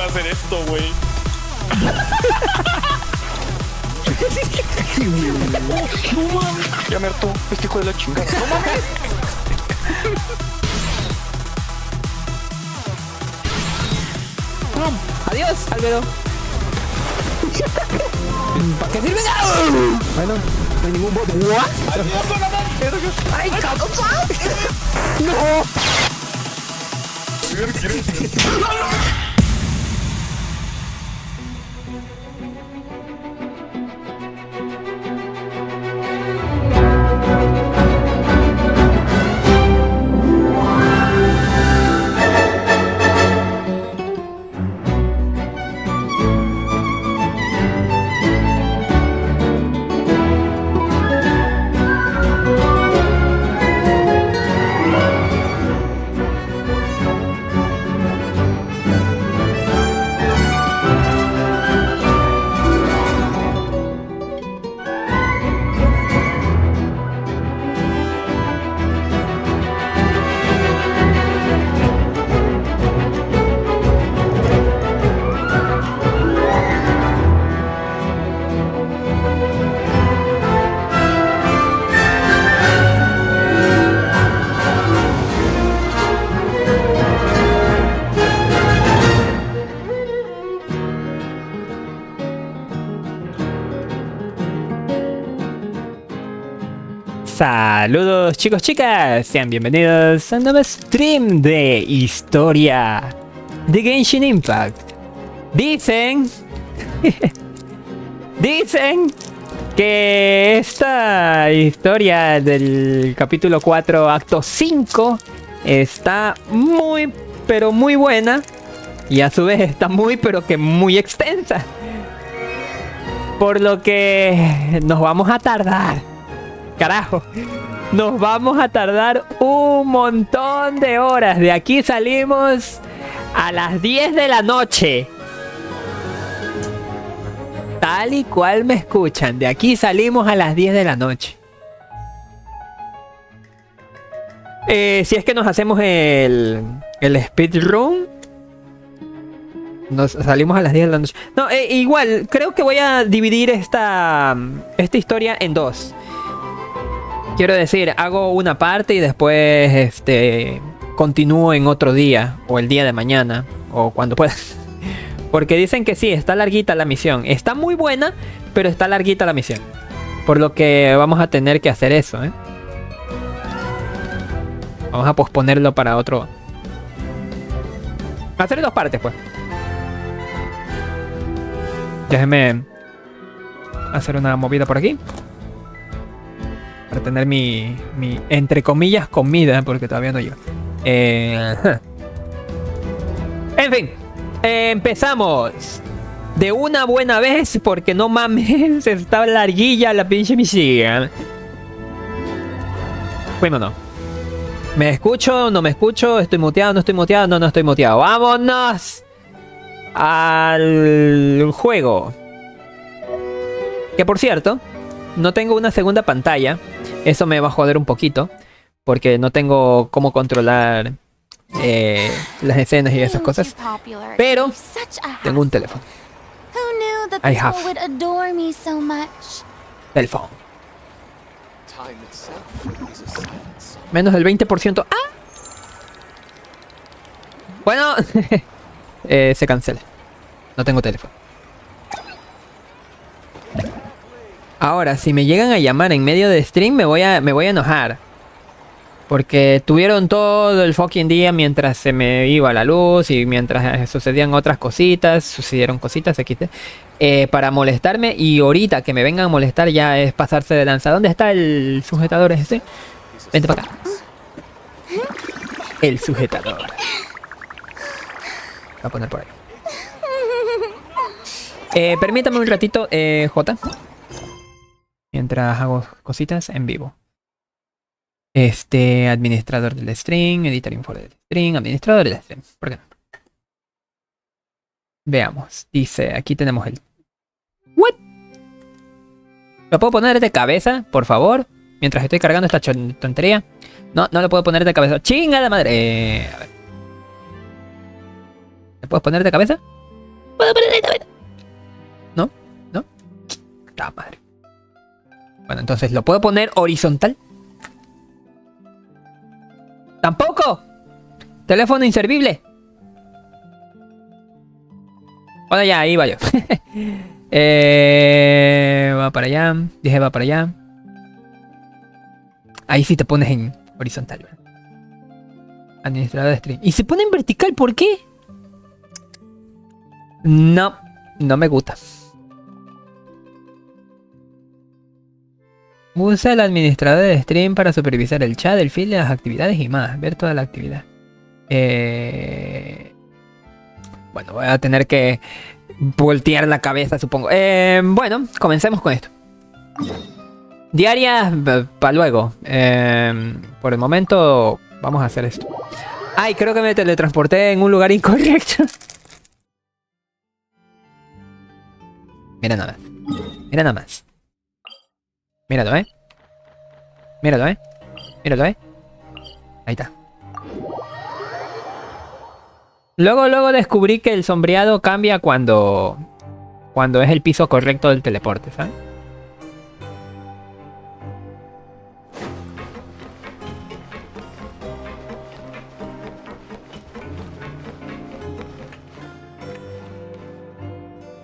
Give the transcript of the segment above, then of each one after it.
hacer esto, güey. Ya me hartó este hijo de la chingada. ¡No mames! Adiós, Álvaro. ¿Para qué sirve? Bueno, no hay ningún bot. ¿What? ¡Ay, cabrón! ¡No! Saludos chicos, chicas, sean bienvenidos a un nuevo stream de historia de Genshin Impact. Dicen que esta historia del capítulo 4 acto 5 está muy pero muy buena y a su vez está muy pero que muy extensa, por lo que nos vamos a tardar. Carajo, nos vamos a tardar un montón de horas. De aquí salimos a las 10 de la noche. Tal y cual me escuchan. De aquí salimos a las 10 de la noche. Si es que nos hacemos el speedrun, nos salimos a las 10 de la noche. No, igual, creo que voy a dividir esta historia en dos. Quiero decir, hago una parte y después continúo en otro día, o el día de mañana, o cuando pueda. Porque dicen que sí, está larguita la misión. Está muy buena, pero está larguita la misión. Por lo que vamos a tener que hacer eso, ¿eh? Vamos a posponerlo para otro. Hacer dos partes, pues. Déjenme hacer una movida por aquí. Para tener mi entre comillas comida, porque todavía no llego. En fin, empezamos de una buena vez, porque no mames, está larguilla la pinche misión. Fuímonos. ¿Me escucho? ¿No me escucho? ¿Estoy muteado? ¿No estoy muteado? No, no estoy muteado. ¡Vámonos! Al juego. Que por cierto, no tengo una segunda pantalla. Eso me va a joder un poquito, porque no tengo cómo controlar las escenas y esas cosas. Pero tengo un teléfono. I have teléfono. Menos del 20%. ¡Ah! Bueno, se cancela. No tengo teléfono. Ahora, si me llegan a llamar en medio de stream, me voy a enojar. Porque tuvieron todo el fucking día mientras se me iba la luz y mientras sucedían otras cositas, sucedieron cositas aquí, para molestarme, y ahorita que me vengan a molestar ya es pasarse de lanza. ¿Dónde está el sujetador este? Vente para acá. El sujetador. Voy a poner por ahí. Permítame un ratito, J. Mientras hago cositas en vivo. Administrador del stream, editar info del stream, administrador del stream. ¿Por qué no? Veamos. Dice, aquí tenemos el... ¿What? ¿Lo puedo poner de cabeza, por favor? Mientras estoy cargando esta tontería. No, no lo puedo poner de cabeza. ¡Chinga de madre! A ver. ¿Le puedo poner de cabeza? ¿Puedo poner de cabeza? ¿No? ¿No? ¡Ta madre! Bueno, entonces, ¿lo puedo poner horizontal? ¡Tampoco! ¡Teléfono inservible! Bueno, ya, ahí va yo. Va para allá. Dije va para allá. Ahí sí te pones en horizontal, ¿verdad? Administrador de stream. Y se pone en vertical, ¿por qué? No, no me gusta. Usa el administrador de stream para supervisar el chat, el feed, las actividades y más. Ver toda la actividad. Bueno, voy a tener que voltear la cabeza, supongo. Bueno, comencemos con esto. Diarias para luego. Por el momento vamos a hacer esto. Ay, creo que me teletransporté en un lugar incorrecto. Mira nada más. Mira nada más. Míralo, Míralo, Míralo, Ahí está. Luego descubrí que el sombreado cambia cuando es el piso correcto del teleporte, ¿sabes?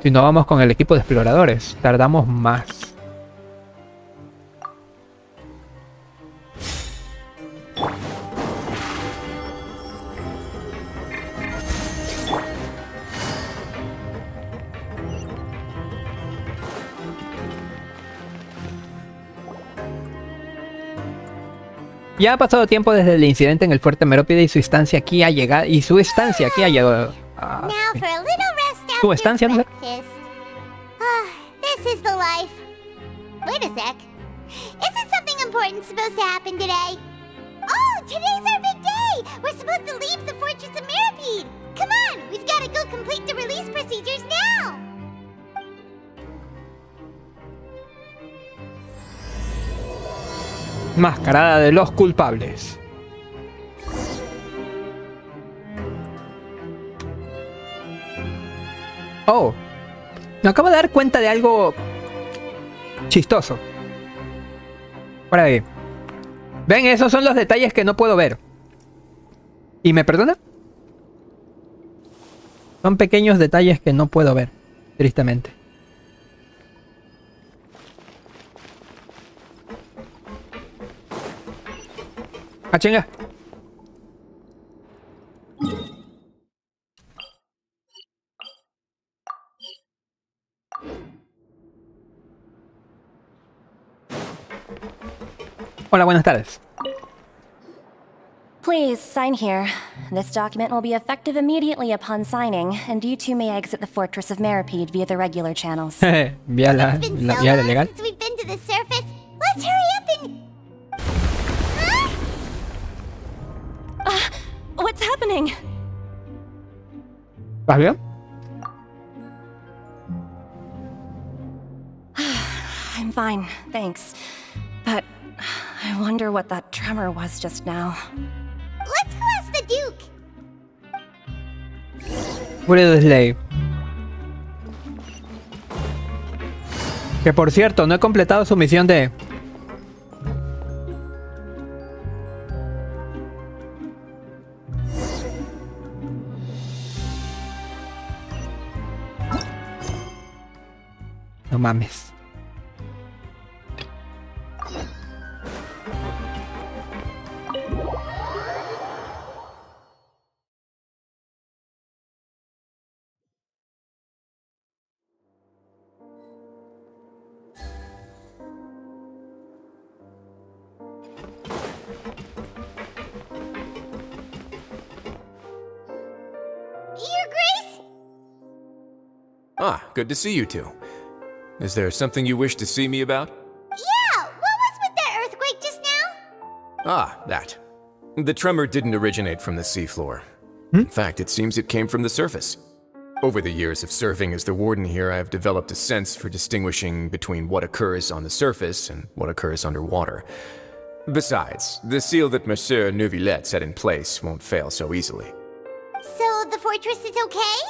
Si no vamos con el equipo de exploradores, tardamos más. Ya ha pasado tiempo desde el incidente en el fuerte Merópide y su estancia aquí ha llegado. Tu estancia, ¿no? This is the life. Wait a sec. Isn't something important supposed to happen today? Oh, today's our big day! We're supposed to leave the Fortress of Meropide! Come on, we've got to go complete the release procedures now! Mascarada de los culpables. Oh, me acabo de dar cuenta de algo chistoso. Por ahí. Ven, esos son los detalles que no puedo ver. ¿Y me perdona? Son pequeños detalles que no puedo ver, tristemente. ¡Ah, chinga! Hola, buenas tardes. Please, sign here. This document will be effective immediately upon signing, and you two may exit the Fortress of Meropide via the regular channels. Vía la It's been so vía long legal. since we've been to the surface. Let's hurry up and... Huh? What's happening? ¿Vas bien? I'm fine, thanks. But I wonder what that tremor was just now. Let's go ask the Duke. Puedes leer. Que por cierto, no he completado su misión de... No mames. Your Grace? Ah, good to see you two. Is there something you wish to see me about? Yeah, what was with that earthquake just now? Ah, that. The tremor didn't originate from the seafloor. In fact, it seems it came from the surface. Over the years of serving as the warden here, I have developed a sense for distinguishing between what occurs on the surface and what occurs underwater. Besides, the seal that Monsieur Neuvillette set in place won't fail so easily. So the fortress is okay?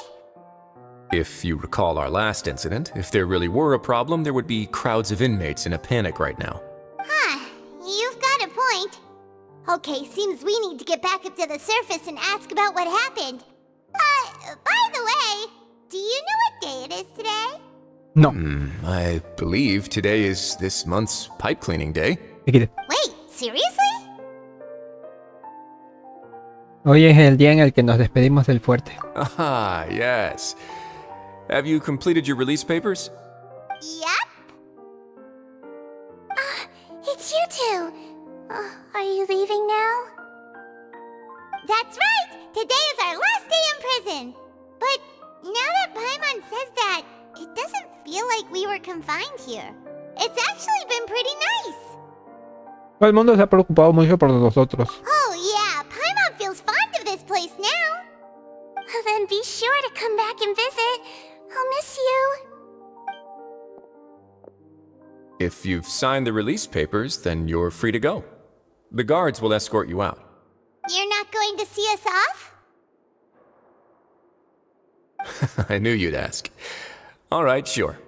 If you recall our last incident, if there really were a problem, there would be crowds of inmates in a panic right now. Huh, you've got a point. Okay, seems we need to get back up to the surface and ask about what happened. By the way, do you know what day it is today? No. I believe today is this month's pipe cleaning day. Wait, Wait, seriously? hoy es el día en el que nos despedimos del fuerte. Ah, yes. Have you completed your release papers? Yep. It's you two. Are you leaving now? That's right! Today is our last day in prison! But now that Paimon says that, it doesn't feel like we were confined here. It's actually been pretty nice! Todo el mundo se ha preocupado mucho por nosotros. Oh yeah, Paimon feels fond of this place now! Well, then be sure to come back and visit. I'll miss you. If you've signed the release papers, then you're free to go. The guards will escort you out. You're not going to see us off? I knew you'd ask. All right, sure.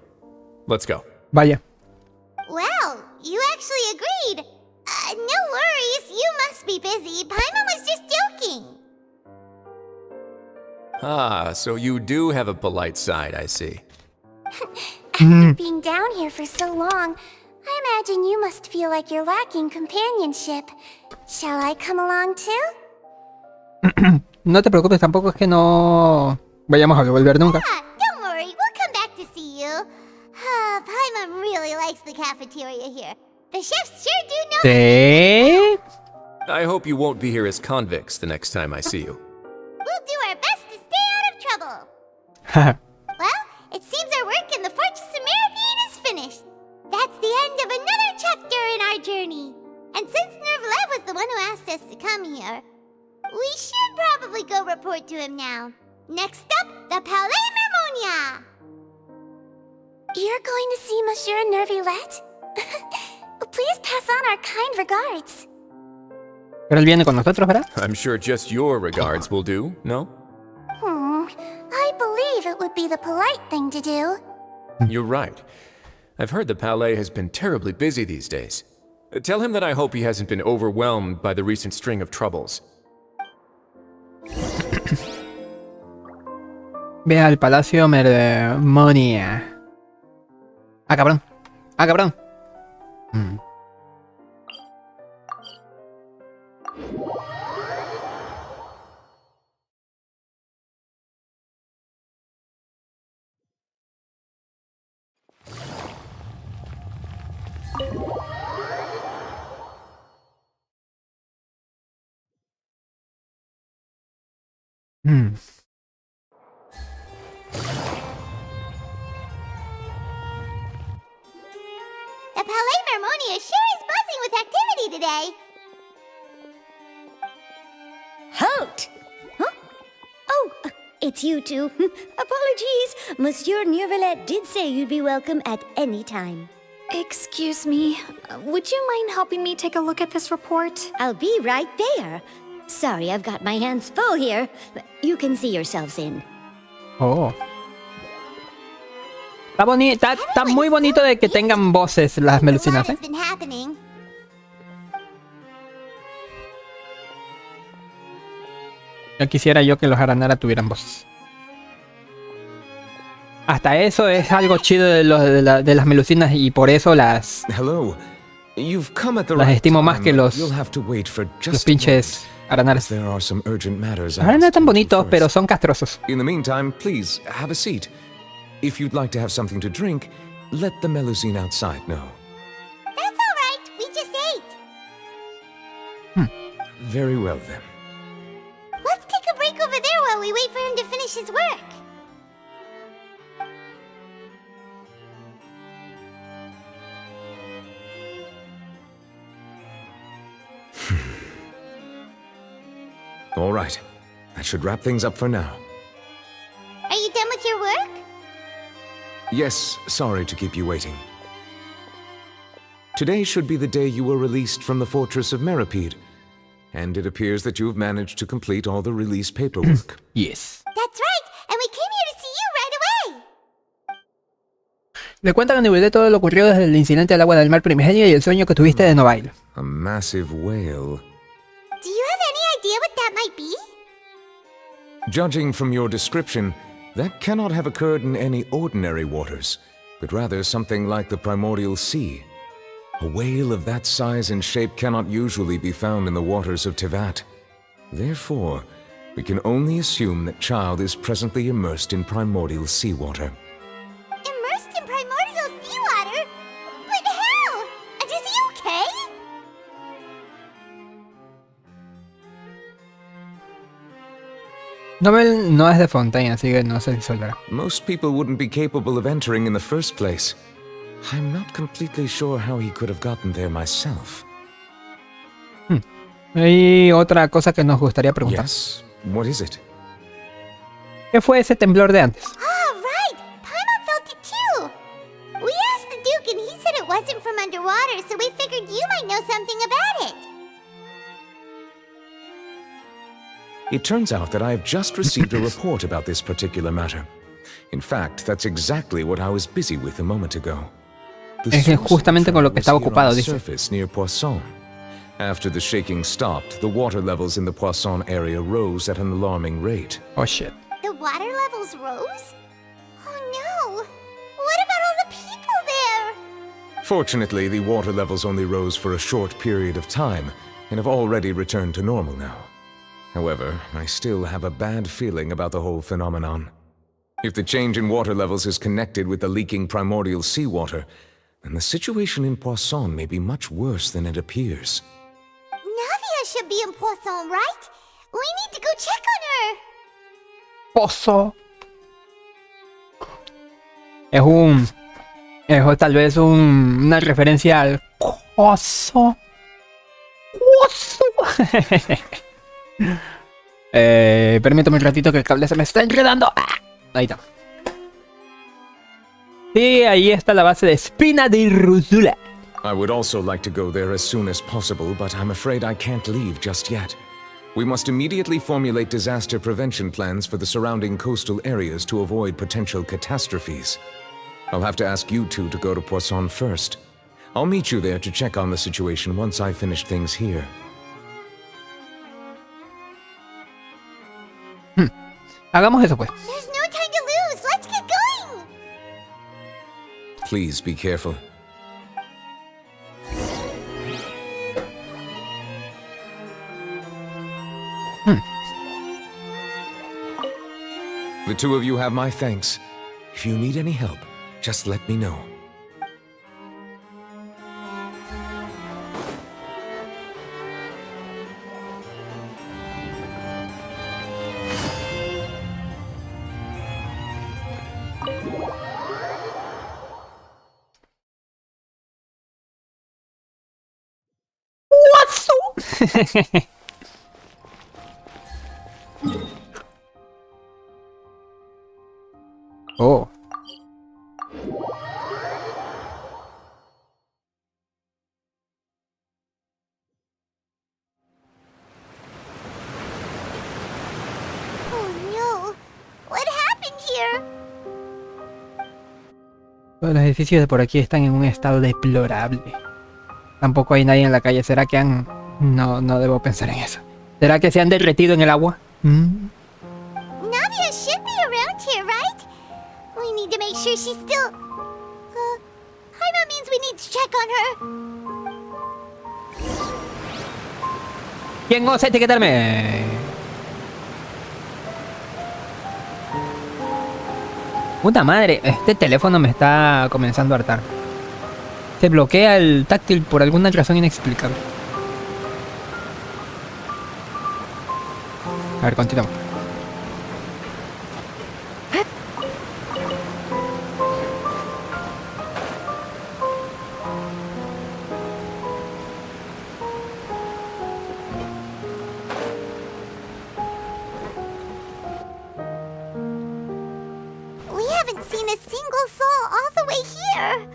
Let's go. Vaya. Well, you actually agreed. No worries, you must be busy. Paimon was just joking. Ah, so you do have a polite side, I see. After being down here for so long, I imagine you must feel like you're lacking companionship. Shall I come along too? No te preocupes, tampoco es que no vayamos a volver nunca. Don't worry, we'll come back to see you. Paimon really likes the cafeteria here. The chefs sure do know. ¿Sí? I hope you won't be here as convicts the next time I see you. We'll do our best to stay out of trouble. Well, it seems our work in the Fortress of Meripede is finished. That's the end of another chapter in our journey. And since Nervlet was the one who asked us to come here, we should probably go report to him now. Next up, the Palais Mermonia! You're going to see Monsieur Nervlet? Please pass on our kind regards. Pero él viene con nosotros, ¿verdad? I'm sure just your regards will do, no? I believe it would be the polite thing to do. You're right. I've heard the Palais has been terribly busy these days. Tell him that I hope he hasn't been overwhelmed by the recent string of troubles. Ve al Palacio Mermonia. Ah, cabrón. Ah, cabrón. The Palais Mermonia sure is buzzing with activity today. Halt! Huh? Oh, it's you two. Apologies. Monsieur Nervlet did say you'd be welcome at any time. Excuse me, would you mind helping me take a look at this report? I'll be right there. Sorry, I've got my hands full here. You can see yourselves in. Oh. Está muy bonito de que tengan voces las melucinas, ¿eh? Ya quisiera yo que los Aranara tuvieran voces. Hasta eso es algo chido de las melucinas y por eso las estimo más que los pinches Aranaras. Los Aranas están bonitos, pero son castrosos. In the meantime, please have a seat. If you'd like to have something to drink, let the Melusine outside know. That's all right. We just ate. Very well then. Let's take a break over there while we wait for him to finish his work. All right. That should wrap things up for now. Are you done with your work? Yes, sorry to keep you waiting. Today should be the day you were released from the Fortress of Meripede, and it appears that you have managed to complete all the release paperwork. Yes. That's right, and we came here to see you right away. Le cuentan a Nivel todo lo ocurrido desde el incidente del agua del mar primigenio y el sueño que tuviste de Novail. A massive whale. Do you have any idea what that might be? Judging from your description, that cannot have occurred in any ordinary waters, but rather something like the primordial sea. A whale of that size and shape cannot usually be found in the waters of Tevat. Therefore, we can only assume that Child is presently immersed in primordial seawater. Immersed in primordial seawater? But how? Is he okay? Novel no es de Fontaine, así que no se disolverá. Most people wouldn't be capable of entering in the first place. I'm not completely sure how he could have gotten there myself. Hay otra cosa que nos gustaría preguntar. Yes? What is it? ¿Qué fue ese temblor de antes? Ah, right! Paimon felt it too! We asked the Duke and he said it wasn't from underwater, so we figured you might know something about it. It turns out that I have just received a report about this particular matter. In fact, that's exactly what I was busy with a moment ago. The Es que source of the justamente con lo que estaba tremor was here on ocupado, the dice. surface near Poisson. After the shaking stopped, the water levels in the Poisson area rose at an alarming rate. Oh shit. The water levels rose? Oh no! What about all the people there? Fortunately, the water levels only rose for a short period of time and have already returned to normal now. However, I still have a bad feeling about the whole phenomenon. If the change in water levels is connected with the leaking primordial seawater, then the situation in Poisson may be much worse than it appears. Navia should be in Poisson, right? We need to go check on her! Pozo. Es tal vez una referencia al coso. Permítame un ratito que el cable se me está enredando. Ahí está. Sí, ahí está la base de Espina de Rosula. I would also like to go there as soon as possible, but I'm afraid I can't leave just yet. We must immediately formulate disaster prevention plans for the surrounding coastal areas to avoid potential catastrophes. I'll have to ask you two to go to Poisson first. I'll meet you there to check on the situation once I finish things here. Hagamos eso pues. There's no time to lose! Let's get going! Please be careful. The two of you have my thanks. If you need any help, just let me know. Oh. Oh no! What happened here? Todos los edificios de por aquí están en un estado deplorable. Tampoco hay nadie en la calle. ¿Será que han...? No debo pensar en eso. ¿Será que se han derretido en el agua? Navia should be around here, right? We need to make sure she's still... Paimon means we need to check on her. ¿Quién osa etiquetarme? Puta madre, este teléfono me está comenzando a hartar. Se bloquea el táctil por alguna razón inexplicable. A ver, continuamos. We haven't seen a single soul all the way here.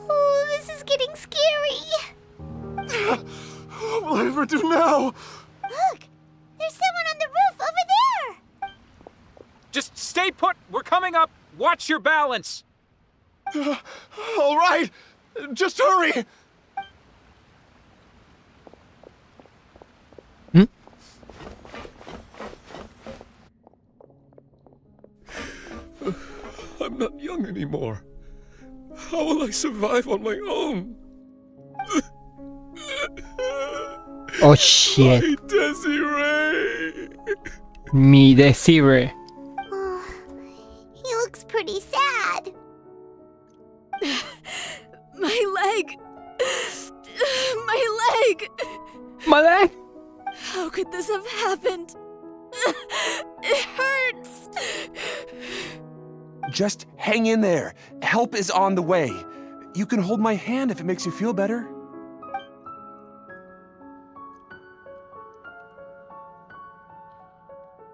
Oh, this is getting scary. What will I ever do now? Look, there's someone on the roof over there. Just stay put. We're coming up. Watch your balance. All right, just hurry. I'm not young anymore. How will I survive on my own? Oh shit. My Desiree. Mi Desiree. Oh, he looks pretty sad. My leg! My leg! Mother? How could this have happened? It hurts! Just hang in there. Help is on the way. You can hold my hand if it makes you feel better.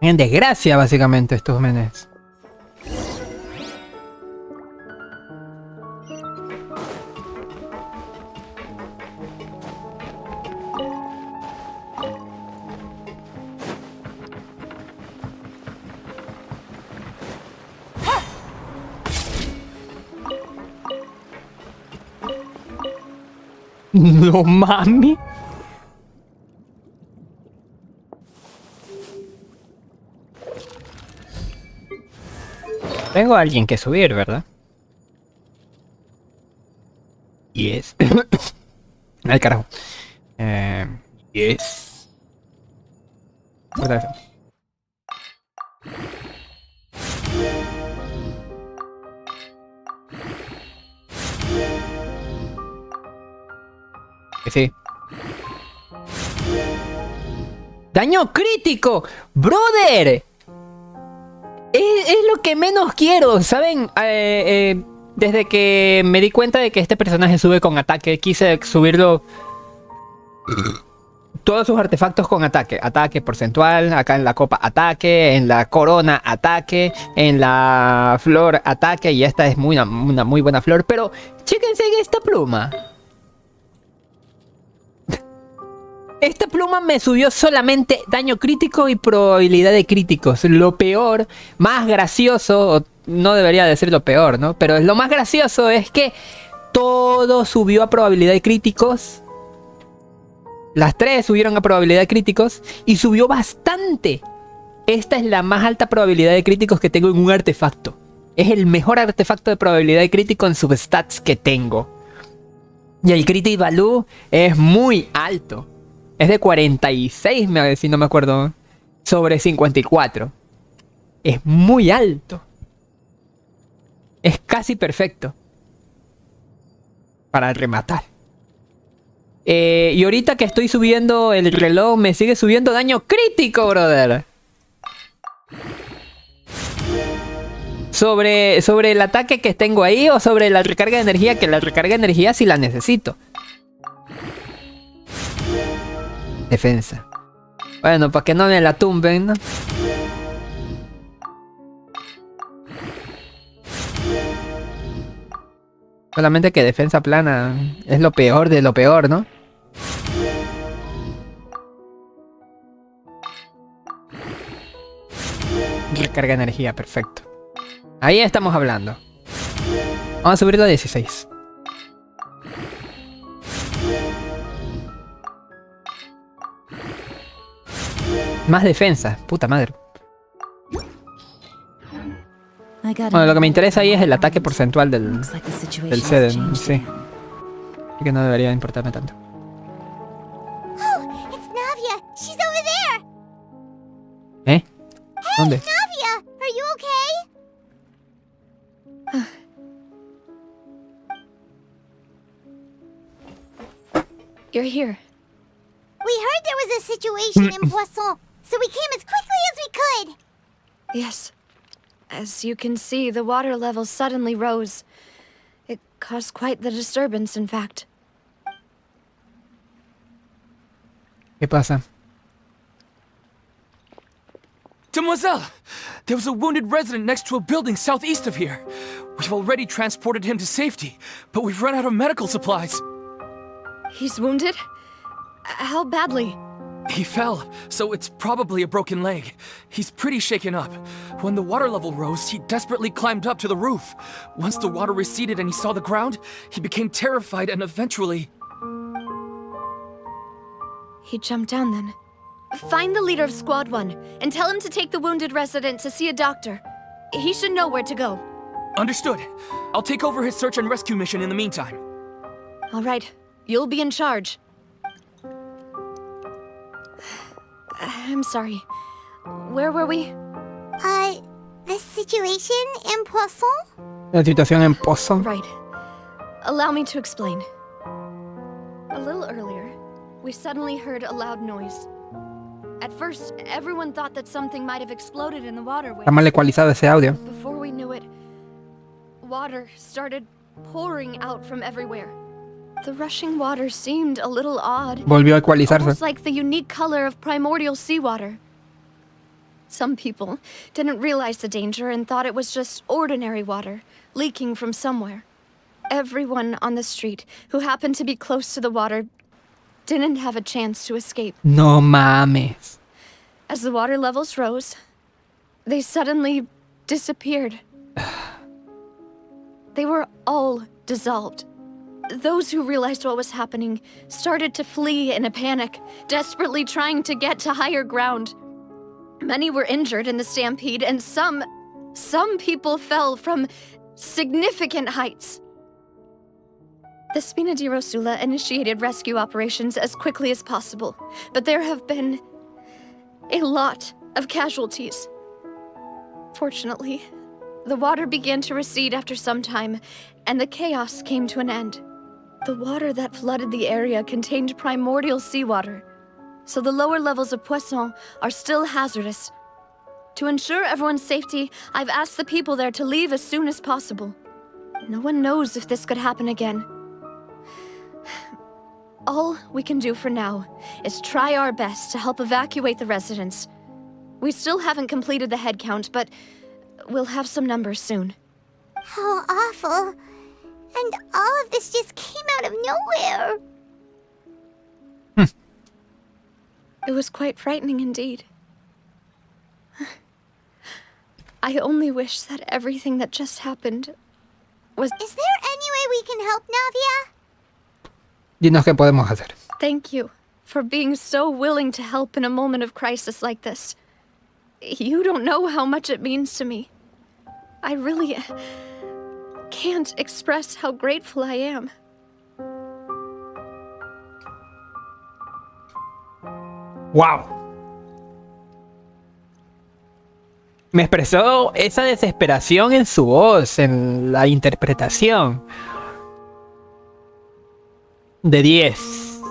En desgracia, básicamente, estos menes. No mami. Tengo a alguien que subir, ¿verdad? Yes. Al carajo. Yes. Otra vez. Que sí. ¡Daño crítico! ¡Brother! Es lo que menos quiero, ¿saben? Desde que me di cuenta de que este personaje sube con ataque, quise subirlo... Todos sus artefactos con ataque. Ataque porcentual, acá en la copa ataque, en la corona ataque, en la flor ataque, y esta es una muy buena flor. Pero chéquense en esta pluma. Esta pluma me subió solamente daño crítico y probabilidad de críticos. Lo peor, más gracioso, no debería decir lo peor, ¿no? Pero lo más gracioso es que todo subió a probabilidad de críticos. Las tres subieron a probabilidad de críticos y subió bastante. Esta es la más alta probabilidad de críticos que tengo en un artefacto. Es el mejor artefacto de probabilidad de crítico en substats que tengo. Y el critic value es muy alto. Es de 46, si no me acuerdo, sobre 54. Es muy alto. Es casi perfecto para rematar. Y ahorita que estoy subiendo el reloj, me sigue subiendo daño crítico, brother. Sobre el ataque que tengo ahí o sobre la recarga de energía, que la recarga de energía sí la necesito. Defensa. Bueno, para que no me la tumben, ¿no? Solamente que defensa plana es lo peor de lo peor, ¿no? Recarga energía, perfecto. Ahí estamos hablando. Vamos a subirlo a 16. Más defensa, puta madre. Bueno, lo que me interesa ahí es el ataque porcentual del Seden, sí. Así que no debería importarme tanto. Oh, it's Navia. She's over there. ¿Eh? ¿Dónde? Navia, are you okay? You're here. We heard there was a situation in Poisson, so we came as quickly as we could. Yes. As you can see, the water level suddenly rose. It caused quite the disturbance, in fact. ¿Qué pasa? Demoiselle! There was a wounded resident next to a building southeast of here. We've already transported him to safety, but we've run out of medical supplies. He's wounded? How badly? He fell, so it's probably a broken leg. He's pretty shaken up. When the water level rose, he desperately climbed up to the roof. Once the water receded and he saw the ground, he became terrified and eventually... He jumped down then. Find the leader of Squad 1 and tell him to take the wounded resident to see a doctor. He should know where to go. Understood. I'll take over his search and rescue mission in the meantime. All right, you'll be in charge. I'm sorry. Where were we? The situation in Poisson? La situación en Pozo. Right. Allow me to explain. A little earlier, we suddenly heard a loud noise. At first, everyone thought that something might have exploded in the waterway. Está mal ecualizado ese audio. Before we knew it, water started pouring out from everywhere. The rushing water seemed a little odd. Volvió a ecualizarse. Almost like the unique color of primordial seawater. Some people didn't realize the danger and thought it was just ordinary water leaking from somewhere. Everyone on the street who happened to be close to the water didn't have a chance to escape. No mames. As the water levels rose, they suddenly disappeared. They were all dissolved. Those who realized what was happening started to flee in a panic, desperately trying to get to higher ground. Many were injured in the stampede, and some people fell from significant heights. The Spina di Rosula initiated rescue operations as quickly as possible, but there have been a lot of casualties. Fortunately, the water began to recede after some time, and the chaos came to an end. The water that flooded the area contained primordial seawater, so the lower levels of Poisson are still hazardous. To ensure everyone's safety, I've asked the people there to leave as soon as possible. No one knows if this could happen again. All we can do for now is try our best to help evacuate the residents. We still haven't completed the head count, but we'll have some numbers soon. How awful. And all of this just came out of nowhere. It was quite frightening indeed. I only wish that everything that just happened was... Is there any way we can help, Navia? Dinos qué podemos hacer. Thank you for being so willing to help in a moment of crisis like this. You don't know how much it means to me. I really can't express how grateful I am. Wow. Me expresó esa desesperación en su voz, en la interpretación. De 10.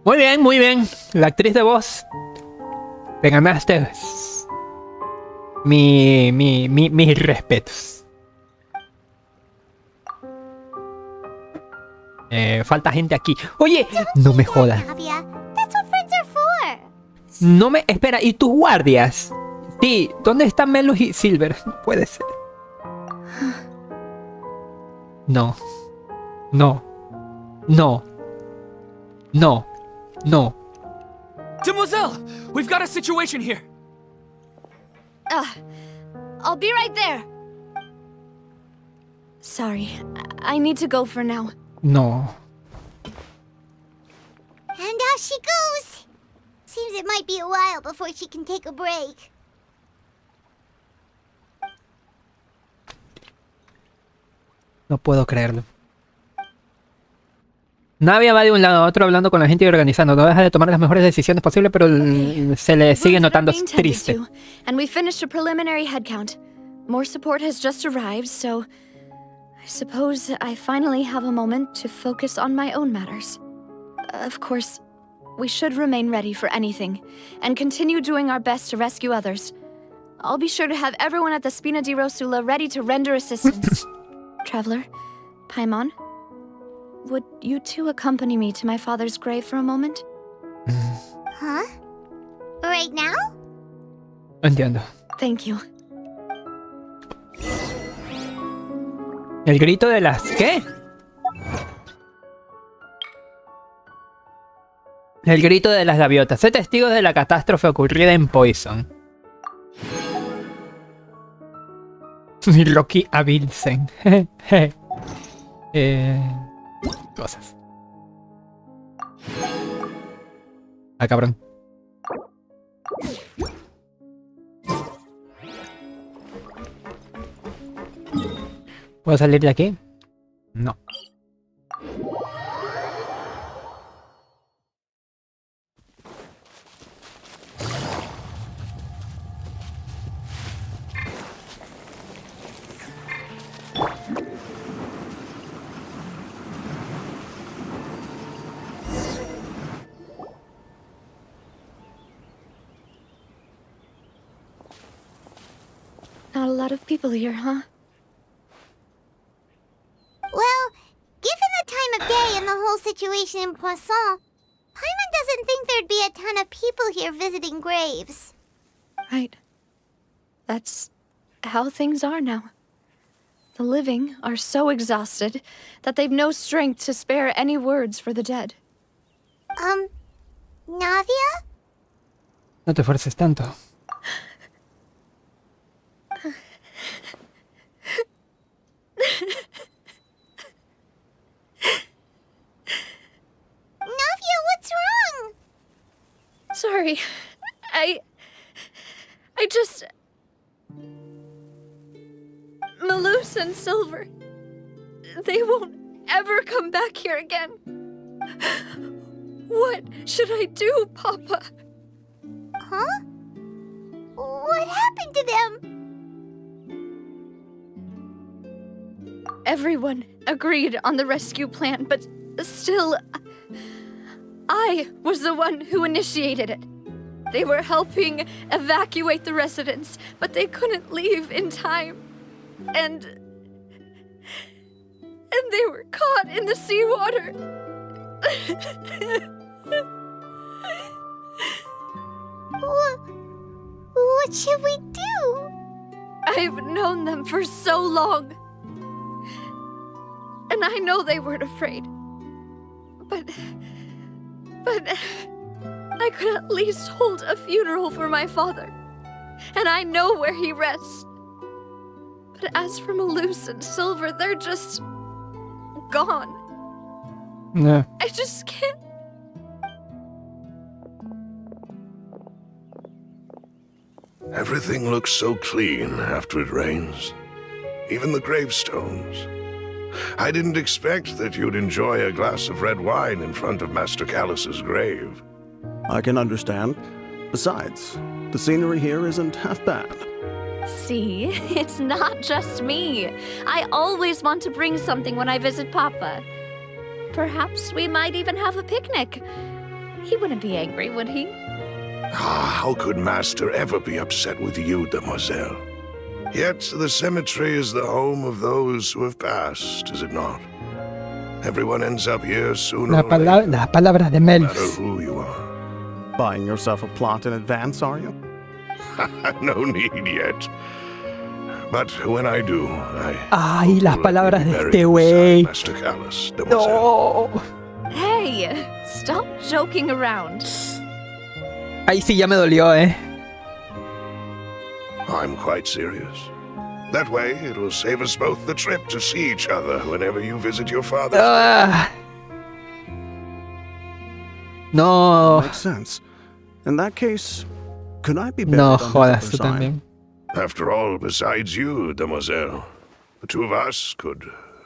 Muy bien, muy bien. La actriz de voz. Te ganaste mis respetos. Falta gente aquí. Oye, no me jodas. Navia, that's what friends are for. No me... Espera, ¿y tus guardias? Sí, ¿dónde están Melo y Silver? No puede ser. No. No. No. No. No. Demoiselle! We've got a situation here! I'll be right there. Sorry, I need to go for now. No. And out she goes. Seems it might be a while before she can take a break. No puedo creerlo. Navia va de un lado a otro hablando con la gente y organizando. No deja de tomar las mejores decisiones posibles, pero se le sigue notando triste. And we finished a preliminary head count. More support has just arrived, so I suppose I finally have a moment to focus on my own matters. Of course, we should remain ready for anything and continue doing our best to rescue others. I'll be sure to have everyone at the Spina di Rosula ready to render assistance. Traveler, Paimon, would you two accompany me to my father's grave for a moment? Huh? Right now? Entiendo. Thank you. El grito de las... ¿Qué? El grito de las gaviotas. Sé testigo de la catástrofe ocurrida en Poison. Rocky Abilsen. Cosas. Ah, cabrón. ¿Puedo salir de aquí? No. Not a lot of people here, huh? Well, given the time of day and the whole situation in Poisson, Paimon doesn't think there'd be a ton of people here visiting graves. Right. That's how things are now. The living are so exhausted that they've no strength to spare any words for the dead. Navia? No te esfuerces tanto. Navia, what's wrong? Sorry. I just... Malus and Silver. They won't ever come back here again. What should I do, Papa? Huh? What happened to them? Everyone agreed on the rescue plan, but still, I was the one who initiated it. They were helping evacuate the residents, but they couldn't leave in time. And they were caught in the seawater. What should we do? I've known them for so long. And I know they weren't afraid. But I could at least hold a funeral for my father. And I know where he rests. But as for Malus and Silver, they're just gone. No. I just can't. Everything looks so clean after it rains. Even the gravestones. I didn't expect that you'd enjoy a glass of red wine in front of Master Callus's grave. I can understand. Besides, the scenery here isn't half bad. See, it's not just me. I always want to bring something when I visit Papa. Perhaps we might even have a picnic. He wouldn't be angry, would he? How could Master ever be upset with you, demoiselle? Yet the cemetery is the home of those who have passed, is it not? Everyone ends up here sooner or later, Las palabras de no Mel. matter who you are. Buying yourself a plot in advance, are you? No need yet. But when I do, Ay, las palabras de este güey. güey. Master Callus, demoiselle. No. Hey, stop joking around. Ahí sí ya me dolió, I'm quite serious. That way, it will save us both the trip to see each other whenever you visit your father's Ah. No. Makes sense. In that case, could I be buried No on this jodas, other tú side? también. After all, besides you, demoiselle, the two of us could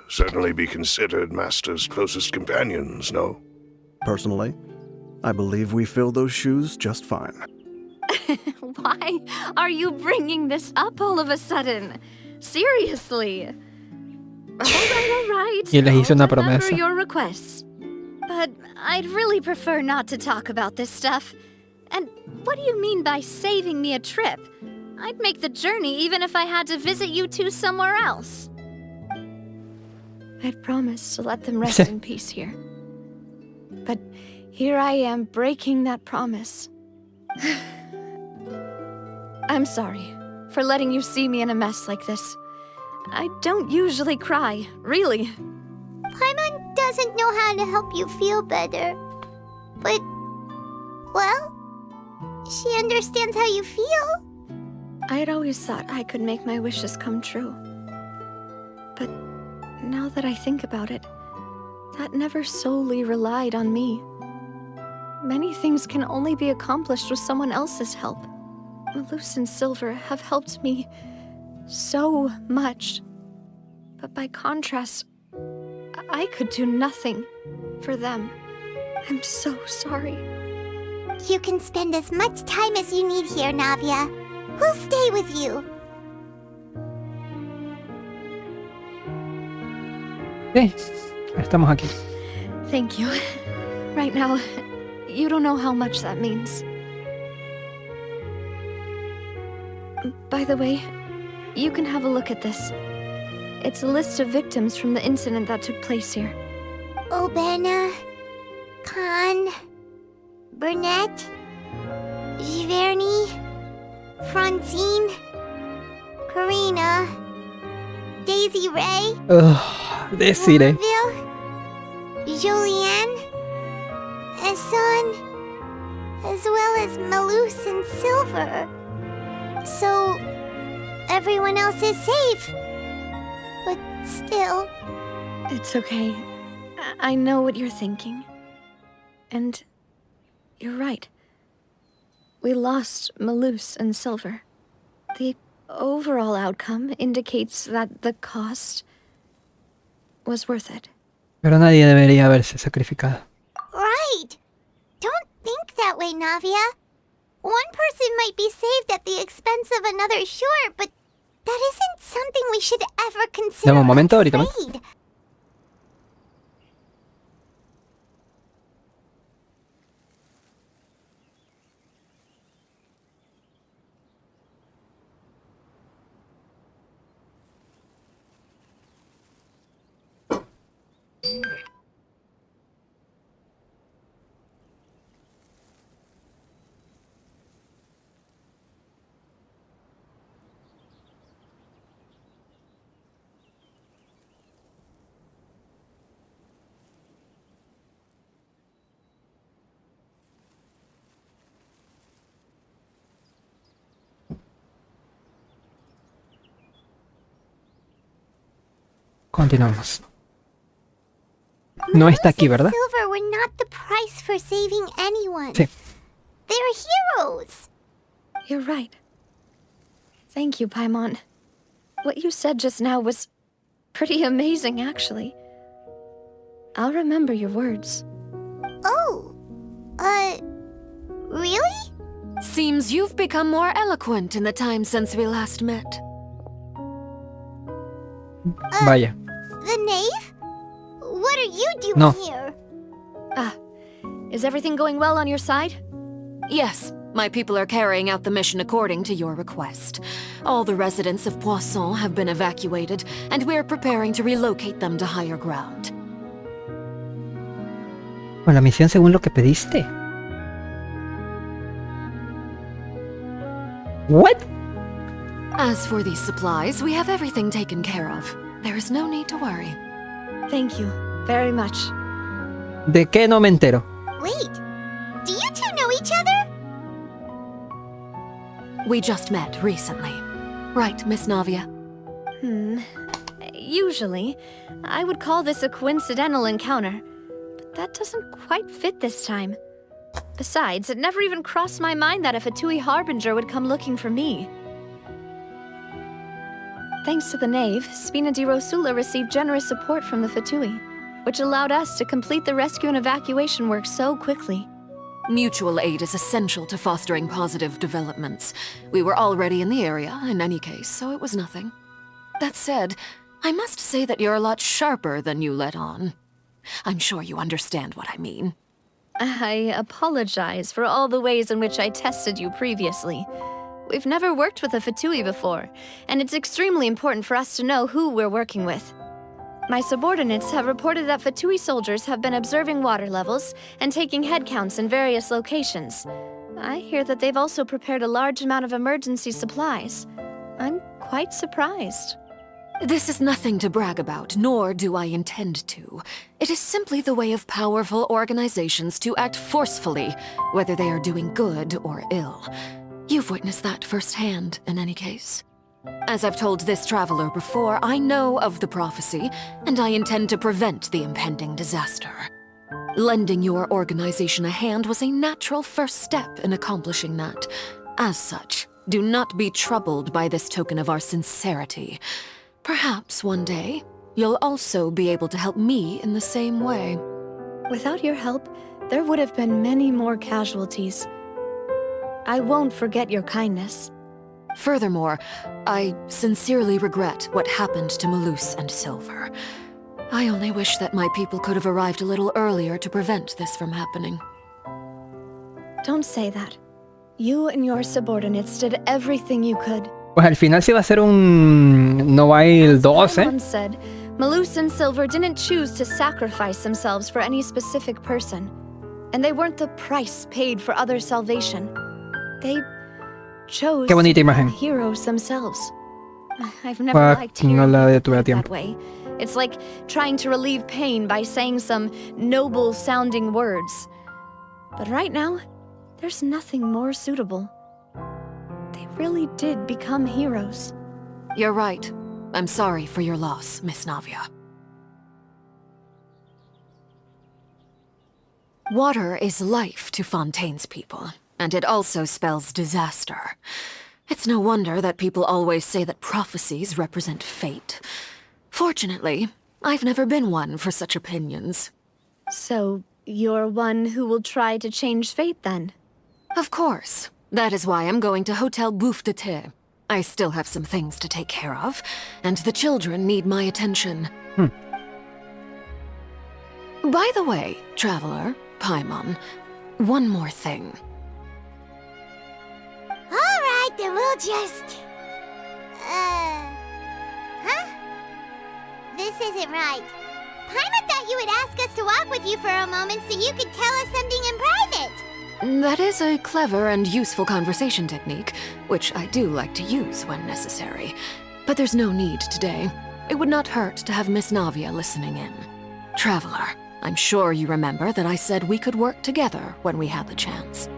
certainly be considered Master's closest companions, no? Personally, I believe we fill those shoes just fine. Why are you bringing this up all of a sudden? Seriously. All right. Y les hice una I'll remember promesa. your requests. But I'd really prefer not to talk about this stuff. And what do you mean by saving me a trip? I'd make the journey even if I had to visit you two somewhere else. I'd promised to let them rest in peace here. But here I am breaking that promise. I'm sorry for letting you see me in a mess like this. I don't usually cry, really. Paimon, doesn't know how to help you feel better. But, well, she understands how you feel. I had always thought I could make my wishes come true. But now that I think about it, that never solely relied on me. Many things can only be accomplished with someone else's help. Malus and Silver have helped me so much. But by contrast, I could do nothing for them. I'm so sorry. You can spend as much time as you need here, Navia. We'll stay with you. Sí, estamos aquí. Thank you. Right now, you don't know how much that means. By the way, you can have a look at this. It's a list of victims from the incident that took place here. Obena, Khan, Burnett, Giverny, Francine, Karina, Daisy Ray, Desiree. Julianne, Hassan, as well as Malus and Silver. So, everyone else is safe. But still... It's okay. I know what you're thinking. And you're right. We lost Malus and Silver. The overall outcome indicates that the cost was worth it. Pero nadie debería haberse sacrificado. Right! Don't think that way, Navia. One person might be saved at the expense of another, sure, but that isn't something we should ever consider. Dame un momento, ahorita. Afraid. Continuamos. No está aquí, ¿verdad? Silver were not the price for saving anyone. Sí. They're heroes. You're right. Thank you, Paimon. What you said just now was pretty amazing, actually. I'll remember your words. Oh, really? Seems you've become more eloquent in the time since we last met. Vaya. The knave? What are you doing here? Is everything going well on your side? Yes, my people are carrying out the mission according to your request. All the residents of Poisson have been evacuated, and we're preparing to relocate them to higher ground. Con la misión según lo que pediste. What? As for these supplies, we have everything taken care of. There is no need to worry. Thank you very much. ¿De qué no me entero? Wait, do you two know each other? We just met recently. Right, Miss Navia? Usually, I would call this a coincidental encounter, but that doesn't quite fit this time. Besides, it never even crossed my mind that a Fatui Harbinger would come looking for me. Thanks to the Knave, Spina di Rosula received generous support from the Fatui, which allowed us to complete the rescue and evacuation work so quickly. Mutual aid is essential to fostering positive developments. We were already in the area, in any case, so it was nothing. That said, I must say that you're a lot sharper than you let on. I'm sure you understand what I mean. I apologize for all the ways in which I tested you previously. We've never worked with a Fatui before, and it's extremely important for us to know who we're working with. My subordinates have reported that Fatui soldiers have been observing water levels and taking head counts in various locations. I hear that they've also prepared a large amount of emergency supplies. I'm quite surprised. This is nothing to brag about, nor do I intend to. It is simply the way of powerful organizations to act forcefully, whether they are doing good or ill. You've witnessed that firsthand, in any case. As I've told this traveler before, I know of the prophecy, and I intend to prevent the impending disaster. Lending your organization a hand was a natural first step in accomplishing that. As such, do not be troubled by this token of our sincerity. Perhaps one day, you'll also be able to help me in the same way. Without your help, there would have been many more casualties. I won't forget your kindness. Furthermore, I sincerely regret what happened to Malus and Silver. I only wish that my people could have arrived a little earlier to prevent this from happening. Don't say that. You and your subordinates did everything you could. Pues al final sí va a ser un... No va a ir 2, ¿eh? Someone said, Malus and Silver didn't choose to sacrifice themselves for any specific person. And they weren't the price paid for other salvation. They chose Qué bonita to imagen. be heroes themselves. I've never liked No hearing la it detuve a that tiempo. way. It's like trying to relieve pain by saying some noble-sounding words. But right now, there's nothing more suitable. They really did become heroes. You're right. I'm sorry for your loss, Miss Navia. Water is life to Fontaine's people, and it also spells disaster. It's no wonder that people always say that prophecies represent fate. Fortunately, I've never been one for such opinions. So, you're one who will try to change fate, then? Of course. That is why I'm going to Hotel Bouffe de Thé. I still have some things to take care of, and the children need my attention. By the way, traveler, Paimon, one more thing. Alright, then we'll just... Huh? This isn't right. Paimon thought you would ask us to walk with you for a moment so you could tell us something in private. That is a clever and useful conversation technique, which I do like to use when necessary. But there's no need today. It would not hurt to have Miss Navia listening in. Traveler, I'm sure you remember that I said we could work together when we had the chance.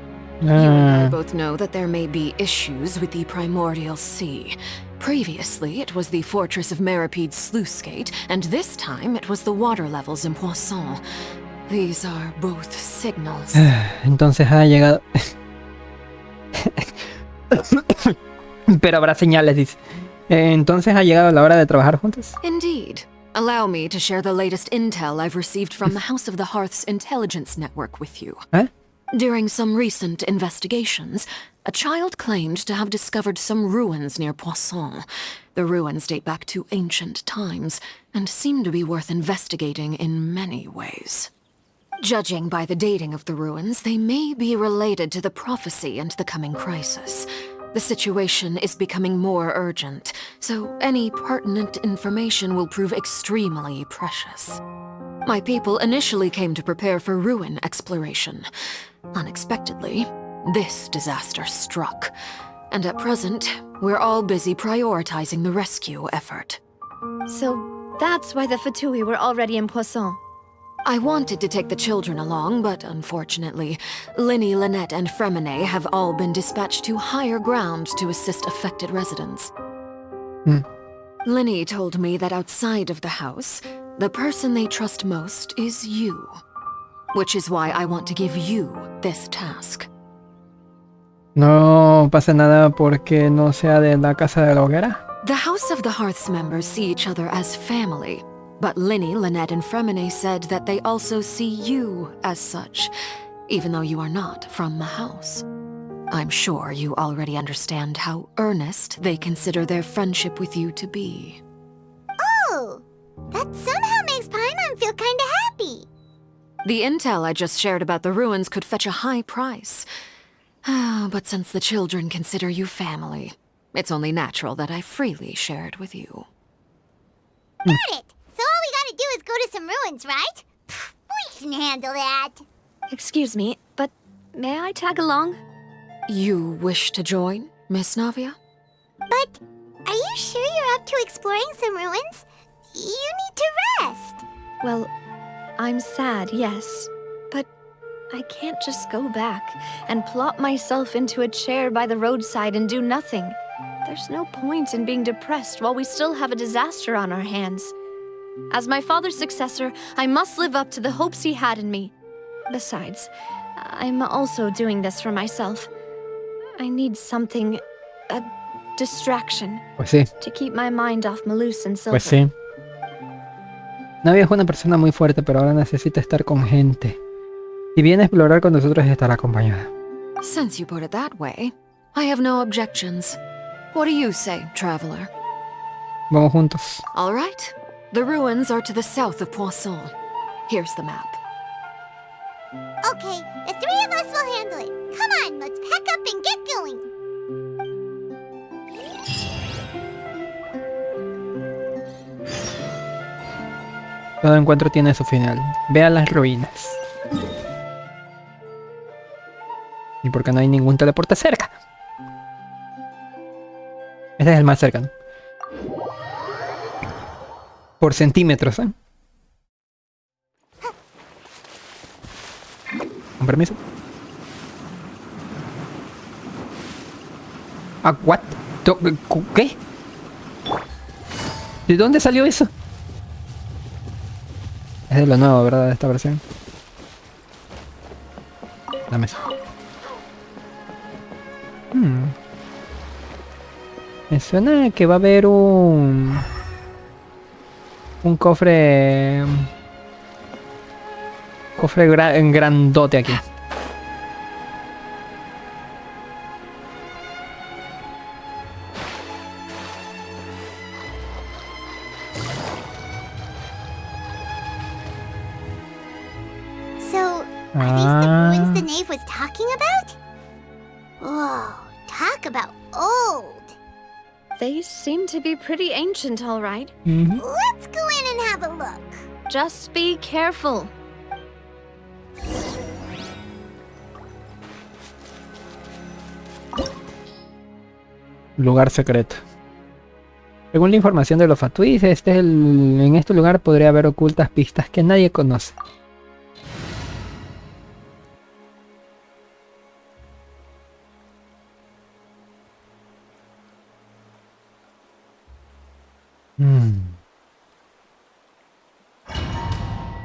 You and I both know that there may be issues with the Primordial Sea. Previously, it was the Fortress of Meripede's sluice gate, and this time it was the water levels in Poisson. These are both signals. Entonces ha llegado... Pero habrá señales, dice. Entonces ha llegado la hora de trabajar juntos. Indeed. Allow me to share the latest intel I've received from the House of the Hearth's intelligence network with you. During some recent investigations, a child claimed to have discovered some ruins near Poisson. The ruins date back to ancient times, and seem to be worth investigating in many ways. Judging by the dating of the ruins, they may be related to the prophecy and the coming crisis. The situation is becoming more urgent, so any pertinent information will prove extremely precious. My people initially came to prepare for ruin exploration. Unexpectedly, this disaster struck, and at present, we're all busy prioritizing the rescue effort. So that's why the Fatui were already in Poisson. I wanted to take the children along, but unfortunately, Linny, Lynette, and Fremine have all been dispatched to higher ground to assist affected residents. Linny told me that outside of the house, the person they trust most is you. Which is why I want to give you this task. No pasa nada porque no sea de la casa de la hoguera. The House of the Hearth's members see each other as family, but Linny, Lynette, and Fremine said that they also see you as such, even though you are not from the house. I'm sure you already understand how earnest they consider their friendship with you to be. Oh, that somehow makes Paimon feel kinda happy. The intel I just shared about the ruins could fetch a high price. But since the children consider you family, it's only natural that I freely share it with you. Got it! So all we gotta do is go to some ruins, right? We can handle that. Excuse me, but may I tag along? You wish to join, Miss Navia? But Are you sure you're up to exploring some ruins? You need to rest. Well, I'm sad, yes. But I can't just go back and plop myself into a chair by the roadside and do nothing. There's no point in being depressed while we still have a disaster on our hands. As my father's successor, I must live up to the hopes he had in me. Besides, I'm also doing this for myself. I need something, a distraction, Pues sí, to keep my mind off Malus and Silver. pues sí. Navi es una persona muy fuerte, pero ahora necesita estar con gente. Si viene a explorar con nosotros, estará acompañada. Since you put it that way, I have no objections. What do you say, traveler? Vamos juntos. All right. The ruins are to the south of Poisson. Here's the map. Okay, the three of us will handle it. Come on, let's pack up and get going. Todo encuentro tiene su final. Ve a las ruinas. ¿Y por qué no hay ningún teleporte cerca? Este es el más cercano. Por centímetros, ¿eh? Con permiso. Ah, what? ¿Qué? ¿De dónde salió eso? Es de lo nuevo, ¿verdad? De esta versión. Dame eso. Me suena que va a haber un cofre... grandote aquí. So, are these the ruins the knave was talking about? Whoa, talk about old. They seem to be pretty ancient, all right. Let's go in and have a look. Just be careful. Lugar secreto. Según la información de los Fatuis, en este lugar podría haber ocultas pistas que nadie conoce.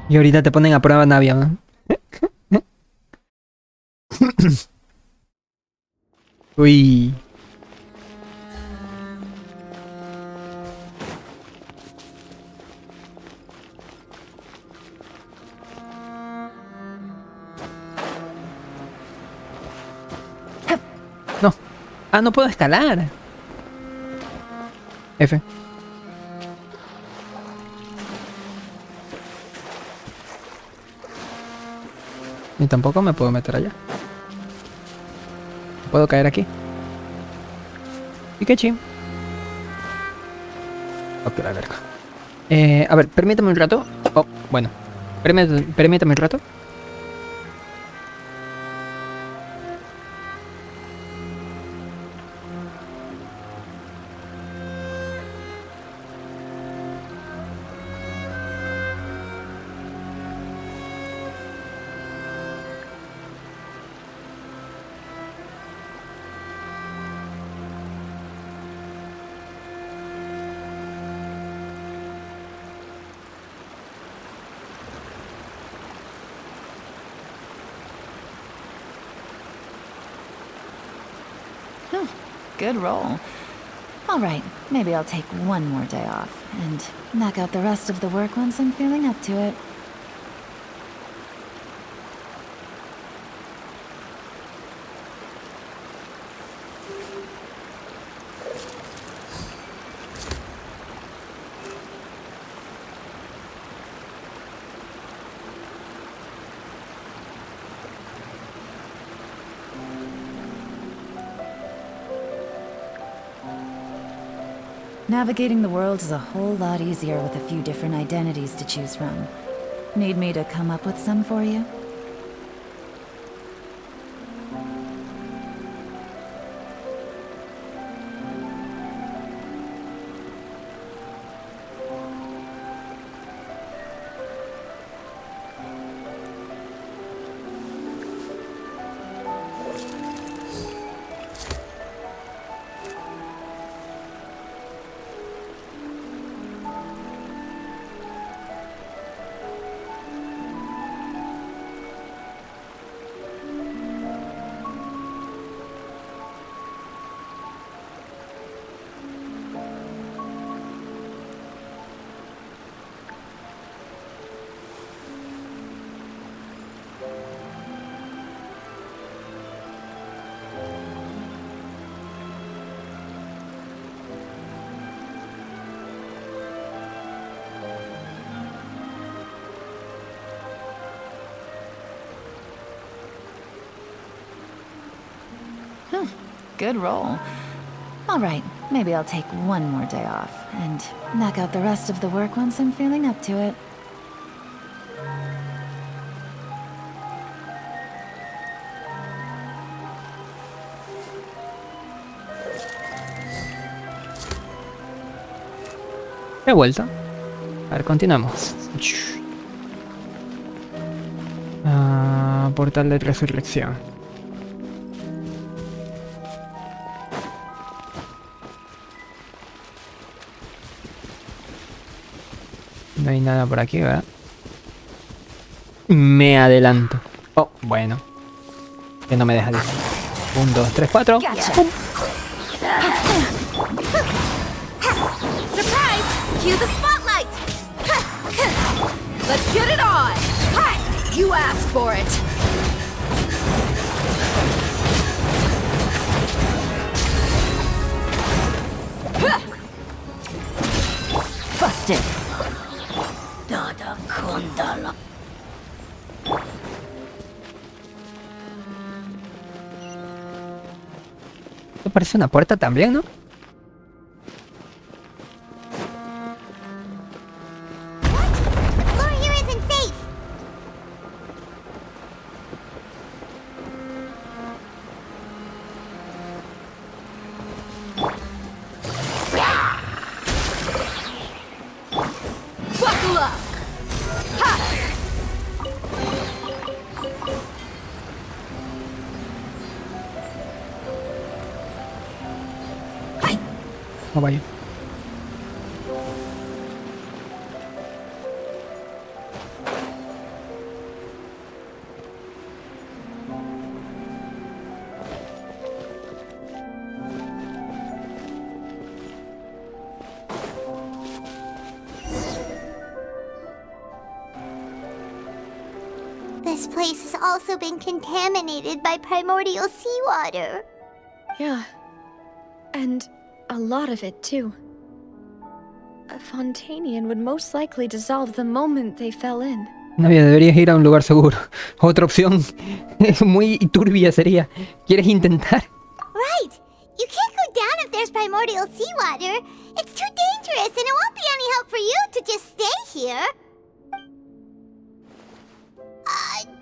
Y ahorita te ponen a prueba Navia, ¿no? Uy. No. Ah, no puedo escalar. F. Ni tampoco me puedo meter allá. ¿Puedo caer aquí? Pikachu. Ok, la verga. A ver, permítame un rato. Oh, bueno. Permítame un rato. Good roll. All right, maybe I'll take one more day off and knock out the rest of the work once I'm feeling up to it. Navigating the world is a whole lot easier with a few different identities to choose from. Need me to come up with some for you? Good roll. All right, maybe I'll take one more day off and knock out the rest of the work once I'm feeling up to it. He vuelto. A ver, continuamos. Portal de resurrección. No hay nada por aquí, ¿verdad? Me adelanto. Oh, bueno. Que no me deja decir. 1, 2, 3, 4. Cue the spotlight! Let's get it on! Hi! You asked for it! Busted! Esto parece una puerta también, ¿no? No vaya. This place has also been contaminated by primordial seawater. Yeah. And a lot of it, too. A Fontanian would most likely dissolve the moment they fell in. Navia, deberías ir a un lugar seguro. Otra opción es muy turbia sería. ¿Quieres intentar? Right! You can't go down if there's primordial seawater. It's too dangerous and it won't be any help for you to just stay here.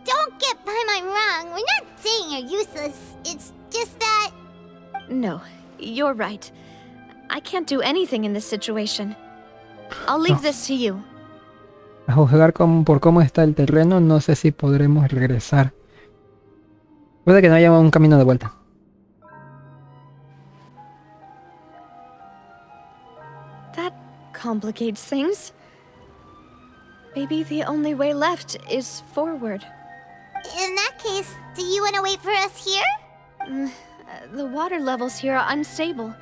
Don't get by my wrong. We're not saying you're useless. It's just that... No, you're right. I can't do anything in this situation. I'll leave this to you. A juzgar por cómo está el terreno, no sé si podremos regresar. Puede que no haya un camino de vuelta. That complicates things. Maybe the only way left is forward. In that case, do you want to wait for us here? The water levels here are unstable,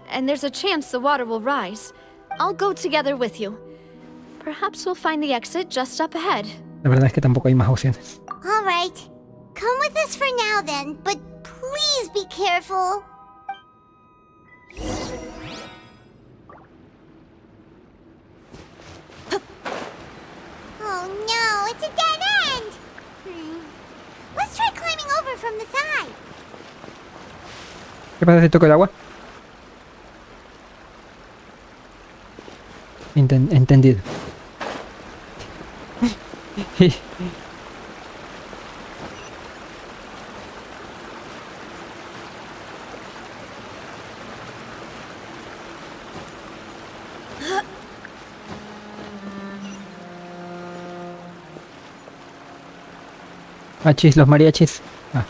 and there's a chance the water will rise. I'll go together with you. Perhaps we'll find the exit just up ahead. La verdad es que tampoco hay más opciones. All right. Come with us for now then, but please be careful. Oh no, it's a dead end! Let's try climbing over from the side. ¿Qué pasa si toco el agua? Entendido. Machis, los mariachis. Ah.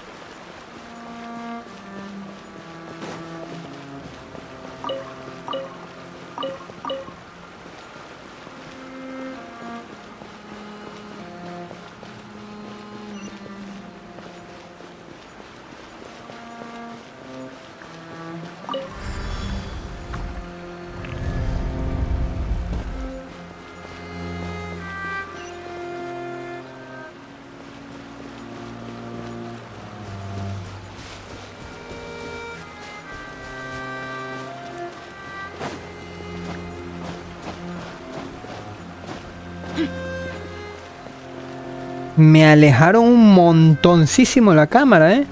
Me alejaron un montoncísimo la cámara, ¿eh?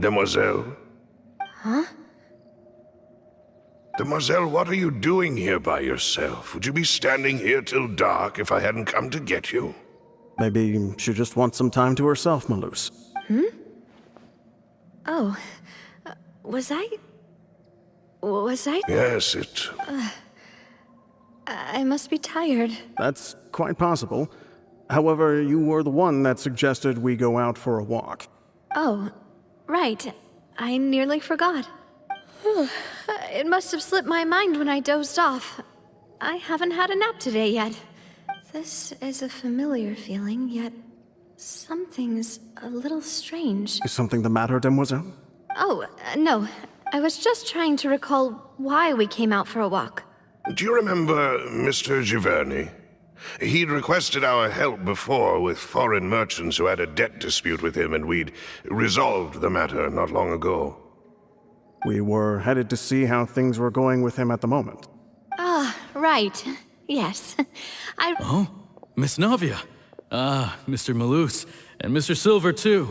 Demoiselle? Huh? Demoiselle, what are you doing here by yourself? Would you be standing here till dark if I hadn't come to get you? Maybe she just wants some time to herself, Malus. Oh, was I? Yes, I must be tired. That's quite possible. However, you were the one that suggested we go out for a walk. Oh, right. I nearly forgot. It must have slipped my mind when I dozed off. I haven't had a nap today yet. This is a familiar feeling, yet something's a little strange. Is something the matter, Demoiselle? Oh, no. I was just trying to recall why we came out for a walk. Do you remember Mr. Giverny? He'd requested our help before with foreign merchants who had a debt dispute with him, and we'd resolved the matter not long ago. We were headed to see how things were going with him at the moment. Ah, right. Yes. Oh, Miss Navia. Ah, Mr. Malus. And Mr. Silver, too.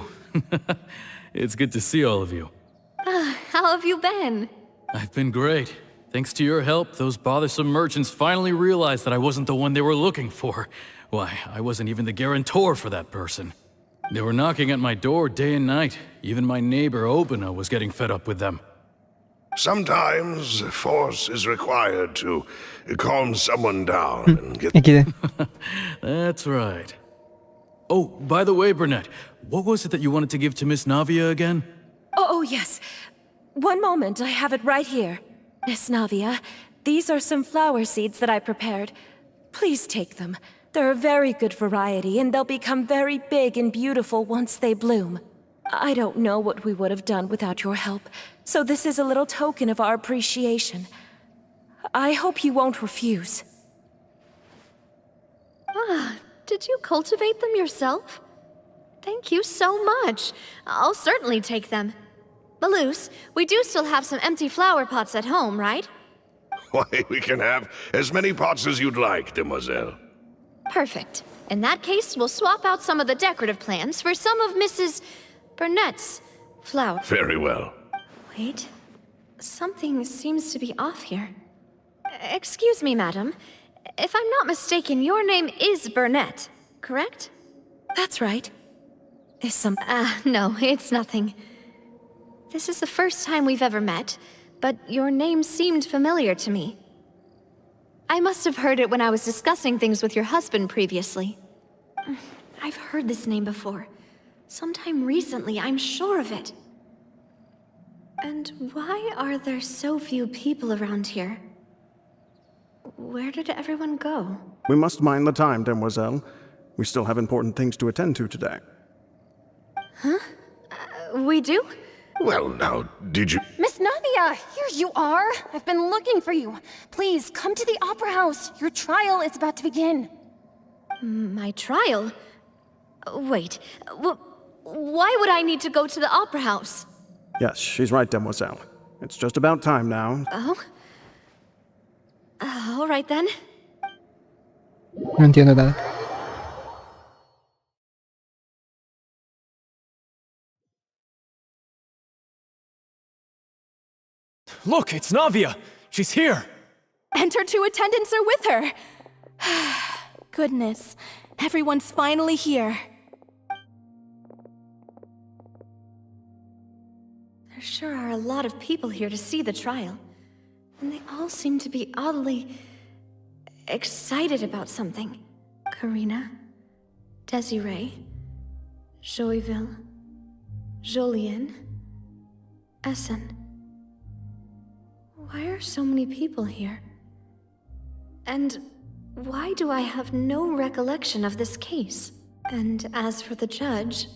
It's good to see all of you. How have you been? I've been great. Thanks to your help, those bothersome merchants finally realized that I wasn't the one they were looking for. Why, I wasn't even the guarantor for that person. They were knocking at my door day and night. Even my neighbor, Obina, was getting fed up with them. Sometimes force is required to calm someone down and get... That's right. Oh, by the way, Burnett, what was it that you wanted to give to Miss Navia again? Oh, yes. One moment, I have it right here. Miss Navia, these are some flower seeds that I prepared. Please take them. They're a very good variety, and they'll become very big and beautiful once they bloom. I don't know what we would have done without your help, so this is a little token of our appreciation. I hope you won't refuse. Ah, did you cultivate them yourself? Thank you so much. I'll certainly take them. Malus, we do still have some empty flower pots at home, right? Why, we can have as many pots as you'd like, Demoiselle. Perfect. In that case, we'll swap out some of the decorative plants for some of Mrs. Burnett's flowers. Very well. Wait. Something seems to be off here. Excuse me, madam. If I'm not mistaken, your name is Burnett, correct? That's right. Is some... no, it's nothing. This is the first time we've ever met, but your name seemed familiar to me. I must have heard it when I was discussing things with your husband previously. I've heard this name before. Sometime recently, I'm sure of it. And why are there so few people around here? Where did everyone go? We must mind the time, Demoiselle. We still have important things to attend to today. Huh? We do? Well, now, did you... Miss Navia, here you are. I've been looking for you. Please, come to the Opera House. Your trial is about to begin. My trial? Wait, why would I need to go to the Opera House? Yes, she's right, Demoiselle. It's just about time now. Oh? All right then. No entiendo nada. Look, it's Navia! She's here! And her two attendants are with her. Goodness, everyone's finally here. There sure are a lot of people here to see the trial. And they all seem to be oddly excited about something. Karina, Desiree, Joyville, Jolien, Essen. Why are so many people here? And why do I have no recollection of this case? And as for the judge...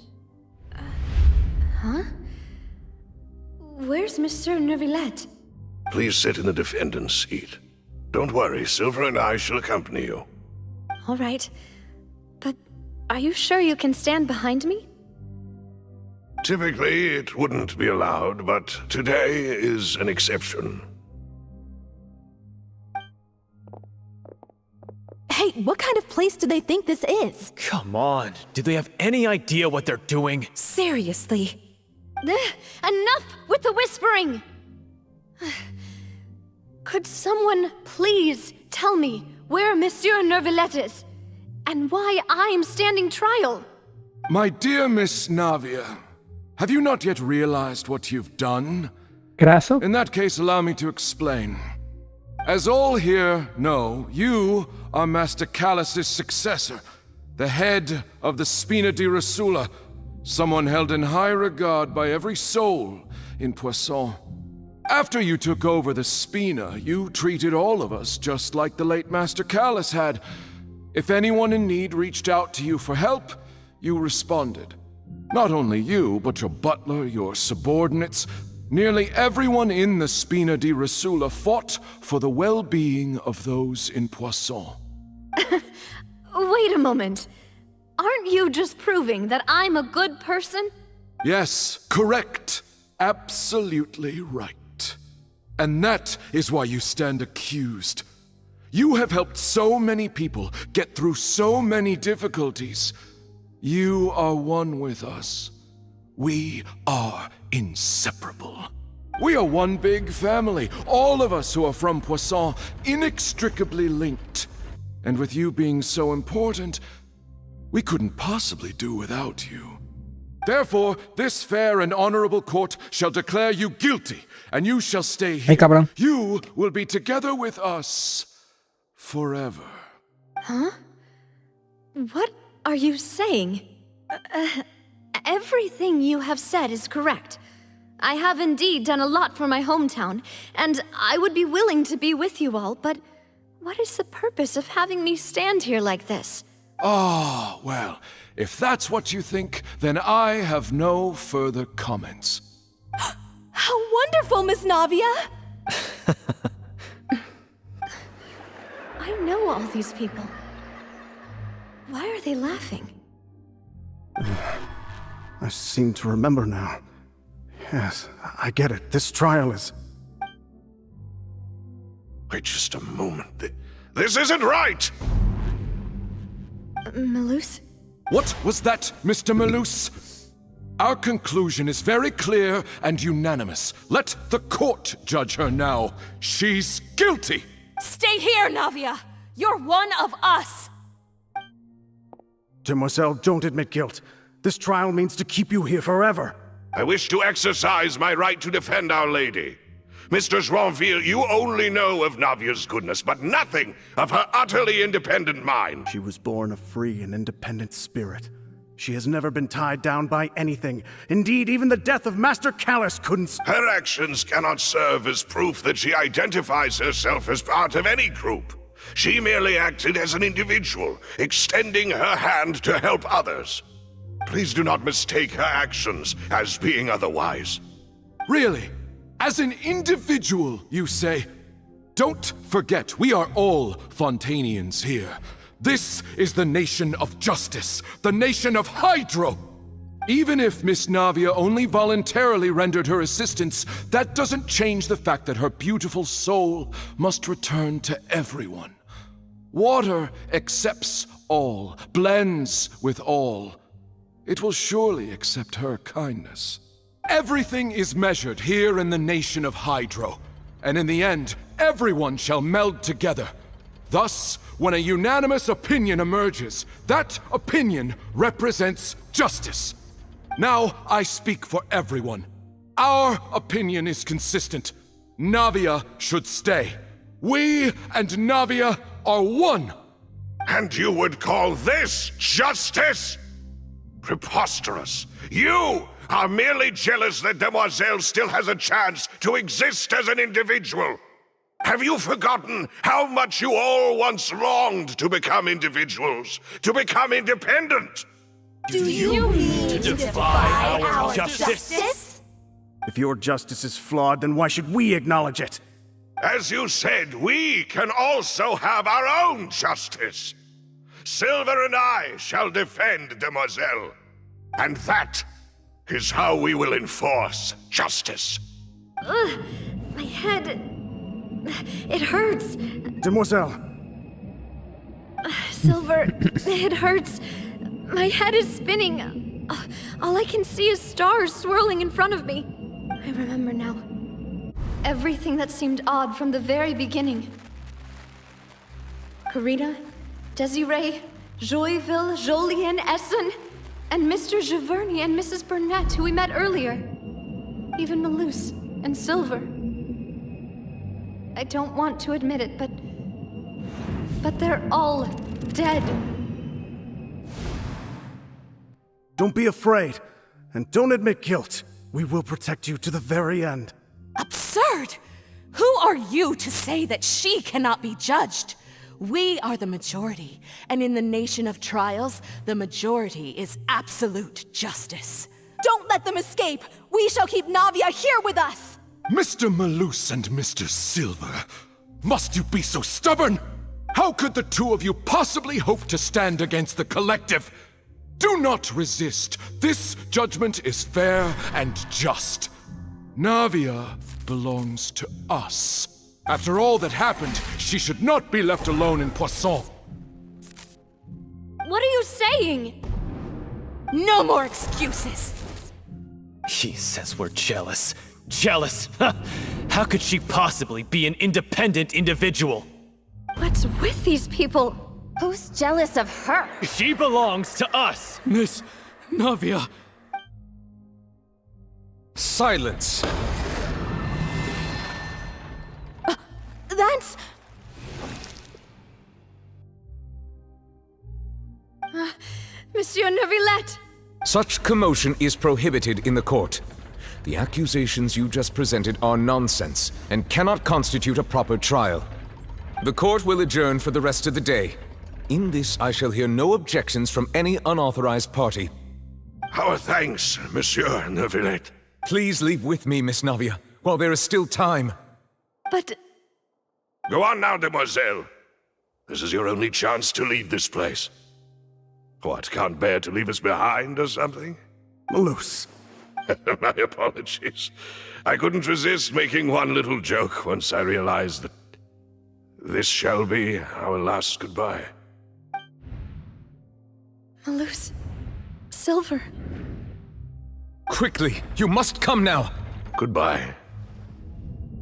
huh? Where's Monsieur Neuvillette? Please sit in the defendant's seat. Don't worry, Silver and I shall accompany you. All right. But are you sure you can stand behind me? Typically, it wouldn't be allowed, but today is an exception. Hey, What kind of place do they think this is? Come on, do they have any idea what they're doing? Seriously. Enough with the whispering! Could someone please tell me where Monsieur Neuvillette is? And why I'm standing trial? My dear Miss Navia, have you not yet realized what you've done? Grasso? In that case, allow me to explain. As all here know, you are Master Callus's successor, the head of the Spina di Rosula, someone held in high regard by every soul in Poisson. After you took over the Spina, you treated all of us just like the late Master Callus had. If anyone in need reached out to you for help, you responded. Not only you, but your butler, your subordinates, nearly everyone in the Spina di Rosula fought for the well-being of those in Poisson. Wait a moment. Aren't you just proving that I'm a good person? Yes, correct. Absolutely right. And that is why you stand accused. You have helped so many people get through so many difficulties. You are one with us. We are inseparable. We are one big family, all of us who are from Poisson, inextricably linked. And with you being so important, we couldn't possibly do without you. Therefore, this fair and honorable court shall declare you guilty, and you shall stay here. Hey, cabrón. You will be together with us forever. Huh? What are you saying? Everything you have said is correct. I have indeed done a lot for my hometown, and I would be willing to be with you all, but what is the purpose of having me stand here like this? Ah, well, if that's what you think, then I have no further comments. How wonderful, Miss Navia! I know all these people. Why are they laughing? I seem to remember now. Yes, I get it. This trial is... Wait just a moment. This isn't right! Malus? What was that, Mr. Malus? Our conclusion is very clear and unanimous. Let the court judge her now. She's guilty! Stay here, Navia! You're one of us! Demoiselle, don't admit guilt. This trial means to keep you here forever. I wish to exercise my right to defend Our Lady. Mr. Joinville, you only know of Navia's goodness, but nothing of her utterly independent mind. She was born a free and independent spirit. She has never been tied down by anything. Indeed, even the death of Master Callus couldn't... Her actions cannot serve as proof that she identifies herself as part of any group. She merely acted as an individual, extending her hand to help others. Please do not mistake her actions as being otherwise. Really? As an individual, you say? Don't forget, we are all Fontanians here. This is the nation of justice, the nation of Hydro. Even if Miss Navia only voluntarily rendered her assistance, that doesn't change the fact that her beautiful soul must return to everyone. Water accepts all, blends with all. It will surely accept her kindness. Everything is measured here in the nation of Hydro, and in the end, everyone shall meld together. Thus, when a unanimous opinion emerges, that opinion represents justice. Now I speak for everyone. Our opinion is consistent. Navia should stay. We and Navia are one. And you would call this justice? Preposterous. You are merely jealous that Demoiselle still has a chance to exist as an individual. Have you forgotten how much you all once longed to become individuals, to become independent? Do you mean to defy our justice? If your justice is flawed, then why should we acknowledge it? As you said, we can also have our own justice. Silver and I shall defend Demoiselle. And that is how we will enforce justice. Ugh, my head... it hurts. Demoiselle. Silver, it hurts. My head is spinning. All I can see is stars swirling in front of me. I remember now. Everything that seemed odd from the very beginning. Karina, Desiree, Joyville, Jolien, Essen, and Mr. Giverny and Mrs. Burnett, who we met earlier. Even Malus and Silver. I don't want to admit it, but they're all dead. Don't be afraid, and don't admit guilt. We will protect you to the very end. Absurd! Who are you to say that she cannot be judged? We are the majority, and in the nation of trials, the majority is absolute justice. Don't let them escape! We shall keep Navia here with us! Mr. Malus and Mr. Silver, must you be so stubborn? How could the two of you possibly hope to stand against the collective? Do not resist. This judgment is fair and just. Navia belongs to us. After all that happened, she should not be left alone in Poisson. What are you saying? No more excuses! He says we're jealous. Jealous? How could she possibly be an independent individual? What's with these people? Who's jealous of her? She belongs to us! Miss Navia. Silence! That's... Monsieur Neuvillette! Such commotion is prohibited in the court. The accusations you just presented are nonsense and cannot constitute a proper trial. The court will adjourn for the rest of the day. In this, I shall hear no objections from any unauthorized party. Our thanks, Monsieur Neuvillette. Please leave with me, Miss Navia, while there is still time. But... Go on now, demoiselle. This is your only chance to leave this place. What, can't bear to leave us behind or something? Malus. My apologies. I couldn't resist making one little joke once I realized that this shall be our last goodbye. Malus... Silver... Quickly, you must come now! Goodbye,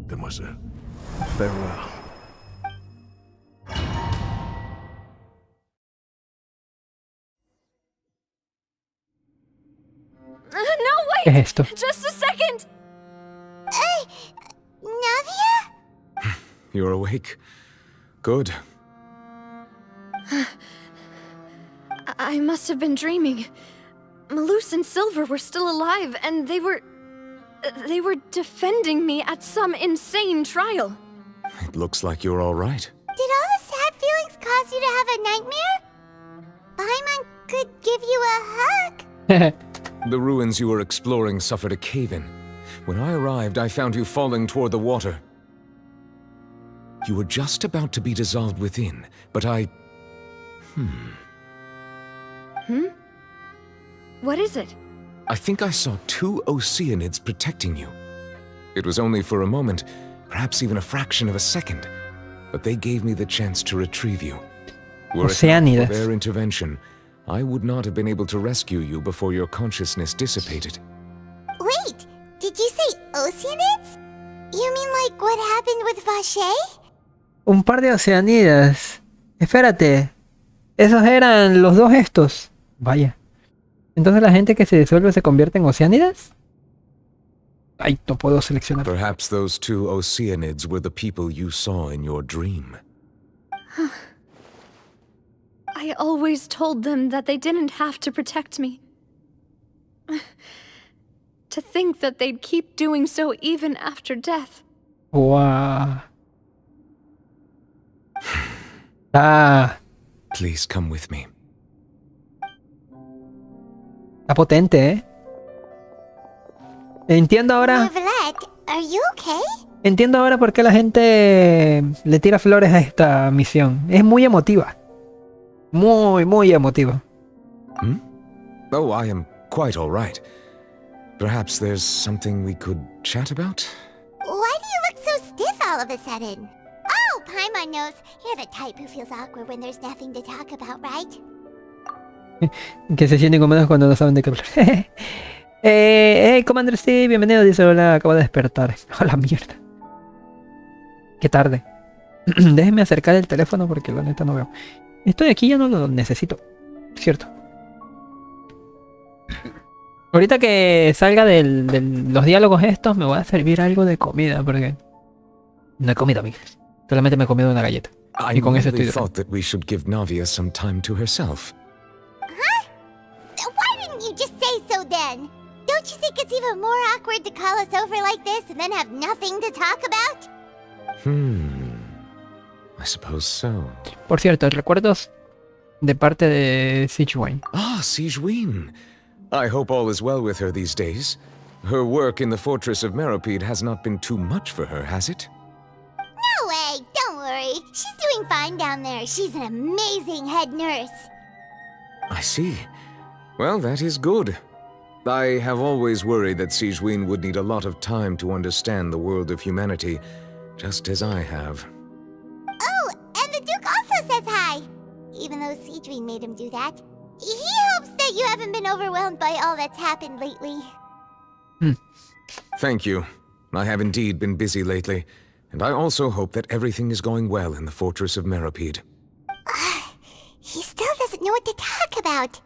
demoiselle. Farewell. No, wait! ¿Qué es esto? Just a second! Navia? You're awake. Good. I must have been dreaming. Malus and Silver were still alive, and they were defending me at some insane trial. It looks like you're all right. Did all the sad feelings cause you to have a nightmare? Paimon could give you a hug. The ruins you were exploring suffered a cave-in. When I arrived, I found you falling toward the water. You were just about to be dissolved within, but I... What is it? I think I saw 2 Oceanids protecting you. It was only for a moment, perhaps even a fraction of a second, but they gave me the chance to retrieve you. Were it not for their intervention, I would not have been able to rescue you before your consciousness dissipated. Wait, did you say Oceanids? You mean like what happened with Vache? Un par de Oceanidas. Espérate. Esos eran los dos estos. Vaya. Entonces la gente que se disuelve se convierte en Oceanidas. Ay, no puedo seleccionar. Perhaps those 2 Oceanids were the people you saw in your dream. I always told them that they didn't have to protect me. To think that they'd keep doing so even after death. Wow. Please come with me. Está potente, ¿eh? Entiendo ahora... Neuvillette, are you okay? Entiendo ahora por qué la gente le tira flores a esta misión. Es muy emotiva. Muy emotiva. Oh, I am quite all right. Perhaps there's something we could chat about? Why do you look so stiff all of a sudden? Oh, Paimon knows. You're the type who feels awkward when there's nothing to talk about, right? Que se sienten incómodos cuando no saben de qué hablar. Hey, Commander Steve, bienvenido. Dice, hola, acabo de despertar. A la mierda. Qué tarde. Déjenme acercar el teléfono porque la neta no veo. Esto de aquí ya no lo necesito. Cierto. Ahorita que salga de los diálogos estos, me voy a servir algo de comida porque... No he comido, amigos. Solamente me he comido una galleta. Y con eso estoy... thought that we should give Navia some time to herself. Huh? Why didn't you just say so then? Don't you think it's even more awkward to call us over like this and then have nothing to talk about? I suppose so. Por cierto, recuerdos de parte de Sigewinne. Ah, Sigewinne. I hope all is well with her these days. Her work in the Fortress of Meropide has not been too much for her, has it? No way, don't worry. She's doing fine down there. She's an amazing head nurse. I see. Well, that is good. I have always worried that Sigewinne would need a lot of time to understand the world of humanity, just as I have. Oh, and the Duke also says hi. Even though Sigewinne made him do that. He hopes that you haven't been overwhelmed by all that's happened lately. Thank you. I have indeed been busy lately, and I also hope that everything is going well in the Fortress of Meropide. He still doesn't know what to talk about.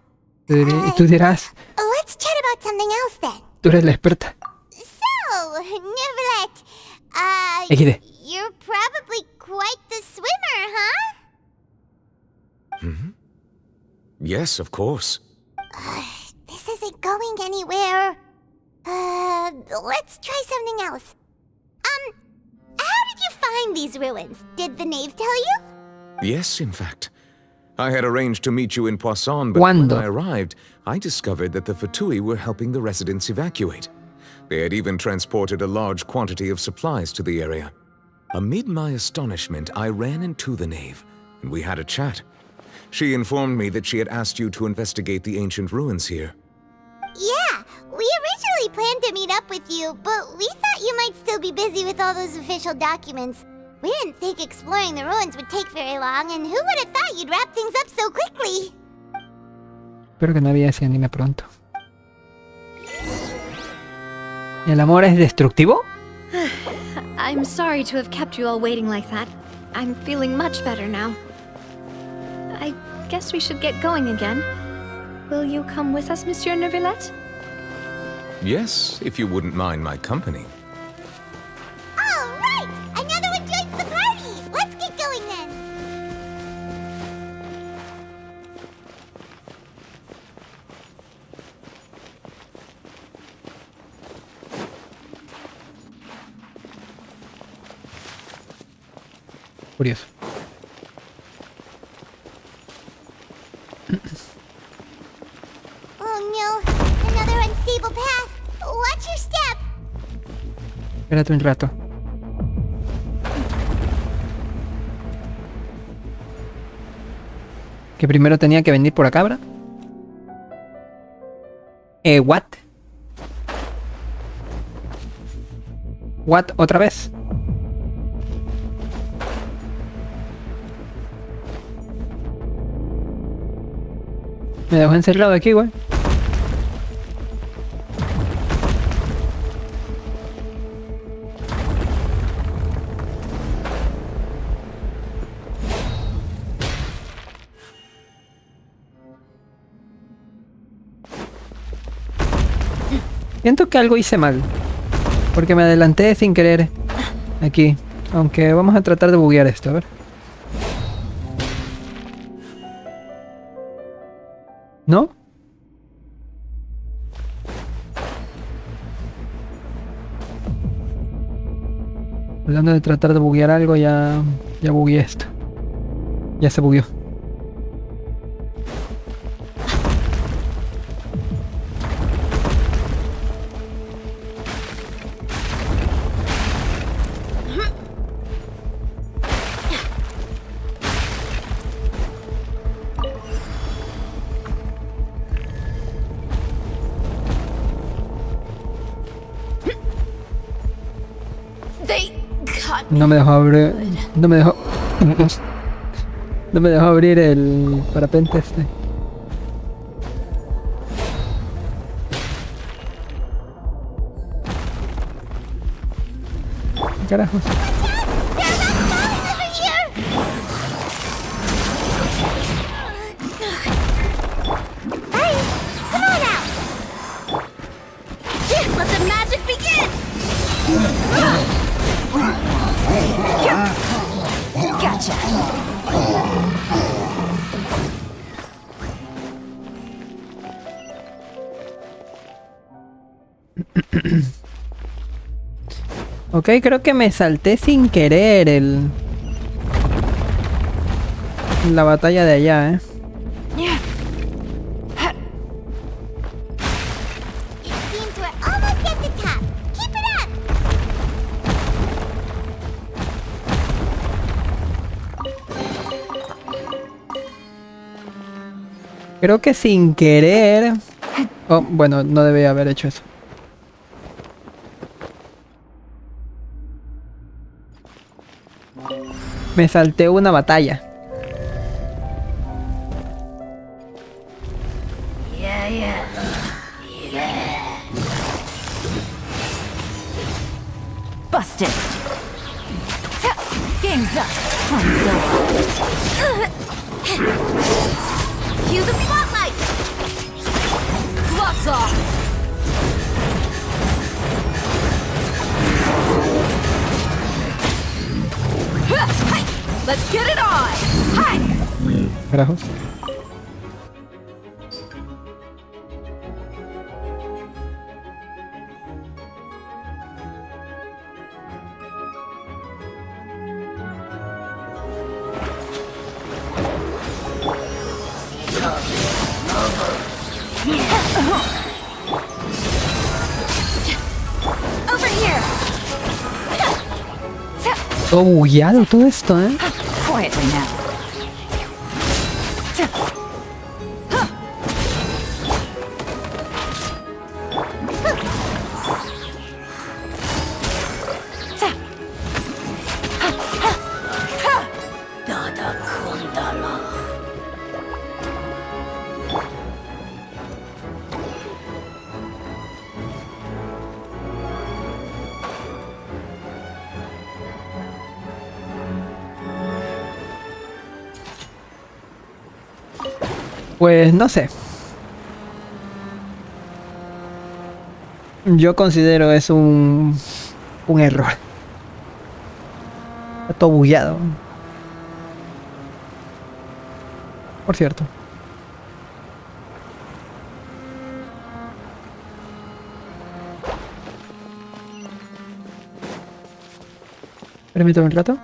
Tú dirás... Let's chat about something else then. Tú eres la experta. So, Neverlet, XD. you're probably quite the swimmer, huh? Yes, of course. This isn't going anywhere. Let's try something else. How did you find these ruins? Did the knave tell you? Yes, in fact. I had arranged to meet you in Poisson, but when I arrived, I discovered that the Fatui were helping the residents evacuate. They had even transported a large quantity of supplies to the area. Amid my astonishment, I ran into the knave, and we had a chat. She informed me that she had asked you to investigate the ancient ruins here. Yeah, we originally planned to meet up with you, but we thought you might still be busy with all those official documents. We didn't think exploring the ruins would take very long, and who would have thought you'd wrap things up so quickly? Espero que nadie se anime pronto. ¿El amor es destructivo? I'm sorry to have kept you all waiting like that. I'm feeling much better now. I guess we should get going again. Will you come with us, Monsieur Neuvillette? Yes, if you wouldn't mind my company. All right! Another one joins the party! Let's get going then! Curioso. Oh no, another unstable path. Watch your step. Espérate un rato. Que primero tenía que venir por acá, ¿verdad? What? What? ¿Otra vez? Me dejó encerrado aquí, güey. Siento que algo hice mal. Porque me adelanté sin querer. Aquí. Aunque vamos a tratar de buguear esto, a ver. ¿No? Hablando de tratar de buguear algo, ya bugueé esto. Ya se bugueó. No me dejó abrir. No me dejó. No me dejó abrir el parapente este. Carajos. Let the magic begin! Gotcha. Ok, creo que me salté sin querer la batalla de allá, It seems we're almost at the top. Keep it up! Creo que sin querer... Oh, bueno, no debía haber hecho eso. Me salté una batalla. Yeah. Busted. Game's up. Fun's over. Cue the spotlight! Gloves off. Let's get it on. Hi. Carajos. Over here! Todo bugueado todo esto, ¿eh? Quietly now. Pues no sé. Yo considero es un error. Está todo bugueado. Por cierto. Permítame un rato.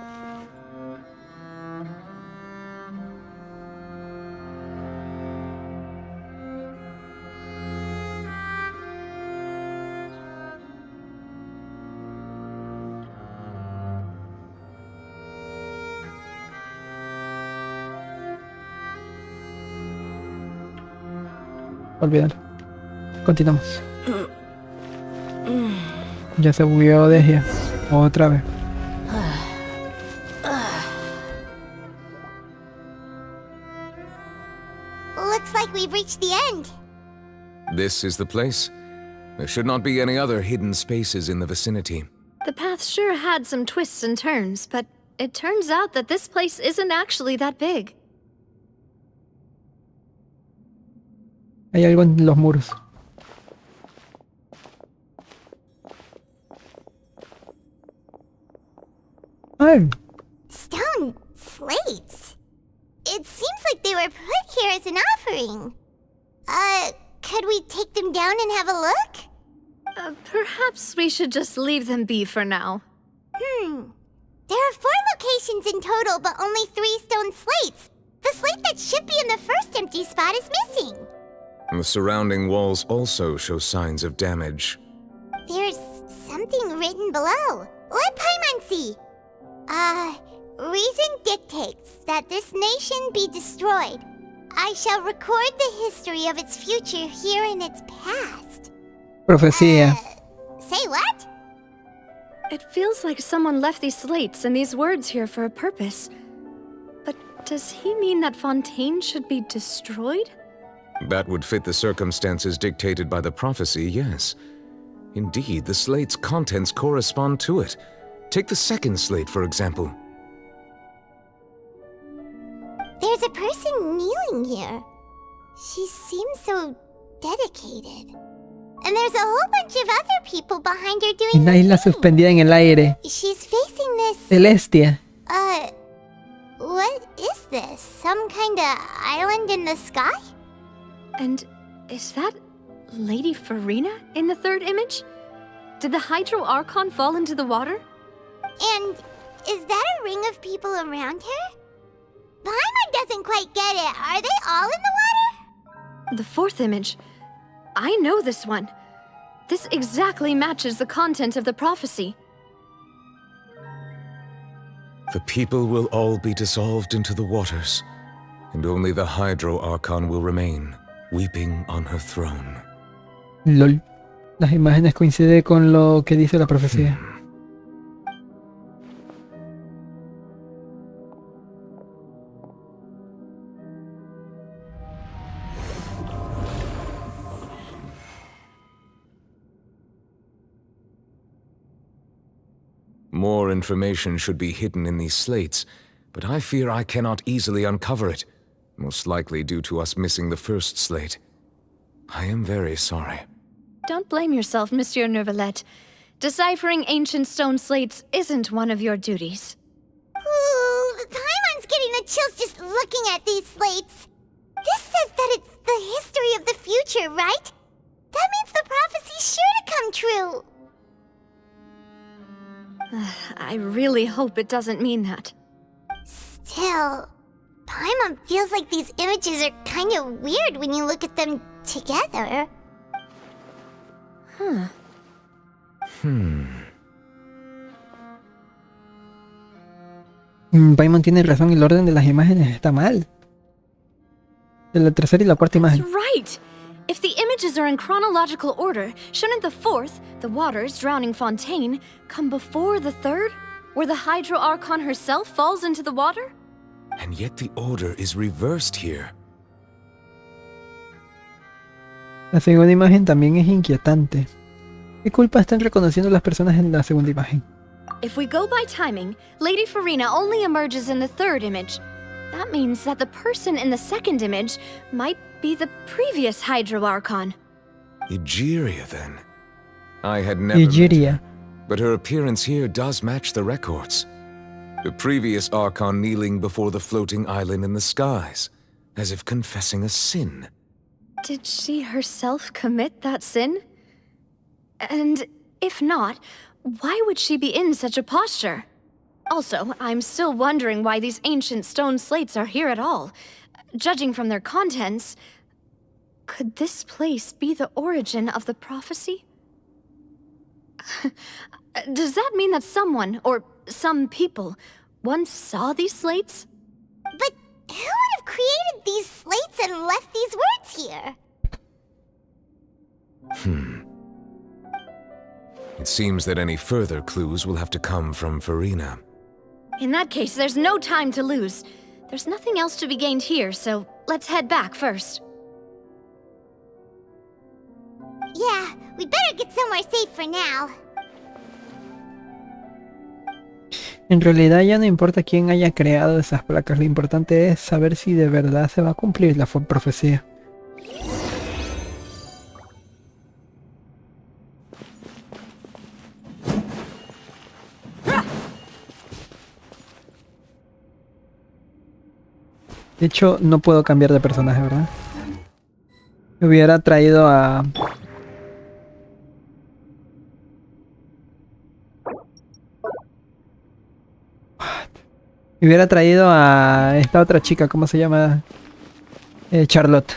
Olvídalo. Continuamos. Ya se bugueó Dejes. Otra vez. Looks like we've reached the end. This is the place. There should not be any other hidden spaces in the vicinity. The path sure had some twists and turns, but it turns out that this place isn't actually that big. Hay algo en los muros. Oh. Stone slates. It seems like they were put here as an offering. Could we take them down and have a look? Perhaps we should just leave them be for now. There are 4 locations in total, but only 3 stone slates. The slate that should be in the first empty spot is missing. The surrounding walls also show signs of damage. There's something written below. Let Paimon see. Reason dictates that this nation be destroyed. I shall record the history of its future here in its past. Profecía. Say what? It feels like someone left these slates and these words here for a purpose. Does he mean that Fontaine should be destroyed? That would fit the circumstances dictated by the prophecy, yes. Indeed, the slate's contents correspond to it. Take the second slate, for example. There's a person kneeling here. She seems so dedicated. And there's a whole bunch of other people behind her doing Una isla suspendida en el aire. She's facing this... Celestia. What is this? Some kind of island in the sky? And is that Lady Farina in the third image? Did the Hydro Archon fall into the water? And is that a ring of people around her? Paimon doesn't quite get it. Are they all in the water? The fourth image. I know this one. This exactly matches the content of the prophecy. The people will all be dissolved into the waters, and only the Hydro Archon will remain, weeping on her throne. LOL. Las imágenes coinciden con lo que dice la profecía. More information should be hidden in these slates, but I fear I cannot easily uncover it, most likely due to us missing the first slate. I am very sorry. Don't blame yourself, Monsieur Neuvillette. Deciphering ancient stone slates isn't one of your duties. Ooh, Paimon's getting the chills just looking at these slates. This says that it's the history of the future, right? That means the prophecy's sure to come true. I really hope it doesn't mean that. Still, Paimon feels like these images are kind of weird when you look at them together. Paimon tiene razón, el orden de las imágenes está mal. De la tercera y la cuarta imagen. That's right! If the images are in chronological order, shouldn't the fourth, the waters drowning Fontaine, come before the third, where the Hydro Archon herself falls into the water? And yet the order is reversed here. La segunda imagen también es inquietante. ¿Qué culpa están reconociendo las personas en la segunda imagen? If we go by timing, Lady Farina only emerges in the third image. That means that the person in the second image might be the previous Hydro Archon. Egeria, then. I had never Egeria. met her, but her appearance here does match the records. The previous Archon kneeling before the floating island in the skies, as if confessing a sin. Did she herself commit that sin? And if not, why would she be in such a posture? Also, I'm still wondering why these ancient stone slates are here at all. Judging from their contents, could this place be the origin of the prophecy? Does that mean that someone, or some people, once saw these slates? But who would have created these slates and left these words here? It seems that any further clues will have to come from Farina. In that case, there's no time to lose. There's nothing else to be gained here, so let's head back first. Yeah, we better get somewhere safe for now. En realidad ya no importa quién haya creado esas placas, lo importante es saber si de verdad se va a cumplir la profecía. De hecho, no puedo cambiar de personaje, ¿verdad? Me hubiera traído a... Me hubiera traído a esta otra chica, ¿cómo se llama? Charlotte.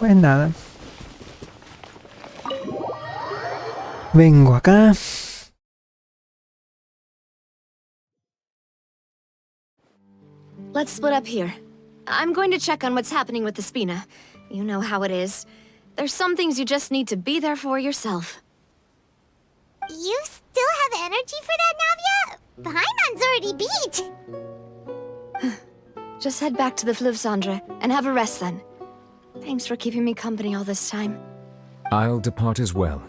Pues nada. Vengo acá. Let's split up here. I'm going to check on what's happening with the Spina. You know how it is. There's some things you just need to be there for yourself. You still have energy for that, Navia? Paimon's already beat. Just head back to the Fluvsandre and have a rest then. Thanks for keeping me company all this time. I'll depart as well.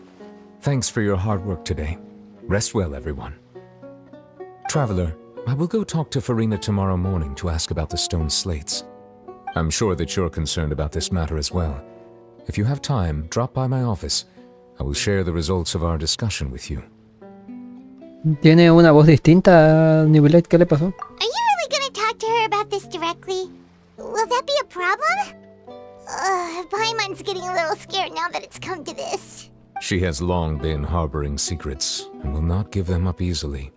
Thanks for your hard work today. Rest well, everyone. Traveler, I will go talk to Farina tomorrow morning to ask about the stone slates. I'm sure that you're concerned about this matter as well. If you have time, drop by my office. I will share the results of our discussion with you. Tiene una voz distinta, Nivelet. ¿Qué le pasó? Are you really gonna talk to her about this directly? Will that be a problem? Paimon's getting a little scared now that it's come to this. She has long been harboring secrets and will not give them up easily,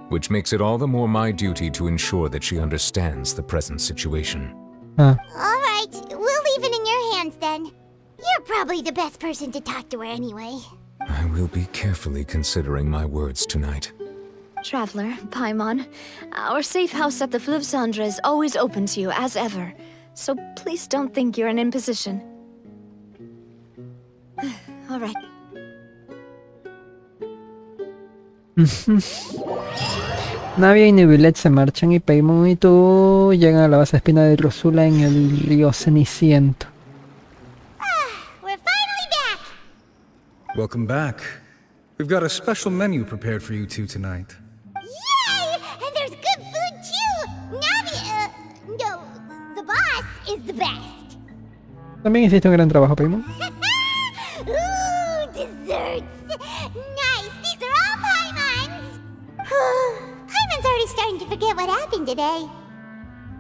which makes it all the more my duty to ensure that she understands the present situation. Alright, we'll leave it in your hands then. You're probably the best person to talk to her anyway. I will be carefully considering my words tonight. Traveler, Paimon, our safe house at the Fluvsandre is always open to you as ever. So please don't think you're an imposition. Alright. Navia y Nivelet se marchan y Paimon y tú llegan a la base espina de Rosula en el río Ceniciento. We're finally back! Welcome back. We've got a special menu prepared for you two tonight. Yay! And there's good food too! Navia, no, the boss is the best. También hiciste un gran trabajo, Paimon. Ooh, desserts! Nice! These are all Paimon's! Paimon's already starting to forget what happened today.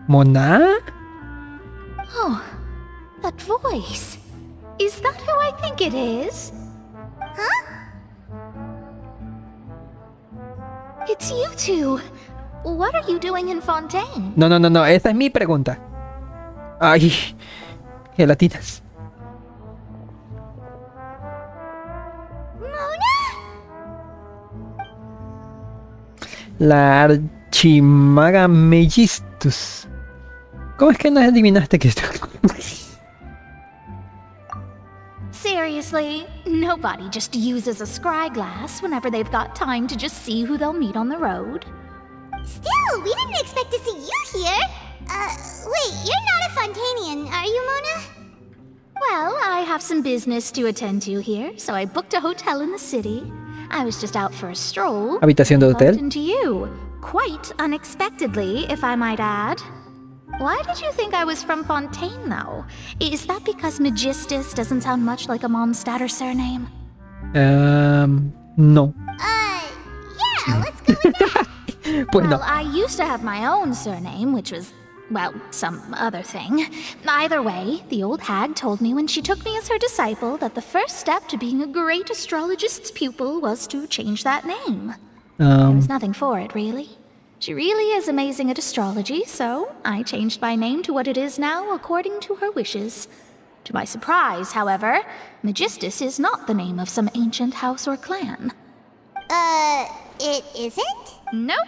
¿Mona? Oh, that voice. Is that who I think it is? Huh? It's you two. What are you doing in Fontaine? No, esa es mi pregunta. Ay, gelatinas. La archimaga Megistus. ¿Cómo es que no adivinaste que esto? Seriously, nobody just uses a scry glass whenever they've got time to just see who they'll meet on the road. Still, we didn't expect to see you here. Wait, you're not a Fontanian, are you, Mona? Well, I have some business to attend to here, so I booked a hotel in the city. I was just out for a stroll. Habitación de hotel. Bumped into you. Quite unexpectedly, if I might add. Why did you think I was from Fontaine, though? Is that because Megistus doesn't sound much like a Mondstadt surname? No. Yeah, let's go with that. Pues no. Well, I used to have my own surname, which was, well, some other thing. Either way, the old hag told me when she took me as her disciple that the first step to being a great astrologist's pupil was to change that name. There was nothing for it, really. She really is amazing at astrology, so I changed my name to what it is now according to her wishes. To my surprise, however, Megistus is not the name of some ancient house or clan. It isn't? Nope.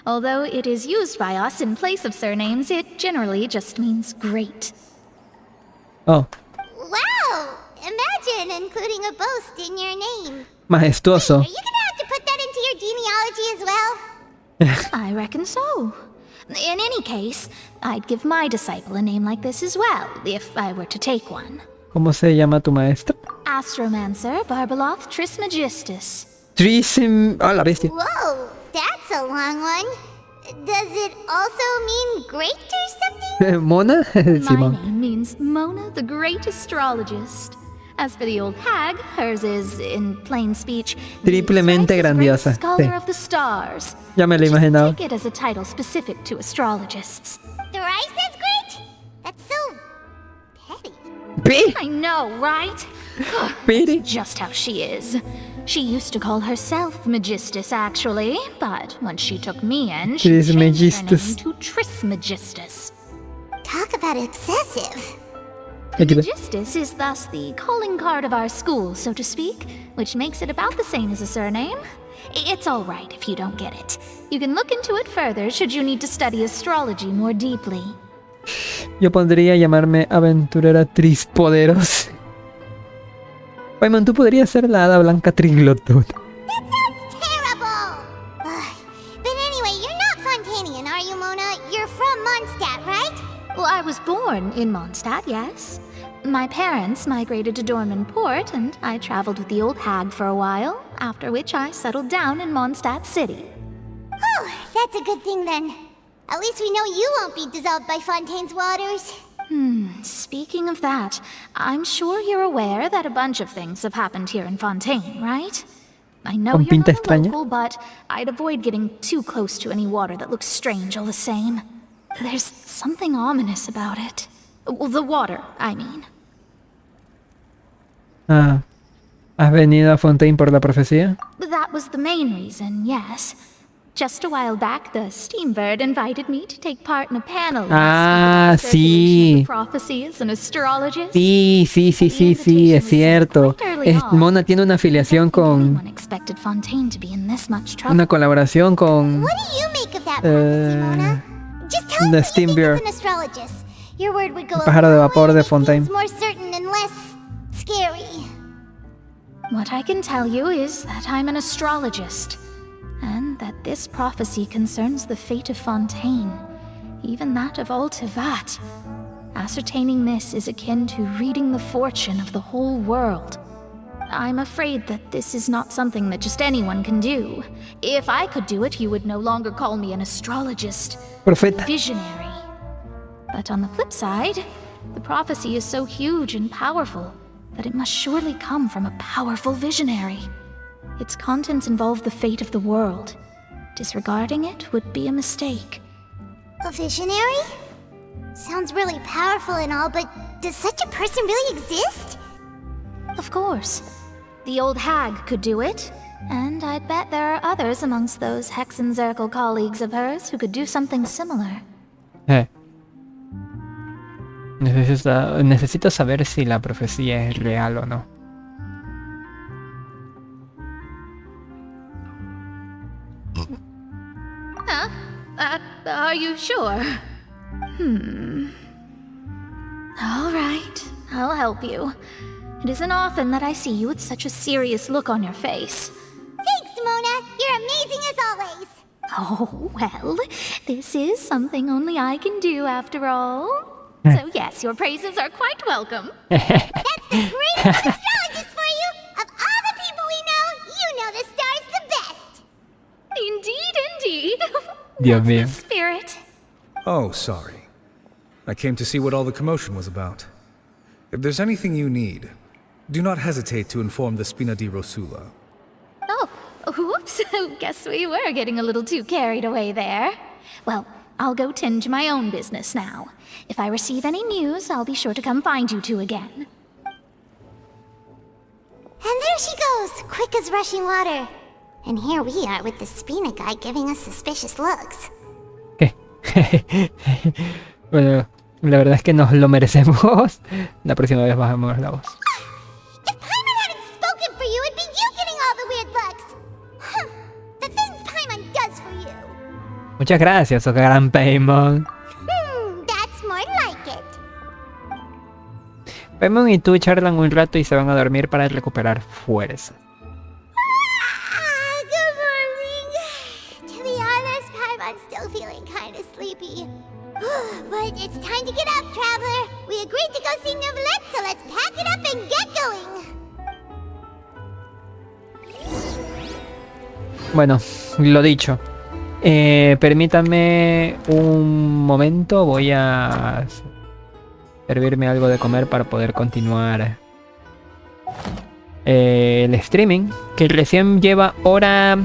Although it is used by us in place of surnames, it generally just means great. Oh. Wow! Imagine including a boast in your name. Majestuoso. Wait, are you gonna have to put that into your genealogy as well? I reckon so. In any case, I'd give my disciple a name like this as well, if I were to take one. ¿Cómo se llama tu maestro? Astromancer Barbeloth Trismegistus. Ah, la bestia. Whoa, that's a long one. Does it also mean great or something? ¿Mona? My name means Mona the Great Astrologist. As for the old hag, hers is, in plain speech, Triplemente grandiosa. Scholar Sí. of the Stars. Ya me lo he imaginado. Take it as a title specific to astrologists. Thrice as great? That's so petty. I know, right? That's just how she is. She used to call herself Megistus, actually, but when she took me in, she changed her name Trismegistus. to Trismegistus. Talk about excessive. Megistus is thus the calling card of our school, so to speak, which makes it about the same as a surname. It's all right if you don't get it. You can look into it further should you need to study astrology more deeply. Yo podría llamarme aventurera trispoderos. Paimon, tú podrías ser la hada blanca triglotón. Terrible! But anyway, you're not Fontanian, are you, Mona? You're from Mondstadt, right? Well, I was born in Mondstadt, yes. My parents migrated to Dorman Port, and I traveled with the old hag for a while, after which I settled down in Mondstadt City. Oh, that's a good thing then. At least we know you won't be dissolved by Fontaine's waters. Speaking of that, I'm sure you're aware that a bunch of things have happened here in Fontaine, right? I know you're not a local, but I'd avoid getting too close to any water that looks strange all the same. There's something ominous about it. Well, the water, I mean. Ah, ¿has venido a Fontaine por la profecía? That was the main reason, yes. Just a while back, the Steambird invited me to take part in a panel. Ah, sí. Prophecies and astrologists. Sí, es cierto. Mona tiene una afiliación con... Una colaboración con... What do you make of that prophecy, Mona? Just tell us what you think as an astrologist. Your word would go El pájaro de vapor de Fontaine. more certain and less scary. What I can tell you is that I'm an astrologist, and that this prophecy concerns the fate of Fontaine, even that of all Tevat. Ascertaining this is akin to reading the fortune of the whole world. I'm afraid that this is not something that just anyone can do. If I could do it, you would no longer call me an astrologist, Profeta. Visionary. But on the flip side, the prophecy is so huge and powerful that it must surely come from a powerful visionary. Its contents involve the fate of the world. Disregarding it would be a mistake. A visionary? Sounds really powerful and all, but does such a person really exist? Of course. The old hag could do it, and I'd bet there are others amongst those Hexenzirkel colleagues of hers who could do something similar. Necesito saber si la profecía es real o no. Are you sure? All right, I'll help you. It isn't often that I see you with such a serious look on your face. Thanks, Mona! You're amazing as always! Oh, well, this is something only I can do after all. So yes, your praises are quite welcome. That's the greatest astrologist for you! Of all the people we know, you know the star's the best! Indeed. Dios mío. Spirit. Oh, sorry. I came to see what all the commotion was about. If there's anything you need, do not hesitate to inform the Spina di Rosula. Oh, whoops. Guess we were getting a little too carried away there. Well, I'll go tend to my own business now. If I receive any news, I'll be sure to come find you two again. And there she goes, quick as rushing water. And here we are with the Spina guy giving us suspicious looks. Bueno, la verdad es que nos lo merecemos. La próxima vez bajamos la voz. If Paimon hadn't spoken for you, it'd be you getting all the weird looks. The things Paimon does for you. Muchas gracias, oh gran Paimon. That's more like it. Paimon y tú charlan un rato y se van a dormir para recuperar fuerza. Good morning. To be honest, Paimon's still feeling kind of sleepy. But it's time to get up, traveler. We agreed to go see Neuvillette, so let's pack it up and get going. Bueno, lo dicho. Permítanme un momento. Voy a servirme algo de comer para poder continuar el streaming, que recién lleva hora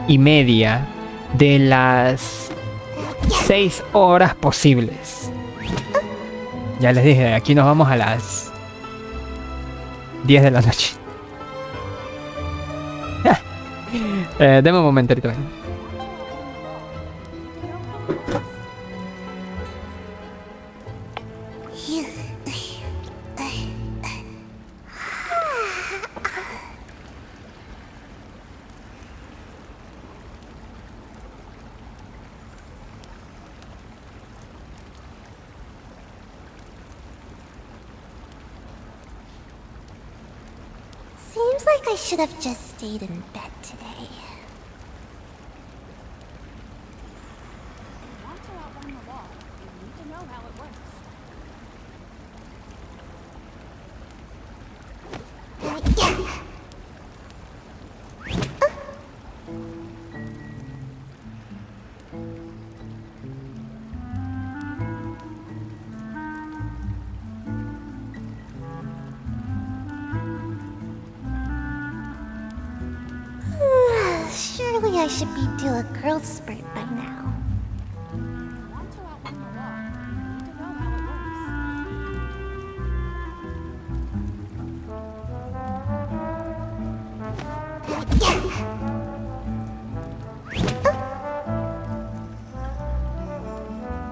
y media de las 6 horas posibles. Ya les dije, aquí nos vamos a las 10 de la noche. Deme un momento ahorita. Seems like I should have just stayed in bed today. Surely I should be due a growth spurt by now.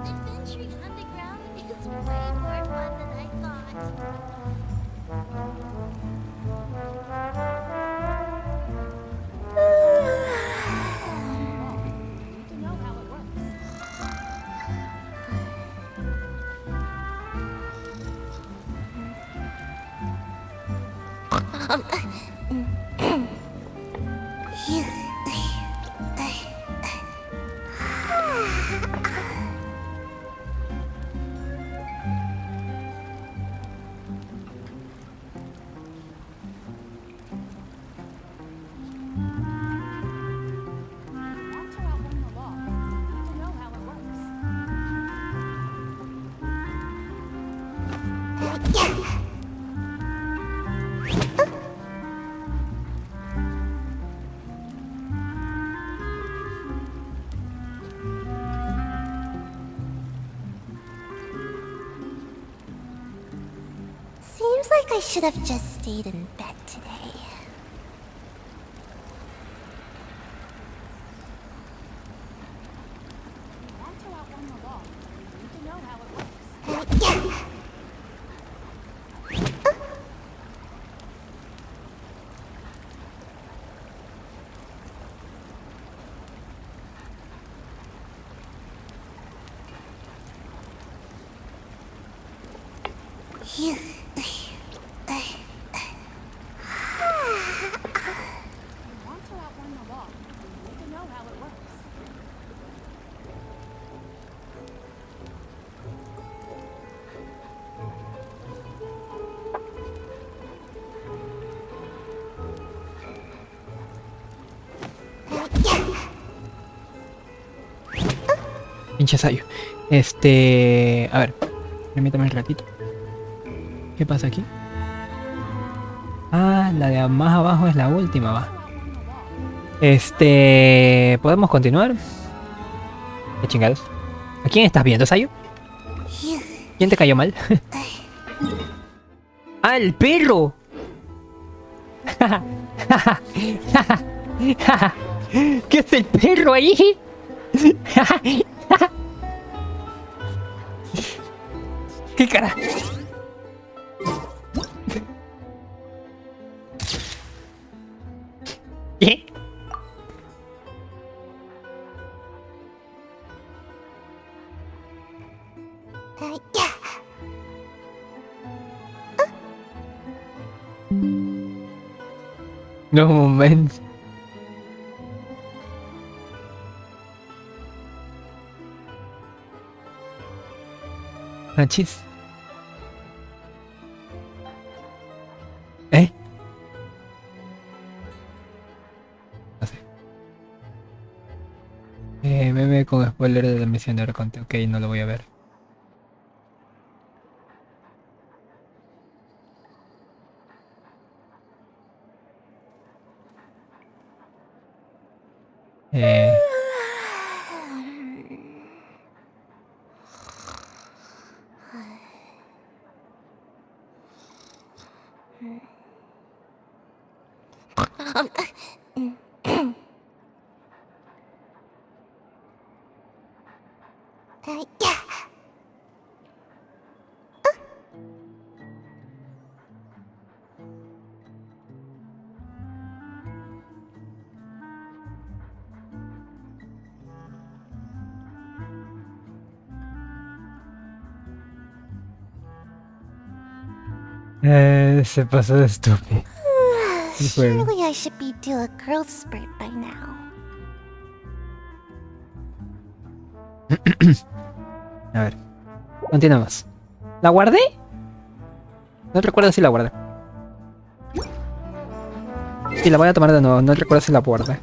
Adventuring underground is way more fun than I thought. Seems like I should have just stayed in bed today. Pinche Sayo. A ver. Permítame un ratito. ¿Qué pasa aquí? Ah, la de más abajo es la última, va. ¿Podemos continuar? ¿Qué chingados? ¿A quién estás viendo, Sayo? ¿Quién te cayó mal? ¡Ah, el perro! ¿Qué hace el perro ahí? ¿Qué cara? ¿Qué? No, momento. Achis. No sé. Meme con spoiler de la misión de Arconte. Ok, no lo voy a ver. Se pasó de estúpido. Surely I should be due a growth spurt by now. A ver, continuamos. ¿La guardé? No recuerdo si la guardé. Sí, la voy a tomar de nuevo, no recuerdo si la guardé.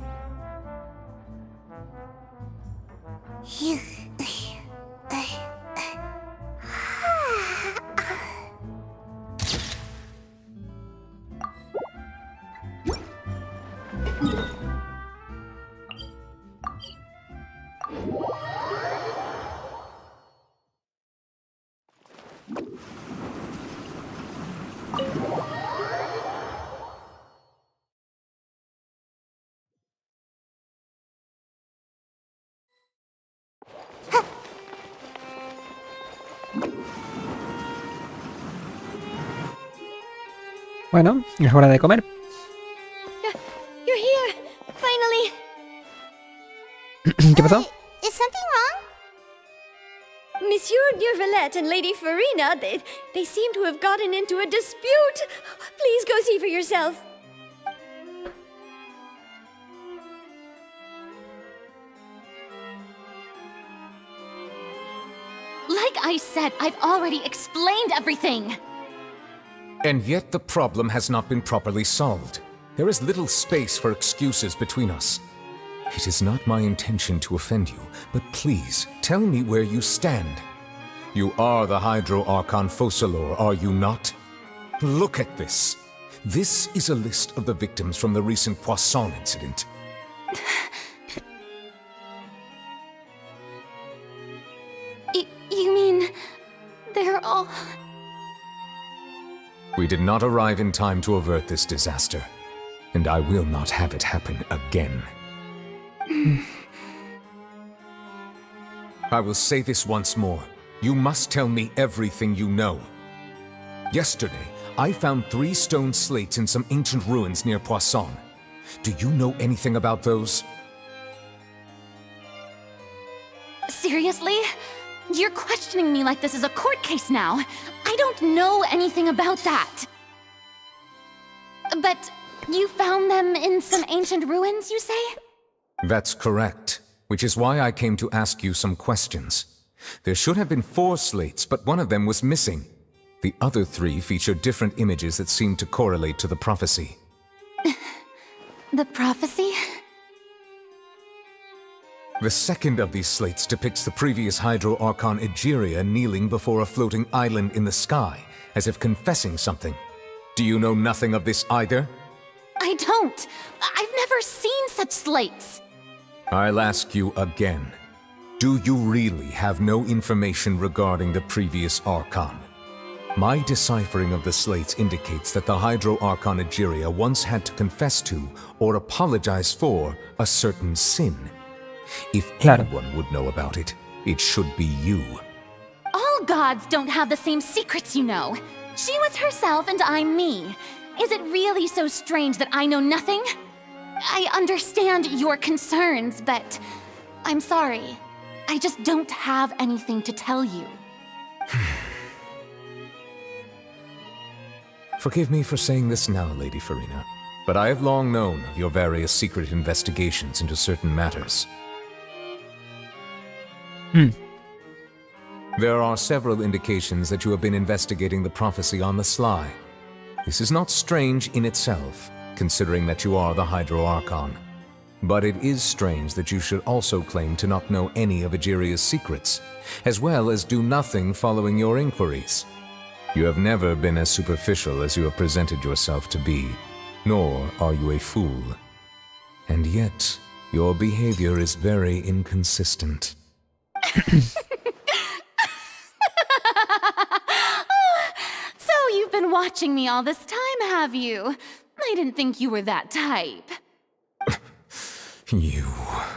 Bueno, es hora de comer. You're here! Finally! ¿Qué pasó? Is something wrong? Monsieur Neuvillette and Lady Farina, they seem to have gotten into a dispute. Please go see for yourself. Like I said, I've already explained everything. And yet the problem has not been properly solved. There is little space for excuses between us. It is not my intention to offend you, but please, tell me where you stand. You are the Hydro Archon Focalor, are you not? Look at this. This is a list of the victims from the recent Poisson incident. You mean... they're all... We did not arrive in time to avert this disaster, and I will not have it happen again. I will say this once more. You must tell me everything you know. Yesterday, I found 3 stone slates in some ancient ruins near Poisson. Do you know anything about those? Seriously? You're questioning me like this is a court case now. I don't know anything about that. But you found them in some ancient ruins, you say? That's correct, which is why I came to ask you some questions. There should have been 4 slates, but one of them was missing. The other 3 feature different images that seem to correlate to the prophecy. The prophecy? The second of these slates depicts the previous Hydro Archon Egeria kneeling before a floating island in the sky, as if confessing something. Do you know nothing of this either? I don't. I've never seen such slates. I'll ask you again. Do you really have no information regarding the previous Archon? My deciphering of the slates indicates that the Hydro Archon Egeria once had to confess to, or apologize for, a certain sin. If anyone would know about it, it should be you. All gods don't have the same secrets, you know. She was herself and I'm me. Is it really so strange that I know nothing? I understand your concerns, but I'm sorry. I just don't have anything to tell you. Forgive me for saying this now, Lady Farina, but I have long known of your various secret investigations into certain matters. There are several indications that you have been investigating the prophecy on the sly. This is not strange in itself, considering that you are the Hydro Archon. But it is strange that you should also claim to not know any of Egeria's secrets, as well as do nothing following your inquiries. You have never been as superficial as you have presented yourself to be, nor are you a fool. And yet, your behavior is very inconsistent. So you've been watching me all this time, have you? I didn't think you were that type. You...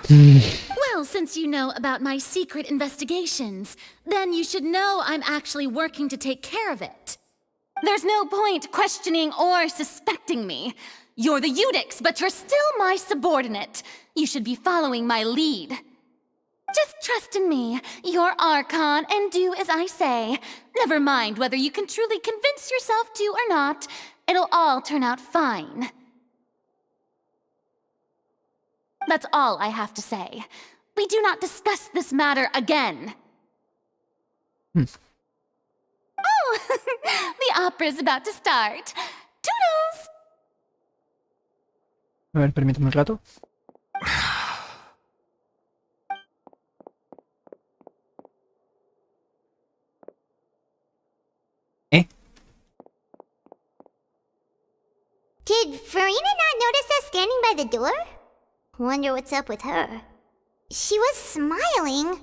Well, since you know about my secret investigations, then you should know I'm actually working to take care of it. There's no point questioning or suspecting me. You're the Eudix, but you're still my subordinate. You should be following my lead. Just trust in me, your Archon, and do as I say. Never mind whether you can truly convince yourself to or not. It'll all turn out fine. That's all I have to say. We do not discuss this matter again. Oh, the opera's about to start. Toodles! A ver, permítame un rato. Did Farina not notice us standing by the door? Wonder what's up with her. She was smiling.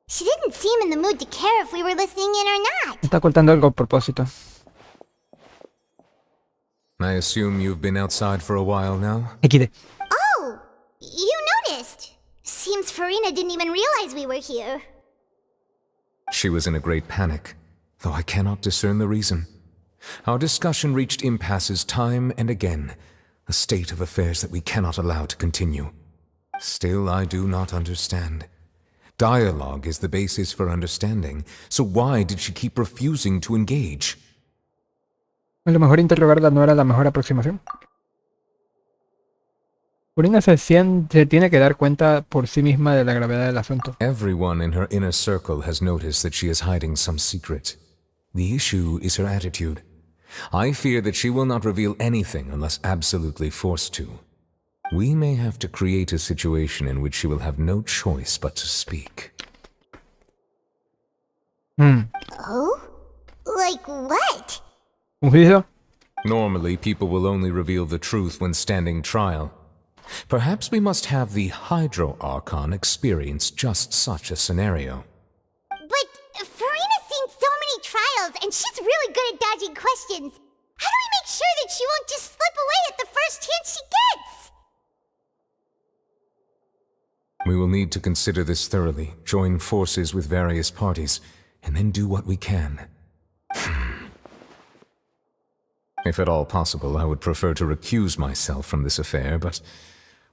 She didn't seem in the mood to care if we were listening in or not. Está ocultando algo a propósito. I assume you've been outside for a while now? XD. Oh, you noticed. Seems Farina didn't even realize we were here. She was in a great panic, though I cannot discern the reason. Our discussion reached impasses time and again, a state of affairs that we cannot allow to continue. Still, I do not understand. Dialogue is the basis for understanding, so why did she keep refusing to engage? A lo mejor interrogarla no era la mejor aproximación. Farina se tiene que dar cuenta por sí misma de la gravedad del asunto. Everyone in her inner circle has noticed that she is hiding some secret. The issue is her attitude. I fear that she will not reveal anything unless absolutely forced to. We may have to create a situation in which she will have no choice but to speak. Oh? Like what? ¿Un juicio? Normally, people will only reveal the truth when standing trial. Perhaps we must have the Hydro Archon experience just such a scenario. But Farina's seen so many trials, and she's really good at dodging questions. How do we make sure that she won't just slip away at the first chance she gets? We will need to consider this thoroughly, join forces with various parties, and then do what we can. If at all possible, I would prefer to recuse myself from this affair, but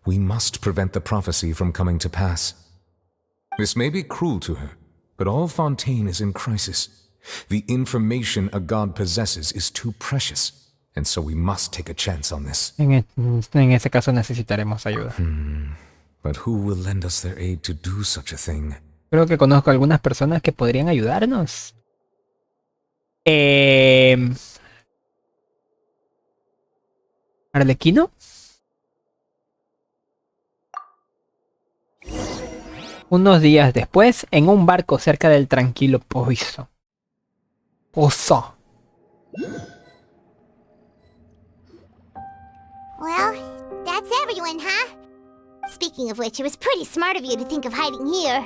we must prevent the prophecy from coming to pass. This may be cruel to her, but all Fontaine is in crisis. The information a god possesses is too precious, and so we must take a chance on this. En ese caso necesitaremos ayuda. But who will lend us their aid to do such a thing? Creo que conozco algunas personas que podrían ayudarnos. ¿Arlequino? Unos días después, en un barco cerca del tranquilo Pozo. Well, that's everyone, huh? Speaking of which, it was pretty smart of you to think of hiding here.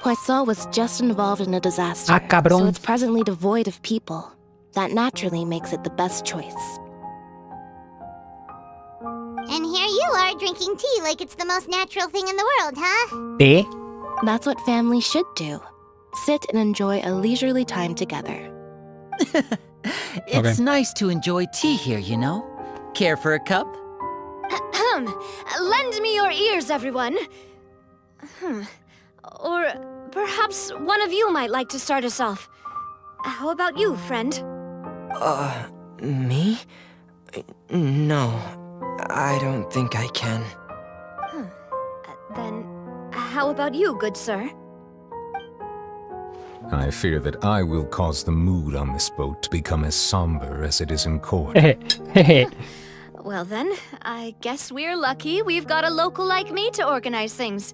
Poisson was just involved in a disaster, so it's presently devoid of people. That naturally makes it the best choice. And here you are drinking tea like it's the most natural thing in the world, huh? ¿Té? That's what families should do. Sit and enjoy a leisurely time together. It's nice to enjoy tea here, you know. Care for a cup? Lend me your ears, everyone. Or perhaps one of you might like to start us off. How about you, friend? Me? No, I don't think I can. Then, how about you, good sir? I fear that I will cause the mood on this boat to become as somber as it is in court. Well then, I guess we're lucky we've got a local like me to organize things.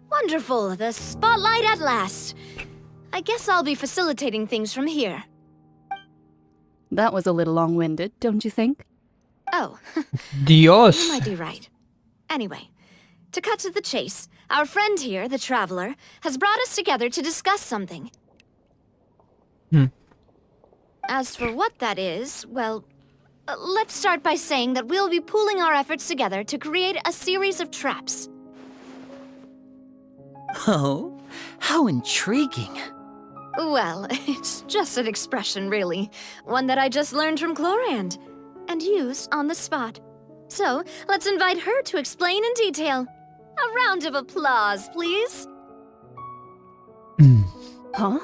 Wonderful, the spotlight at last. I guess I'll be facilitating things from here. That was a little long-winded, don't you think? Oh. Dios. You might be right. Anyway, to cut to the chase, our friend here, the Traveler, has brought us together to discuss something. As for what that is, well, let's start by saying that we'll be pooling our efforts together to create a series of traps. Oh, how intriguing. Well, it's just an expression, really. One that I just learned from Chlorand, and used on the spot. So, let's invite her to explain in detail. A round of applause, please. Huh?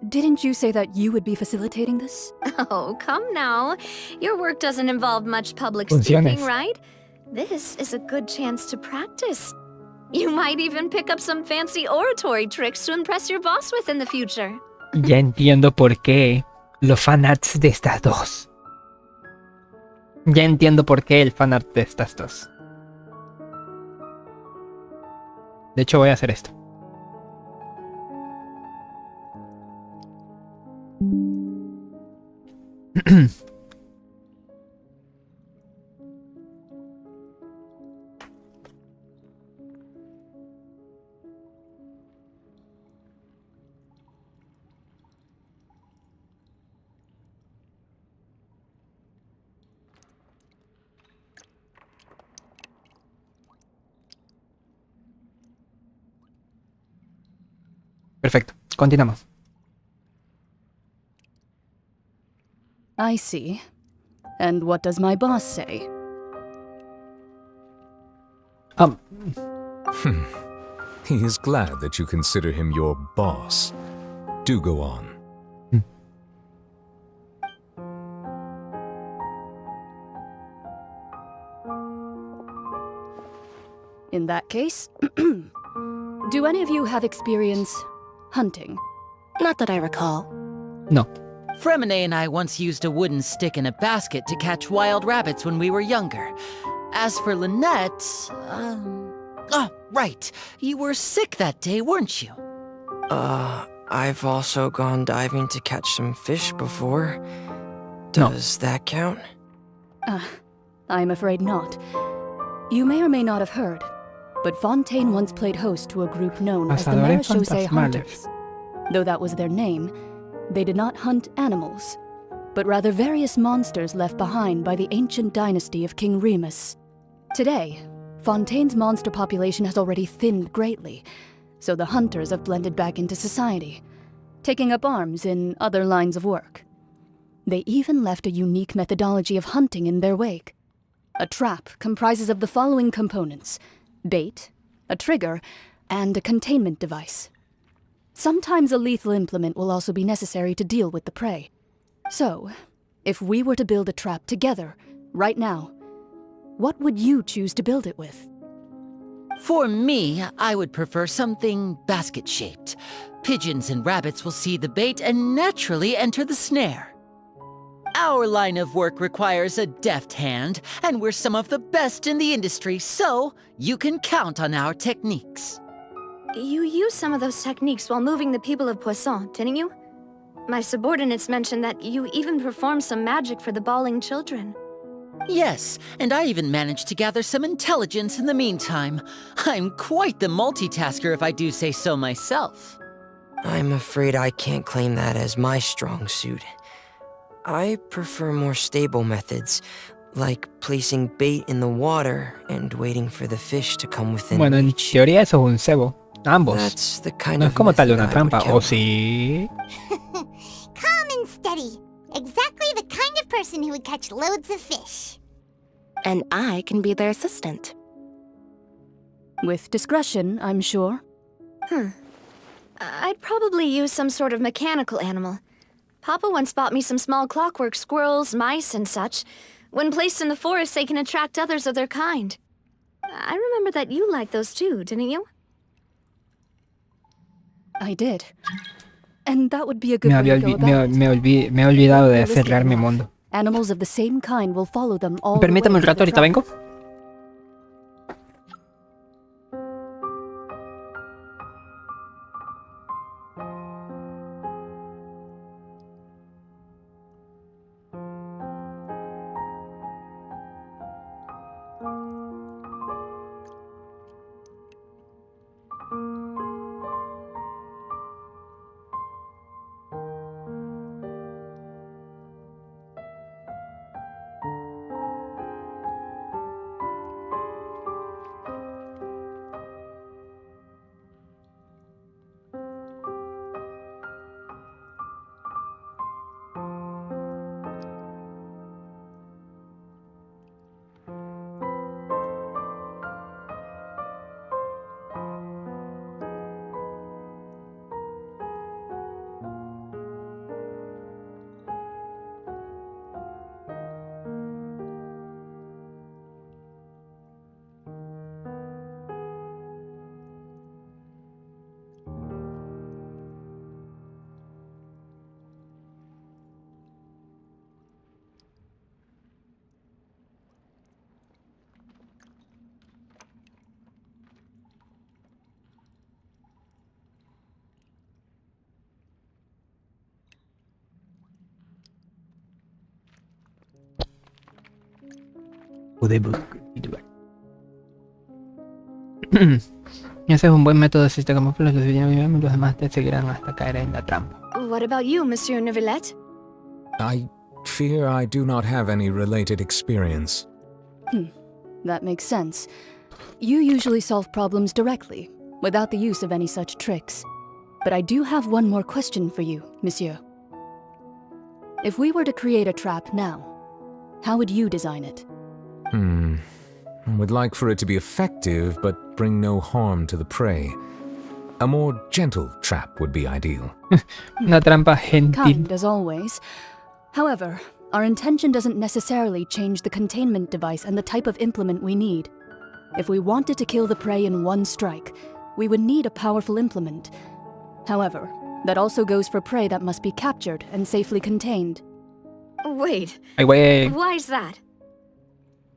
Didn't you say that you would be facilitating this? Oh, come now. Your work doesn't involve much public Funciones. speaking, right? This is a good chance to practice. You might even pick up some fancy oratory tricks to impress your boss with in the future. Ya entiendo por qué los fanarts de estas dos. Ya entiendo por qué el fanart de estas dos. De hecho, voy a hacer esto. Perfecto, continuamos. I see. And what does my boss say? He is glad that you consider him your boss. Do go on. In that case, do any of you have experience hunting? Not that I recall. No. Fremine and I once used a wooden stick in a basket to catch wild rabbits when we were younger. As for Lynette, oh, right. You were sick that day, weren't you? I've also gone diving to catch some fish before. Does that count? I'm afraid not. You may or may not have heard, but Fontaine once played host to a group known as the Marechaussee Hunters. Though that was their name, they did not hunt animals, but rather various monsters left behind by the ancient dynasty of King Remus. Today, Fontaine's monster population has already thinned greatly, so the hunters have blended back into society, taking up arms in other lines of work. They even left a unique methodology of hunting in their wake. A trap comprises of the following components: bait, a trigger, and a containment device. Sometimes a lethal implement will also be necessary to deal with the prey. So, if we were to build a trap together, right now, what would you choose to build it with? For me, I would prefer something basket-shaped. Pigeons and rabbits will see the bait and naturally enter the snare. Our line of work requires a deft hand, and we're some of the best in the industry, so you can count on our techniques. You used some of those techniques while moving the people of Poisson, didn't you? My subordinates mentioned that you even performed some magic for the bawling children. Yes, and I even managed to gather some intelligence in the meantime. I'm quite the multitasker if I do say so myself. I'm afraid I can't claim that as my strong suit. I prefer more stable methods, like placing bait in the water and waiting for the fish to come within Bueno, en reach. teoría eso es un cebo. Ambos. That's the kind No es of como tal method una I would trampa, count ¿o on. sí? Calm and steady. Exactly the kind of person who would catch loads of fish. And I can be their assistant. With discretion, I'm sure. I'd probably use some sort of mechanical animal. Papa once bought me some small clockwork squirrels, mice, and such. When placed in the forest, they can attract others of their kind. I remember that you liked those too, didn't you? I did. And that would be a good Me way había to go olvi- about it. me he olvidado de Realistic cerrar mi enough. mundo. Animals of the same kind will follow them all the Permítame way un to rato, the ahorita trap. vengo. Ese es un buen método si te camuflas lo suficientemente, los demás te seguirán hasta caer en la trampa. What about you, Monsieur Neuvillette? I fear I do not have any related experience. That makes sense. You usually solve problems directly, without the use of any such tricks. But I do have one more question for you, Monsieur. If we were to create a trap now, how would you design it? I would like for it to be effective, but bring no harm to the prey. A more gentle trap would be ideal. Una trampa gentil. Kind, as always. However, our intention doesn't necessarily change the containment device and the type of implement we need. If we wanted to kill the prey in one strike, we would need a powerful implement. However, that also goes for prey that must be captured and safely contained. Wait. Wait. Why is that?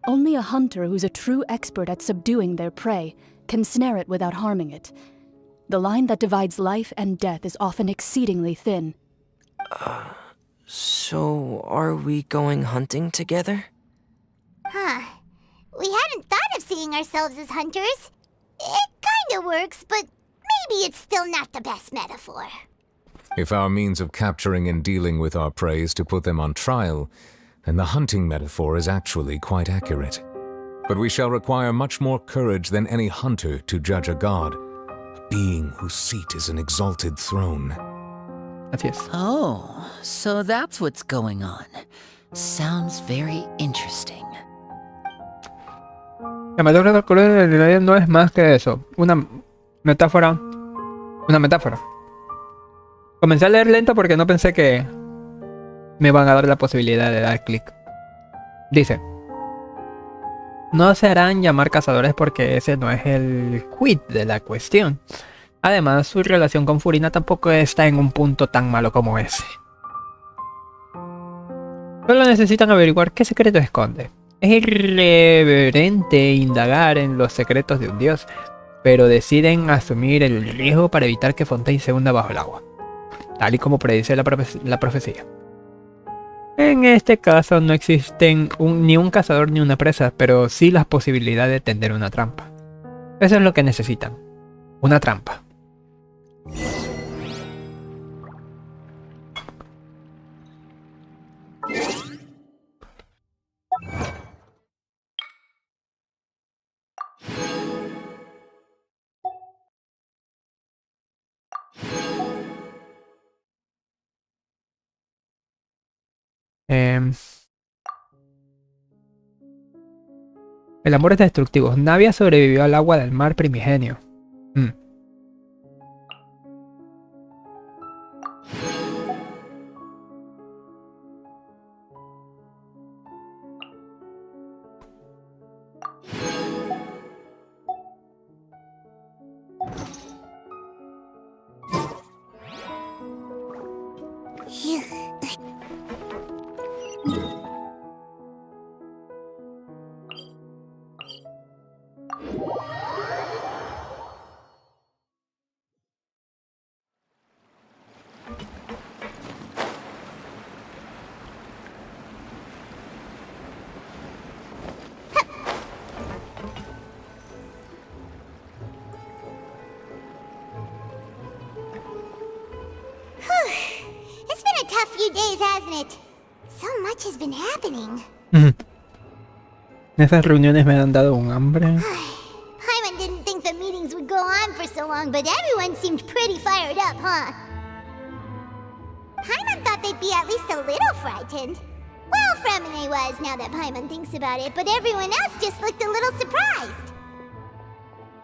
Only a hunter who's a true expert at subduing their prey can snare it without harming it. The line that divides life and death is often exceedingly thin. So are we going hunting together? Huh. We hadn't thought of seeing ourselves as hunters. It kinda works, but maybe it's still not the best metaphor. If our means of capturing and dealing with our prey is to put them on trial, then the hunting metaphor is actually quite accurate. But we shall require much more courage than any hunter to judge a god, a being whose seat is an exalted throne. Así es. Oh, so that's what's going on. Sounds very interesting. La metáfora del color en realidad no es más que eso. Una metáfora. Una metáfora. Comencé a leer lento porque no pensé que me van a dar la posibilidad de dar clic. Dice: no se harán llamar cazadores porque ese no es el quid de la cuestión. Además, su relación con Furina tampoco está en un punto tan malo como ese. Solo necesitan averiguar qué secreto esconde. Es irreverente indagar en los secretos de un dios, pero deciden asumir el riesgo para evitar que Fontaine se hunda bajo el agua, tal y como predice la profecía. En este caso no existen ni un cazador ni una presa, pero sí la posibilidad de tender una trampa. Eso es lo que necesitan. Una trampa. El amor es destructivo. Navia sobrevivió al agua del mar primigenio. It's been a tough few days, hasn't it? So much has been happening. Esas reuniones me han dado un hambre. Paimon didn't think the meetings would go on for so long, but everyone seemed pretty fired up, huh? Paimon thought they'd be at least a little frightened. Well, Fremine was, now that Paimon thinks about it, but everyone else just looked a little surprised.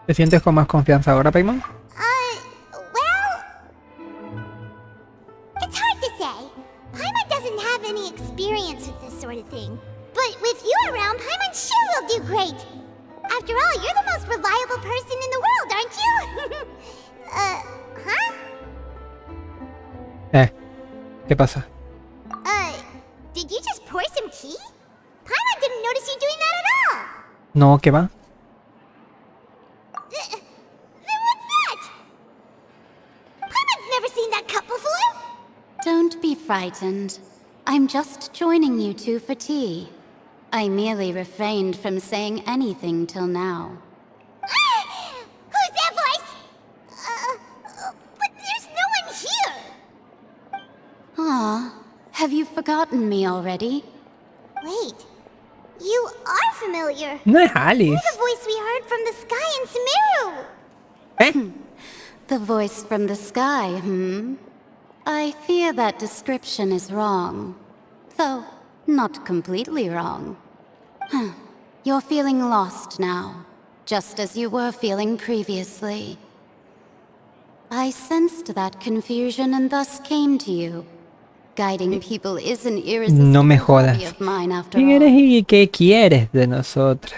¿Te sientes con más confianza ahora, Paimon? Well... It's hard to say. Paimon doesn't have any experience with this sort of thing. But with you around, Paimon sure will do great. After all, you're the most reliable person in the world, aren't you? Huh? ¿Qué pasa? Did you just pour some tea? Paimon didn't notice you doing that at all. No, ¿qué va? Then what's that? Paimon's never seen that cup before. Don't be frightened. I'm just joining you two for tea. I merely refrained from saying anything till now. Who's that voice? But there's no one here! Aw, have you forgotten me already? Wait, you are familiar. No es Alice. You're the voice we heard from the sky in Sumeru. The voice from the sky, I fear that description is wrong. Though, not completely wrong. You're feeling lost now, just as you were feeling previously. I sensed that confusion and thus came to you. Guiding people is an irresistible No me hobby jodas. of mine after ¿Quién all. eres y qué quieres de nosotros?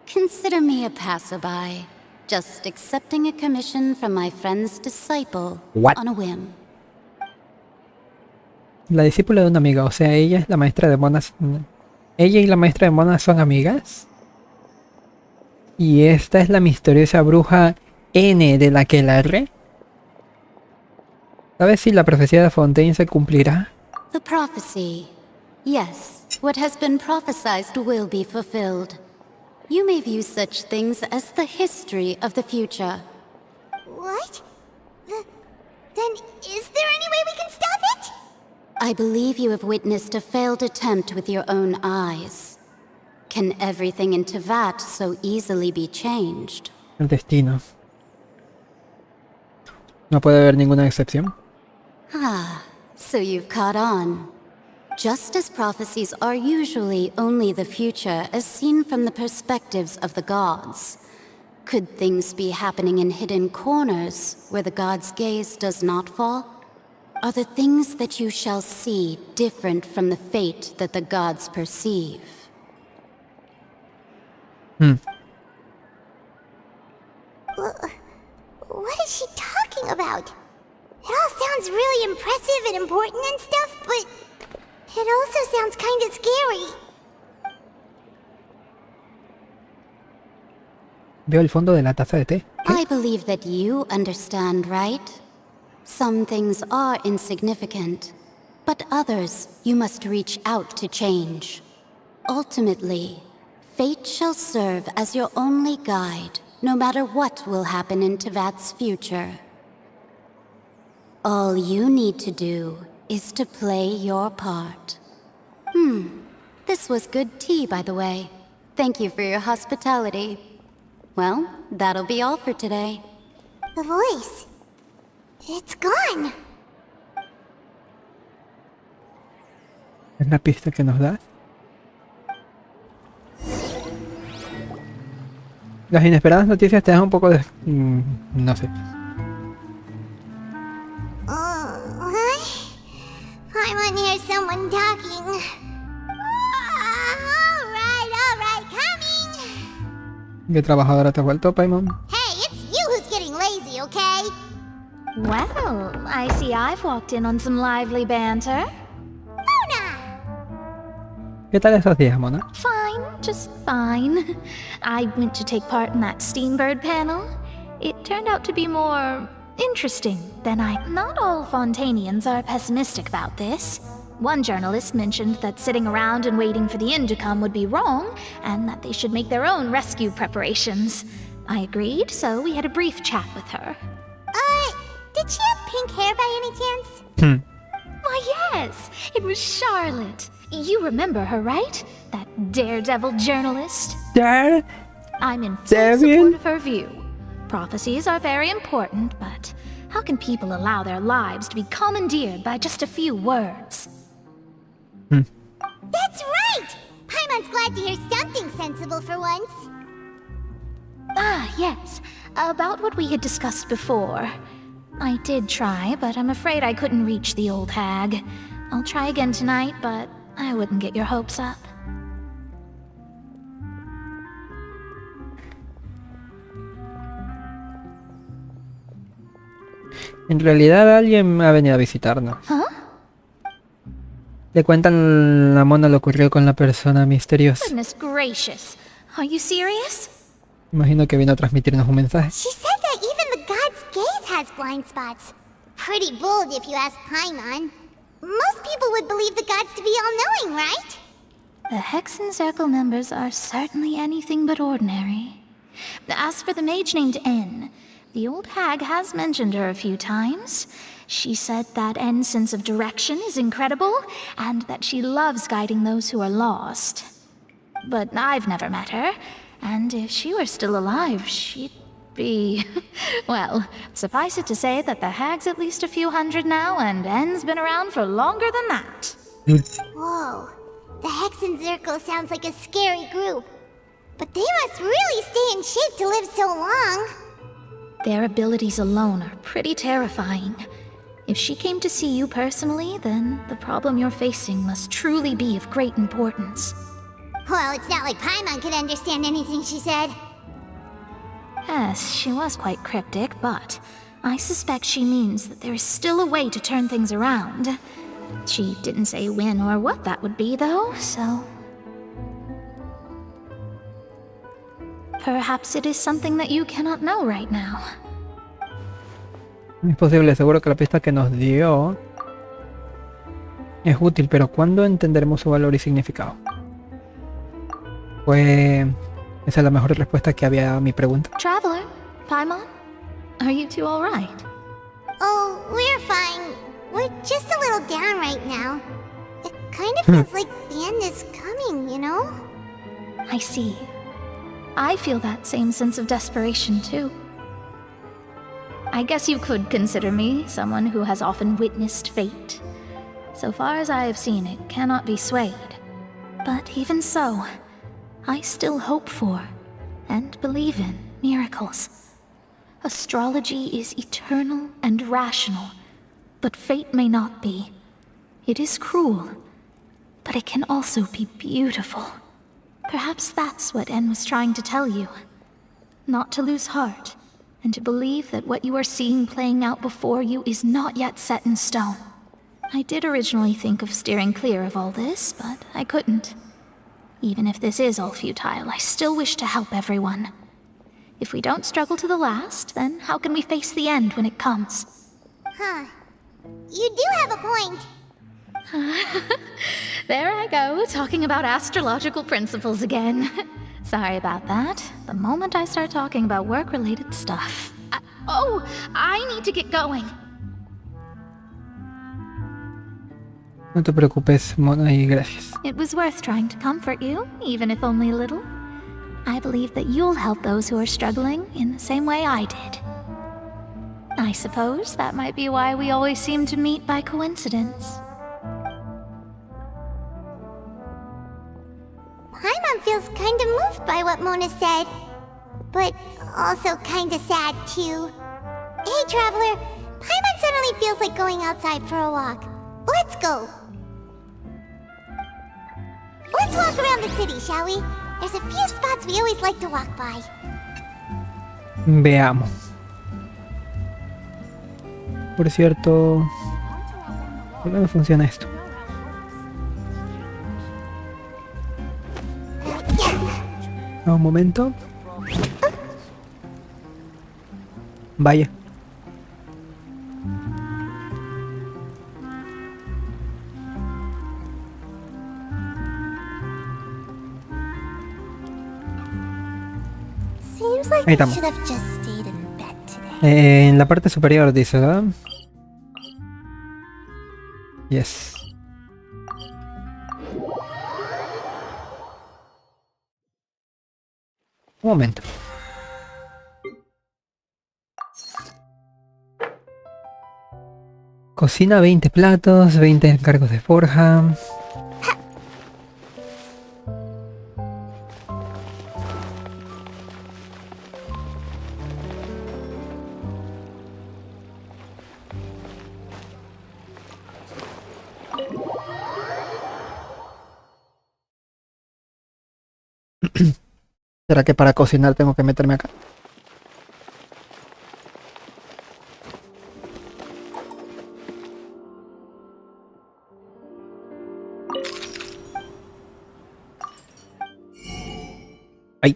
Consider me a passerby, just accepting a commission from my friend's disciple What? on a whim. La discípula de una amiga, o sea, ella es la maestra de monas. Ella y la maestra de monas son amigas. Y esta es la misteriosa bruja N de la aquelarre. ¿Sabes si la profecía de Fontaine se cumplirá? The prophecy. Yes, what has been prophesied will be fulfilled. You may view such things as the history of the future. What? Then is there any way we can stop it? I believe you have witnessed a failed attempt with your own eyes. Can everything in Tevat so easily be changed? El destino. No puede haber ninguna excepción. So you've caught on. Just as prophecies are usually only the future as seen from the perspectives of the gods, could things be happening in hidden corners where the gods' gaze does not fall? Are the things that you shall see different from the fate that the gods perceive? What is she talking about? It all sounds really impressive and important and stuff, but it also sounds kinda scary. Veo el fondo de la taza de té. I believe that you understand, right? Some things are insignificant, but others you must reach out to change. Ultimately, fate shall serve as your only guide, no matter what will happen in Tevat's future. All you need to do is to play your part. This was good tea, by the way. Thank you for your hospitality. Well, that'll be all for today. The voice. It's gone. Es la pista que nos da. Las inesperadas noticias te dan un poco de... no sé. I want to hear someone talking. Alright, coming! ¿Qué trabajadora te has vuelto, Paimon? Hey, it's you who's getting lazy, okay? Well, I see I've walked in on some lively banter. ¿Qué tal esos días, Mona? Fine, just fine. I went to take part in that Steambird panel. It turned out to be more interesting than Not all Fontanians are pessimistic about this. One journalist mentioned that sitting around and waiting for the end to come would be wrong, and that they should make their own rescue preparations. I agreed, so we had a brief chat with her. Did she have pink hair by any chance? Why, yes, it was Charlotte. You remember her, right? That daredevil journalist? I'm in full support of her view. Prophecies are very important, but how can people allow their lives to be commandeered by just a few words? That's right! Paimon's glad to hear something sensible for once. Yes. About what we had discussed before. I did try, but I'm afraid I couldn't reach the old hag. I'll try again tonight, but I wouldn't get your hopes up. En realidad alguien ha venido a visitarnos. Le cuentan a Mona lo ocurrido con la persona misteriosa. Goodness gracious. Are you serious? Imagino que vino a transmitirnos un mensaje. She said that even the god's gaze has blind spots. Pretty bold if you ask Paimon. Most people would believe the gods to be all-knowing, right? The Hex and Circle members are certainly anything but ordinary. As for the mage named N, the old hag has mentioned her a few times. She said that N's sense of direction is incredible, and that she loves guiding those who are lost. But I've never met her, and if she were still alive, she'd be... well, suffice it to say that the hag's at least a few hundred now, and N's been around for longer than that. Whoa. The Hex and Zirkel sounds like a scary group. But they must really stay in shape to live so long. Their abilities alone are pretty terrifying. If she came to see you personally, then the problem you're facing must truly be of great importance. Well, it's not like Paimon could understand anything she said. Yes, she was quite cryptic, but I suspect she means that there is still a way to turn things around. She didn't say when or what that would be, though, so... perhaps it is something that you cannot know right now. Es posible, seguro que la pista que nos dio es útil, pero ¿cuándo entenderemos su valor y significado? Pues esa es la mejor respuesta que había a mi pregunta. Traveler, Paimon, are you two all right? Oh, we're fine. We're just a little down right now. It kind of feels like the end is coming, you know? I see. I feel that same sense of desperation, too. I guess you could consider me someone who has often witnessed fate. So far as I have seen, it cannot be swayed. But even so, I still hope for, and believe in, miracles. Astrology is eternal and rational, but fate may not be. It is cruel, but it can also be beautiful. Perhaps that's what N was trying to tell you. Not to lose heart, and to believe that what you are seeing playing out before you is not yet set in stone. I did originally think of steering clear of all this, but I couldn't. Even if this is all futile, I still wish to help everyone. If we don't struggle to the last, then how can we face the end when it comes? Huh. You do have a point. There I go, talking about astrological principles again. Sorry about that. The moment I start talking about work-related stuff... I need to get going. No te preocupes, Mona, y gracias. It was worth trying to comfort you, even if only a little. I believe that you'll help those who are struggling in the same way I did. I suppose that might be why we always seem to meet by coincidence. Paimon feels kind of moved by what Mona said, but also kind of sad too. Hey, Traveler, Paimon suddenly feels like going outside for a walk. Let's go. Let's walk around the city, shall we? There's a few spots we always like to walk by. Veamos. Por cierto, ¿cómo me funciona esto? Un momento. Vaya. Seems like Ahí I estamos. should have just stayed in bed today. En la parte superior dice, ¿verdad? Yes. Un momento. Cocina 20 platos, 20 encargos de forja. ¿Será que para cocinar tengo que meterme acá? ¡Ay!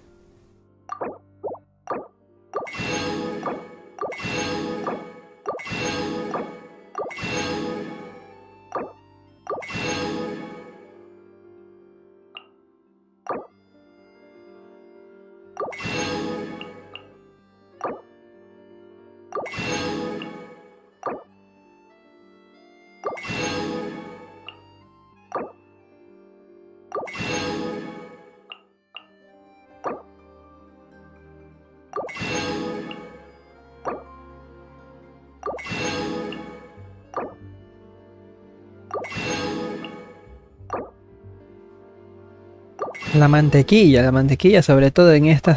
La mantequilla, sobre todo en esta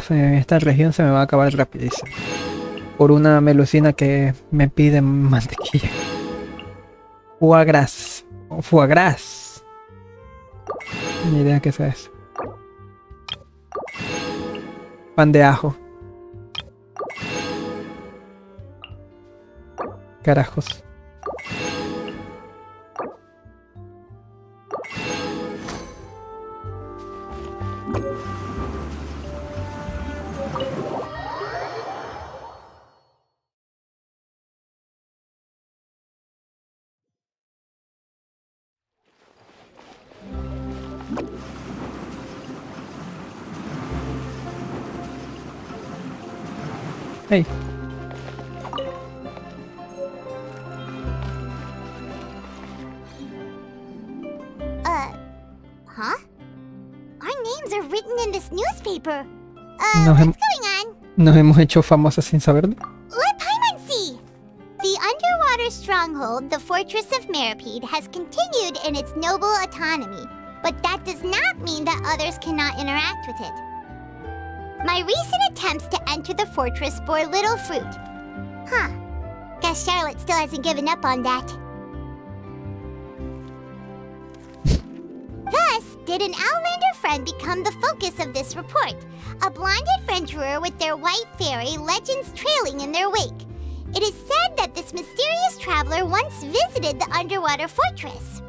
región se me va a acabar rapidísimo. Por una melusina que me pide mantequilla. Foie gras. Foie gras. Ni idea qué sea eso. Pan de ajo. Carajos. Hey. Huh? Our names are written in this newspaper. Nos What's going on? Nos hemos hecho famosas sin saberlo. Let Paimon see! The underwater stronghold, the Fortress of Meripede, has continued in its noble autonomy, but that does not mean that others cannot interact with it. My recent attempts to enter the fortress bore little fruit. Huh. Guess Charlotte still hasn't given up on that. Thus, did an Outlander friend become the focus of this report, a blind adventurer with their white fairy legends trailing in their wake. It is said that this mysterious traveler once visited the underwater fortress.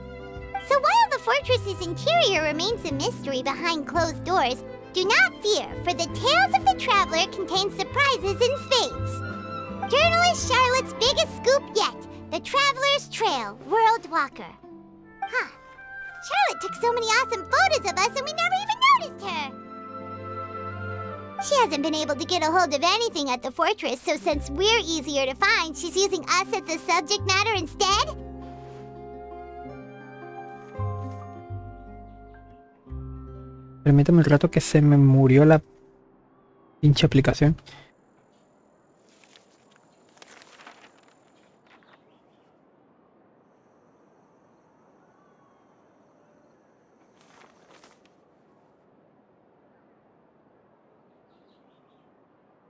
So while the fortress's interior remains a mystery behind closed doors, do not fear, for the tales of the traveler contain surprises in spades. Journalist Charlotte's biggest scoop yet, the Traveler's Trail, World Walker. Huh. Charlotte took so many awesome photos of us and we never even noticed her. She hasn't been able to get a hold of anything at the fortress, so since we're easier to find, she's using us as the subject matter instead? Permítame un rato que se me murió la pinche aplicación.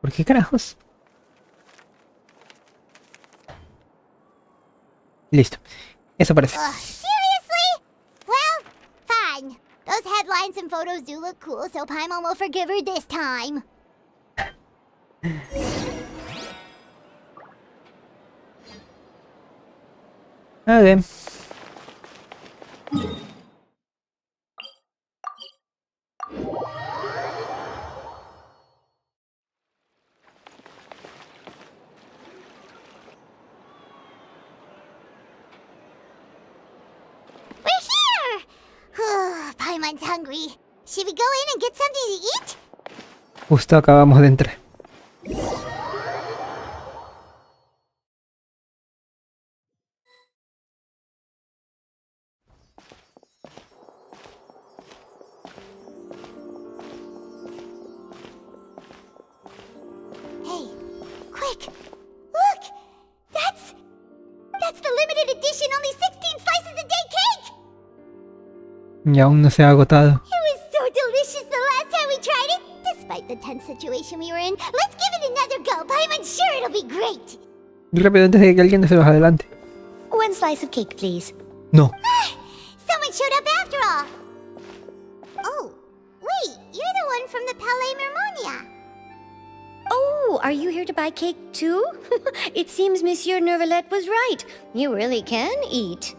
¿Por qué carajos? Listo. Eso parece. Seriously? Well, fine. Those headlines and photos do look cool, so Paimon will forgive her this time. A ver. Paimon's hungry. Should we go in and get something to eat? Justo acabamos de entrar. Hey, quick! Look! That's the limited edition only 16 slices a day cake! Y aún no se ha agotado. It was so delicious the last time we tried it, despite the tense situation we were in. Let's give it another go. I'm sure it'll be great. Rápido antes de que alguien se baje adelante. One slice of cake, please. No. Someone showed up after all. Oh, wait, you're the one from the Palais Mermonia. Oh, are you here to buy cake too? It seems Monsieur Nervalet was right. You really can eat.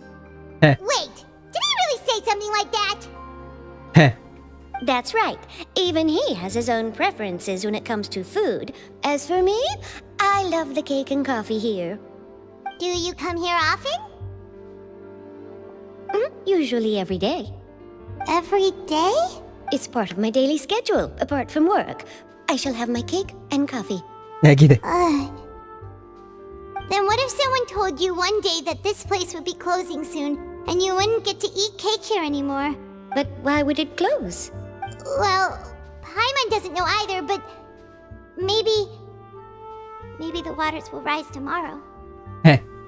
Wait, did he really say something like that? That's right. Even he has his own preferences when it comes to food. As for me, I love the cake and coffee here. Do you come here often? Usually every day. Every day? It's part of my daily schedule, apart from work. I shall have my cake and coffee. Then what if someone told you one day that this place would be closing soon, and you wouldn't get to eat cake here anymore? But why would it close? Well, Paimon doesn't know either, but maybe the waters will rise tomorrow.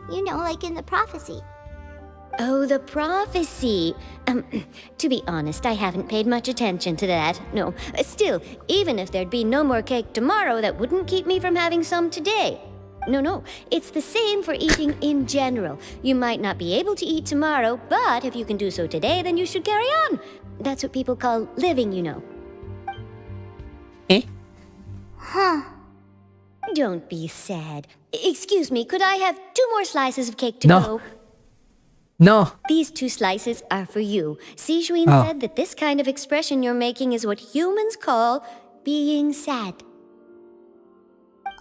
You know, like in the prophecy. Oh, the prophecy. To be honest, I haven't paid much attention to that. No, still, even if there'd be no more cake tomorrow, that wouldn't keep me from having some today. No, it's the same for eating in general. You might not be able to eat tomorrow, but if you can do so today, then you should carry on. That's what people call living, you know. Huh. Don't be sad. Excuse me, could I have 2 more slices of cake to No. go? No. These 2 slices are for you. Sijuin said that this kind of expression you're making is what humans call being sad.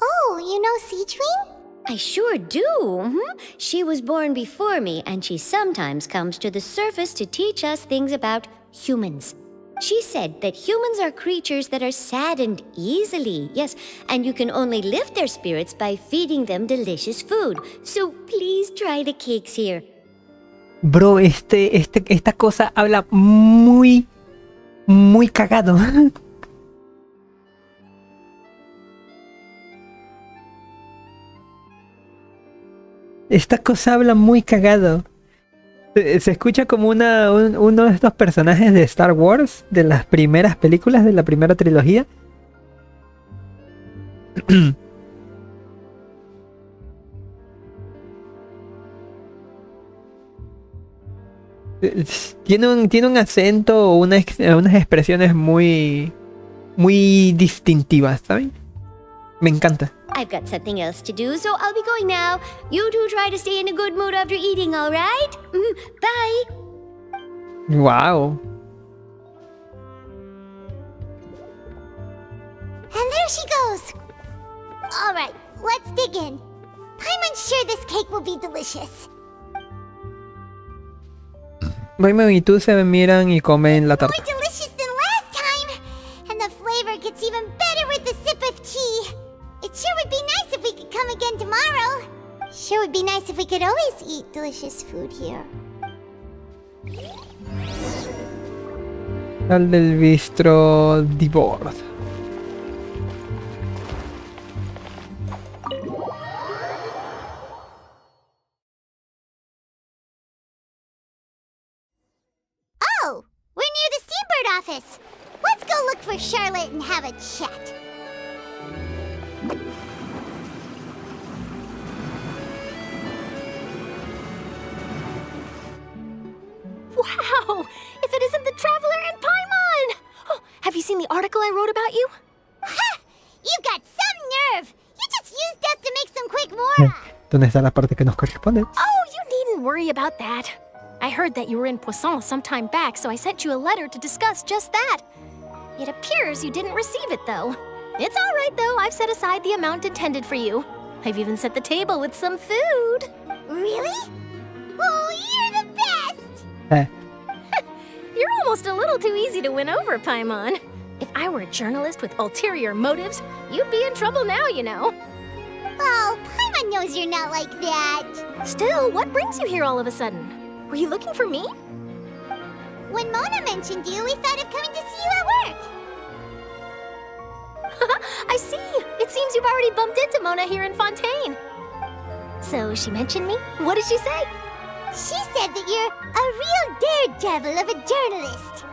Oh, you know Sijuin? I sure do. She was born before me, and she sometimes comes to the surface to teach us things about humans. She said that humans are creatures that are saddened easily, yes, and you can only lift their spirits by feeding them delicious food. So please try the cakes here. Bro, esta cosa habla muy cagado. Esta cosa habla muy cagado. Se escucha como uno de estos personajes de Star Wars, de las primeras películas, de la primera trilogía. Tiene un acento, unas expresiones muy distintivas, ¿saben? Me encanta. I've got something else to do, so I'll be going now. You two try to stay in a good mood after eating, all right? Bye. Wow. And there she goes. All right, let's dig in. Paimon's sure this cake will be delicious. Paimon y tú se miran y comen la tarta. More delicious than last time, and the flavor gets even better with a sip of tea. It sure would be nice if we could come again tomorrow. Sure would be nice if we could always eat delicious food here. Sal del bistro di bord. Oh, we're near the Steambird office. Let's go look for Charlotte and have a chat. Wow! If it isn't the Traveler and Paimon! Oh, have you seen the article I wrote about you? Ha! You've got some nerve! You just used us to make some quick mora! ¿Dónde está la parte que nos corresponde? Oh, you needn't worry about that. I heard that you were in Poisson some time back, so I sent you a letter to discuss just that. It appears you didn't receive it, though. It's all right, though. I've set aside the amount intended for you. I've even set the table with some food. Really? Oh, you're the best! You're almost a little too easy to win over, Paimon. If I were a journalist with ulterior motives, you'd be in trouble now, you know. Oh, Paimon knows you're not like that. Still, what brings you here all of a sudden? Were you looking for me? When Mona mentioned you, we thought of coming to see you at work. I see. It seems you've already bumped into Mona here in Fontaine. So she mentioned me? What did she say? She said that you're a real daredevil of a journalist.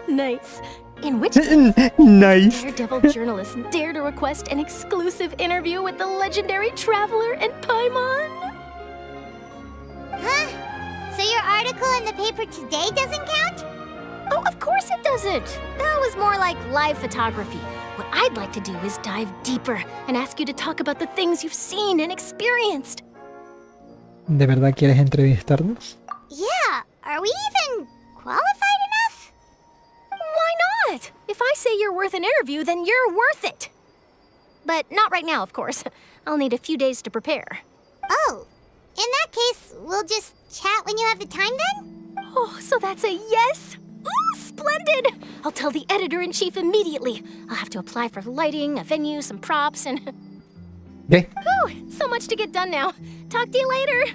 Nice. In which case, nice. Daredevil journalists dare to request an exclusive interview with the legendary Traveler and Paimon? Huh? So your article in the paper today doesn't count? Oh, of course it doesn't. That was more like live photography. What I'd like to do is dive deeper and ask you to talk about the things you've seen and experienced. ¿De verdad quieres entrevistarnos? Yeah, are we even qualified enough? Why not? If I say you're worth an interview, then you're worth it. But not right now, of course. I'll need a few days to prepare. Oh, in that case, we'll just chat when you have the time then? Oh, so that's a yes? Ooh, splendid! I'll tell the editor-in-chief immediately. I'll have to apply for lighting, a venue, some props, and... ¿Qué? Whew, so much to get done now. Talk to you later.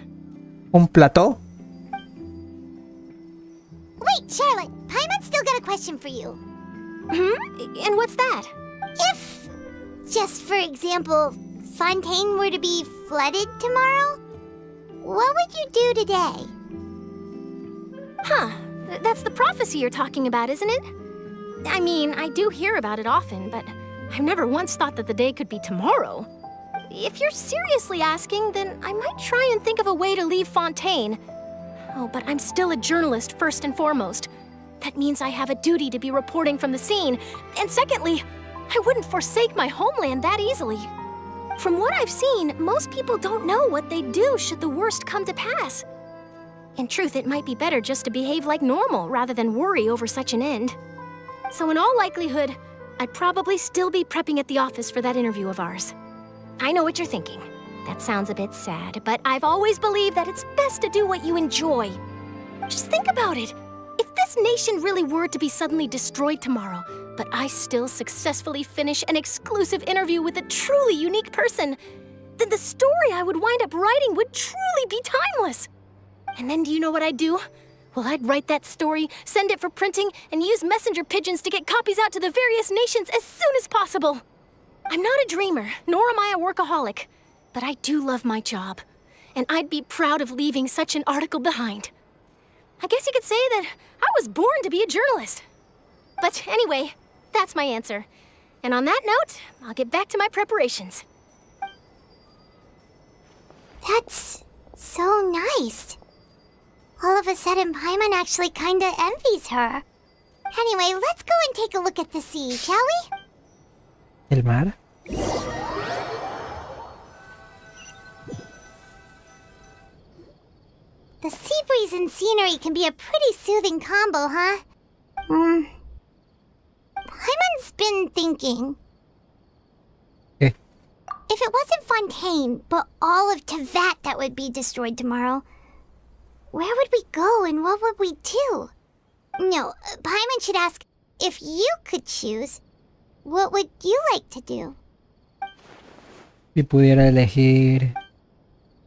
¿Un plató? Wait, Charlotte, Paimon's still got a question for you. And what's that? If, just for example, Fontaine were to be flooded tomorrow, what would you do today? Huh. That's the prophecy you're talking about, isn't it? I mean, I do hear about it often, but I've never once thought that the day could be tomorrow. If you're seriously asking, then I might try and think of a way to leave Fontaine. Oh, but I'm still a journalist first and foremost. That means I have a duty to be reporting from the scene. And secondly, I wouldn't forsake my homeland that easily. From what I've seen, most people don't know what they'd do should the worst come to pass. In truth, it might be better just to behave like normal rather than worry over such an end. So in all likelihood, I'd probably still be prepping at the office for that interview of ours. I know what you're thinking. That sounds a bit sad, but I've always believed that it's best to do what you enjoy. Just think about it. If this nation really were to be suddenly destroyed tomorrow, but I still successfully finish an exclusive interview with a truly unique person, then the story I would wind up writing would truly be timeless. And then do you know what I'd do? Well, I'd write that story, send it for printing, and use messenger pigeons to get copies out to the various nations as soon as possible. I'm not a dreamer, nor am I a workaholic, but I do love my job, and I'd be proud of leaving such an article behind. I guess you could say that I was born to be a journalist. But anyway, that's my answer. And on that note, I'll get back to my preparations. That's so nice. All of a sudden, Paimon actually kinda envies her. Anyway, let's go and take a look at the sea, shall we? El mar. The sea breeze and scenery can be a pretty soothing combo, huh? Paimon's been thinking. Okay. If it wasn't Fontaine, but all of Tevat that would be destroyed tomorrow, where would we go and what would we do? No, Paimon should ask, if you could choose, what would you like to do? Si pudiera elegir...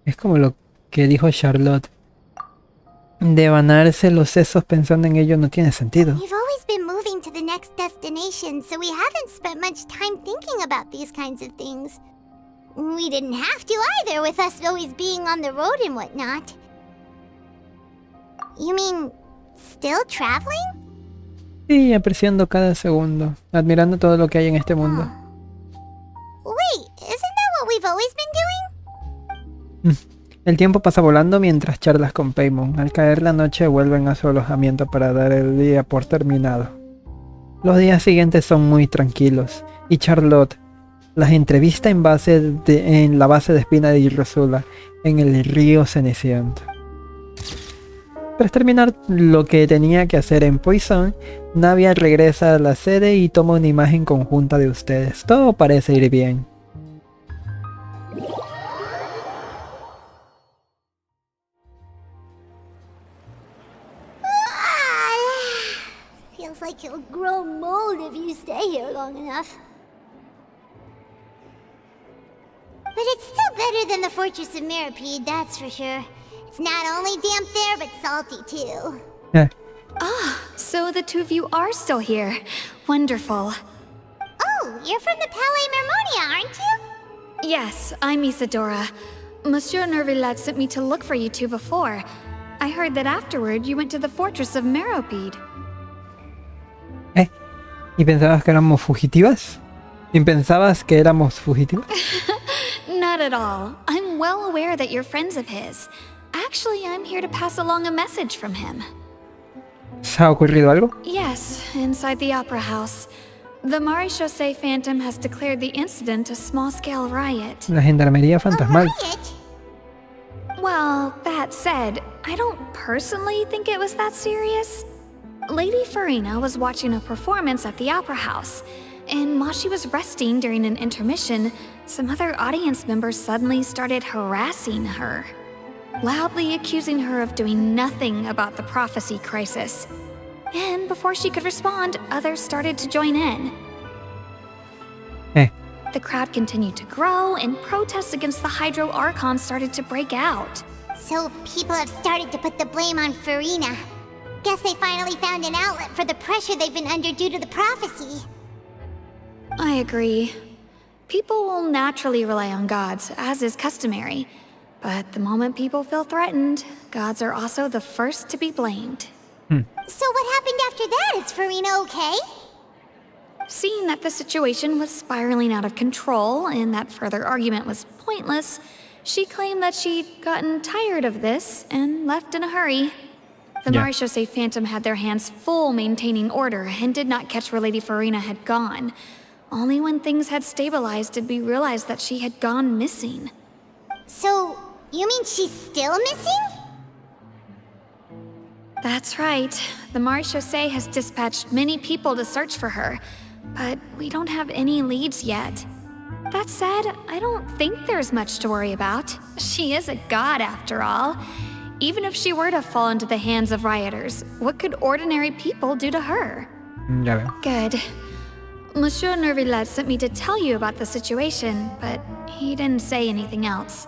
Es como lo que dijo Charlotte. Devanarse los sesos pensando en ello no tiene sentido. We've always been moving to the next destination, so we haven't spent much time thinking about these kinds of things. We didn't have to either, with us always being on the road and whatnot. You mean, still traveling? Sí, apreciando cada segundo, admirando todo lo que hay en este mundo. Wait, isn't that what we've always been doing? El tiempo pasa volando mientras charlas con Paimon. Al caer la noche vuelven a su alojamiento para dar el día por terminado. Los días siguientes son muy tranquilos y Charlotte las entrevista en la base de espina de Rosula en el río Ceniciento. Tras terminar lo que tenía que hacer en Poison, Navia regresa a la sede y toma una imagen conjunta de ustedes. Todo parece ir bien. Feels like you'll grow mold if you stay here long enough. But it's still better than the Fortress of Meropide, that's for sure. It's not only damp there, but salty too. So the two of you are still here. Wonderful. Oh, you're from the Palais Mermonia, aren't you? Yes, I'm Isadora. Monsieur Nervillat sent me to look for you two before. I heard that afterward you went to the Fortress of Meropide. ¿Y pensabas que éramos fugitivas? ¿Y pensabas que éramos fugitivas? Not at all. I'm well aware that you're friends of his. Actually, I'm here to pass along a message from him. ¿Se ha ocurrido algo? Yes, inside the Opera House. The Maréchaussée Phantom has declared the incident a small-scale riot. La gendarmería fantasmal. Well, that said, I don't personally think it was that serious. Lady Farina was watching a performance at the Opera House, and while she was resting during an intermission, some other audience members suddenly started harassing her, loudly accusing her of doing nothing about the prophecy crisis. And before she could respond, others started to join in. The crowd continued to grow, and protests against the Hydro Archon started to break out. So people have started to put the blame on Farina. Guess they finally found an outlet for the pressure they've been under due to the prophecy. I agree. People will naturally rely on gods, as is customary. But the moment people feel threatened, gods are also the first to be blamed. So what happened after that? Is Farina okay? Seeing that the situation was spiraling out of control and that further argument was pointless, she claimed that she'd gotten tired of this and left in a hurry. The Marechaussee Phantom had their hands full maintaining order and did not catch where Lady Farina had gone. Only when things had stabilized did we realize that she had gone missing. So, you mean she's still missing? That's right. The Marechaussee has dispatched many people to search for her, but we don't have any leads yet. That said, I don't think there's much to worry about. She is a god after all. Even if she were to fall into the hands of rioters, what could ordinary people do to her? Ya veo. Good. Monsieur Nervillet sent me to tell you about the situation, but he didn't say anything else.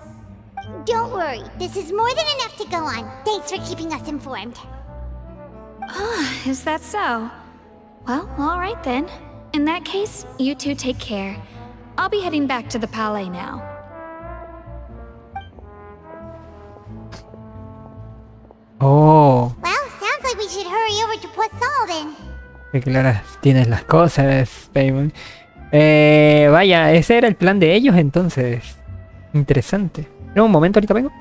Don't worry, this is more than enough to go on. Thanks for keeping us informed. Ah, is that so? Well, all right then. In that case, you two take care. I'll be heading back to the Palais now. Oh, Well, sounds like we should hurry over to Poisson then. qué claras tienes las cosas, Paimon. Vaya, ese era el plan de ellos entonces. Interesante. No, un momento, ahorita vengo.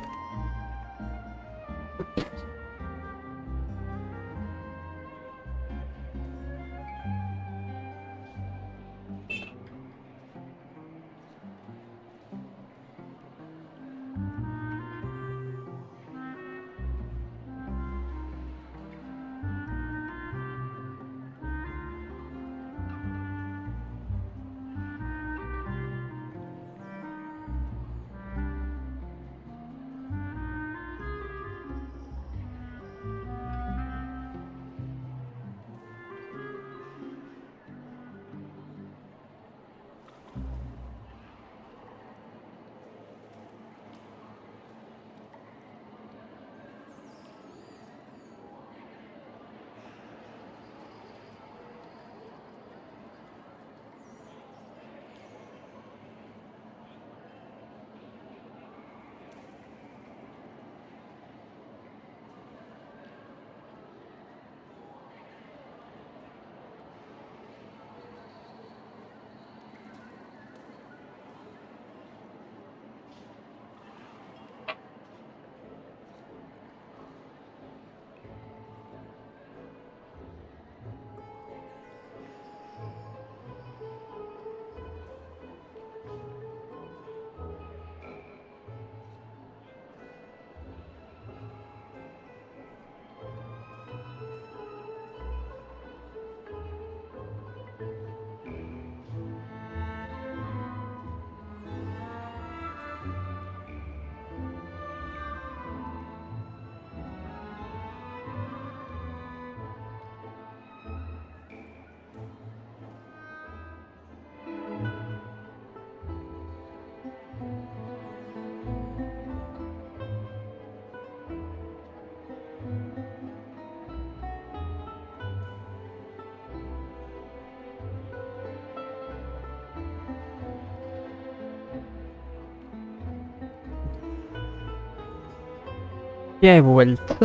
Ya he vuelto.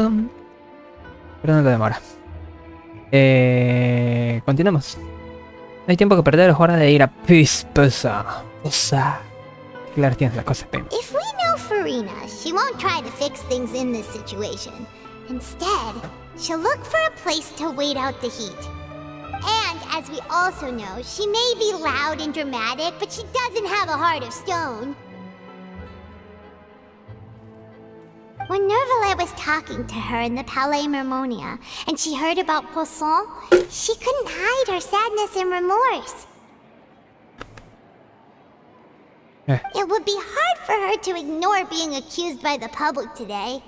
Perdón la demora. Continuamos. No hay tiempo que perder, es hora de ir a pésima. Claro, tienes las cosas, Pem. If we know Farina, she won't try to fix things in this situation. Instead, she'll look for a place to wait out the heat. And, as we also know, she may be loud and dramatic, but she doesn't have a heart of stone. When Nervillet was talking to her in the Palais Mermonia, and she heard about Poisson, she couldn't hide her sadness and remorse. It would be hard for her to ignore being accused by the public today.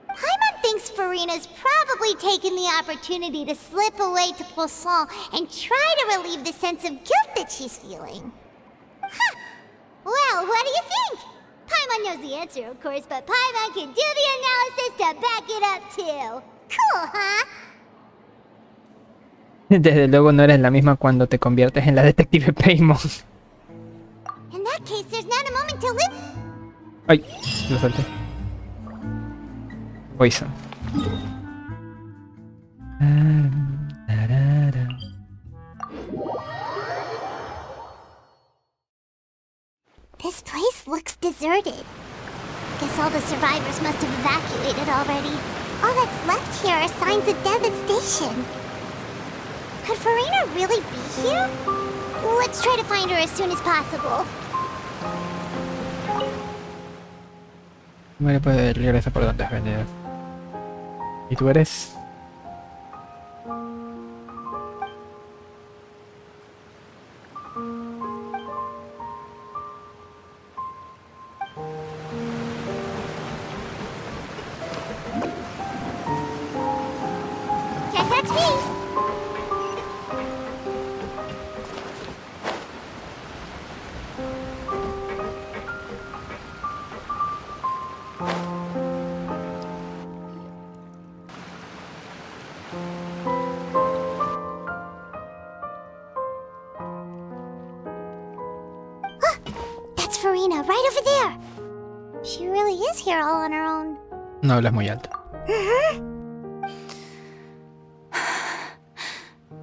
Paimon thinks Farina's probably taken the opportunity to slip away to Poisson and try to relieve the sense of guilt that she's feeling. Huh. Well, what do you think? Paimon knows the answer, of course, but Paimon can do the analysis to back it up, too. Cool, huh? Desde luego no eres la misma cuando te conviertes en la detective Paimon. In that case, there's not a moment to live. Ay, lo solté. Poison. This place looks deserted. Guess all the survivors must have evacuated already. All that's left here are signs of devastation. Could Farina really be here? Let's try to find her as soon as possible. Bueno, pues regresa por donde has venido. ¿Y tú eres? Can't touch me! That's Farina, right over there! She really is here all on her own. No hablas muy alto.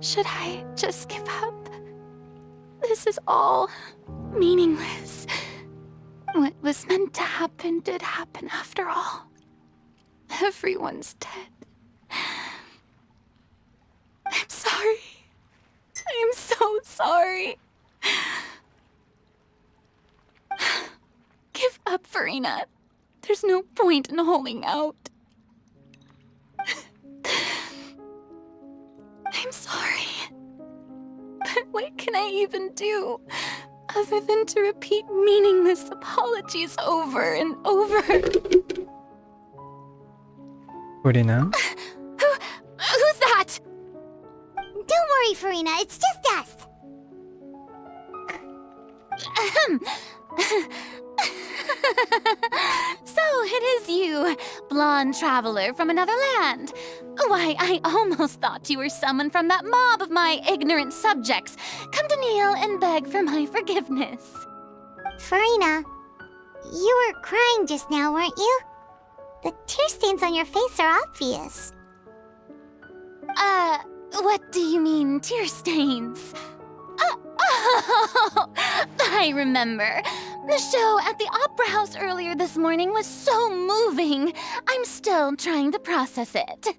Should I just give up? This is all meaningless. What was meant to happen did happen after all. Everyone's dead. I'm sorry. I'm so sorry. Give up, Farina. There's no point in holding out. I'm sorry. But what can I even do other than to repeat meaningless apologies over and over? Farina. Who's that? Don't worry, Farina, it's just us. So it is you, blonde traveler from another land. Why, I almost thought you were someone from that mob of my ignorant subjects, come to kneel and beg for my forgiveness. Farina, you were crying just now, weren't you? The tear stains on your face are obvious. What do you mean, tear stains? Oh, I remember. The show at the Opera House earlier this morning was so moving. I'm still trying to process it.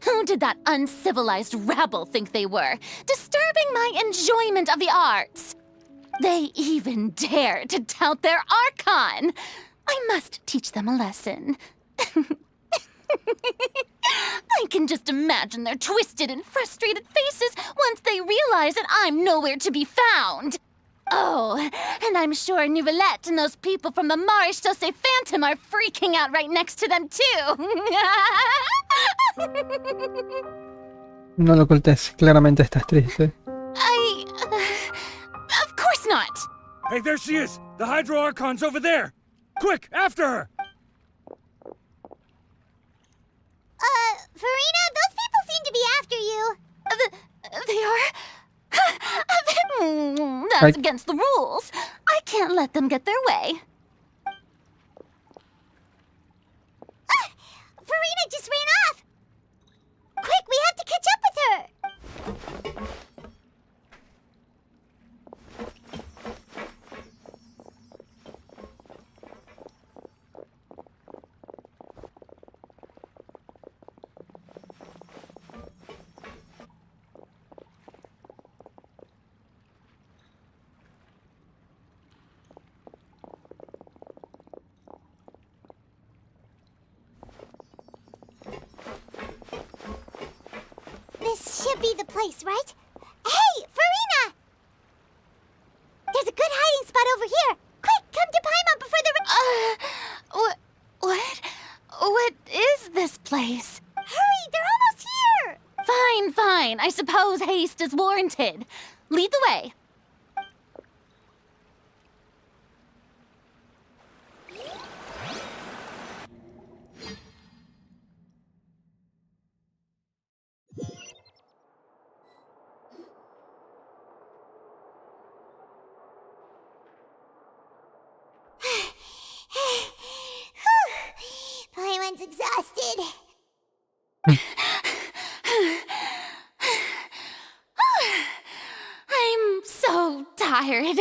Who did that uncivilized rabble think they were, disturbing my enjoyment of the arts? They even dare to tout their Archon. I must teach them a lesson. I can just imagine their twisted and frustrated faces once they realize that I'm nowhere to be found. Oh, and I'm sure Nouvellette and those people from the Maréchaussée Phantom are freaking out right next to them, too. No lo ocultes, claramente estás triste. Of course not. Hey, there she is! The Hydro Archon's over there! Quick, after her! Farina, those people seem to be after you. They are? That's against the rules. I can't let them get their way. Farina just ran off! Quick, we have to catch up with her! This should be the place, right? Hey, Farina! There's a good hiding spot over here. Quick, come to Paimon before the... What is this place? Hurry, they're almost here! Fine. I suppose haste is warranted. Lead the way. tired.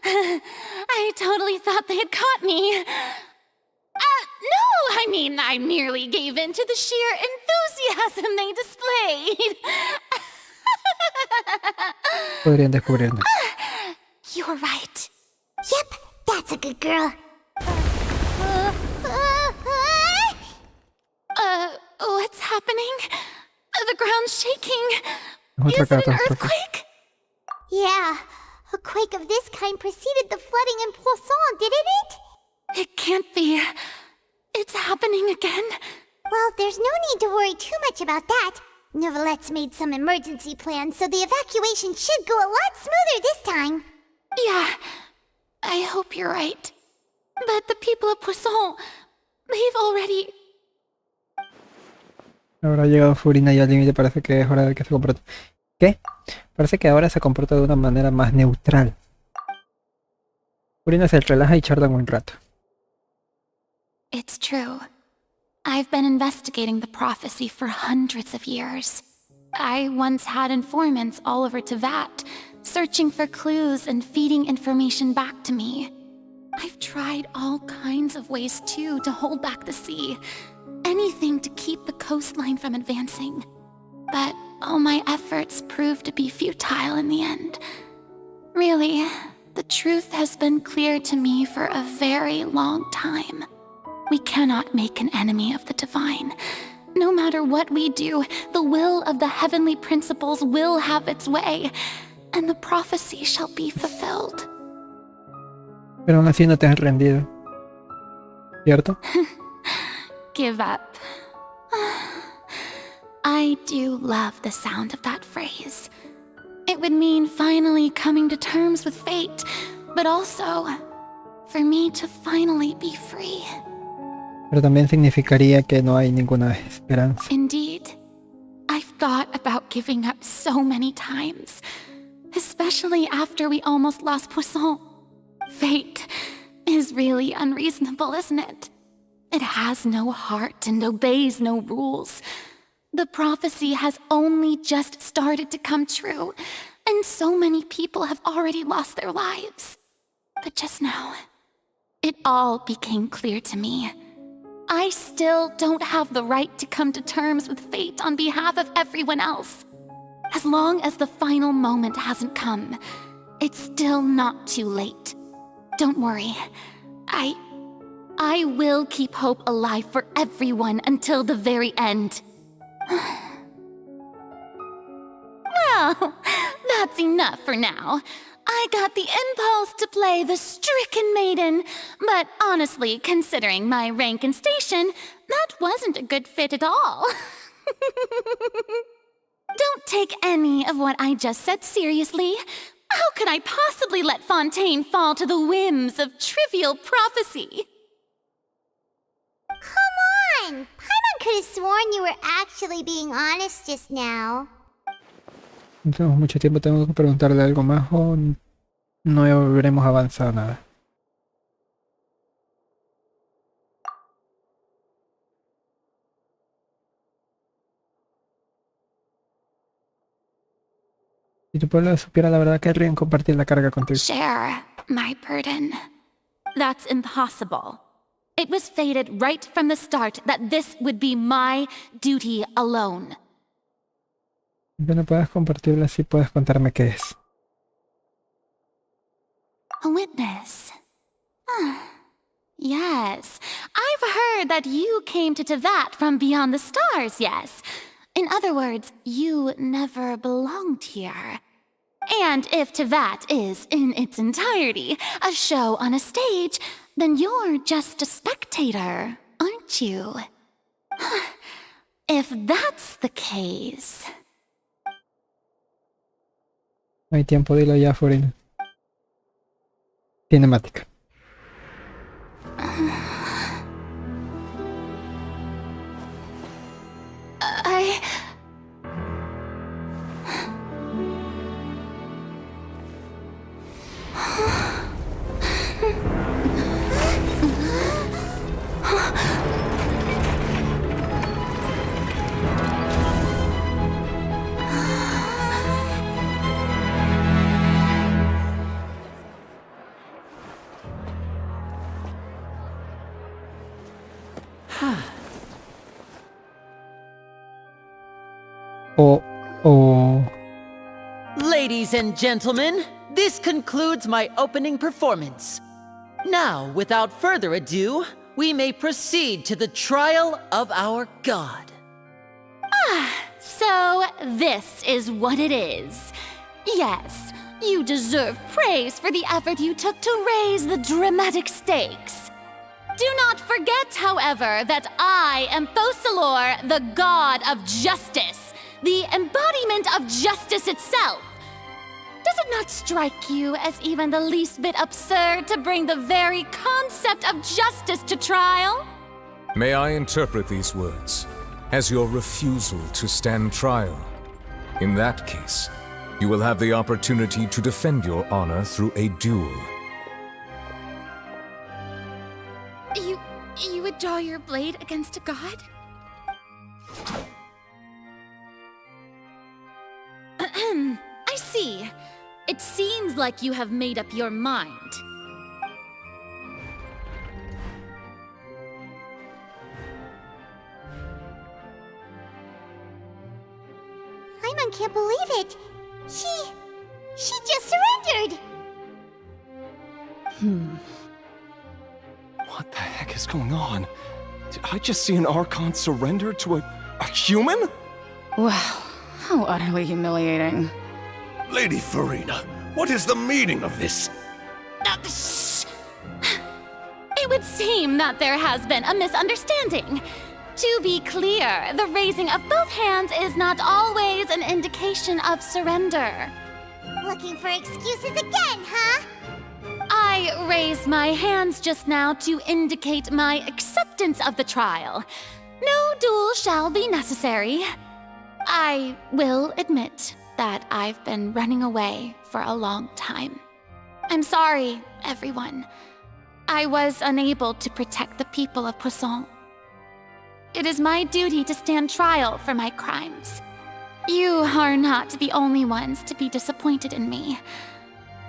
I totally thought they had caught me. No, I mean, I merely gave in to the sheer enthusiasm they displayed. Podrían descubrirnos. You're right. Yep, that's a good girl. What's happening? The ground's shaking. Otra Is it an catástrofe. earthquake? Yeah, a quake of this kind preceded the flooding in Poisson, didn't it? It can't be. It's happening again. Well, there's no need to worry too much about that. Novelette's made some emergency plans, so the evacuation should go a lot smoother this time. Yeah, I hope you're right. But the people of Poisson, they've already... Ahora ha llegado Furina y al límite, parece que es hora de que se comporte. ¿Qué? Parece que ahora se comporta de una manera más neutral. Furina se relaja y charlan un rato. It's true. I've been investigating the prophecy for hundreds of years. I once had informants all over Tevat, searching for clues and feeding information back to me. I've tried all kinds of ways too to hold back the sea. Anything to keep the coastline from advancing. But all my efforts proved to be futile in the end. Really, the truth has been clear to me for a very long time. We cannot make an enemy of the divine. No matter what we do, the will of the heavenly principles will have its way, and the prophecy shall be fulfilled. Pero aún así no te has rendido. ¿Cierto? Give up. I do love the sound of that phrase. It would mean finally coming to terms with fate, but also for me to finally be free. Pero también significaría que no hay ninguna esperanza. Indeed. I've thought about giving up so many times, especially after we almost lost Poisson. Fate is really unreasonable, isn't it? It has no heart and obeys no rules. The prophecy has only just started to come true, and so many people have already lost their lives. But just now, it all became clear to me. I still don't have the right to come to terms with fate on behalf of everyone else. As long as the final moment hasn't come, it's still not too late. Don't worry. I will keep hope alive for everyone until the very end. Well, that's enough for now. I got the impulse to play the stricken maiden, but honestly, considering my rank and station, that wasn't a good fit at all. Don't take any of what I just said seriously. How could I possibly let Fontaine fall to the whims of trivial prophecy? Come on! Paimon could have sworn you were actually being honest just now. No tenemos mucho tiempo, tengo que preguntarle algo más o no habremos avanzado nada. Si tu pueblo supiera la verdad, querrían compartir la carga contigo. Share my burden. That's impossible. It was fated right from the start that this would be my duty alone. Aunque no puedas compartirla, sí puedes contarme qué es. A witness. Yes, I've heard that you came to Tevat from beyond the stars, yes. In other words, you never belonged here. And if Tevat is, in its entirety, a show on a stage, then you're just a spectator, aren't you? If that's the case... No hay tiempo, dilo ya, Furina. Cinemática. Ladies and gentlemen, this concludes my opening performance. Now, without further ado, we may proceed to the trial of our god. So this is what it is. Yes, you deserve praise for the effort you took to raise the dramatic stakes. Do not forget, however, that I am Fosalor, the god of justice, the embodiment of justice itself. Does it not strike you as even the least bit absurd to bring the very concept of justice to trial? May I interpret these words as your refusal to stand trial? In that case, you will have the opportunity to defend your honor through a duel. You would draw your blade against a god? I see. It seems like you have made up your mind. Paimon can't believe it. She just surrendered. What the heck is going on? Did I just see an Archon surrender to a human? Wow, how utterly humiliating. Lady Farina, what is the meaning of this? It would seem that there has been a misunderstanding. To be clear, the raising of both hands is not always an indication of surrender. Looking for excuses again, huh? I raised my hands just now to indicate my acceptance of the trial. No duel shall be necessary. I will admit that I've been running away for a long time. I'm sorry, everyone. I was unable to protect the people of Poisson. It is my duty to stand trial for my crimes. You are not the only ones to be disappointed in me.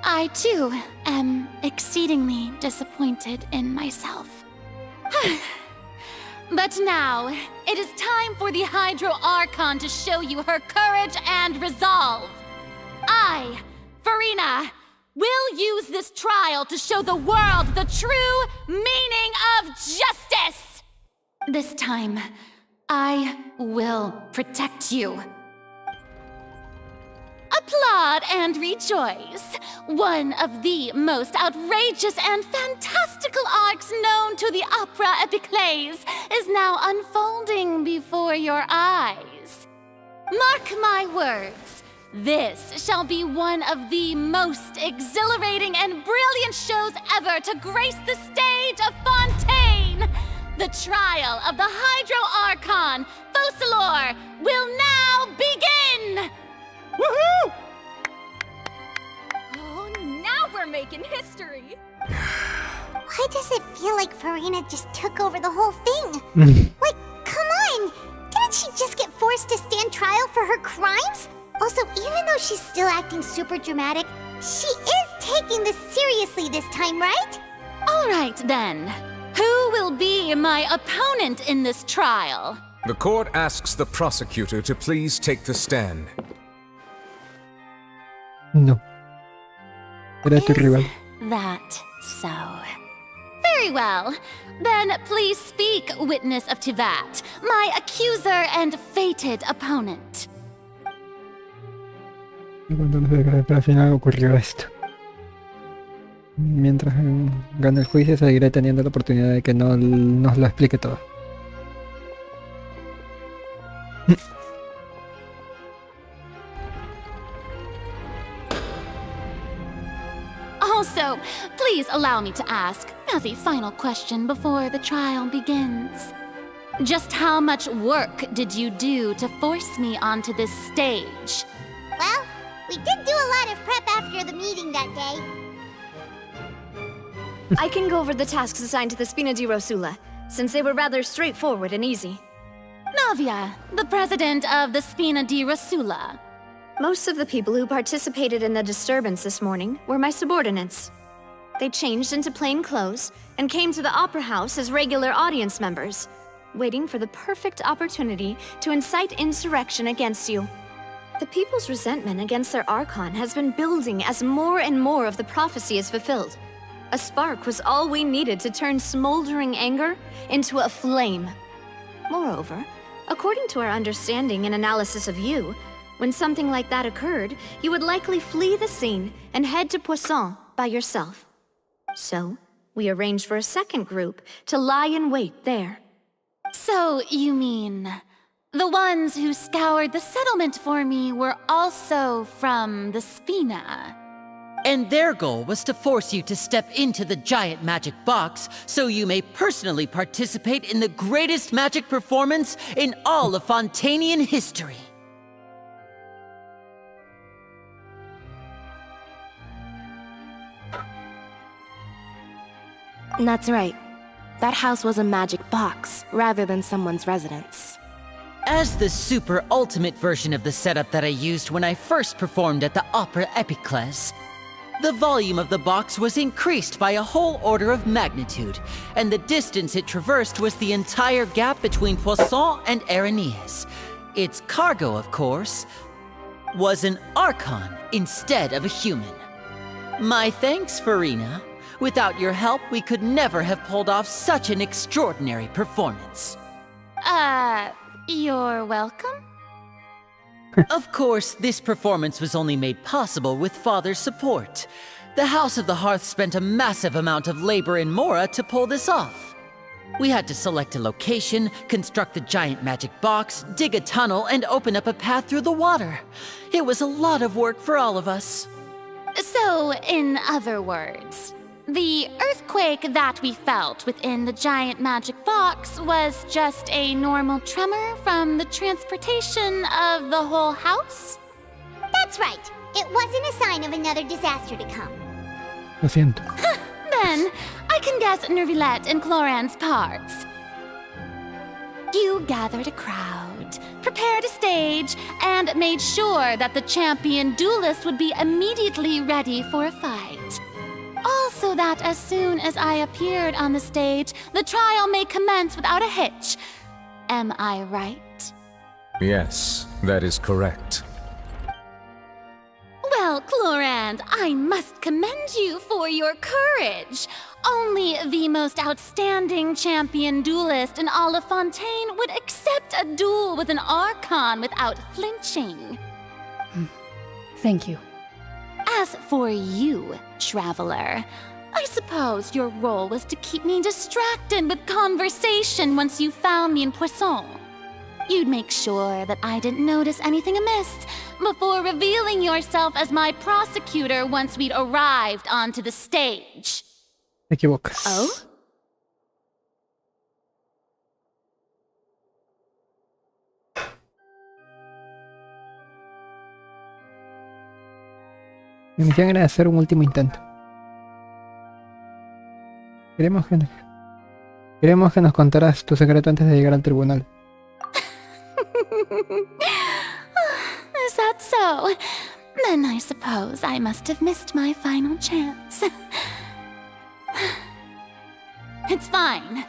I, too, am exceedingly disappointed in myself. But now, it is time for the Hydro Archon to show you her courage and resolve. I, Farina, will use this trial to show the world the true meaning of justice! This time, I will protect you. Applaud and rejoice! One of the most outrageous and fantastical arcs known to the opera epiclese is now unfolding before your eyes. Mark my words, this shall be one of the most exhilarating and brilliant shows ever to grace the stage of Fontaine! The trial of the Hydro Archon, Fosalor, will now begin! Woohoo! Oh, now we're making history! Why does it feel like Farina just took over the whole thing? Like, come on! Didn't she just get forced to stand trial for her crimes? Also, even though she's still acting super dramatic, she is taking this seriously this time, right? Alright then. Who will be my opponent in this trial? The court asks the prosecutor to please take the stand. No. Era tu rival. That so? Very well. Then please speak, witness of Tivat, my accuser and fated opponent. Y cuando no se declaró al final ocurrió esto. Mientras gane el juicio seguiré teniendo la oportunidad de que nos lo explique todo. Also, please allow me to ask, as a final question before the trial begins. Just how much work did you do to force me onto this stage? Well, we did do a lot of prep after the meeting that day. I can go over the tasks assigned to the Spina di Rosula, since they were rather straightforward and easy. Navia, the president of the Spina di Rosula. Most of the people who participated in the disturbance this morning were my subordinates. They changed into plain clothes and came to the Opera House as regular audience members, waiting for the perfect opportunity to incite insurrection against you. The people's resentment against their Archon has been building as more and more of the prophecy is fulfilled. A spark was all we needed to turn smoldering anger into a flame. Moreover, according to our understanding and analysis of you, when something like that occurred, you would likely flee the scene and head to Poisson by yourself. So, we arranged for a second group to lie in wait there. So, you mean... the ones who scoured the settlement for me were also from the Spina? And their goal was to force you to step into the giant magic box so you may personally participate in the greatest magic performance in all of Fontanian history. That's right. That house was a magic box, rather than someone's residence. As the super ultimate version of the setup that I used when I first performed at the Opera Epiclese, the volume of the box was increased by a whole order of magnitude, and the distance it traversed was the entire gap between Poisson and Areneas. Its cargo, of course, was an Archon instead of a human. My thanks, Farina. Without your help, we could never have pulled off such an extraordinary performance. You're welcome? Of course, this performance was only made possible with Father's support. The House of the Hearth spent a massive amount of labor in Mora to pull this off. We had to select a location, construct the giant magic box, dig a tunnel, and open up a path through the water. It was a lot of work for all of us. So, in other words, the earthquake that we felt within the giant magic box was just a normal tremor from the transportation of the whole house? That's right. It wasn't a sign of another disaster to come. Lo siento. Then, I can guess Nervilette and Cloran's parts. You gathered a crowd, prepared a stage, and made sure that the champion duelist would be immediately ready for a fight. Also that as soon as I appeared on the stage, the trial may commence without a hitch. Am I right? Yes, that is correct. Well, Clorand, I must commend you for your courage. Only the most outstanding champion duelist in all of Fontaine would accept a duel with an Archon without flinching. Thank you. As for you, Traveler, I suppose your role was to keep me distracted with conversation once you found me in Poisson. You'd make sure that I didn't notice anything amiss before revealing yourself as my prosecutor once we'd arrived onto the stage. Te equivocas. Oh? Mi misión era hacer un último intento. Queremos que nos contaras tu secreto antes de llegar al tribunal. Is that so? Then I suppose I must have missed my final chance. It's fine.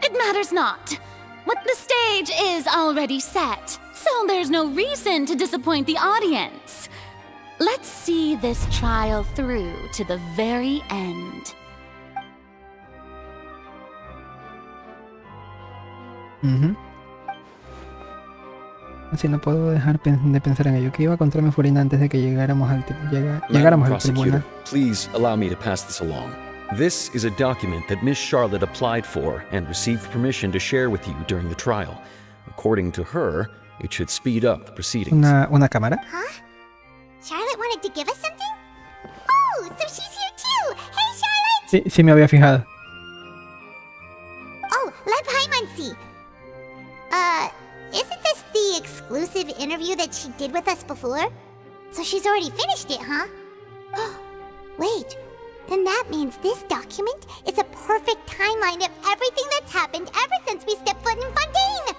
It matters not. What the stage is already set, so there's no reason to disappoint the audience. Let's see this trial through to the very end. Así no puedo dejar de pensar en ello. ¿Qué iba a contarme Furina antes de que llegáramos al tribunal? Please allow me to pass this along. This is a document that Miss Charlotte applied for and received permission to share with you during the trial. According to her, it should speed up the proceedings. ¿Una cámara? Huh? Charlotte wanted to give us something? Oh, so she's here too! Hey, Charlotte! Sí me había fijado. Oh, let Paimon see. Isn't this the exclusive interview that she did with us before? So she's already finished it, huh? Wait, then that means this document is a perfect timeline of everything that's happened ever since we stepped foot in Fontaine!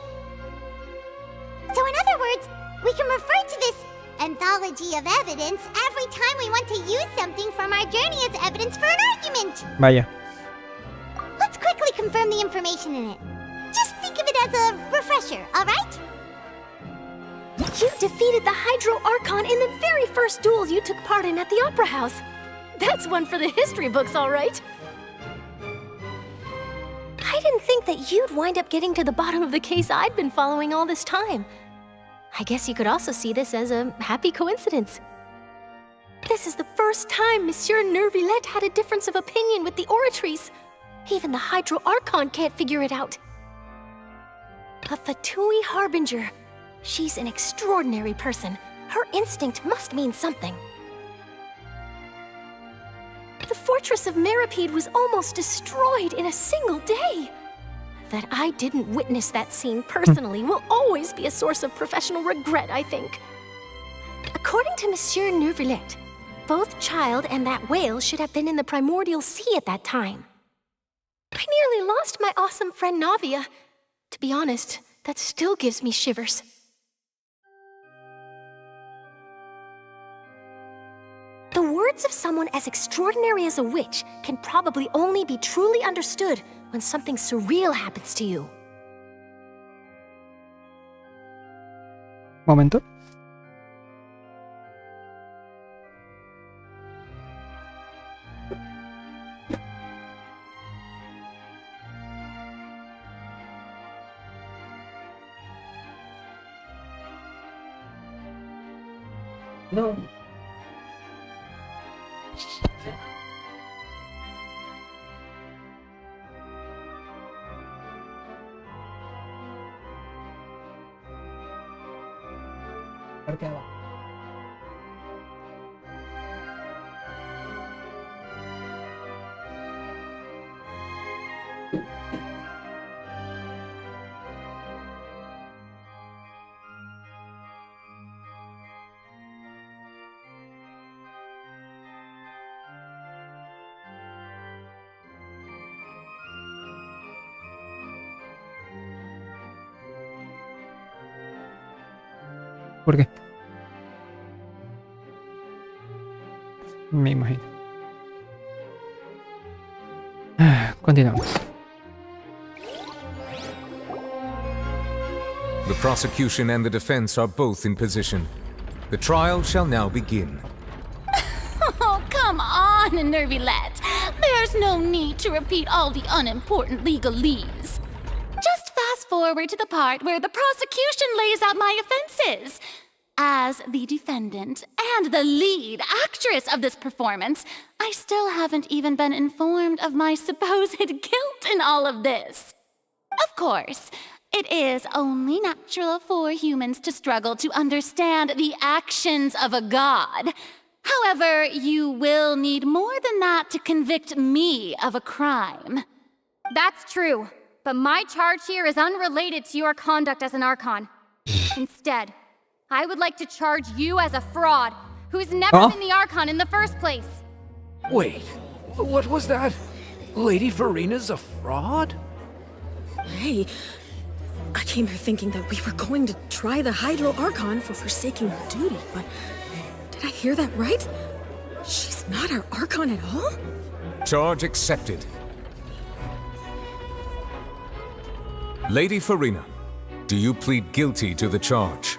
So in other words, we can refer to this anthology of evidence every time we want to use something from our journey as evidence for an argument! Vaya. Let's quickly confirm the information in it. Just think of it as a refresher, alright? You defeated the Hydro Archon in the very first duel you took part in at the Opera House. That's one for the history books, all right. I didn't think that you'd wind up getting to the bottom of the case I'd been following all this time. I guess you could also see this as a happy coincidence. This is the first time Monsieur Nervillette had a difference of opinion with the Oratrice. Even the Hydro Archon can't figure it out. A Fatui Harbinger. She's an extraordinary person. Her instinct must mean something. The fortress of Meripede was almost destroyed in a single day. That I didn't witness that scene personally will always be a source of professional regret, I think. According to Monsieur Nervillette, both Child and that whale should have been in the primordial sea at that time. I nearly lost my awesome friend Navia. To be honest, that still gives me shivers. The words of someone as extraordinary as a witch can probably only be truly understood when something surreal happens to you. Momento. No. ¿Por qué va? ¿Por qué? Me imagino. Continuamos. The prosecution and the defense are both in position. The trial shall now begin. Oh, come on, Nervillette. There's no need to repeat all the unimportant legalese. Just fast forward to the part where the prosecution lays out my offenses. As the defendant and the lead actress of this performance, I still haven't even been informed of my supposed guilt in all of this. Of course, it is only natural for humans to struggle to understand the actions of a god. However, you will need more than that to convict me of a crime. That's true, but my charge here is unrelated to your conduct as an Archon. Instead, I would like to charge you as a fraud, who's never been the Archon in the first place. Wait, what was that? Lady Farina's a fraud? Hey, I came here thinking that we were going to try the Hydro Archon for forsaking her duty, but did I hear that right? She's not our Archon at all? Charge accepted. Lady Farina, do you plead guilty to the charge?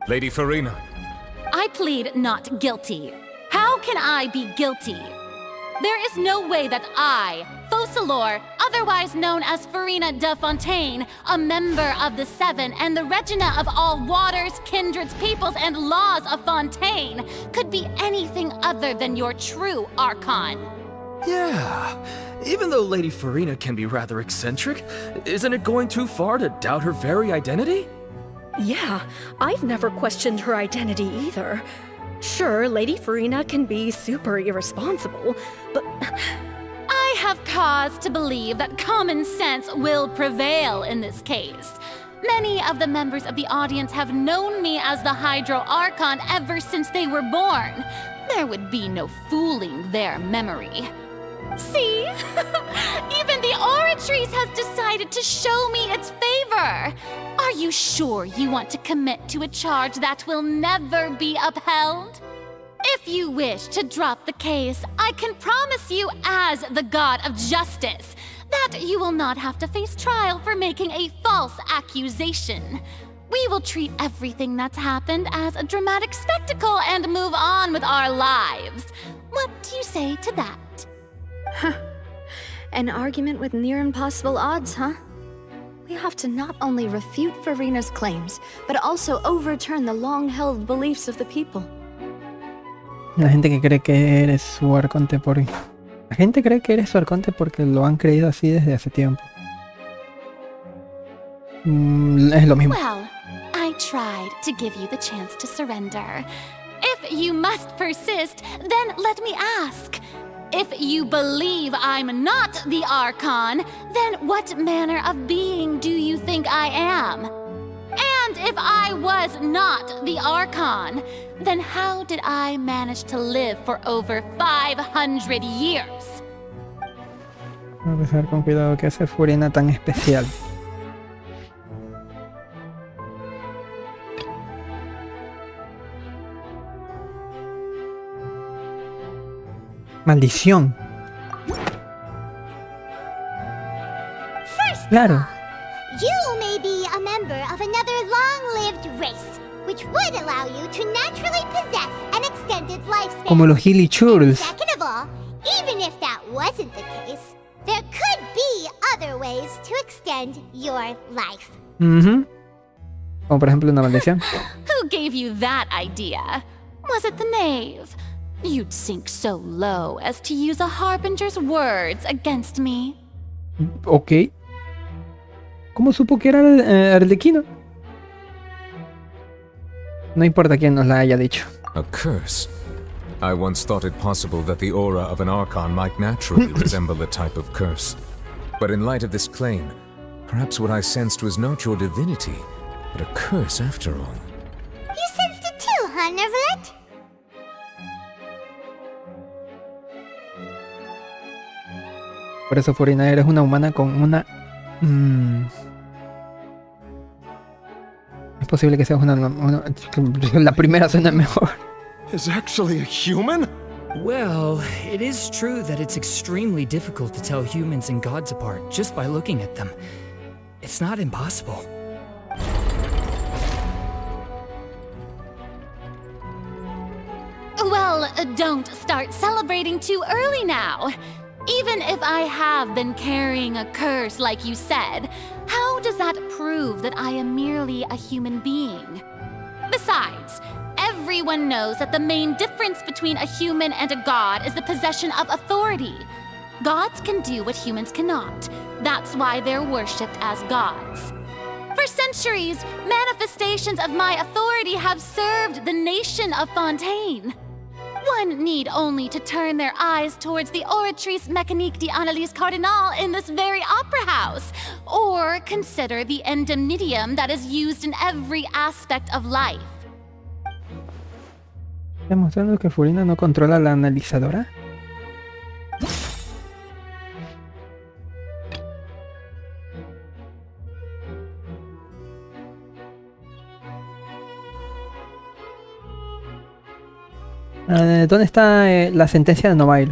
Lady Farina. I plead not guilty. How can I be guilty? There is no way that I, Focalor, otherwise known as Farina de Fontaine, a member of the Seven and the Regina of all waters, kindreds, peoples, and laws of Fontaine, could be anything other than your true Archon. Yeah, even though Lady Farina can be rather eccentric, isn't it going too far to doubt her very identity? Yeah, I've never questioned her identity either. Sure, Lady Farina can be super irresponsible, but I have cause to believe that common sense will prevail in this case. Many of the members of the audience have known me as the Hydro Archon ever since they were born. There would be no fooling their memory. See? Even the Oratrice has decided to show me its favor. Are you sure you want to commit to a charge that will never be upheld? If you wish to drop the case, I can promise you as the god of justice that you will not have to face trial for making a false accusation. We will treat everything that's happened as a dramatic spectacle and move on with our lives. What do you say to that? An argument with near impossible odds, huh? We have to not only refute Farina's claims, but also overturn the long-held beliefs of the people. La gente que cree que eres su arconte por... La gente cree que eres su arconte porque lo han creído así desde hace tiempo. Es lo mismo. Well, I tried to give you the chance to surrender. If you must persist, then let me ask. If you believe I'm not the Archon, then what manner of being do you think I am? And if I was not the Archon, then how did I manage to live for over 500 years? Voy a pensar con cuidado qué hace Furina tan especial. Maldición. First Claro. you may be a member of another long-lived race, which would allow you to naturally possess an extended lifespan. Como los Hilly Churls. Second of all, even if that wasn't the case, there could be other ways to extend your life. Como por ejemplo una maldición. Who gave you that idea? Was it the knave? You'd sink so low as to use a harbinger's words against me. Ok. ¿Cómo supo que era Arlequino? No importa quién nos la haya dicho. A curse? I once thought it possible that the aura of an Archon might naturally resemble a type of curse. But in light of this claim, perhaps what I sensed was not your divinity, but a curse after all. You sensed it too, huh, Nervalet? Por eso Furina eres una humana con una... Es posible que seas una... La primera suena mejor. Is actually a human? Well, it is true that it's extremely difficult to tell humans and gods apart just by looking at them. It's not impossible. Well, don't start celebrating too early now. Even if I have been carrying a curse like you said, how does that prove that I am merely a human being? Besides, everyone knows that the main difference between a human and a god is the possession of authority. Gods can do what humans cannot. That's why they're worshipped as gods. For centuries, manifestations of my authority have served the nation of Fontaine. One need only to turn their eyes towards the Oratrice Mécanique d'Analyse Cardinal in this very opera house, or consider the indemnitium that is used in every aspect of life. ¿Demostrando que Furina no controla la analizadora? ¿Dónde está la sentencia de Novail?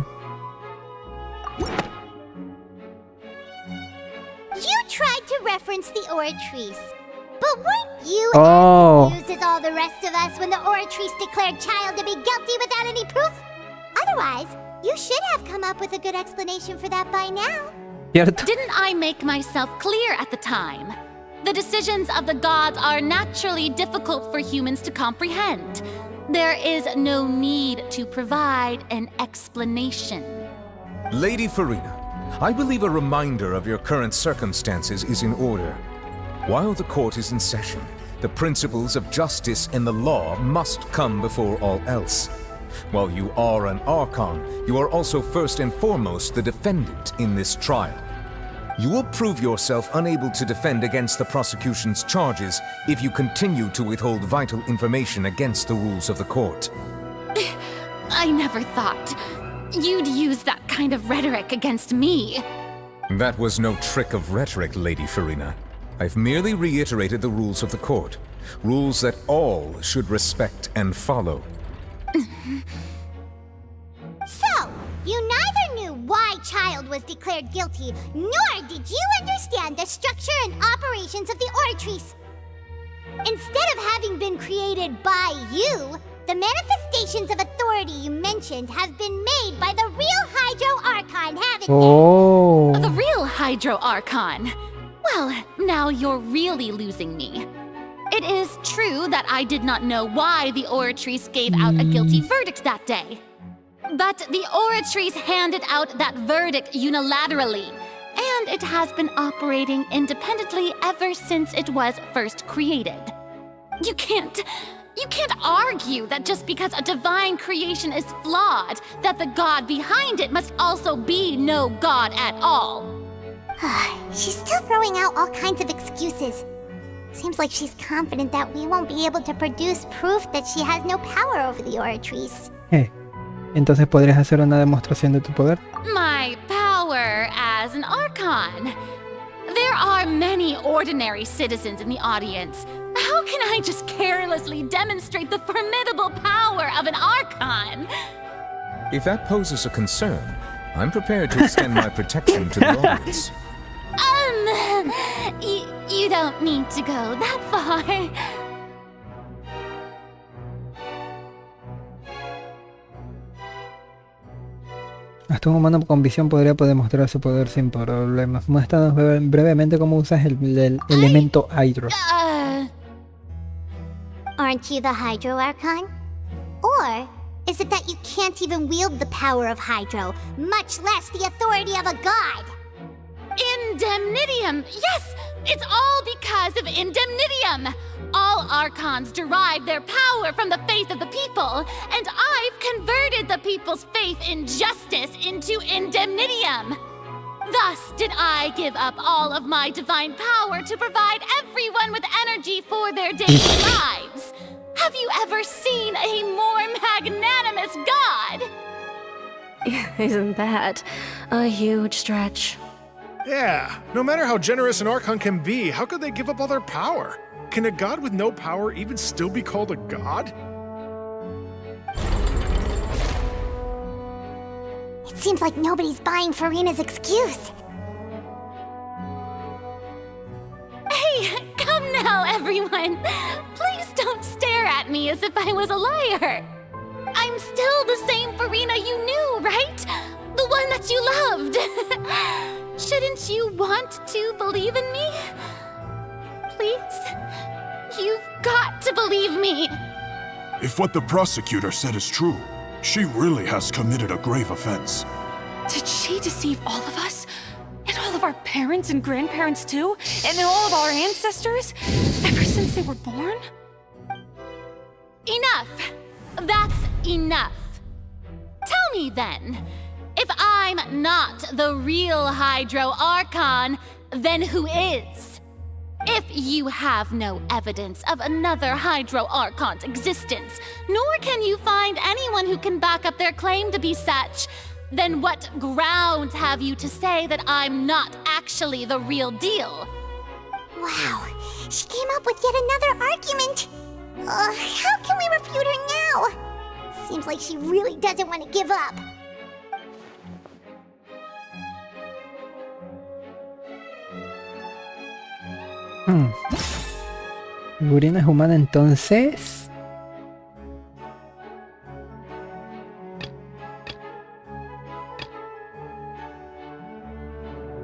You tried to reference the Oratrice, but weren't you Oh. as confused as all the rest of us when the Oratrice declared Child to be guilty without any proof? Otherwise, you should have come up with a good explanation for that by now. ¿Cierto? Didn't I make myself clear at the time? The decisions of the gods are naturally difficult for humans to comprehend. There is no need to provide an explanation. Lady Farina, I believe a reminder of your current circumstances is in order. While the court is in session, the principles of justice and the law must come before all else. While you are an Archon, you are also first and foremost the defendant in this trial. You will prove yourself unable to defend against the prosecution's charges if you continue to withhold vital information against the rules of the court. I never thought you'd use that kind of rhetoric against me. That was no trick of rhetoric, Lady Farina. I've merely reiterated the rules of the court. Rules that all should respect and follow. So, you neither knew why Child was declared guilty, nor did you understand the structure and operations of the Oratrice. Instead of having been created by you, the manifestations of authority you mentioned have been made by the real Hydro Archon, haven't Oh. The real Hydro Archon. Well, now you're really losing me. It is true that I did not know why the Oratrice gave out a guilty verdict that day. But the Oratrice handed out that verdict unilaterally, and it has been operating independently ever since it was first created. You can't argue that just because a divine creation is flawed, that the god behind it must also be no god at all. She's still throwing out all kinds of excuses. Seems like she's confident that we won't be able to produce proof that she has no power over the Oratrice. Entonces podrías hacer una demostración de tu poder. My power as an Archon. There are many ordinary citizens in the audience. How can I just carelessly demonstrate the formidable power of an Archon? If that poses a concern, I'm prepared to extend my protection to the audience. You don't need to go that far. Hasta un humano con visión podría demostrar su poder sin problemas. Muéstranos brevemente cómo usas el elemento Hydro. Aren't you the Hydro Archon? Or is it that you can't even wield the power of Hydro, much less the authority of a god? Indemnitium! Yes! It's all because of Indemnitium! All Archons derive their power from the faith of the people, and I've converted the people's faith in justice into Indemnitium! Thus did I give up all of my divine power to provide everyone with energy for their daily lives! Have you ever seen a more magnanimous god? Isn't that a huge stretch? Yeah, no matter how generous an Archon can be, how could they give up all their power? Can a god with no power even still be called a god? It seems like nobody's buying Furina's excuse. Hey, come now, everyone! Please don't stare at me as if I was a liar! I'm still the same Furina you knew, right? The one that you loved! Shouldn't you want to believe in me? Please? You've got to believe me! If what the prosecutor said is true, she really has committed a grave offense. Did she deceive all of us? And all of our parents and grandparents too? And all of our ancestors? Ever since they were born? Enough! That's enough! Tell me then, if I'm not the real Hydro Archon, then who is? If you have no evidence of another Hydro Archon's existence, nor can you find anyone who can back up their claim to be such, then what grounds have you to say that I'm not actually the real deal? Wow, she came up with yet another argument. How can we refute her now? Seems like she really doesn't want to give up. Figurina es humana entonces.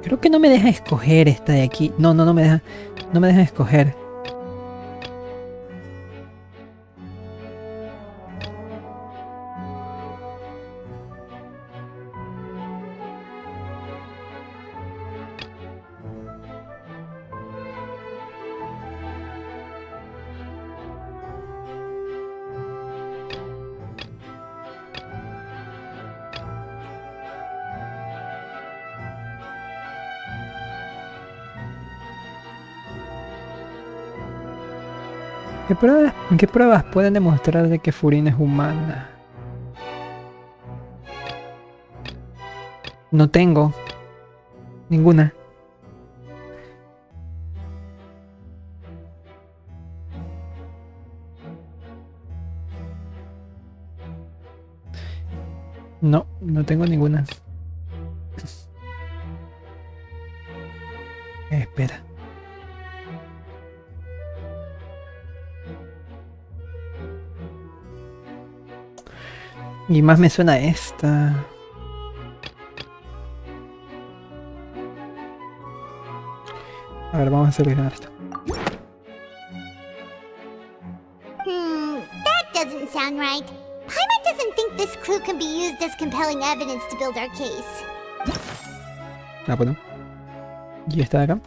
Creo que no me deja escoger esta de aquí. No me deja. No me deja escoger. ¿Qué pruebas pueden demostrar de que Furina es humana? No tengo ninguna. No tengo ninguna. Espera. Y más me suena esta. A ver, vamos a seleccionar esto. That doesn't sound right. Paimon doesn't think this clue can be used as compelling evidence to build our case. Ah, bueno. ¿Y esta de acá?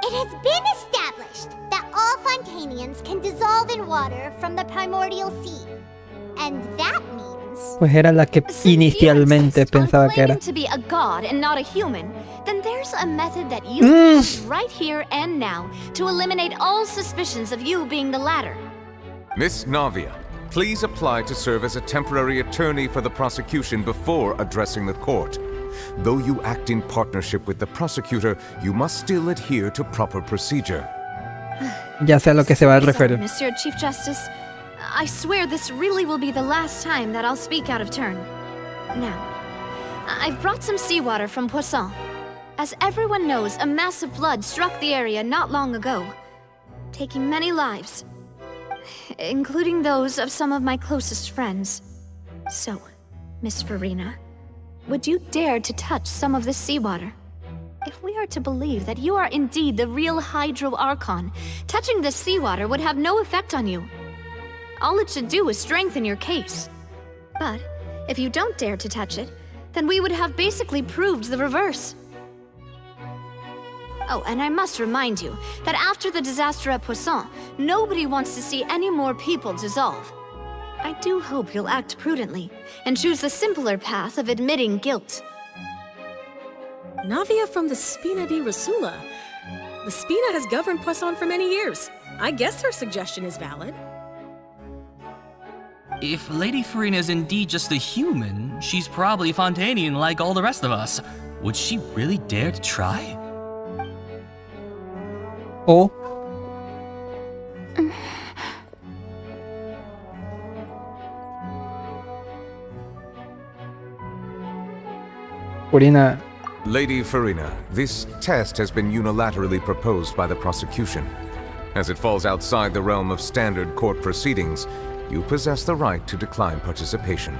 It has been established that all Fontanians can dissolve in water from the primordial sea. And that means... Pues era la que inicialmente pensaba que era. To be a god and not a human, then there's a method that you can use right here and now to eliminate all suspicions of you being the latter. Miss Navia, please apply to serve as a temporary attorney for the prosecution before addressing the court. Though you act in partnership with the prosecutor, you must still adhere to proper procedure. Ya sé a lo que se va a referir. Monsieur Chief Justice, I swear this really will be the last time that I'll speak out of turn. Now, I've brought some seawater from Poisson. As everyone knows, a massive flood struck the area not long ago, taking many lives, including those of some of my closest friends. So, Miss Farina, would you dare to touch some of this seawater? If we are to believe that you are indeed the real Hydro Archon, touching this seawater would have no effect on you. All it should do is strengthen your case. But if you don't dare to touch it, then we would have basically proved the reverse. Oh, and I must remind you that after the disaster at Poisson, nobody wants to see any more people dissolve. I do hope you'll act prudently and choose the simpler path of admitting guilt. Navia from the Spina di Rasula. The Spina has governed Poisson for many years. I guess her suggestion is valid. If Lady Farina is indeed just a human, she's probably Fontanian like all the rest of us. Would she really dare to try? Oh. Farina. Lady Farina, this test has been unilaterally proposed by the prosecution. As it falls outside the realm of standard court proceedings, you possess the right to decline participation.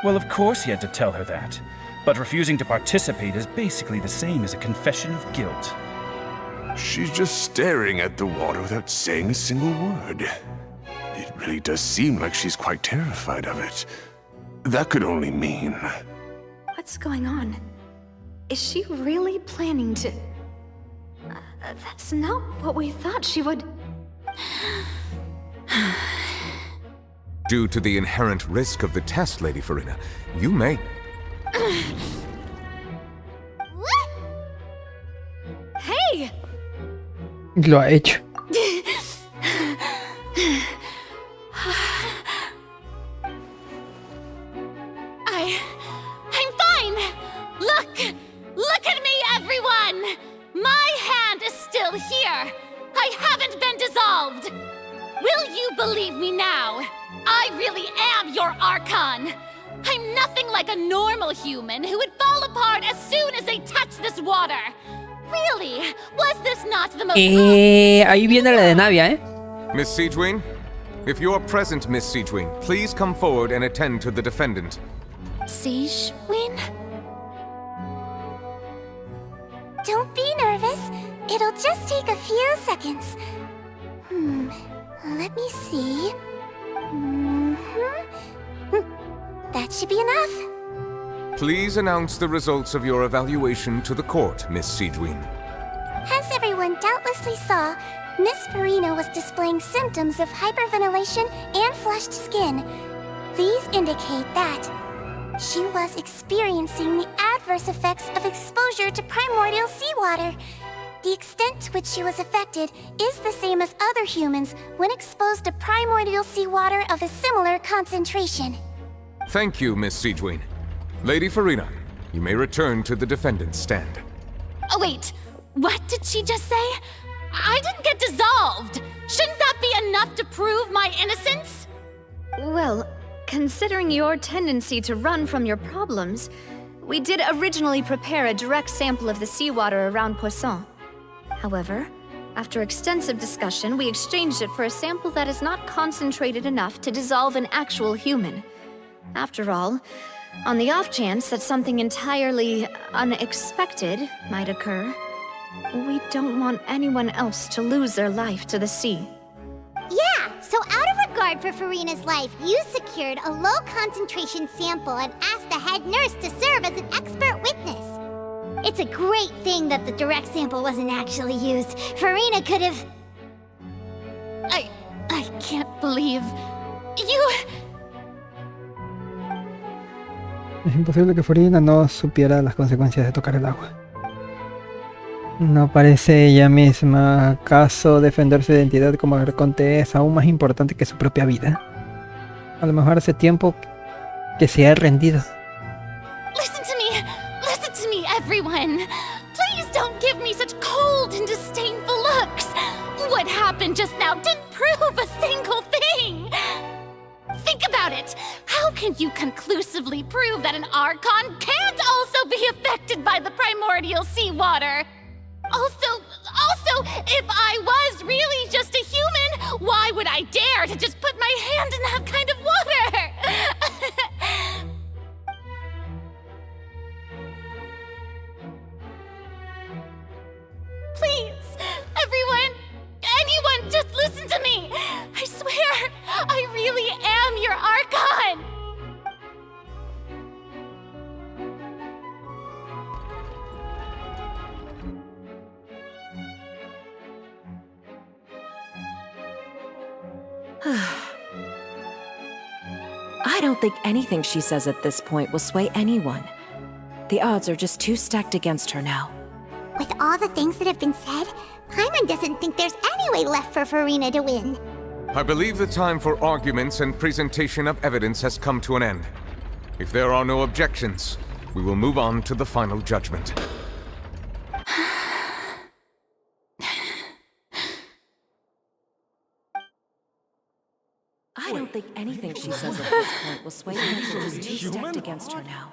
Well, of course he had to tell her that. But refusing to participate is basically the same as a confession of guilt. She's just staring at the water without saying a single word. It really does seem like she's quite terrified of it. That could only mean... What's going on? Is she really planning to... that's not what we thought she would... Due to the inherent risk of the test, Lady Farina, you may... Hey! Lo ha hecho. I'm fine! Look at me, everyone! My hand is still here! I haven't been dissolved! Will you believe me now? I really am your Archon! I'm nothing like a normal human who would fall apart as soon as they touch this water! Really? Was this not the most... Ahí viene la de Navia, ¿eh? Miss Siegewin? If you're present, Miss Siegewin, please come forward and attend to the defendant. Siegewin? Don't be nervous. It'll just take a few seconds. Let me see. That should be enough. Please announce the results of your evaluation to the court, Miss Siegewin. As everyone doubtlessly saw, Miss Farina was displaying symptoms of hyperventilation and flushed skin. These indicate that she was experiencing the adverse effects of exposure to primordial seawater. The extent to which she was affected is the same as other humans when exposed to primordial seawater of a similar concentration. Thank you, Miss Siegewin. Lady Farina, you may return to the defendant's stand. Oh, wait. What did she just say? I didn't get dissolved! Shouldn't that be enough to prove my innocence? Well, considering your tendency to run from your problems, we did originally prepare a direct sample of the seawater around Poisson. However, after extensive discussion, we exchanged it for a sample that is not concentrated enough to dissolve an actual human. After all, on the off chance that something entirely unexpected might occur, we don't want anyone else to lose their life to the sea. Yeah, so out of regard for Farina's life, you secured a low-concentration sample and asked the head nurse to serve as an expert witness. It's a great thing that the direct sample wasn't actually used. Farina could have... I can't believe... You... Es imposible que Farina no supiera las consecuencias de tocar el agua. ¿No parece ella misma acaso defender su identidad como arconte es aún más importante que su propia vida? A lo mejor hace tiempo que se ha rendido. Listen to me, everyone. Please don't give me such cold and disdainful looks. What happened just now didn't prove a single thing. Think about it. How can you conclusively prove that an Archon can't also be affected by the primordial seawater? Also, if I was really just a human, why would I dare to just put my hand in that kind of water? Please, anyone, just listen to me. I swear, I really am your Archon. I don't think anything she says at this point will sway anyone. The odds are just too stacked against her now. With all the things that have been said, Paimon doesn't think there's any way left for Farina to win. I believe the time for arguments and presentation of evidence has come to an end. If there are no objections, we will move on to the final judgment. I don't think anything she says at this point will sway anyone. She's too stacked against her now.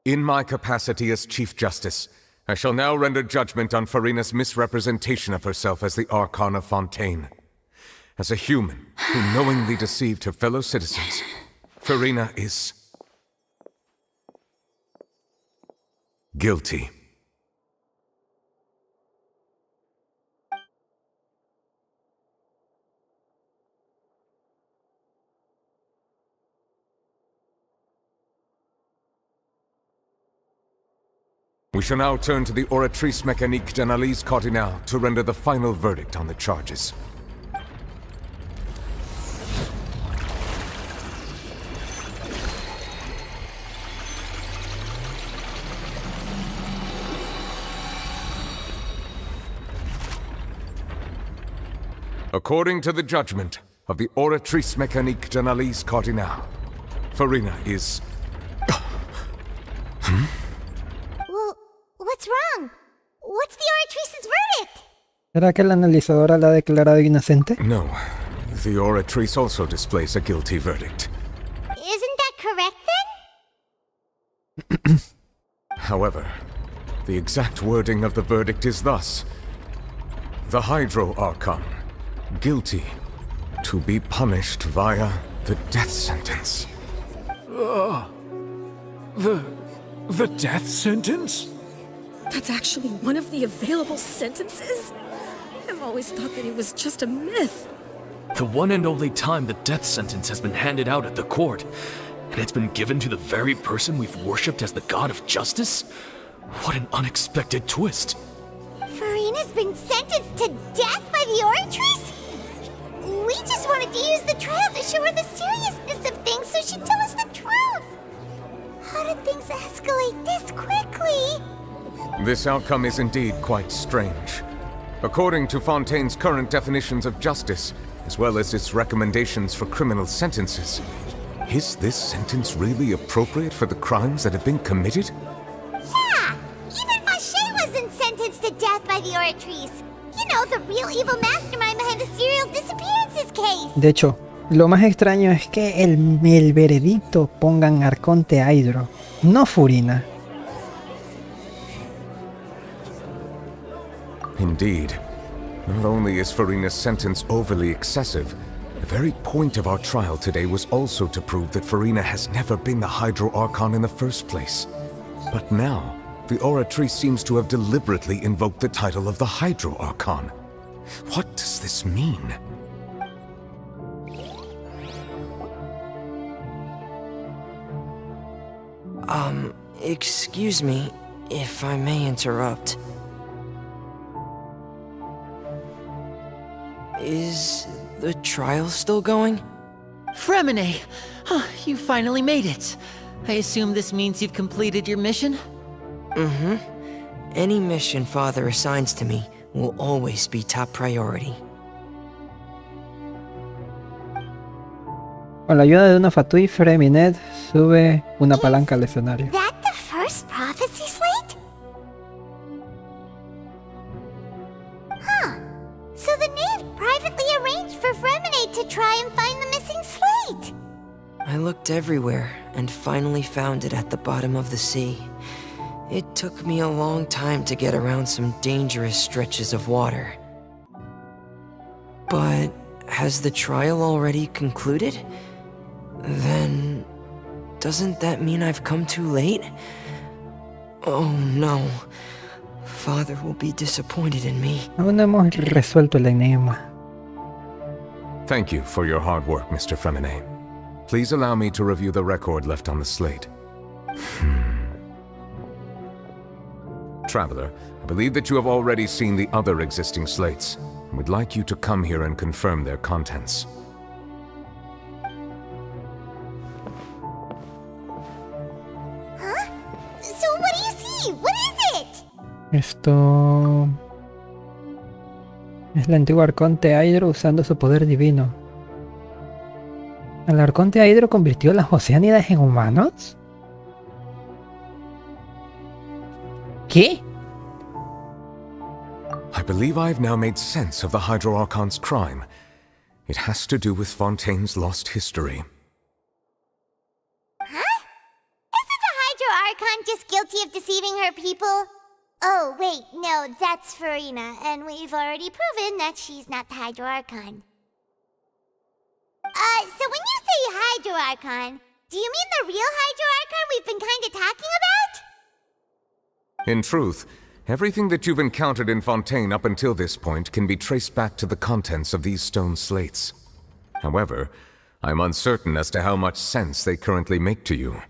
In my capacity as Chief Justice, I shall now render judgment on Farina's misrepresentation of herself as the Archon of Fontaine. As a human who knowingly deceived her fellow citizens, Farina is... guilty. We shall now turn to the Oratrice Mécanique d'Analyse Cardinale to render the final verdict on the charges. According to the judgment of the Oratrice Mécanique d'Analyse Cardinale, Farina is... Well, what's wrong? What's the Oratrice's verdict? ¿Será que la analizadora la ha declarado inocente? No. The Oratrice also displays a guilty verdict. Isn't that correct then? However, the exact wording of the verdict is thus. The Hydro Archon, guilty, to be punished via the death sentence. The death sentence? That's actually one of the available sentences? I've always thought that it was just a myth. The one and only time the death sentence has been handed out at the court, and it's been given to the very person we've worshipped as the god of justice? What an unexpected twist. Farina's been sentenced to death by the Oratrice? We just wanted to use the trial to show her the seriousness of things so she'd tell us the truth. How did things escalate this quickly? This outcome is indeed quite strange. According to Fontaine's current definitions of justice, as well as its recommendations for criminal sentences, Is this sentence really appropriate for the crimes that have been committed? Yeah! Even Vache wasn't sentenced to death by the Oratrice. You know, the real evil mastermind behind the serial disappearances case. De hecho, lo más extraño es que el veredicto pongan Arconte Hydro, no Furina. Indeed. Not only is Furina's sentence overly excessive, the very point of our trial today was also to prove that Furina has never been the Hydro Archon in the first place. But now, the Oratrice seems to have deliberately invoked the title of the Hydro Archon. What does this mean? Excuse me, if I may interrupt. Is the trial still going? Fremine! You finally made it. I assume this means you've completed your mission? Mm-hmm. Any mission Father assigns to me will always be top priority. Con la ayuda de una Fatui, Freminet sube una palanca al escenario. That the first prophecy slate? Huh. So the knave privately arranged for Fremine to try and find the missing slate. I looked everywhere and finally found it at the bottom of the sea. It took me a long time to get around some dangerous stretches of water. But has the trial already concluded? Then, doesn't that mean I've come too late? Oh no. Father will be disappointed in me. Aún no hemos resuelto el enigma. Thank you for your hard work, Mr. Fremine. Please allow me to review the record left on the slate. Traveler, I believe that you have already seen the other existing slates, and would like you to come here and confirm their contents. Huh? So what do you see? What is it? Esto... es la antigua Arconte Hydro usando su poder divino. ¿El Arconte Hydro convirtió las Oceánidas en humanos? ¿Qué? I believe I've now made sense of the Hydro Archon's crime. It has to do with Fontaine's lost history. Huh? Isn't the Hydro Archon just guilty of deceiving her people? Oh, wait, no, that's Furina, and we've already proven that she's not the Hydro Archon. So when you say Hydro Archon, do you mean the real Hydro Archon we've been kinda talking about? In truth, everything that you've encountered in Fontaine up until this point can be traced back to the contents of these stone slates. However, I'm uncertain as to how much sense they currently make to you.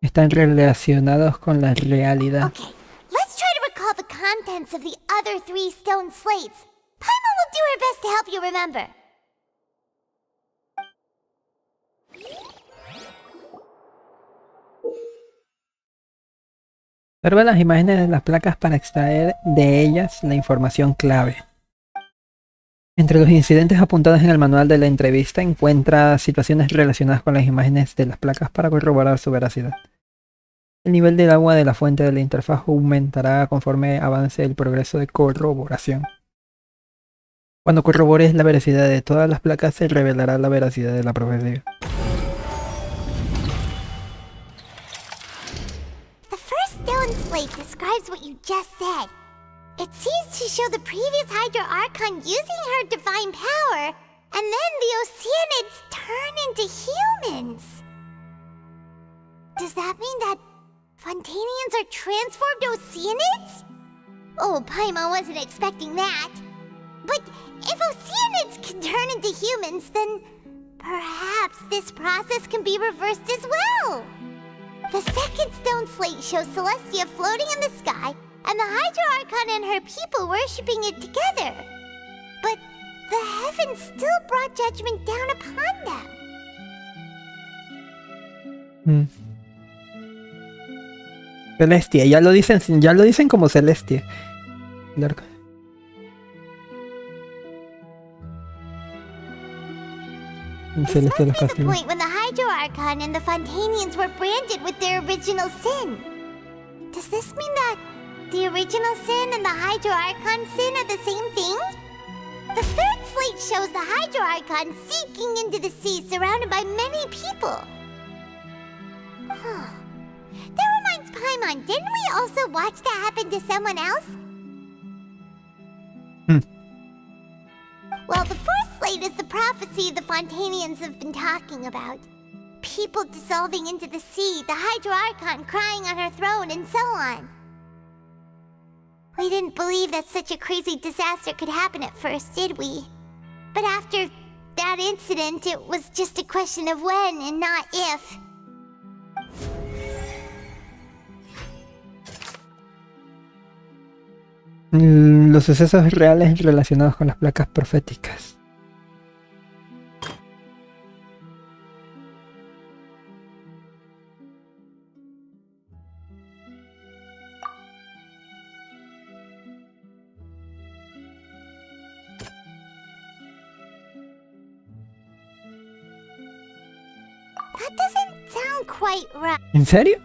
Están relacionados con la realidad. Okay, let's try to recall the contents of the other 3 stone slates. Paimon will do her best to help you remember. Observa las imágenes de las placas para extraer de ellas la información clave. Entre los incidentes apuntados en el manual de la entrevista encuentra situaciones relacionadas con las imágenes de las placas para corroborar su veracidad. El nivel del agua de la fuente de la interfaz aumentará conforme avance el progreso de corroboración. Cuando corrobores la veracidad de todas las placas se revelará la veracidad de la profecía. Stone slate describes what you just said. It seems to show the previous Hydro Archon using her divine power, and then the Oceanids turn into humans. Does that mean that Fontanians are transformed Oceanids? Oh, Paimon wasn't expecting that. But if Oceanids can turn into humans, then perhaps this process can be reversed as well. The second stone slate shows Celestia floating in the sky, and the Hydro Archon and her people worshipping it together. But the heavens still brought judgment down upon them. Celestia, ya lo dicen como Celestia. Celeste los This must be the castigos. point when the Hydro Archon and the Fontanians were branded with their original sin. Does this mean that the original sin and the Hydro Archon sin are the same thing? The third slate shows the Hydro Archon seeking into the sea surrounded by many people. Huh. That reminds Paimon, didn't we also watch that happen to someone else? Well, the fourth slate is the prophecy the Fontanians have been talking about. People dissolving into the sea, the Hydro Archon crying on her throne, and so on. We didn't believe that such a crazy disaster could happen at first, did we? But after that incident, it was just a question of when and not if. Los sucesos reales relacionados con las placas proféticas. That doesn't sound quite right. ¿En serio?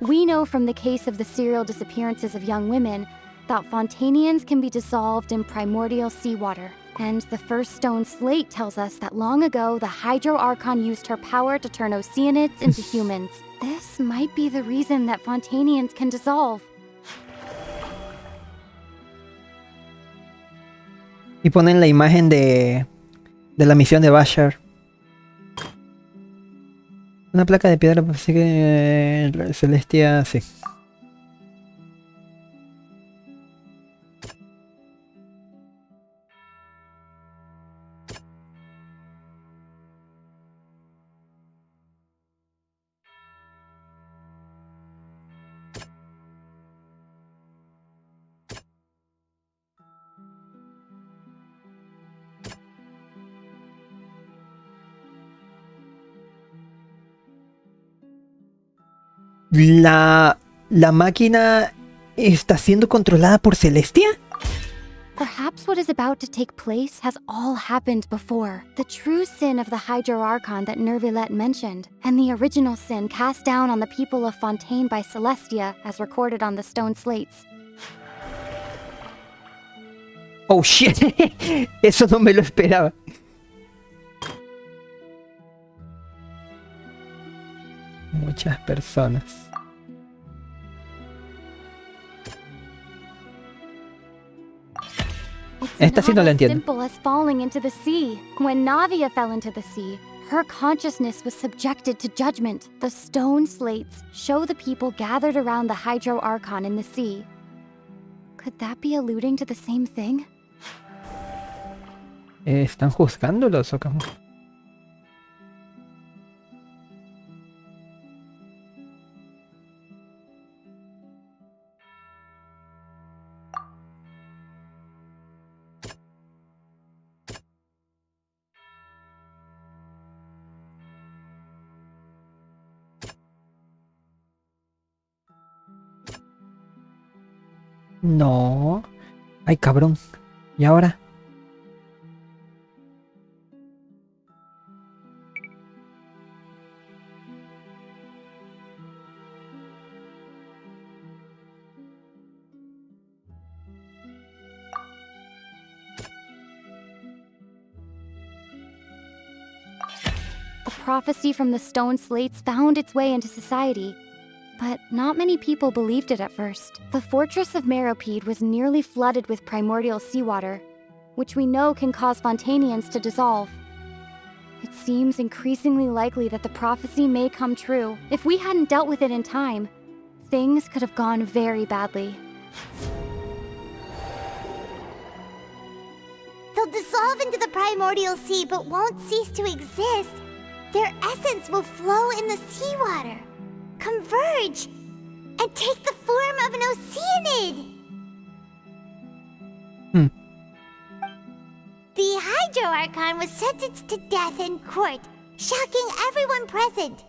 We know from the case of the serial disappearances of young women that Fontanians can be dissolved in primordial seawater. And the first stone slate tells us that long ago the Hydro Archon used her power to turn Oceanids into humans. This might be the reason that Fontanians can dissolve. Y ponen la imagen de la misión de Bashar. Una placa de piedra, así que Celestia, sí. ¿La máquina está siendo controlada por Celestia? Perhaps what is about to take place has all happened before. The true sin of the Hydro Archon that Nervilette mentioned, and the original sin cast down on the people of Fontaine by Celestia, as recorded on the stone slates. Oh shit, eso no me lo esperaba. Muchas personas. Esta sí no la entiendo. Simple as falling into the sea. When Navia fell into the sea, her consciousness was subjected to judgment. The stone slates show the people gathered around the Hydro Archon in the sea. Could that be alluding to the same thing? ¿Están juzgándolos o cómo? No. Ay, cabrón. ¿Y ahora? The prophecy from the stone slates found its way into society. But not many people believed it at first. The fortress of Meropide was nearly flooded with primordial seawater, which we know can cause Fontanians to dissolve. It seems increasingly likely that the prophecy may come true. If we hadn't dealt with it in time, things could have gone very badly. They'll dissolve into the primordial sea but won't cease to exist. Their essence will flow in the seawater, converge, and take the form of an Oceanid. The Hydro Archon was sentenced to death in court, shocking everyone present.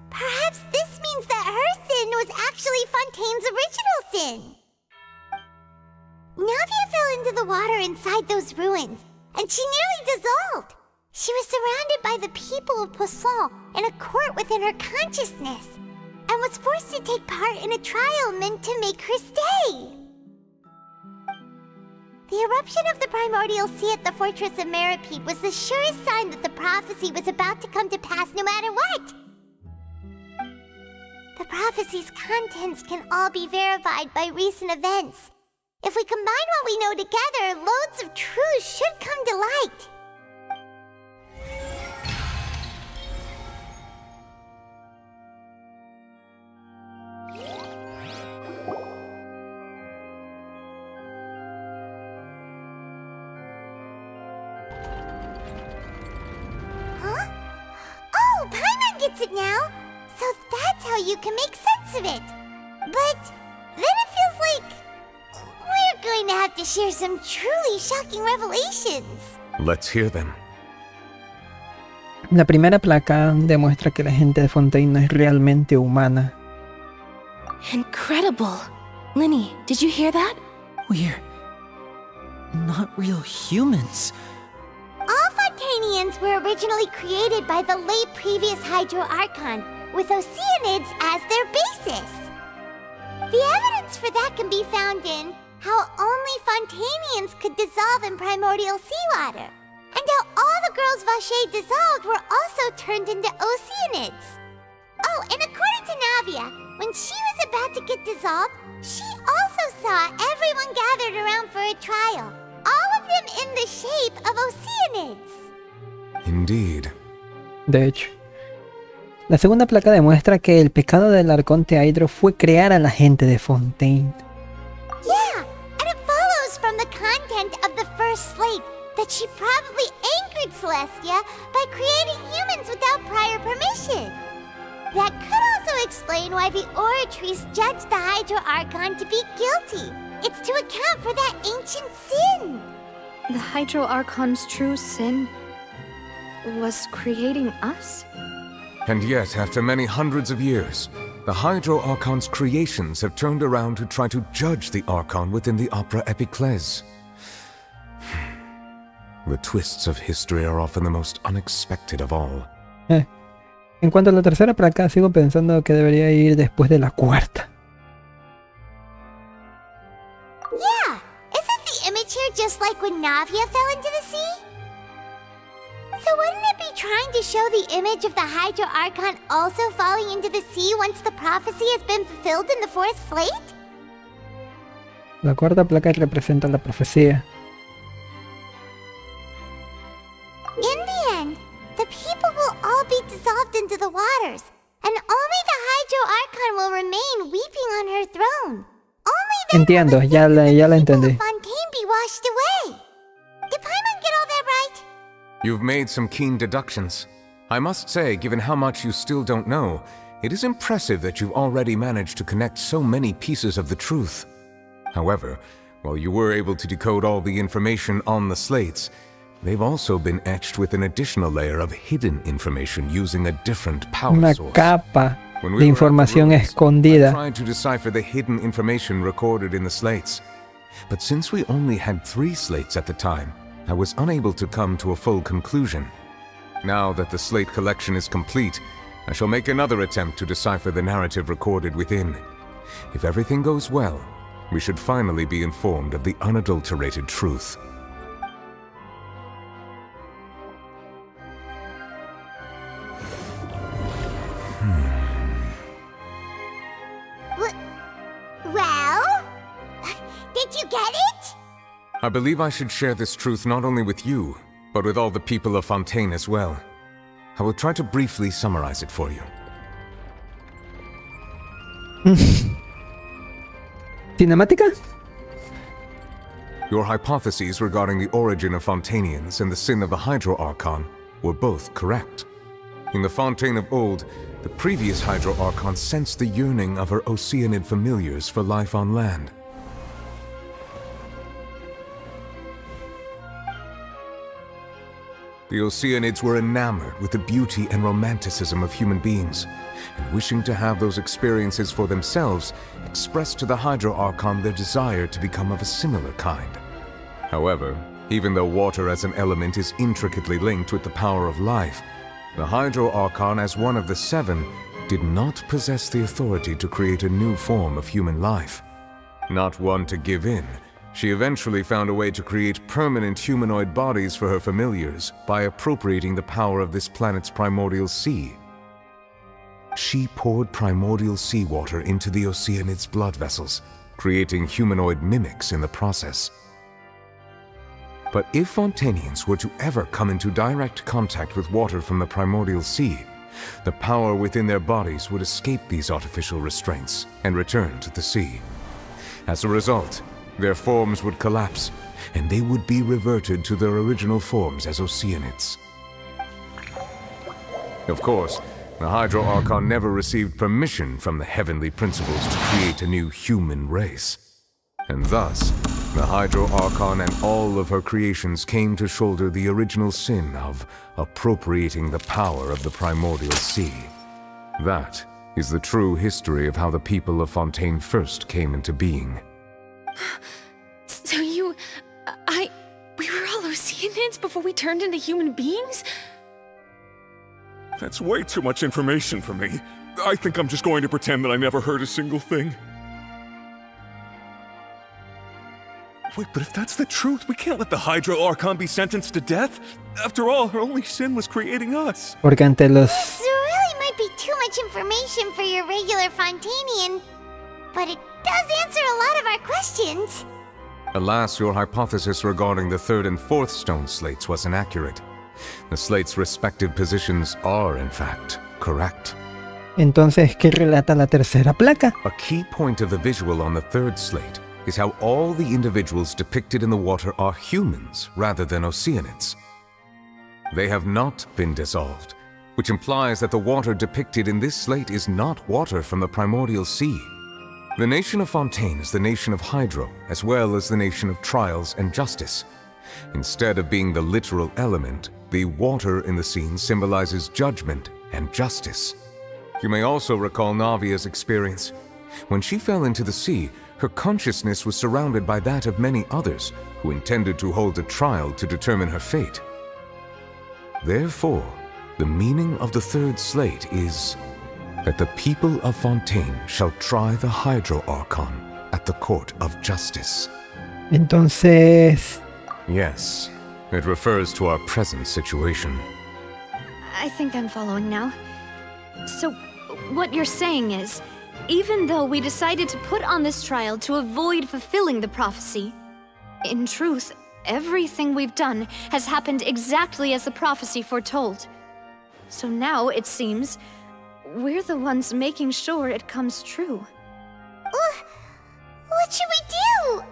Perhaps this means that her sin was actually Fontaine's original sin. Navia fell into the water inside those ruins, and she nearly dissolved. She was surrounded by the people of Poisson in a court within her consciousness, and was forced to take part in a trial meant to make her stay. The eruption of the primordial sea at the fortress of Meripede was the surest sign that the prophecy was about to come to pass no matter what. The prophecy's contents can all be verified by recent events. If we combine what we know together, loads of truths should come to light. Huh? Oh, Paimon gets it now! So that's how you can make sense of it. But then it feels like we're going to have to share some truly shocking revelations. Let's hear them. La primera placa demuestra que la gente de Fontaine no es realmente humana. Incredible. Linny, did you hear that? We're not real humans. All Fontainians were originally created by the late previous Hydro Archon, with Oceanids as their basis. The evidence for that can be found in how only Fontainians could dissolve in primordial seawater, and how all the girls Vacher dissolved were also turned into Oceanids. Oh, and according to Navia, when she was about to get dissolved, she also saw everyone gathered around for a trial, all of them in the shape of Oceanids. Indeed. De hecho. La segunda placa demuestra que el pecado del arconte Hydro fue crear a la gente de Fontaine. Yeah, and it follows from the content of the first slate that she probably angered Celestia by creating humans without prior permission. That could also explain why the Oratrice judged the Hydro Archon to be guilty. It's to account for that ancient sin. The Hydro Archon's true sin was creating us? And yet, after many hundreds of years, the Hydro Archon's creations have turned around to try to judge the Archon within the Opera Epiclese. The twists of history are often the most unexpected of all. En cuanto a la tercera placa, sigo pensando que debería ir después de la cuarta. Yeah, isn't the image here just like when Navia fell into the sea? So wouldn't it be trying to show the image of the Hydro Archon also falling into the sea once the prophecy has been fulfilled in the fourth slate? La cuarta placa representa la profecía. In the end, the people will all be dissolved into the waters, and only the Hydro Archon will remain weeping on her throne. Only then Entiendo, ya la entendí. Fontaine be washed away. Did Paimon get all that right? You've made some keen deductions. I must say, given how much you still don't know, it is impressive that you've already managed to connect so many pieces of the truth. However, while you were able to decode all the information on the slates, they've also been etched with an additional layer of hidden information using a different power Una source. capa de información escondida. I tried to decipher the hidden information recorded in the slates. But since we only had 3 slates at the time, I was unable to come to a full conclusion. Now that the slate collection is complete, I shall make another attempt to decipher the narrative recorded within. If everything goes well, we should finally be informed of the unadulterated truth. Well? Did you get it? I believe I should share this truth not only with you, but with all the people of Fontaine as well. I will try to briefly summarize it for you. ¿Cinemática? Your hypotheses regarding the origin of Fontainians and the sin of the Hydro Archon were both correct. In the Fontaine of old, the previous Hydro Archon sensed the yearning of her Oceanid familiars for life on land. The Oceanids were enamored with the beauty and romanticism of human beings, and wishing to have those experiences for themselves, expressed to the Hydro Archon their desire to become of a similar kind. However, even though water as an element is intricately linked with the power of life, the Hydro Archon, as one of the 7, did not possess the authority to create a new form of human life. Not one to give in, she eventually found a way to create permanent humanoid bodies for her familiars by appropriating the power of this planet's primordial sea. She poured primordial seawater into the Oceanid's blood vessels, creating humanoid mimics in the process. But if Fontanians were to ever come into direct contact with water from the primordial sea, the power within their bodies would escape these artificial restraints and return to the sea. As a result, their forms would collapse, and they would be reverted to their original forms as Oceanids. Of course, the Hydro Archon never received permission from the heavenly principles to create a new human race. And thus, the Hydro Archon and all of her creations came to shoulder the original sin of appropriating the power of the primordial sea. That is the true history of how the people of Fontaine first came into being. So we were all Oceanids before we turned into human beings? That's way too much information for me. I think I'm just going to pretend that I never heard a single thing. Wait, but if that's the truth, we can't let the Hydro Archon be sentenced to death. After all, her only sin was creating us. Porque ante los... This really might be too much information for your regular Fontanian, but it does answer a lot of our questions. Alas, your hypothesis regarding the 3rd and 4th stone slates was inaccurate. The slates' respective positions are, in fact, correct. Entonces, ¿qué relata la tercera placa? A key point of the visual on the 3rd slate is how all the individuals depicted in the water are humans rather than Oceanids. They have not been dissolved, which implies that the water depicted in this slate is not water from the primordial sea. The nation of Fontaine is the nation of Hydro, as well as the nation of trials and justice. Instead of being the literal element, the water in the scene symbolizes judgment and justice. You may also recall Navia's experience. When she fell into the sea, her consciousness was surrounded by that of many others who intended to hold a trial to determine her fate. Therefore, the meaning of the 3rd slate is that the people of Fontaine shall try the Hydro Archon at the court of justice. Entonces... Yes, it refers to our present situation. I think I'm following now. So, what you're saying is, even though we decided to put on this trial to avoid fulfilling the prophecy, in truth, everything we've done has happened exactly as the prophecy foretold. So now, it seems, we're the ones making sure it comes true. What should we do?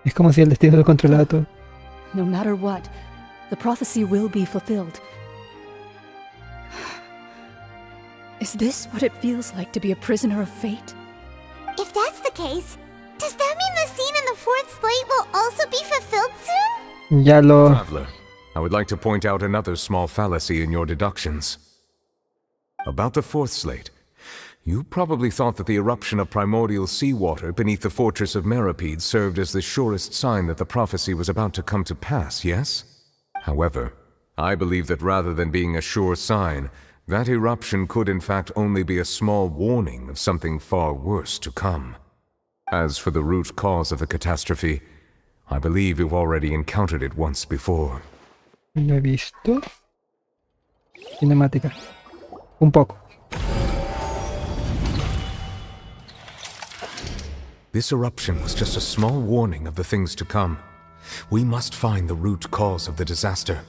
Es como si el destino lo controlara todo. No matter what, the prophecy will be fulfilled. Is this what it feels like to be a prisoner of fate? If that's the case, does that mean the scene in the 4th slate will also be fulfilled soon? Ya lo... Traveler, I would like to point out another small fallacy in your deductions. About the 4th slate, you probably thought that the eruption of primordial seawater beneath the fortress of Meripede served as the surest sign that the prophecy was about to come to pass, yes? However, I believe that rather than being a sure sign, that eruption could in fact only be a small warning of something far worse to come. As for the root cause of the catastrophe, I believe you've already encountered it once before. Lo he visto. Cinemática. Un poco. This eruption was just a small warning of the things to come. We must find the root cause of the disaster.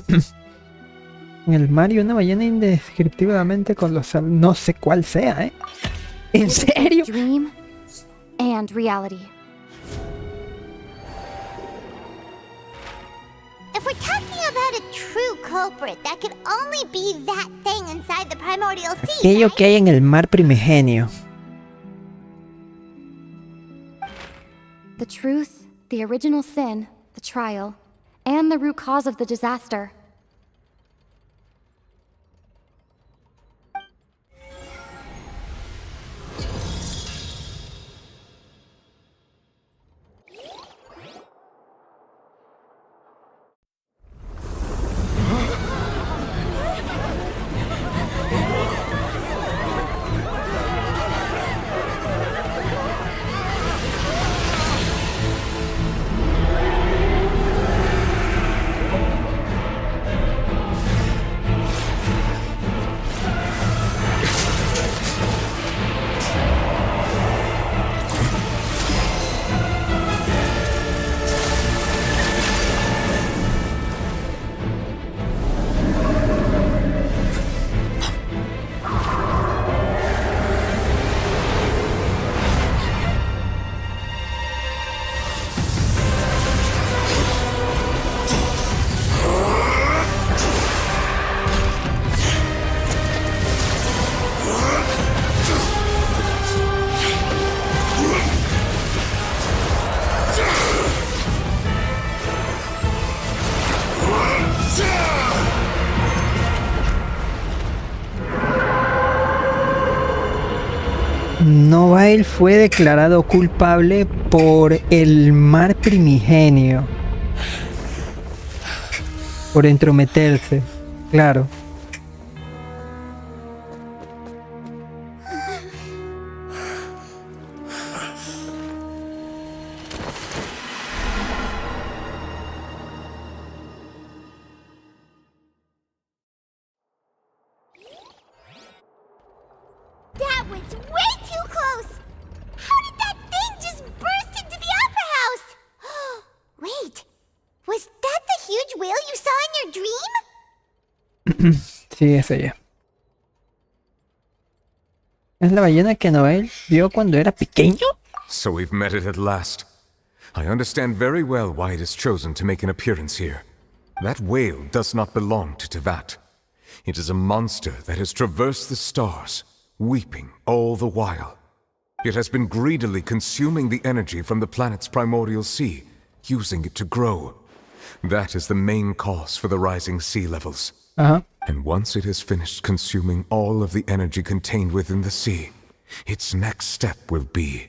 En el mar y una ballena indescriptiblemente con los... No sé cuál sea, ¿eh? ¿En serio? Dream and reality. If we're talking about a true culprit, that could only be that thing inside the primordial sea, Aquello que hay en el mar primigenio. The truth, the original sin, the trial, and the root cause of the disaster. Novael fue declarado culpable por el mar primigenio. Por entrometerse, claro. That was way too close! How did that thing just burst into the opera house? Wait, was that the huge whale you saw in your dream? Sí, es ella. ¿Es la ballena que Noel vio cuando era pequeño? So we've met it at last. I understand very well why it has chosen to make an appearance here. That whale does not belong to Tevat. It is a monster that has traversed the stars, weeping all the while. It has been greedily consuming the energy from the planet's primordial sea, using it to grow. That is the main cause for the rising sea levels. And once it has finished consuming all of the energy contained within the sea, its next step will be...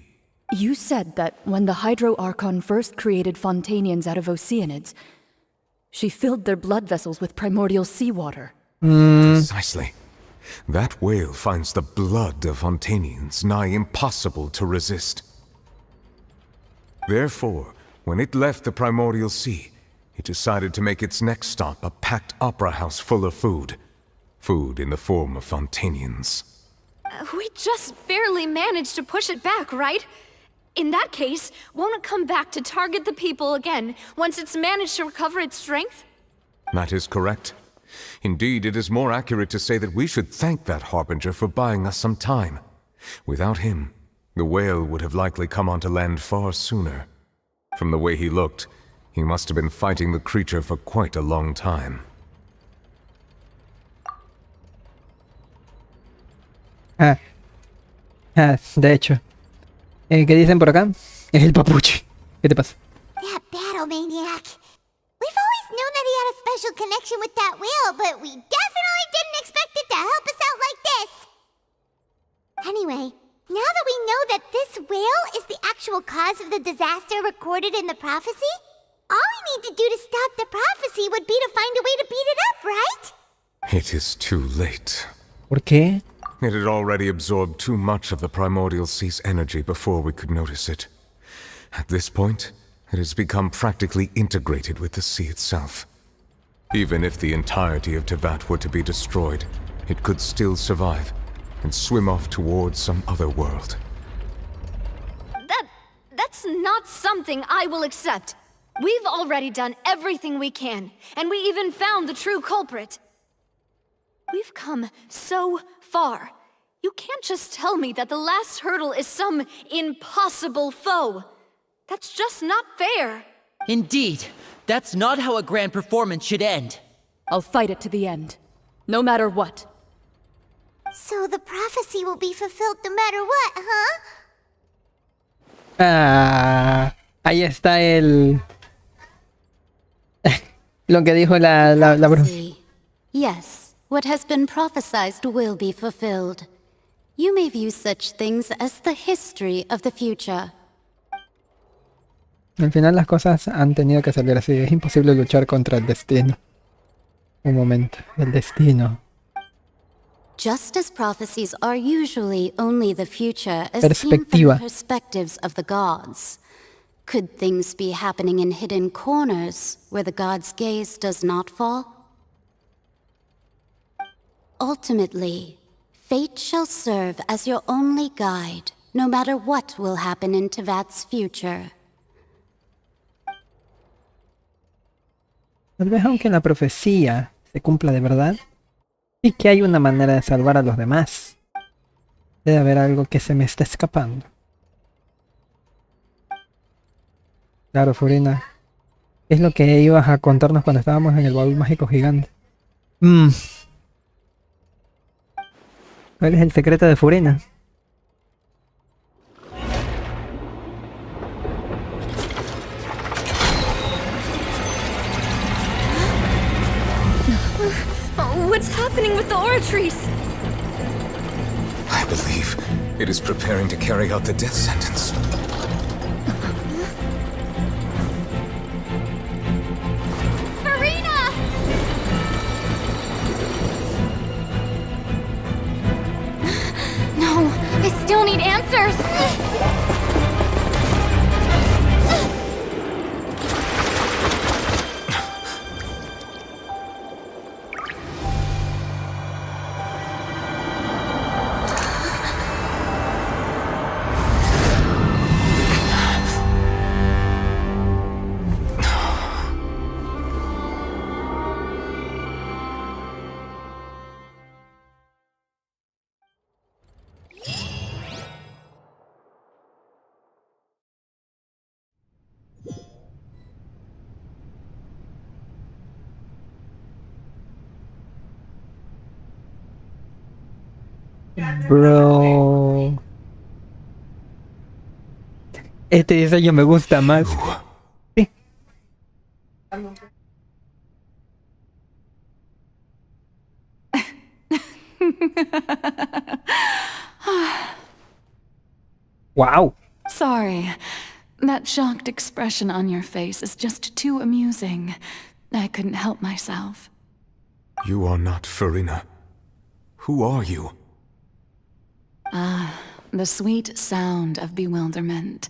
You said that when the Hydro Archon first created Fontanians out of Oceanids, she filled their blood vessels with primordial seawater. Precisely. That whale finds the blood of Fontanians nigh impossible to resist. Therefore, when it left the primordial sea, it decided to make its next stop a packed opera house full of food. Food in the form of Fontanians. We just barely managed to push it back, right? In that case, won't it come back to target the people again once it's managed to recover its strength? That is correct. Indeed, it is more accurate to say that we should thank that Harbinger for buying us some time. Without him, the whale would have likely come onto land far sooner. From the way he looked, he must have been fighting the creature for quite a long time. De hecho. ¿Qué dicen por acá? Es el papuche. ¿Qué te pasa? That battle maniac. We've always known that he had a special connection with that whale, but we definitely didn't expect it to help us out like this. Anyway, now that we know that this whale is the actual cause of the disaster recorded in the prophecy, all we need to do to stop the prophecy would be to find a way to beat it up, right? It is too late. ¿Por qué? It had already absorbed too much of the primordial sea's energy before we could notice it. At this point, it has become practically integrated with the sea itself. Even if the entirety of Tevat were to be destroyed, it could still survive and swim off towards some other world. That's not something I will accept. We've already done everything we can, and we even found the true culprit. We've come so far. You can't just tell me that the last hurdle is some impossible foe. That's just not fair. Indeed, that's not how a grand performance should end. I'll fight it to the end, no matter what. So the prophecy will be fulfilled no matter what, huh? Ahí está el... lo que dijo la bruja. Yes, what has been prophesied will be fulfilled. You may view such things as the history of the future. Al final las cosas han tenido que salir así. Es imposible luchar contra el destino. Un momento, el destino. Just as prophecies are usually only the future as seen from the perspectives of the gods, could things be happening in hidden corners where the gods' gaze does not fall? Ultimately, fate shall serve as your only guide, no matter what will happen in Tevat's future. Tal vez aunque la profecía se cumpla de verdad, y que hay una manera de salvar a los demás. Debe haber algo que se me está escapando. Claro, Furina. ¿Qué es lo que ibas a contarnos cuando estábamos en el baúl mágico gigante? ¿Cuál es el secreto de Furina? What's happening with the aura trees? I believe it is preparing to carry out the death sentence. Farina! No, I still need answers. Bro. Este diseño me gusta más. Sí. Wow. Sorry. That shocked expression on your face is just too amusing. I couldn't help myself. You are not Farina. Who are you? The sweet sound of bewilderment.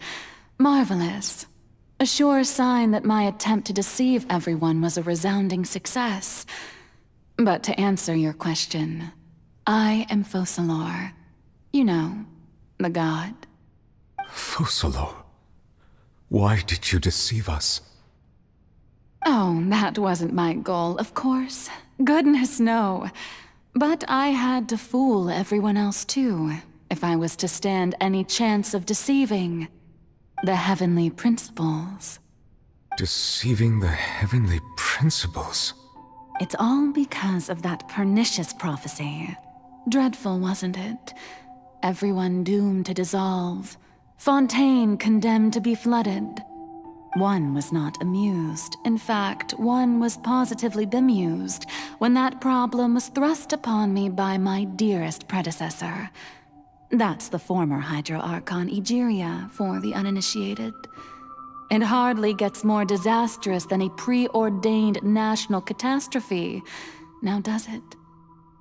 Marvelous. A sure sign that my attempt to deceive everyone was a resounding success. But to answer your question, I am Focalors. You know, the god. Focalors? Why did you deceive us? Oh, that wasn't my goal, of course. Goodness, no. But I had to fool everyone else too, if I was to stand any chance of deceiving the heavenly principles. Deceiving the heavenly principles? It's all because of that pernicious prophecy. Dreadful, wasn't it? Everyone doomed to dissolve. Fontaine condemned to be flooded. One was not amused. In fact, one was positively bemused when that problem was thrust upon me by my dearest predecessor. That's the former Hydro Archon Egeria for the uninitiated. It hardly gets more disastrous than a preordained national catastrophe, now does it?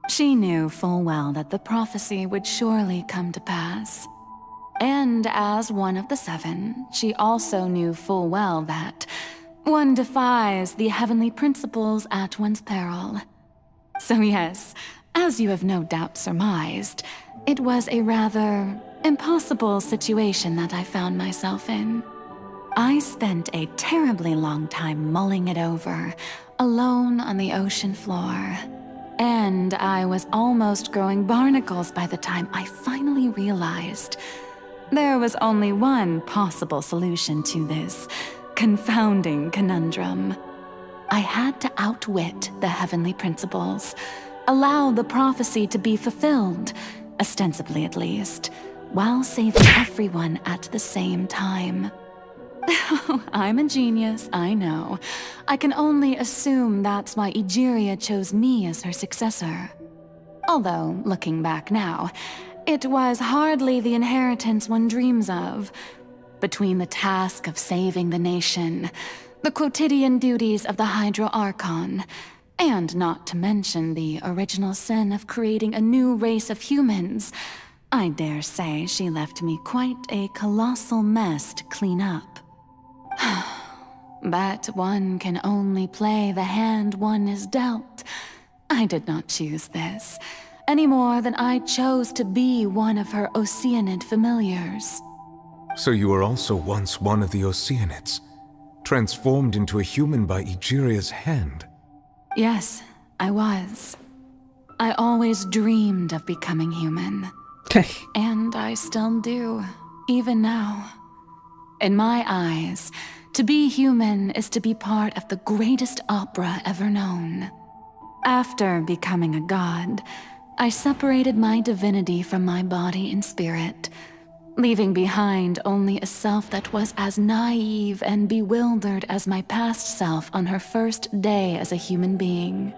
She knew full well that the prophecy would surely come to pass. And as one of the seven, she also knew full well that one defies the heavenly principles at one's peril. So yes, as you have no doubt surmised, it was a rather impossible situation that I found myself in. I spent a terribly long time mulling it over, alone on the ocean floor. And I was almost growing barnacles by the time I finally realized there was only one possible solution to this confounding conundrum. I had to outwit the heavenly principles, allow the prophecy to be fulfilled, ostensibly at least, while saving everyone at the same time. I'm a genius, I know. I can only assume that's why Egeria chose me as her successor. Although, looking back now, it was hardly the inheritance one dreams of. Between the task of saving the nation, the quotidian duties of the Hydro Archon, and not to mention the original sin of creating a new race of humans, I dare say she left me quite a colossal mess to clean up. But one can only play the hand one is dealt. I did not choose this, any more than I chose to be one of her Oceanid familiars. So you were also once one of the Oceanids, transformed into a human by Egeria's hand. Yes, I was. I always dreamed of becoming human. And I still do, even now. In my eyes, to be human is to be part of the greatest opera ever known. After becoming a god, I separated my divinity from my body and spirit, leaving behind only a self that was as naive and bewildered as my past self on her first day as a human being.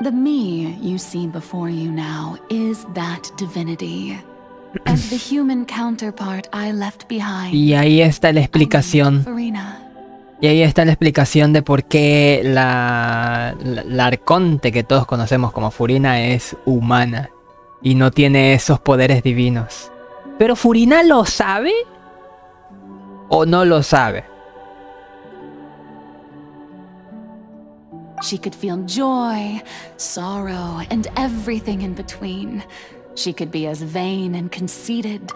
The me you see before you now is that divinity. And the human counterpart I left behind. Y ahí está la explicación. Y ahí está la explicación de por qué la arconte que todos conocemos como Furina es humana y no tiene esos poderes divinos. ¿Pero Furina lo sabe? ¿O no lo sabe? She could feel joy, sorrow, and everything in between. She could be as vain and conceited,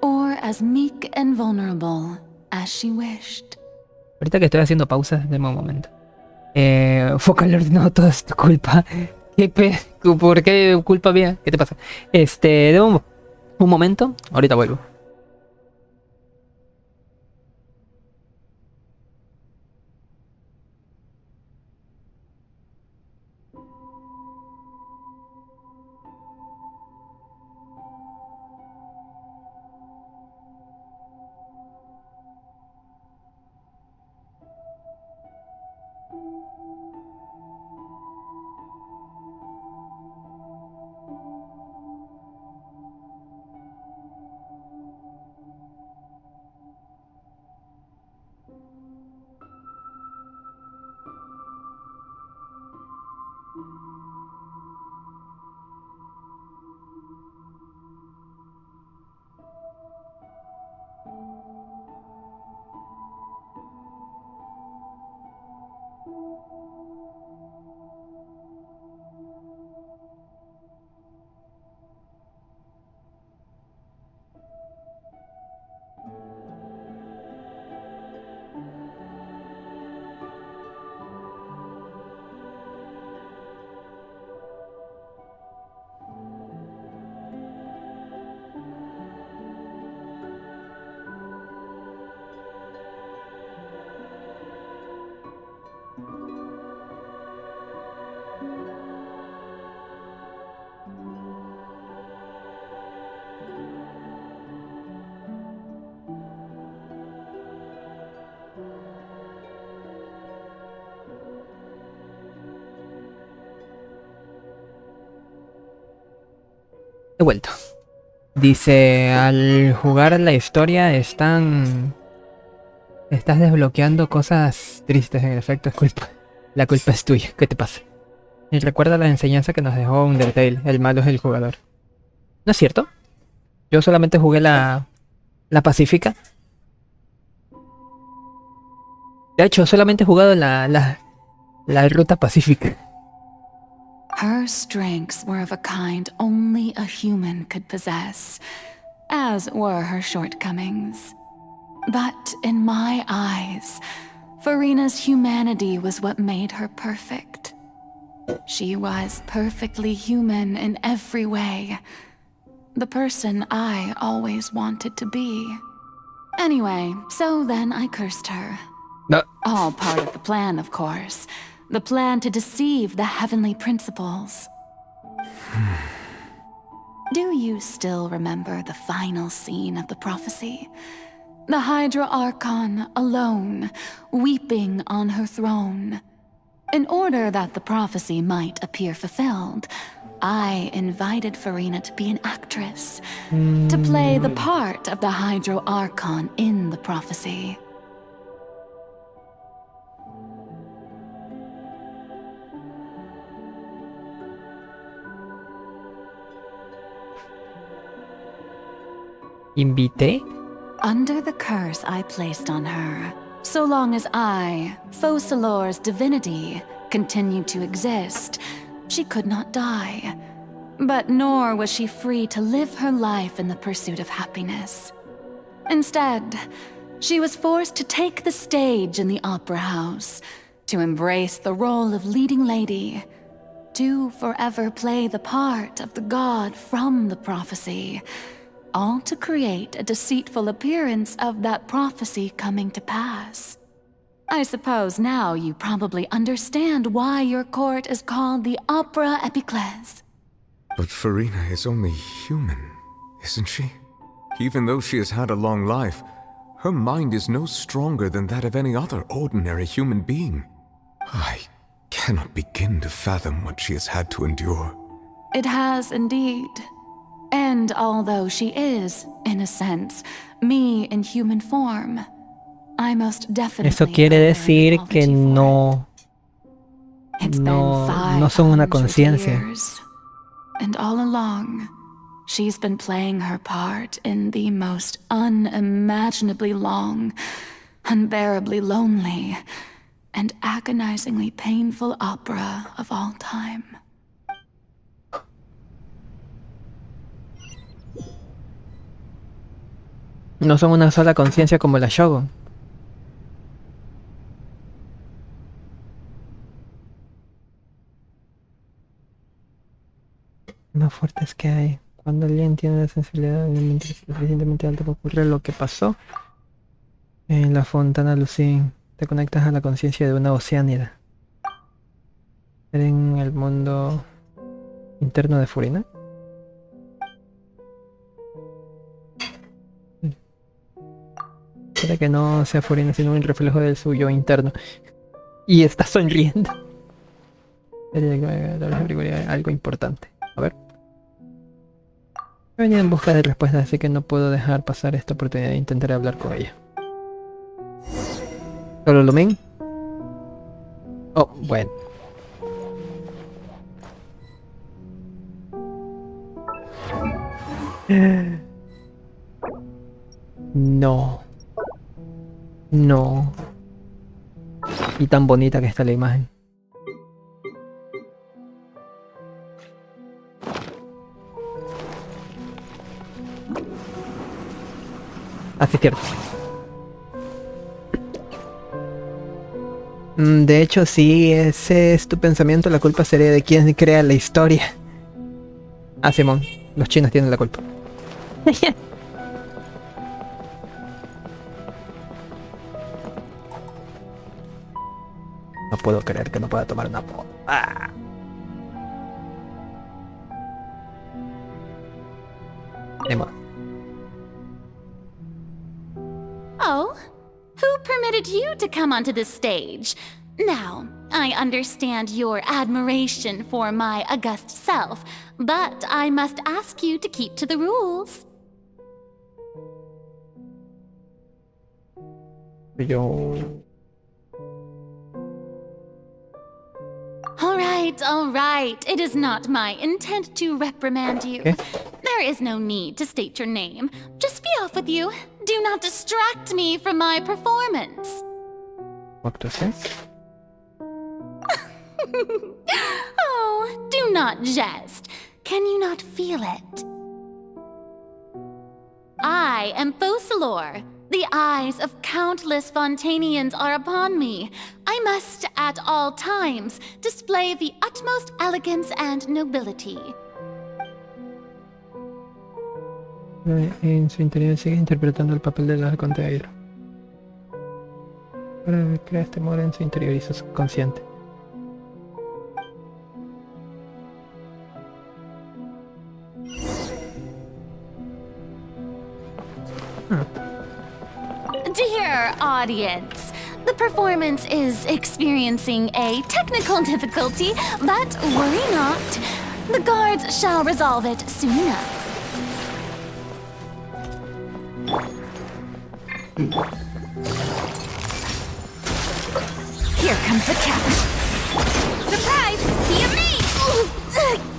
or as meek and vulnerable as she wished. Ahorita que estoy haciendo pausas, deme un momento. Focalord, no, todo es tu culpa. ¿Por qué culpa mía? ¿Qué te pasa? Deme un momento, ahorita vuelvo. He vuelto. Dice, al jugar la historia estás desbloqueando cosas tristes. En efecto, es culpa. La culpa es tuya. ¿Qué te pasa? Y recuerda la enseñanza que nos dejó Undertale. El malo es el jugador. ¿No es cierto? Yo solamente jugué la pacífica. De hecho, solamente he jugado la ruta pacífica. Her strengths were of a kind only a human could possess, as were her shortcomings. But in my eyes, Farina's humanity was what made her perfect. She was perfectly human in every way. The person I always wanted to be. Anyway, so then I cursed her. No. All part of the plan, of course. The plan to deceive the heavenly principles. Do you still remember the final scene of the prophecy? The Hydra Archon alone, weeping on her throne. In order that the prophecy might appear fulfilled, I invited Farina to be an actress, to play the part of the Hydro Archon in the prophecy. Invité? Under the curse I placed on her, so long as I, Focalor's divinity, continued to exist, she could not die. But nor was she free to live her life in the pursuit of happiness. Instead, she was forced to take the stage in the opera house, to embrace the role of leading lady, to forever play the part of the god from the prophecy, all to create a deceitful appearance of that prophecy coming to pass. I suppose now you probably understand why your court is called the Opera Epiclese. But Farina is only human, isn't she? Even though she has had a long life, her mind is no stronger than that of any other ordinary human being. I cannot begin to fathom what she has had to endure. It has indeed. And although she is, in a sense, me in human form, I most definitely... Eso quiere decir que no son una conciencia. And all along, she's been playing her part in the most unimaginably long, unbearably lonely, and agonizingly painful opera of all time. No son una sola conciencia como la Shogun. Más fuertes que hay. Cuando alguien tiene la sensibilidad suficientemente alta para ocurrir lo que pasó en la Fontana Lucín, te conectas a la conciencia de una oceánida. En el mundo interno de Furina. Puede que no sea Furina, sino un reflejo del suyo interno. Y está sonriendo. Algo importante. A ver. He venido en busca de respuestas, así que no puedo dejar pasar esta oportunidad. Intentaré hablar con ella. ¿Solo lo ven? Oh, bueno. No. No. Y tan bonita que está la imagen. Así es cierto. De hecho, si ese es tu pensamiento, la culpa sería de quien crea la historia. Ah, Simón, los chinos tienen la culpa. No puedo creer que no pueda tomar una foto. Ah. Oh, who permitted you to come onto this stage? Now, I understand your admiration for my august self, but I must ask you to keep to the rules. All right. It is not my intent to reprimand you. Okay. There is no need to state your name. Just be off with you. Do not distract me from my performance. What to say? Oh, do not jest. Can you not feel it? I am Focalor, The eyes of countless Fontanians are upon me. I must, at all times, display the utmost elegance and nobility. En su interior sigue interpretando el papel del arconte de Hydro. Para crear este modo en su interior y su subconsciente. Dear audience, the performance is experiencing a technical difficulty, but worry not. The guards shall resolve it soon enough. Here comes the catch. Surprise! See me!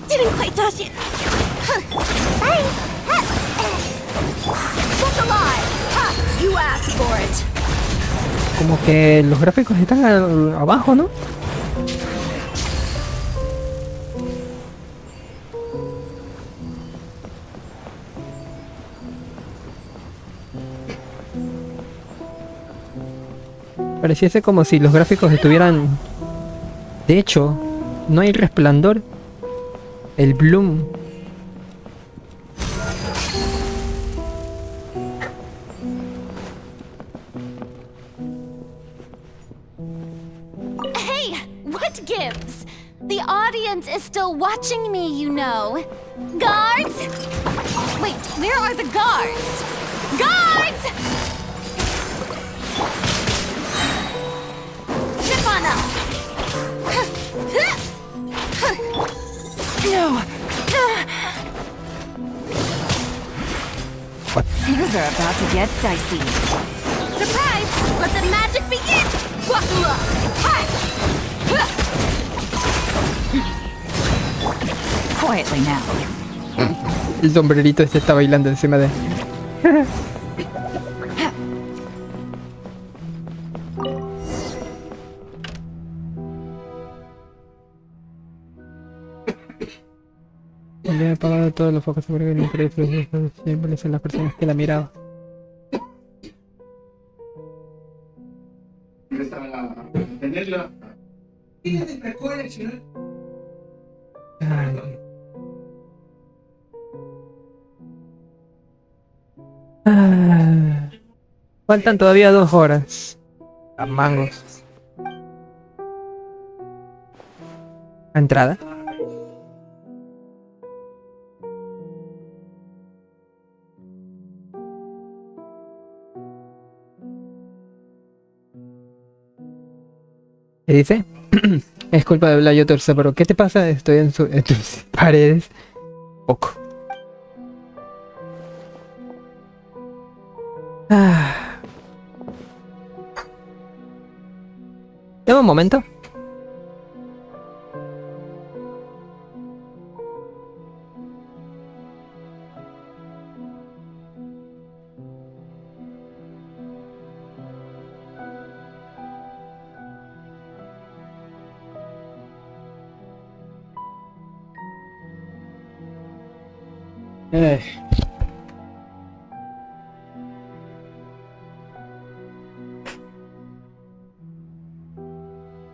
Didn't quite touch it. Hey! Look alive! Ha! You asked for it. Como que los gráficos están abajo, ¿no? Pareciese como si los gráficos estuvieran... De hecho, no hay resplandor. El bloom. Hey, what gives? The audience is still watching me, you know. Guards? Wait, where are the guards? Guards! Chip on up! No! What? Things are about to get dicey. Surprise! Let the magic begin! Quietly now. El sombrerito este está bailando encima de... Le he apagado todos los focos sobre el interés siempre son las personas que la miraban. Faltan todavía 2 horas. A mangos. ¿Entrada? ¿Qué dice? Es culpa de Blayo Torsa, pero ¿qué te pasa? Estoy en tus paredes. Poco. Dame un momento.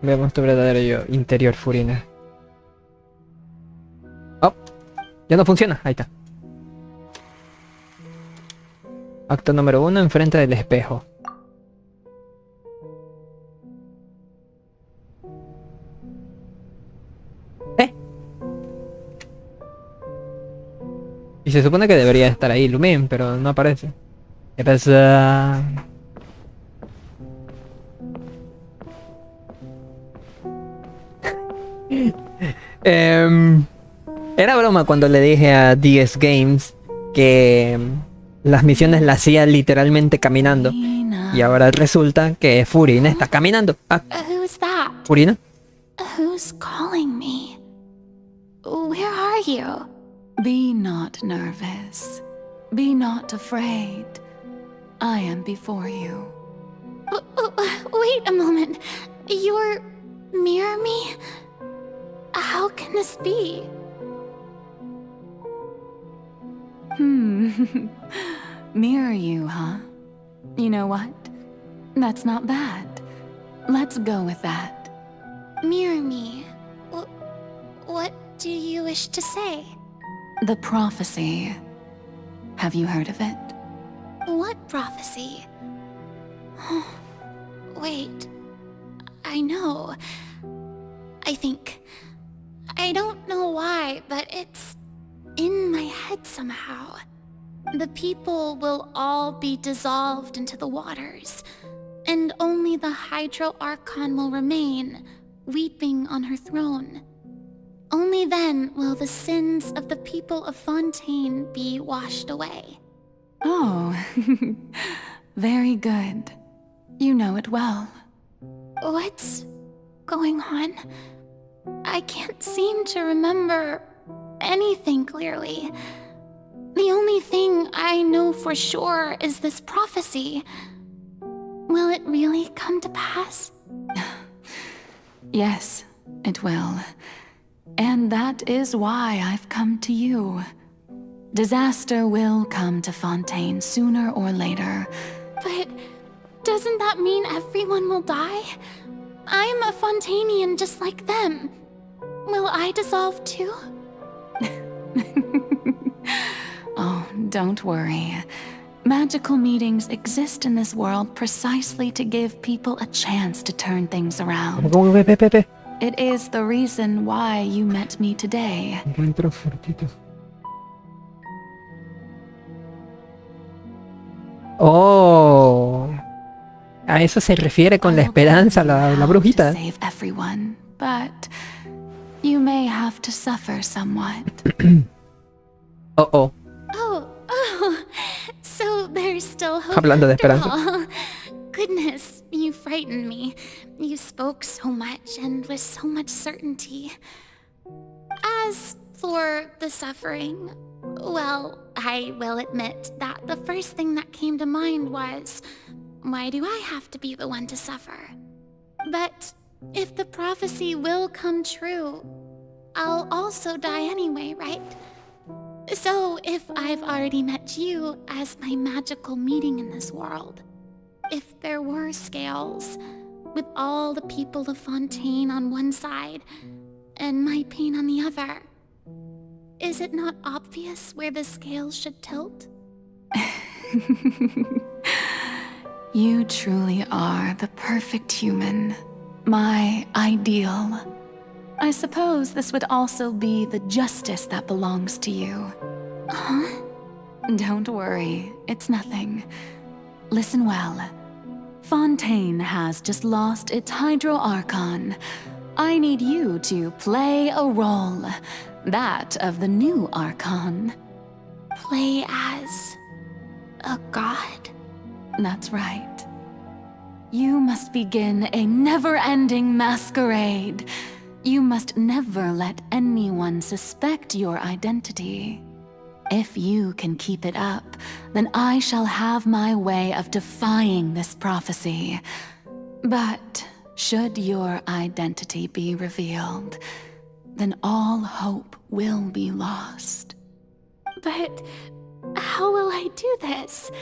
Veamos tu verdadero yo, interior, Furina. Oh, ya no funciona, ahí está. Acto número 1, enfrente del espejo. Y se supone que debería estar ahí Lumin, pero no aparece. ¿Qué pasa? Era broma cuando le dije a DS Games que las misiones las hacía literalmente caminando. Y ahora resulta que Furina está caminando. Ah, Who's that? ¿Furina? Who's calling me? Where are you? Be not nervous. Be not afraid. I am before you. Wait a moment. You're mirror me? How can this be? Mirror you, huh? You know what? That's not bad. Let's go with that. Mirror me. What do you wish to say? The prophecy. Have you heard of it? What prophecy? Wait. I know. I think. I don't know why, but it's in my head somehow. The people will all be dissolved into the waters, and only the Hydro Archon will remain, weeping on her throne. Only then will the sins of the people of Fontaine be washed away. Oh, very good. You know it well. What's going on? I can't seem to remember anything clearly. The only thing I know for sure is this prophecy. Will it really come to pass? Yes, it will. And that is why I've come to you. Disaster will come to Fontaine sooner or later. But doesn't that mean everyone will die? I'm a Fontainian just like them. Will I dissolve too? Oh, don't worry. Magical meetings exist in this world precisely to give people a chance to turn things around. It is the reason why you met me today. Oh, a eso se refiere con la esperanza, la brujita. Save everyone, but you may have to suffer somewhat. Oh. Oh, so there's still hope. Hablando de after esperanza. all. Goodness, you frightened me. You spoke so much and with so much certainty. As for the suffering, well, I will admit that the first thing that came to mind was, why do I have to be the one to suffer? But if the prophecy will come true, I'll also die anyway, right? So if I've already met you as my magical meeting in this world, if there were scales, with all the people of Fontaine on one side, and my pain on the other, is it not obvious where the scales should tilt? You truly are the perfect human, my ideal. I suppose this would also be the justice that belongs to you. Huh? Don't worry, it's nothing. Listen well. Fontaine has just lost its Hydro Archon. I need you to play a role, that of the new Archon. Play as a god? That's right. You must begin a never-ending masquerade. You must never let anyone suspect your identity. If you can keep it up, then I shall have my way of defying this prophecy. But should your identity be revealed, then all hope will be lost. But how will I do this?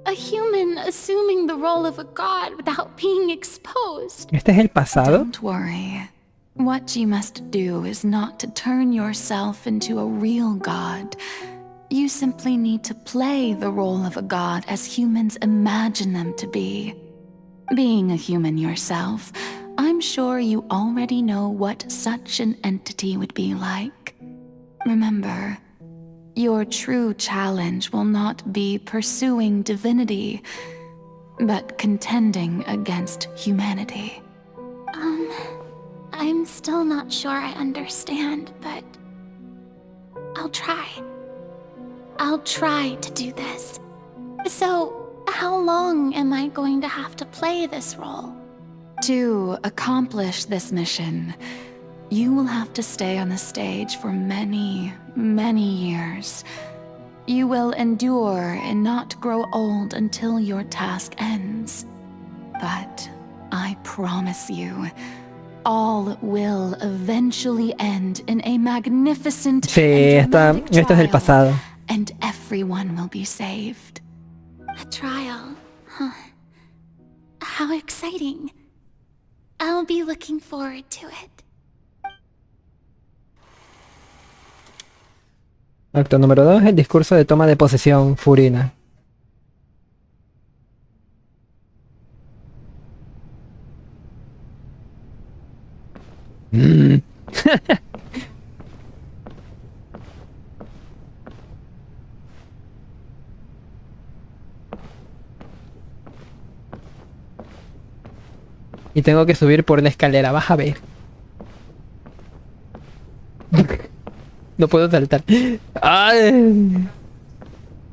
A human assuming the role of a god without being exposed. ¿Este es el pasado? Don't worry. What you must do is not to turn yourself into a real god. You simply need to play the role of a god as humans imagine them to be. Being a human yourself, I'm sure you already know what such an entity would be like. Remember, your true challenge will not be pursuing divinity, but contending against humanity. I'm still not sure I understand, but I'll try. I'll try to do this. So, how long am I going to have to play this role? To accomplish this mission, you will have to stay on the stage for many, many years. You will endure and not grow old until your task ends. But I promise you, all will eventually end in a magnificent and dramatic esto es el pasado. and everyone will be saved. A trial, Huh. How exciting. I'll be looking forward to it. Acto número 2, el discurso de toma de posesión, Furina. Y tengo que subir por la escalera, vas a ver. No puedo saltar. ¡Ay!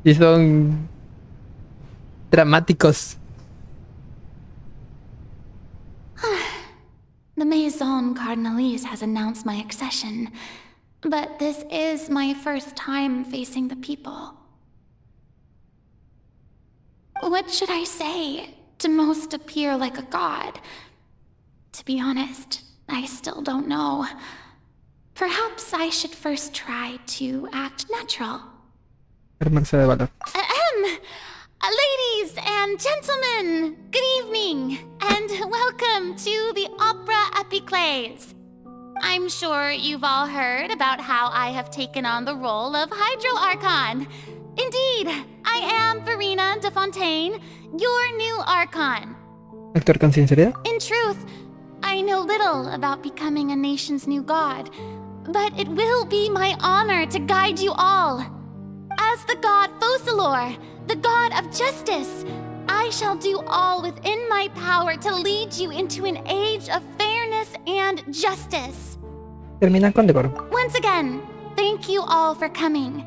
Y son dramáticos. The Maison Cardinalise has announced my accession, but this is my first time facing the people. What should I say to most appear like a god? To be honest, I still don't know. Perhaps I should first try to act natural. Armarse de valor. Ladies and gentlemen, good evening, and welcome to the Opera Epiclese. I'm sure you've all heard about how I have taken on the role of Hydro Archon. Indeed, I am Verena de Fontaine, your new Archon. Actor con sinceridad. In truth, I know little about becoming a nation's new god, but it will be my honor to guide you all. As the god Focalor, the god of justice, I shall do all within my power to lead you into an age of fairness and justice. Termina con decoro. Once again, thank you all for coming.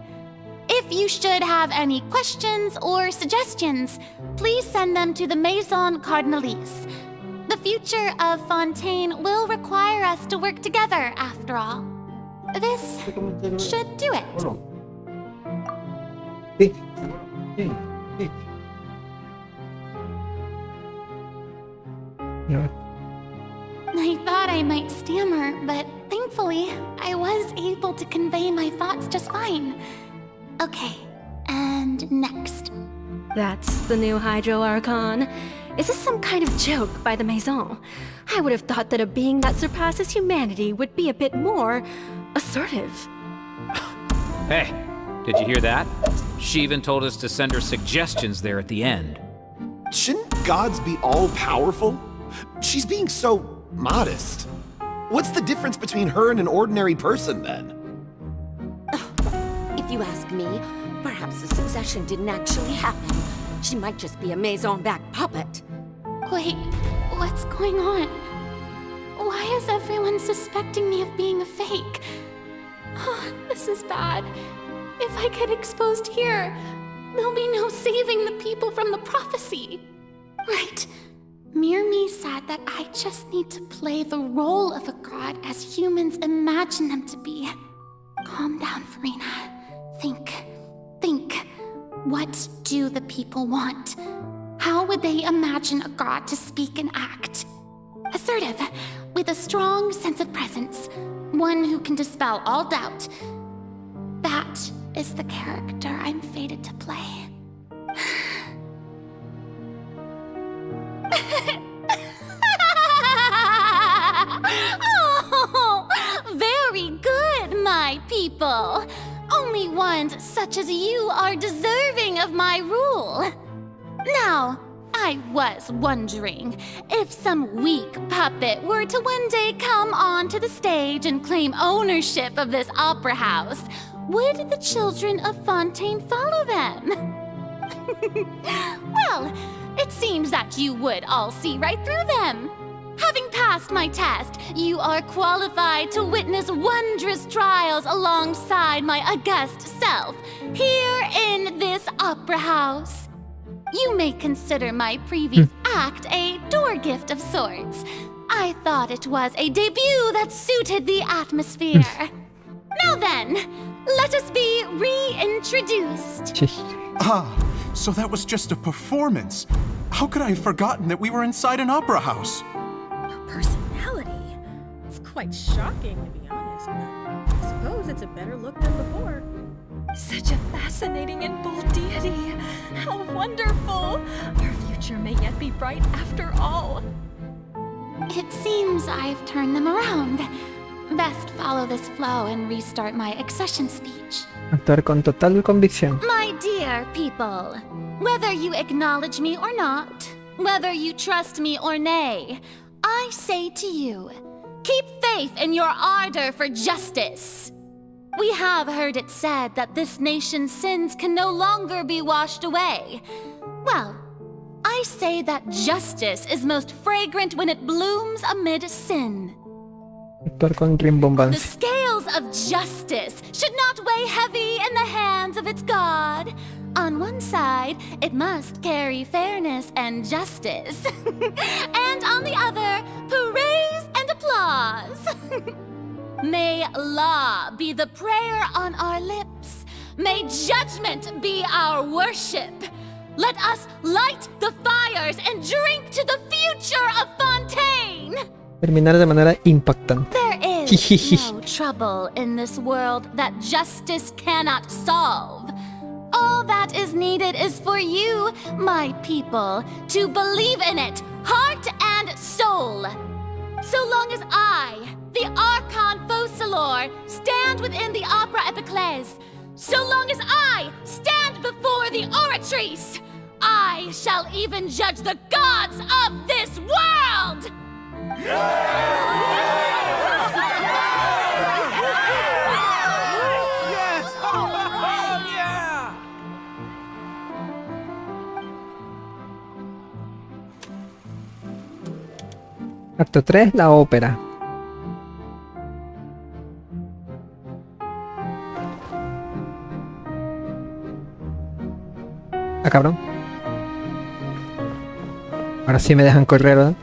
If you should have any questions or suggestions, please send them to the Maison Cardinalise. The future of Fontaine will require us to work together, after all. This should do it. I thought I might stammer, but thankfully, I was able to convey my thoughts just fine. Okay, and next. That's the new Hydro Archon. Is this some kind of joke by the Maison? I would have thought that a being that surpasses humanity would be a bit more assertive. Hey, did you hear that? She even told us to send her suggestions there at the end. Shouldn't gods be all-powerful? She's being so modest. What's the difference between her and an ordinary person, then? If you ask me, perhaps the succession didn't actually happen. She might just be a Maison-backed puppet. Wait, what's going on? Why is everyone suspecting me of being a fake? Oh, this is bad. If I get exposed here, there'll be no saving the people from the prophecy. Right. Mirmi said that I just need to play the role of a god as humans imagine them to be. Calm down, Verena. Think. What do the people want? How would they imagine a god to speak and act? Assertive, with a strong sense of presence. One who can dispel all doubt. That is the character I'm fated to play. Oh, very good, my people. Only ones such as you are deserving of my rule. Now, I was wondering if some weak puppet were to one day come onto the stage and claim ownership of this opera house, would the children of Fontaine follow them? Well, it seems that you would all see right through them. Having passed my test, you are qualified to witness wondrous trials alongside my august self, here in this opera house. You may consider my previous act a door gift of sorts. I thought it was a debut that suited the atmosphere. Now then, let us be reintroduced. So that was just a performance. How could I have forgotten that we were inside an opera house? Personality? It's quite shocking, to be honest, but I suppose it's a better look than before. Such a fascinating and bold deity. How wonderful! Our future right after all. It seems I've turned them around. Best follow this flow and restart my accession speech. Actuar con total convicción. My dear people, whether you acknowledge me or not, whether you trust me or nay, I say to you, keep faith in your ardor for justice. We have heard it said that this nation's sins can no longer be washed away. Well, I say that justice is most fragrant when it blooms amid sin. Actuar con The rimbombancia. scales of justice should not weigh heavy in the hands of its God. On one side, it must carry fairness and justice. And on the other, praise and applause. May law be the prayer on our lips. May judgment be our worship. Let us light the fires and drink to the future of Fontaine. Terminar de manera impactante. There is no trouble in this world that justice cannot solve. All that is needed is for you, my people, to believe in it, heart and soul. So long as I, the Archon Focalor, stand within the Opera Epiclese, so long as I stand before the Oratrice, I shall even judge the gods of this world! Acto 3, la ópera. Ah, cabrón. Ahora sí me dejan correr, ¿verdad?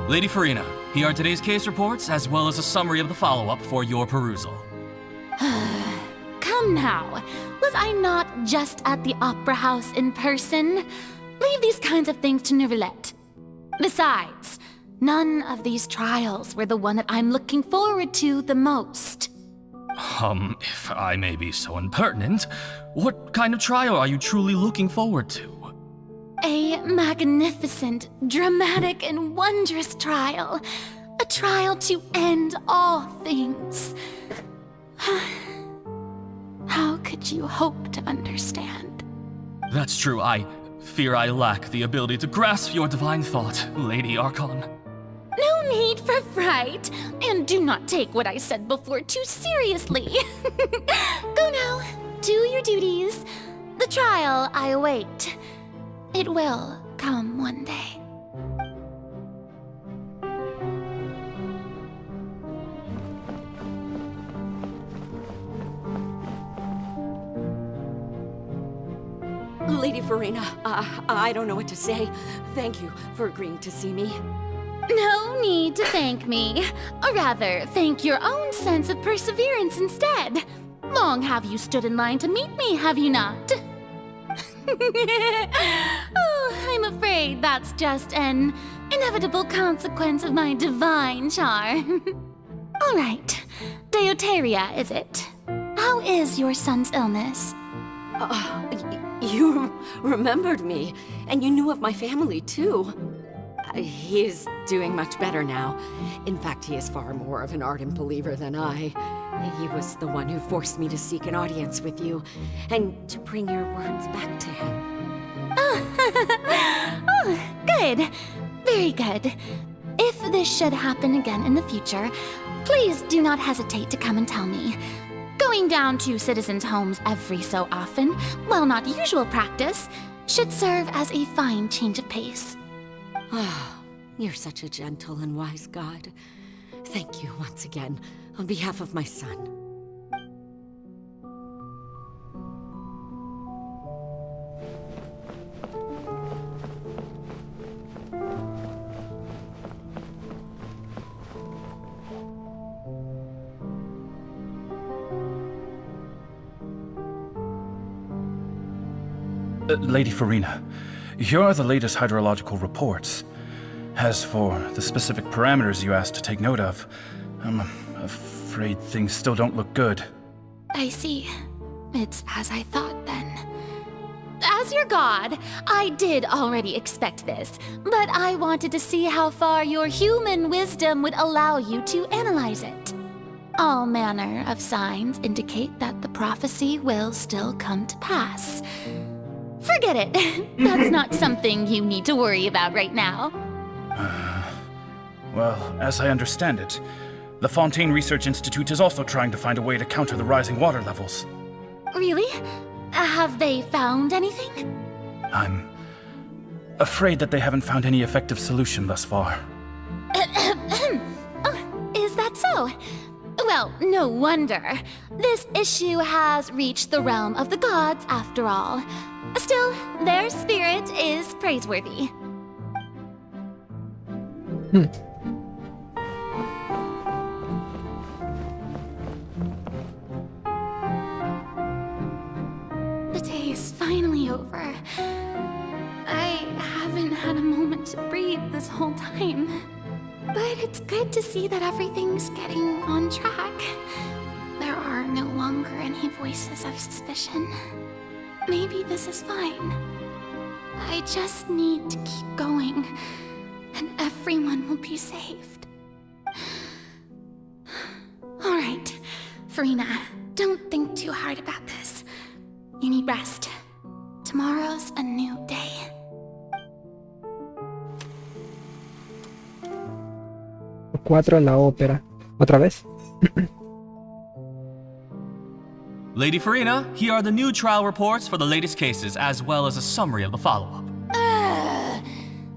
Lady Farina, here are today's case reports, as well as a summary of the follow-up for your perusal. Come now, was I not just at the Opera House in person? Leave these kinds of things to Neuvillette. Besides, none of these trials were the one that I'm looking forward to the most. If I may be so impertinent, what kind of trial are you truly looking forward to? A magnificent, dramatic, and wondrous trial. A trial to end all things. How could you hope to understand? That's true, I fear I lack the ability to grasp your divine thought, Lady Archon. No need for fright, and do not take what I said before too seriously. Go now, do your duties. The trial I await. It will come one day. Lady Farina, I don't know what to say. Thank you for agreeing to see me. No need to thank me. Or rather, thank your own sense of perseverance instead. Long have you stood in line to meet me, have you not? Oh, I'm afraid that's just an inevitable consequence of my divine charm. All right, Deoteria, is it? How is your son's illness? You remembered me, and you knew of my family, too. He is doing much better now. In fact, he is far more of an ardent believer than I. He was the one who forced me to seek an audience with you, and to bring your words back to him. Oh, good. Very good. If this should happen again in the future, please do not hesitate to come and tell me. Going down to citizens' homes every so often, while not usual practice, should serve as a fine change of pace. Ah, you're such a gentle and wise God. Thank you once again, on behalf of my son. Lady Farina, here are the latest hydrological reports. As for the specific parameters you asked to take note of, I'm afraid things still don't look good. I see. It's as I thought, then. As As your god, I did already expect this, but I wanted to see how far your human wisdom would allow you to analyze it. All manner of signs indicate that the prophecy will still come to pass. Forget it. That's not something you need to worry about right now. Well, as I understand it, the Fontaine Research Institute is also trying to find a way to counter the rising water levels. Really? Have they found anything? I'm afraid that they haven't found any effective solution thus far. Oh, is that so? Well, no wonder. This issue has reached the realm of the gods, after all. Still, their spirit is praiseworthy. The day is finally over. I haven't had a moment to breathe this whole time. But it's good to see that everything's getting on track. There are no longer any voices of suspicion. Maybe this is fine. I just need to keep going, and everyone will be saved. All right, Farina, don't think too hard about this. You need rest. Tomorrow's a new day. Cuatro, la ópera. ¿Otra vez? Lady Farina, here are the new trial reports for the latest cases, as well as a summary of the follow-up.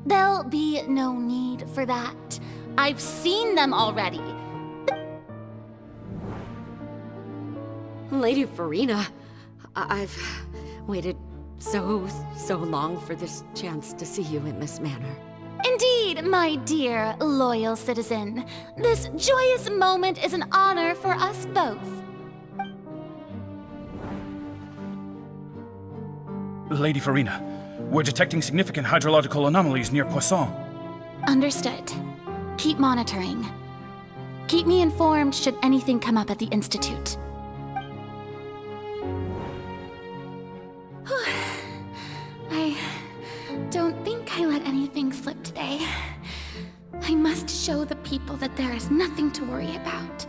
There'll be no need for that. I've seen them already. Lady Farina, I've waited so long for this chance to see you in this manner. Indeed, my dear, loyal citizen. This joyous moment is an honor for us both. Lady Farina, we're detecting significant hydrological anomalies near Poisson. Understood. Keep monitoring. Keep me informed should anything come up at the Institute. I don't think I let anything slip today. I must show the people that there is nothing to worry about.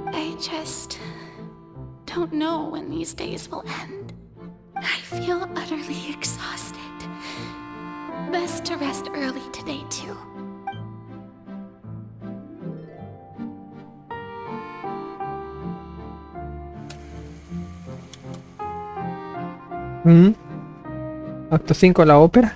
I just don't know when these days will end. I feel utterly exhausted. Best to rest early today, too. Acto 5, la ópera.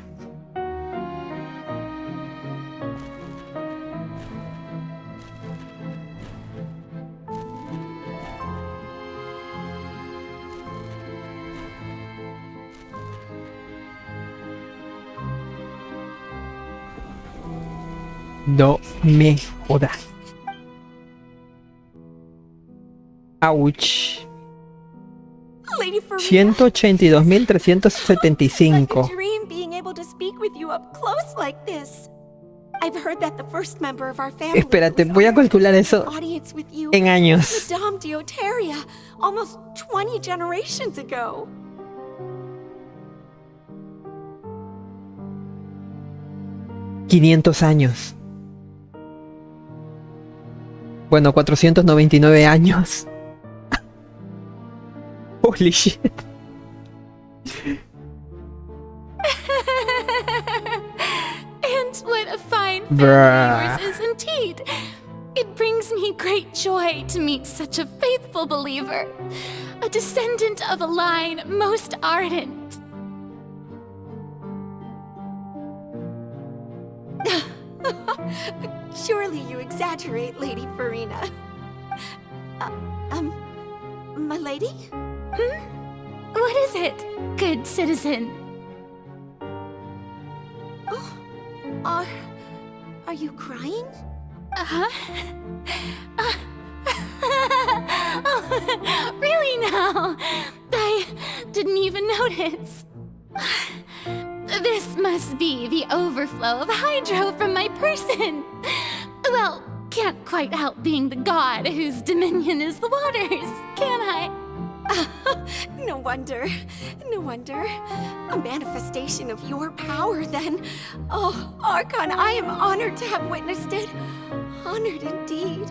No me jodas. Ouch. Lady Farina, 182.375. dream being able to speak with you up close like this. I've heard that the first member of our family Espérate, voy a calcular eso audience with you en años. Madame Dioteria, almost 20 generations ago. $500 años. Bueno, 499 años. Holy shit. And what a fine Bruh. family yours is indeed. It brings me great joy to meet such a faithful believer, a descendant of a line most ardent. Surely you exaggerate, Lady Farina. My lady? What is it, good citizen? Oh, are you crying? Oh, really now? I didn't even notice. This must be the overflow of hydro from my person. Well, can't quite help being the god whose dominion is the waters, can I? No wonder. No wonder. A manifestation of your power, then. Oh, Archon, I am honored to have witnessed it. Honored indeed.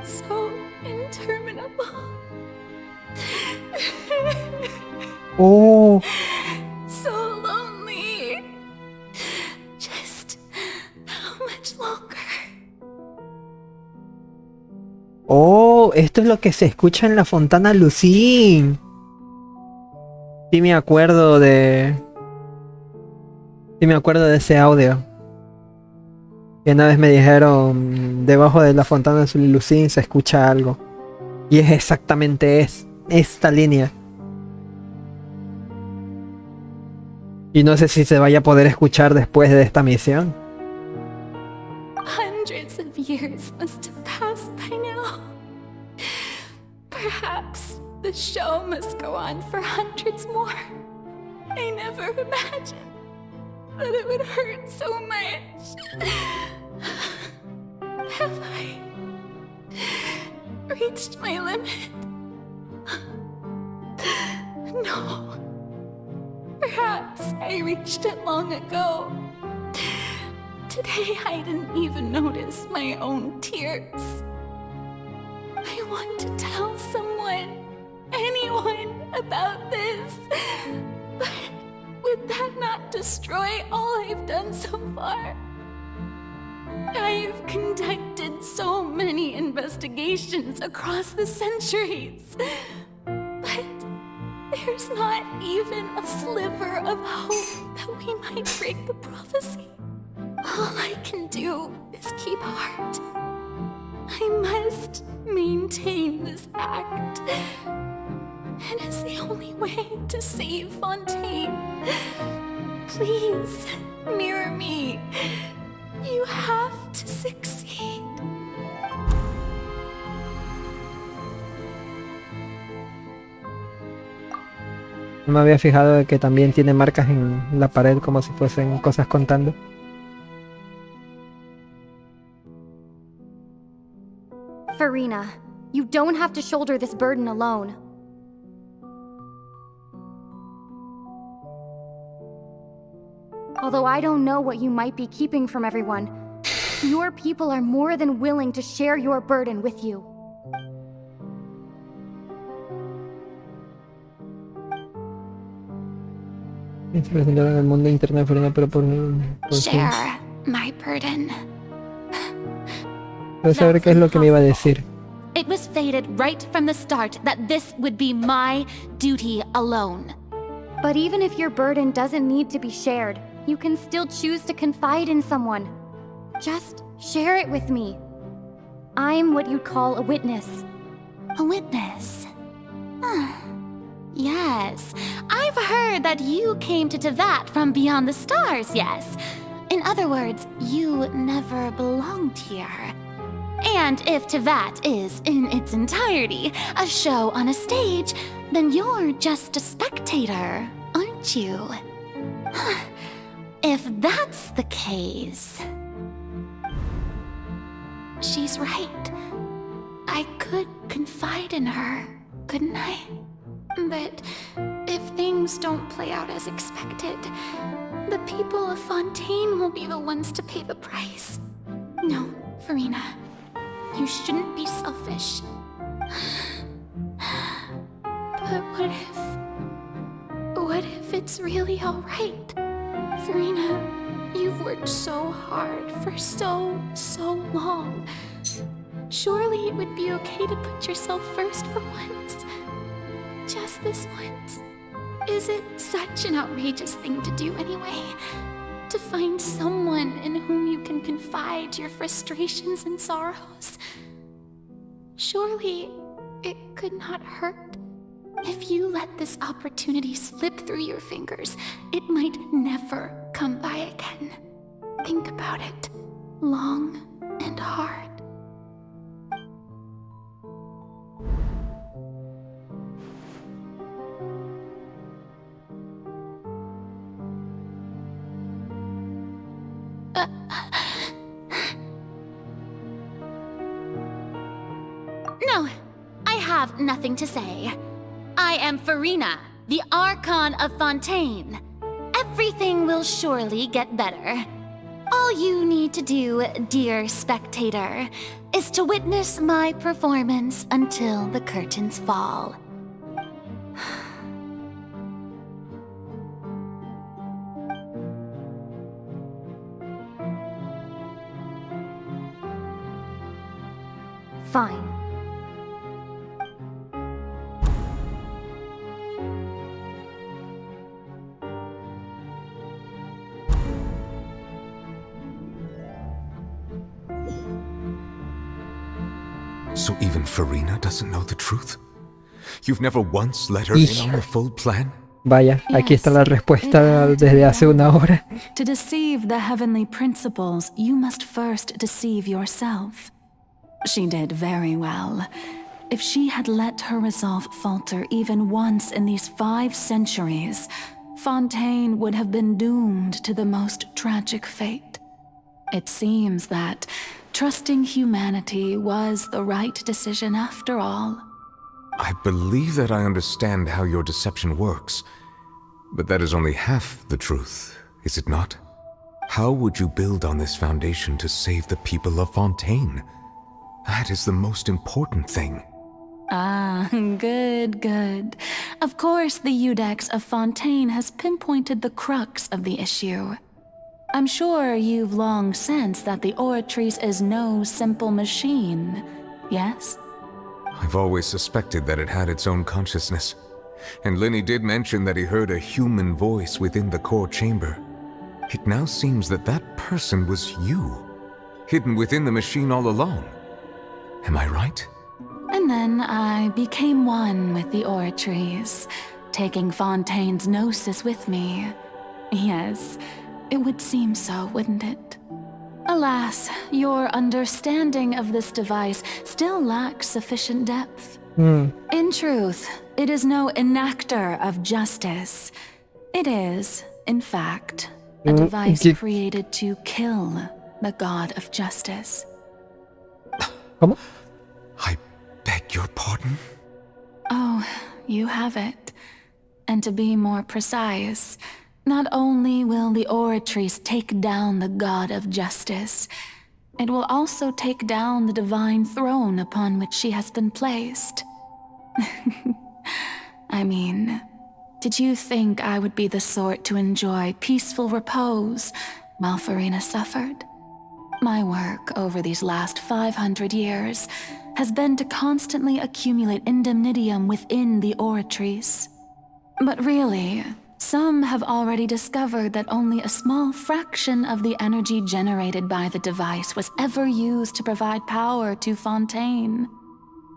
So interminable. Oh. So lonely. Just how much longer? Oh, esto es lo que se escucha en la fontana Lucín. Sí me acuerdo de... Sí me acuerdo de ese audio. Y una vez me dijeron, debajo de la fontana de Lucín se escucha algo. Y es exactamente esta línea. Y no sé si se vaya a poder escuchar después de esta misión. Hundreds of years must have passed by now. Perhaps the show must go on for hundreds more. I never imagined that it would hurt so much. Have I reached my limit? No. Perhaps I reached it long ago. Today I didn't even notice my own tears. I want to tell someone, anyone, about this. But would that not destroy all I've done so far? I've conducted so many investigations across the centuries. But there's not even a sliver of hope that we might break the prophecy. All I can do is keep heart. I must maintain this act. It is the only way to save Fontaine. Please, mirror me. You have to succeed. No me había fijado de que también tiene marcas en la pared como si fuesen cosas contando. Farina, you don't have to shoulder this burden alone. Although I don't know what you might be keeping from everyone, your people are more than willing to share your burden with you. Se presentaron en el mundo de internet, pero por Share my burden. Quiero saber qué es lo que me iba a decir. It was fated right from the start that this would be my duty alone. But even if your burden doesn't need to be shared, you can still choose to confide in someone. Just share it with me. I'm what you'd call a witness. A witness? Yes, I've heard that you came to Tevat from beyond the stars, yes. In other words, you never belonged here. And if Tevat is, in its entirety, a show on a stage, then you're just a spectator, aren't you? If that's the case... She's right. I could confide in her, couldn't I? But if things don't play out as expected, the people of Fontaine will be the ones to pay the price. No, Farina. You shouldn't be selfish. But what if it's really alright? Farina, you've worked so hard for so long. Surely it would be okay to put yourself first for once. Just this once. Is it such an outrageous thing to do anyway? To find someone in whom you can confide your frustrations and sorrows? Surely it could not hurt. If you let this opportunity slip through your fingers, it might never come by again. Think about it long and hard. have nothing to say. I am Farina, the Archon of Fontaine. Everything will surely get better. All you need to do, dear spectator, is to witness my performance until the curtains fall. Fine. So even Farina doesn't know the truth? You've never once let her in on the full plan? Vaya, aquí está la respuesta desde hace una hora. To deceive the heavenly principles, you must first deceive yourself. She did very well. If she had let her resolve falter even once in these 5 centuries, Fontaine would have been doomed to the most tragic fate. It seems that trusting humanity was the right decision after all. I believe that I understand how your deception works, but that is only half the truth, is it not? How would you build on this foundation to save the people of Fontaine? That is the most important thing. Ah, good, good. Of course, the Iudex of Fontaine has pinpointed the crux of the issue. I'm sure you've long sensed that the Oratrice is no simple machine, yes? I've always suspected that it had its own consciousness, and Lenny did mention that he heard a human voice within the core chamber. It now seems that that person was you, hidden within the machine all along. Am I right? And then I became one with the Oratrice, taking Fontaine's gnosis with me. Yes, it would seem so, wouldn't it? Alas, your understanding of this device still lacks sufficient depth. In truth, it is no enactor of justice. It is, in fact, a device created to kill the god of justice. ¿Cómo? I beg your pardon? Oh, you have it. And to be more precise, not only will the Oratrice take down the god of justice, it will also take down the divine throne upon which she has been placed. I mean, did you think I would be the sort to enjoy peaceful repose while Farina suffered? My work over these last 500 years has been to constantly accumulate indemnitium within the Oratrice. But really, some have already discovered that only a small fraction of the energy generated by the device was ever used to provide power to Fontaine.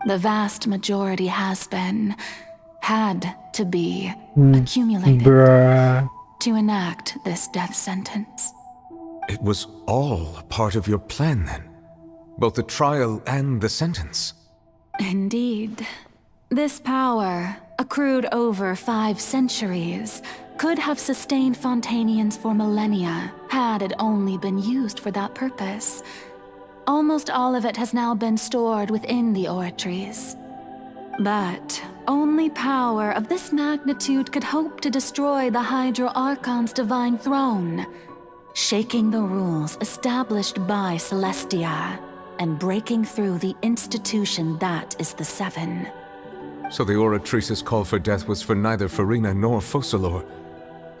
The vast majority had to be accumulated to enact this death sentence. It was all a part of your plan then? Both the trial and the sentence? Indeed. This power, accrued over 5 centuries, could have sustained Fontainians for millennia had it only been used for that purpose. Almost all of it has now been stored within the Oratrice. But only power of this magnitude could hope to destroy the Hydro Archon's divine throne, shaking the rules established by Celestia and breaking through the institution that is the Seven. So the Oratrice's call for death was for neither Farina nor Focalor,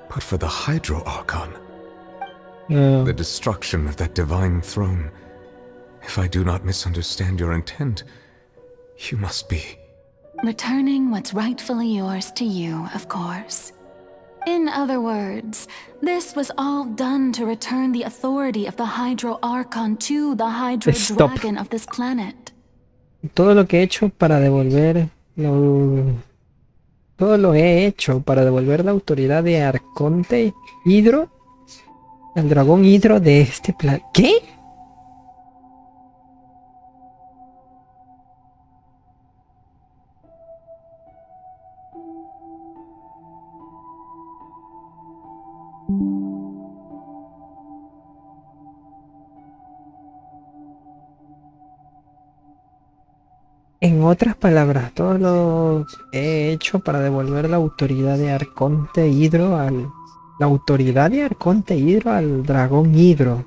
but for the Hydro Archon. The destruction of that divine throne. If I do not misunderstand your intent, you must be... Returning what's rightfully yours to you, of course. In other words, this was all done to return the authority of the Hydro Archon to the Hydro Dragon of this planet. Todo lo que he hecho para devolver todo lo he hecho para devolver la autoridad de Arconte Hidro al dragón Hidro de este planeta. ¿Qué? En En otras palabras, todo lo he hecho para devolver la autoridad de Arconte Hidro al... La autoridad de Arconte Hidro al dragón Hidro.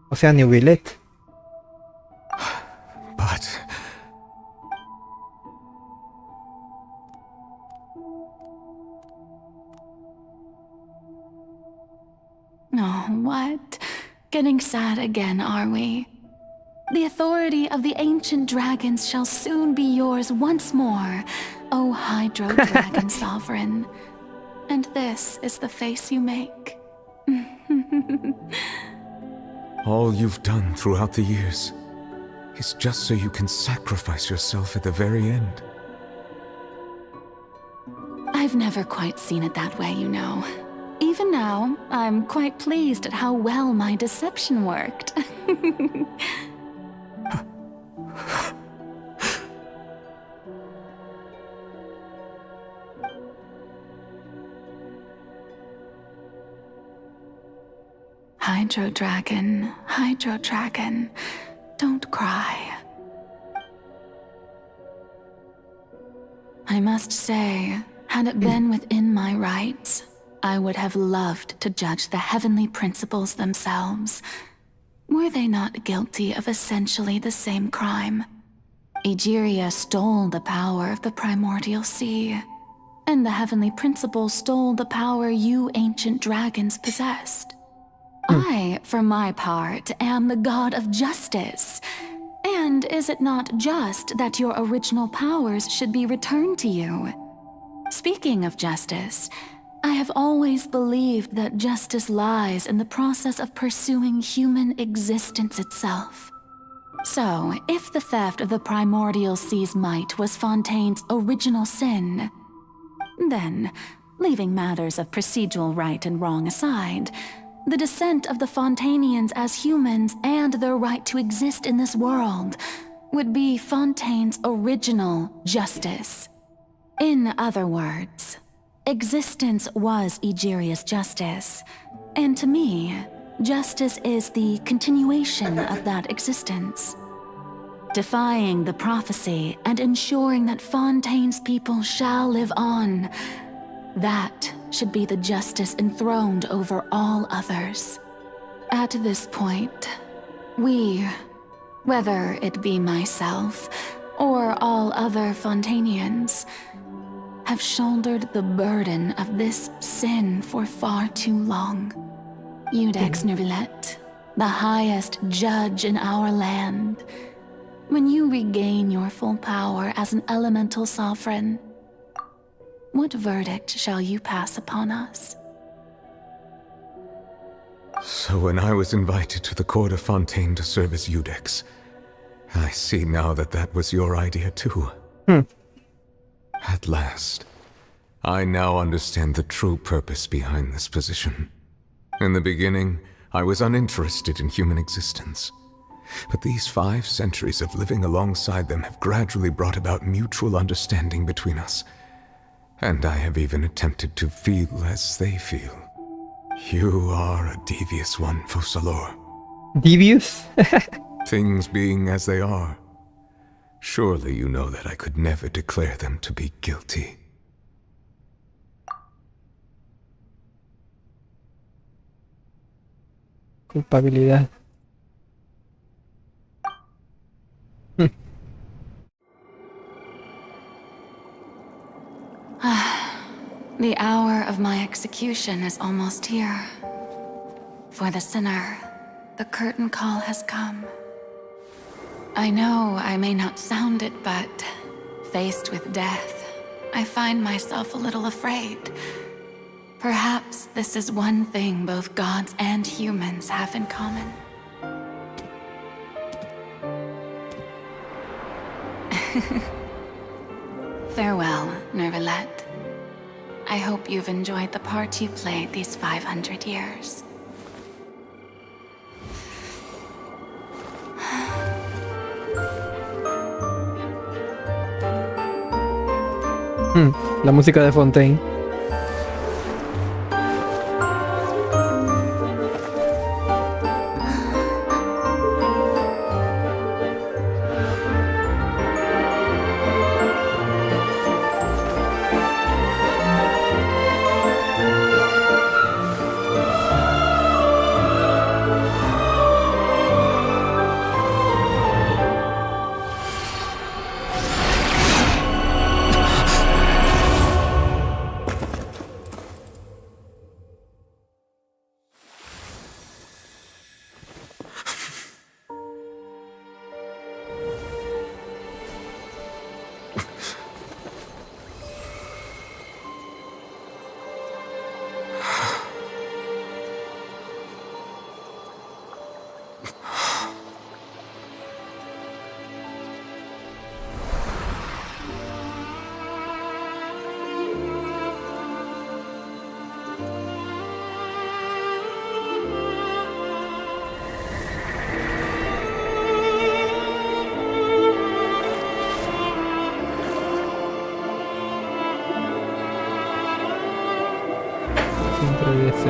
O sea, Neuvillet. But... Oh, what? Getting sad again, are we? The authority of the ancient dragons shall soon be yours once more, O Hydro Dragon Sovereign. And this is the face you make. All you've done throughout the years is just so you can sacrifice yourself at the very end. I've never quite seen it that way, you know. Even now, I'm quite pleased at how well my deception worked. Hydro Dragon, don't cry. I must say, had it been within my rights, I would have loved to judge the heavenly principles themselves. Were they not guilty of essentially the same crime? Egeria stole the power of the primordial sea, and the heavenly principles stole the power you ancient dragons possessed. I, for my part, am the god of justice. And is it not just that your original powers should be returned to you? Speaking of justice, I have always believed that justice lies in the process of pursuing human existence itself. So, if the theft of the primordial sea's might was Fontaine's original sin, then, leaving matters of procedural right and wrong aside, the descent of the Fontanians as humans and their right to exist in this world would be Fontaine's original justice. In other words, existence was Egeria's justice, and to me, justice is the continuation of that existence. Defying the prophecy and ensuring that Fontaine's people shall live on, that should be the justice enthroned over all others. At this point, we, whether it be myself or all other Fontanians, have shouldered the burden of this sin for far too long. Iudex Nervillet, the highest judge in our land, when you regain your full power as an elemental sovereign, what verdict shall you pass upon us? So when I was invited to the court of Fontaine to serve as Iudex, I see now that that was your idea too. At last, I now understand the true purpose behind this position. In the beginning, I was uninterested in human existence. But these 5 centuries of living alongside them have gradually brought about mutual understanding between us. And I have even attempted to feel as they feel. You are a devious one, Focalor. Devious? Things being as they are, surely you know that I could never declare them to be guilty. Culpabilidad. The hour of my execution is almost here. For the sinner, the curtain call has come. I know I may not sound it, but faced with death, I find myself a little afraid. Perhaps this is one thing both gods and humans have in common. Farewell, Nervillet. I hope you've enjoyed the part you played these 500 years. La música de Fontaine. Dice...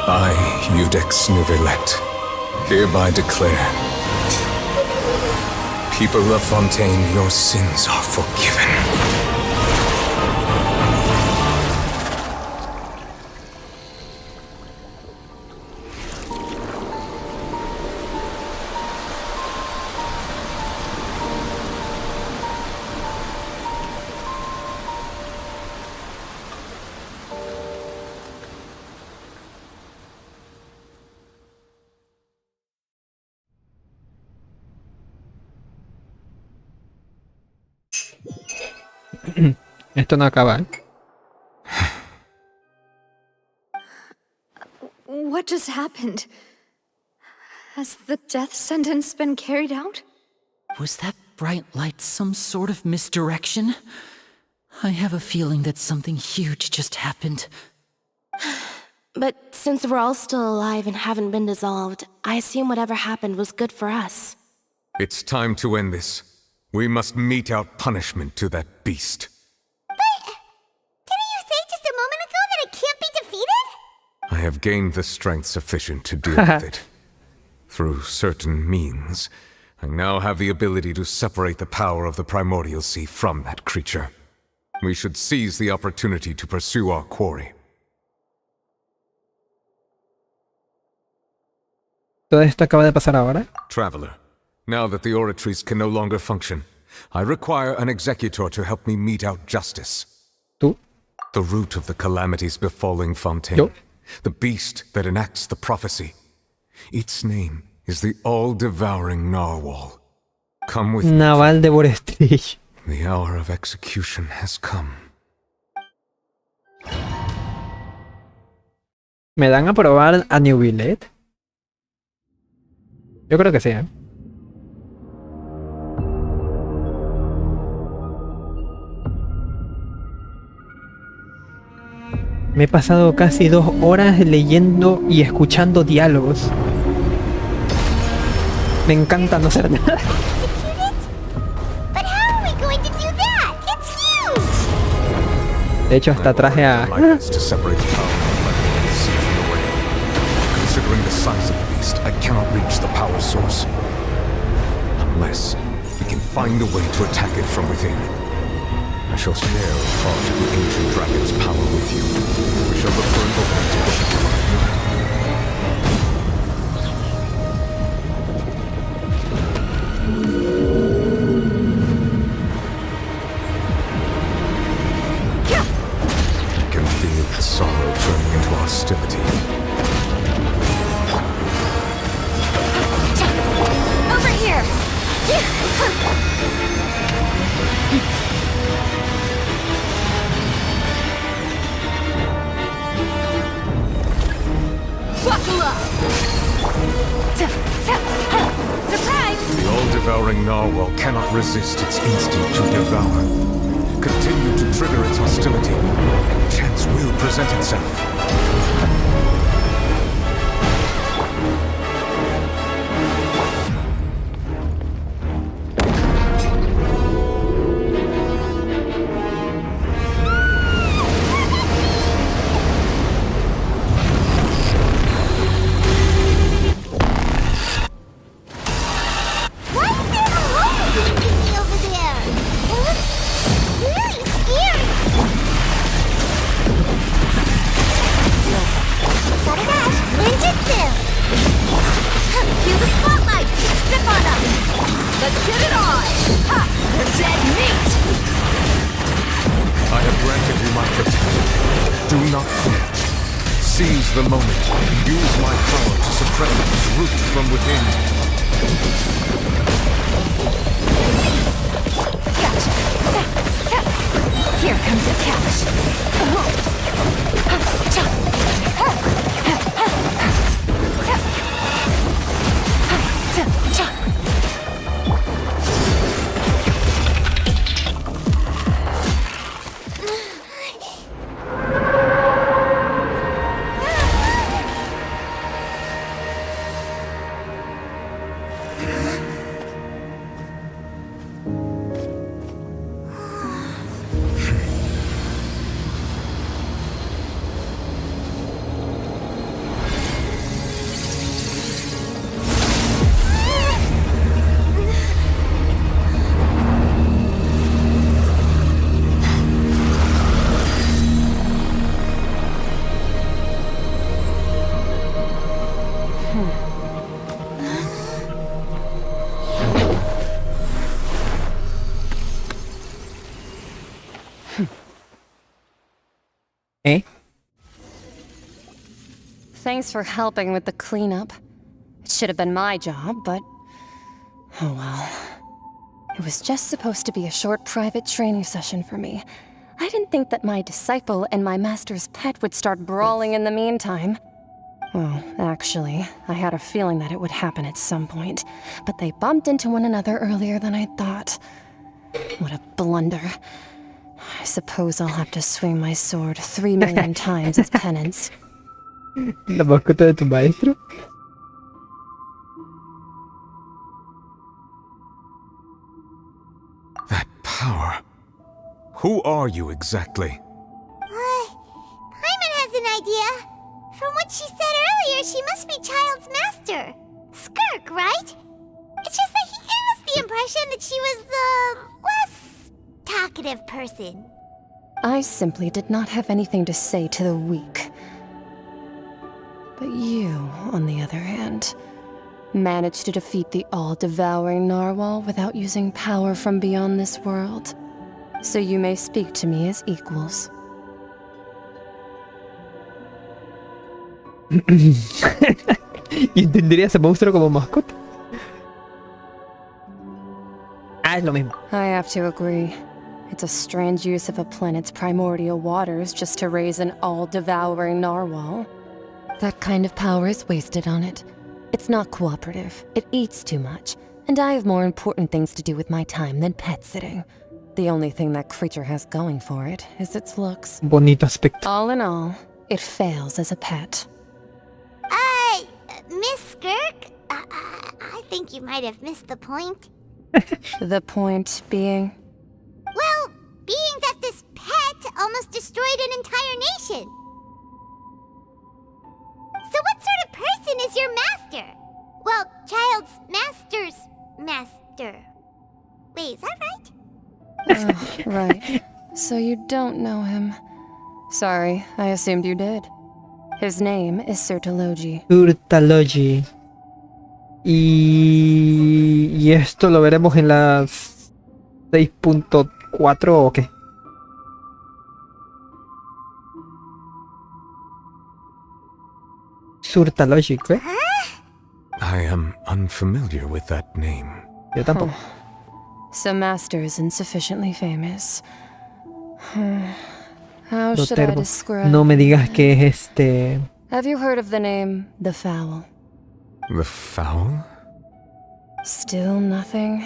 I, Eudex Nouvelet, hereby declare, people of Fontaine, your sins are forgiven. Esto no acaba, ¿eh? What just happened? Has the death sentence been carried out? Was that bright light some sort of misdirection? I have a feeling that something huge just happened. But since we're all still alive and haven't been dissolved, I assume whatever happened was good for us. It's time to end this. We must mete out punishment to that beast. Didn't you say just a moment ago that it can't be defeated? I have gained the strength sufficient to deal with it. Through certain means, I now have the ability to separate the power of the primordial sea from that creature. We should seize the opportunity to pursue our quarry. Todo esto acaba de pasar ahora. Traveler, now that the oratories can no longer function, I require an executor to help me mete out justice. ¿Tú? The root of the calamities befalling Fontaine. ¿Yo? The beast that enacts the prophecy. Its name is the all-devouring narwhal. Come with Naval de Borestrich. me. The hour of execution has come. ¿Me dan a probar a New Billet? Yo creo que sí, ¿eh? Me he pasado casi 2 horas leyendo y escuchando diálogos. Me encanta no hacer nada. But how are we going to do that? It's huge! De hecho, hasta traje a... To separate the power of the sea from the whale. Considering the size of the beast, I cannot reach the power source. Unless we can find a way to attack it from within. I shall share a part of the ancient dragon's power with you. We shall look for an opening to push it through. I can feel the sorrow turning into hostility. Over here! Buckle up! Surprise! The all-devouring narwhal cannot resist its instinct to devour. Continue to trigger its hostility, and chance will present itself. The moment. Use my power to suppress its root from within. Catch! Here comes the catch. ¿Eh? Thanks for helping with the cleanup. It should have been my job, but... oh well. It was just supposed to be a short private training session for me. I didn't think that my disciple and my master's pet would start brawling in the meantime. Well, actually, I had a feeling that it would happen at some point, but they bumped into one another earlier than I thought. What a blunder. I suppose I'll have to swing my sword 3 million times as penance. ¿La mascota de tu maestro? That power. Who are you exactly? Paimon has an idea. From what she said earlier, she must be Child's master. Skirk, right? It's just that he gave us the impression that she was the less talkative person. I simply did not have anything to say to the weak. But you, on the other hand, managed to defeat the all-devouring narwhal without using power from beyond this world. So you may speak to me as equals. ¿Y tendría ese monstruo como mascota? Ah, es lo mismo. I have to agree. It's a strange use of a planet's primordial waters just to raise an all-devouring narwhal. That kind of power is wasted on it. It's not cooperative. It eats too much. And I have more important things to do with my time than pet sitting. The only thing that creature has going for it is its looks. Bonito aspecto. All in all, it fails as a pet. Miss Skirk? I think you might have missed the point. The point being? Well, being that this pet almost destroyed an entire nation. So what sort of person is your master? Well, Child's master's master. Wait, is that right? Oh, right. So you don't know him. Sorry, I assumed you did. His name is Surtalogy. Surtalogy. Y esto lo veremos en las 6.4 o qué. Surtalogy, ¿qué? I am unfamiliar with that name. Yo tampoco. So Master isn't sufficiently famous. How should I describe? No me digas que es este. Have you heard of the name The Fowl? The Fowl? Still nothing?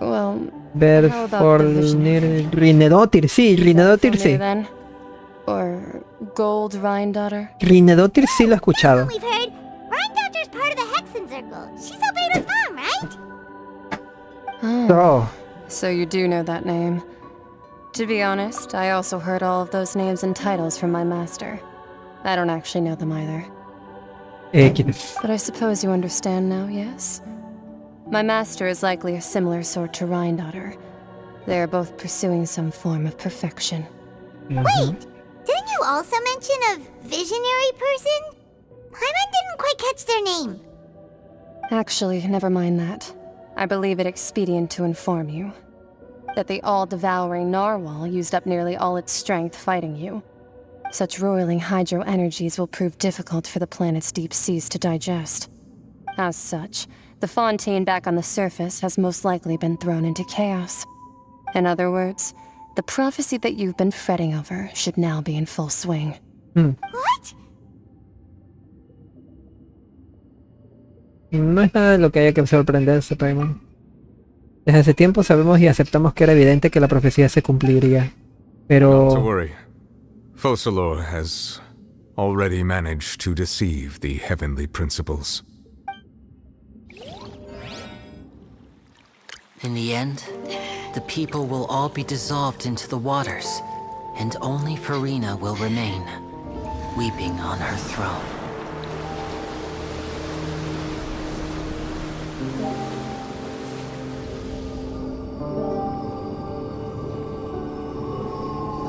Well, Ver how about por the visionary? Rinedotir, sí, Rinedotir sí. Then? Or Gold Rhine-Daughter? Rinedotir sí lo he escuchado. We've heard Rhine-Daughter's part of the Hexen Circle. She's Albedo's mom, right? Oh. So you do know that name. To be honest, I also heard all of those names and titles from my master. I don't actually know them either. But I suppose you understand now, yes? My master is likely a similar sort to Rhine-Daughter. They are both pursuing some form of perfection. Wait, didn't you also mention a visionary person? Paimon didn't quite catch their name. Actually, never mind that. I believe it expedient to inform you that the all-devouring narwhal used up nearly all its strength fighting you. Such roiling hydro energies will prove difficult for the planet's deep seas to digest. As such, the fontaine back on the surface has most likely been thrown into chaos. In other words, the prophecy that you've been fretting over should now be in full swing. What? No es nada de lo que haya que sorprenderse, Paimon. Desde hace tiempo sabemos y aceptamos que era evidente que la profecía se cumpliría. Pero... Not to worry. Focalor has already managed to deceive the heavenly principles. In the end, the people will all be dissolved into the waters, and only Farina will remain, weeping on her throne.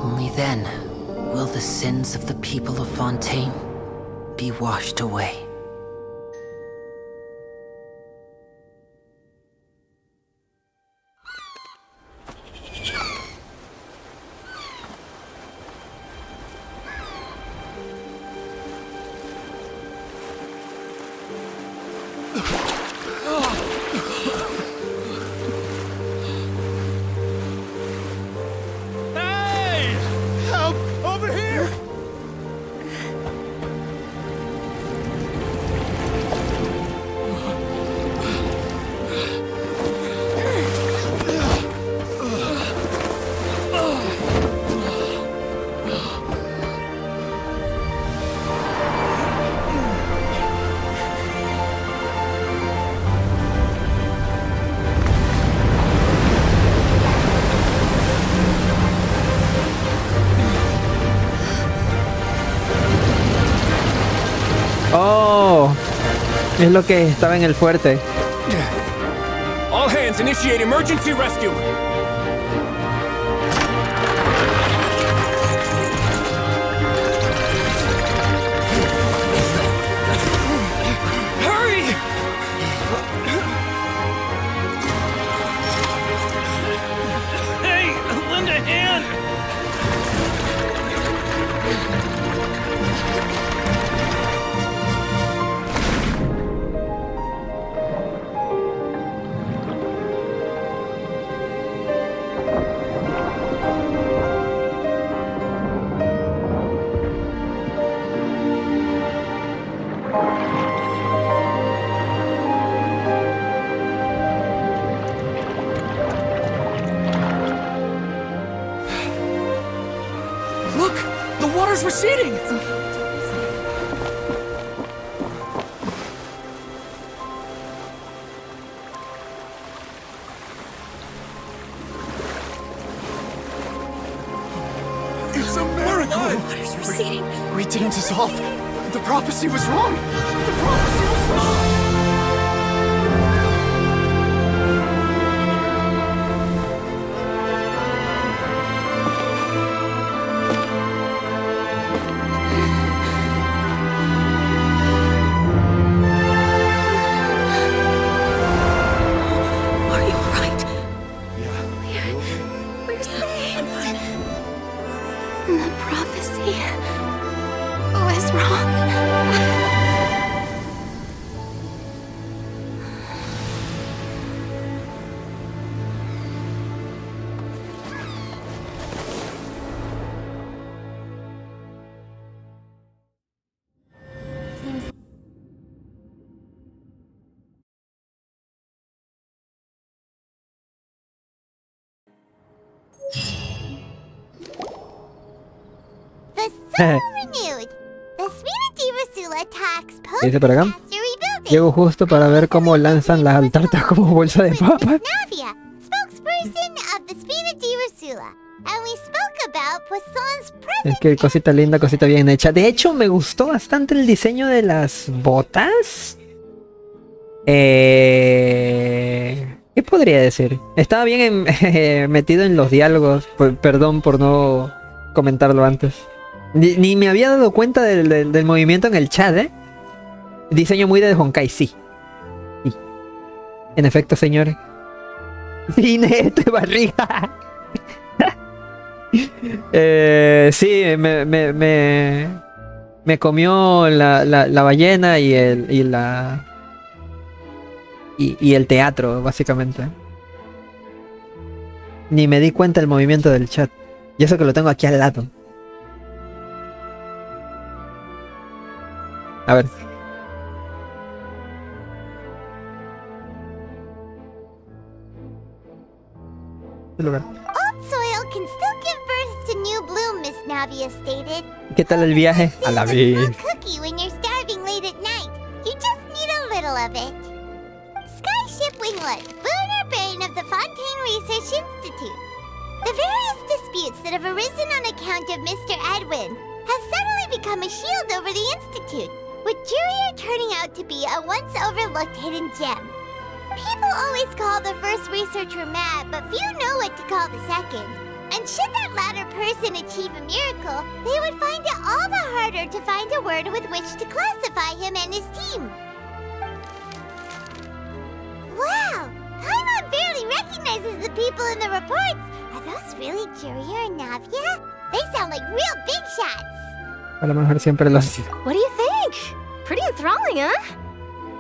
Only then will the sins of the people of Fontaine be washed away. Es lo que estaba en el fuerte. All hands, initiate emergency rescue. Hurry! Hey, lend a hand. Look! The water's receding! It's a miracle! Water's receding. We didn't dissolve. The prophecy was wrong. The prophecy was wrong. Are you alright? We're saved. The prophecy was wrong. The soul renewed. The Spirit Rasula attacks Dice por acá. Llego justo para ver cómo lanzan las tartas como bolsa de papa. Navia, spokesperson of the Spirit Rasula. And we spoke about Poisson's present. Es que cosita linda, cosita bien hecha. De hecho, me gustó bastante el diseño de las botas. ¿Qué podría decir? Estaba bien metido en los diálogos. Perdón por no comentarlo antes. Ni me había dado cuenta del movimiento en el chat, ¿eh? Diseño muy de Honkai, sí. Sí. En efecto, señores. Cine, esto es barriga. Sí, me comió la ballena y el teatro, básicamente. Ni me di cuenta del movimiento del chat. Y eso que lo tengo aquí al lado. A ver. Old soil can still give birth to new bloom, Miss Navia stated. ¿Qué tal el viaje? A la vez. Cookie when you're starving late at night. You just need a little of it. Skyship Winglet, lunar brain of the Fontaine Research Institute. The various disputes that have arisen on account of Mr. Edwin have suddenly become a shield over the Institute, with Jurier turning out to be a once overlooked hidden gem. People always call the first researcher mad, but few know what to call the second. And should that latter person achieve a miracle, they would find it all the harder to find a word with which to classify him and his team. Wow! Paimon barely recognizes the people in the reports. Are those really Jurier and Navia? They sound like real big shots. A lo mejor siempre lo hace. What do you think? Pretty enthralling, huh?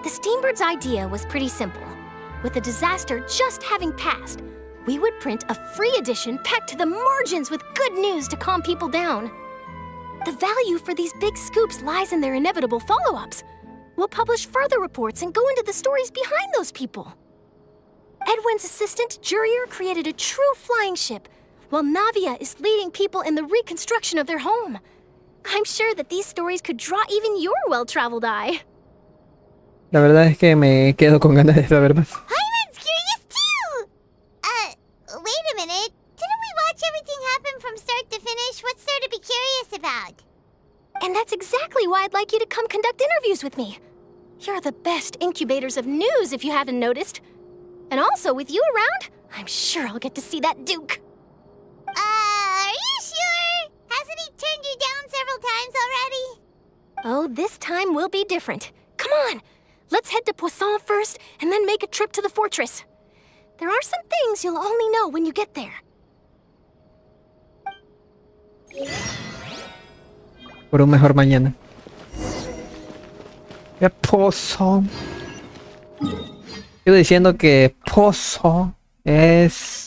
The Steambird's idea was pretty simple. With the disaster just having passed, we would print a free edition packed to the margins with good news to calm people down. The value for these big scoops lies in their inevitable follow-ups. We'll publish further reports and go into the stories behind those people. Edwin's assistant, Jurier, created a true flying ship, while Navia is leading people in the reconstruction of their home. I'm sure that these stories could draw even your well-traveled eye. La verdad es que me quedo con ganas de saber más. Hyman's curious too! Wait a minute. Didn't we watch everything happen from start to finish? What's there to be curious about? And that's exactly why I'd like you to come conduct interviews with me. You're the best incubators of news, if you haven't noticed. And also, with you around, I'm sure I'll get to see that Duke. Are you sure? Hasn't he turned you down several times already? Oh, this time will be different. Come on, let's head to Poisson first, and then make a trip to the fortress. There are some things you'll only know when you get there. Por un mejor mañana. ¿Qué Pozo? Sigo diciendo que Pozo es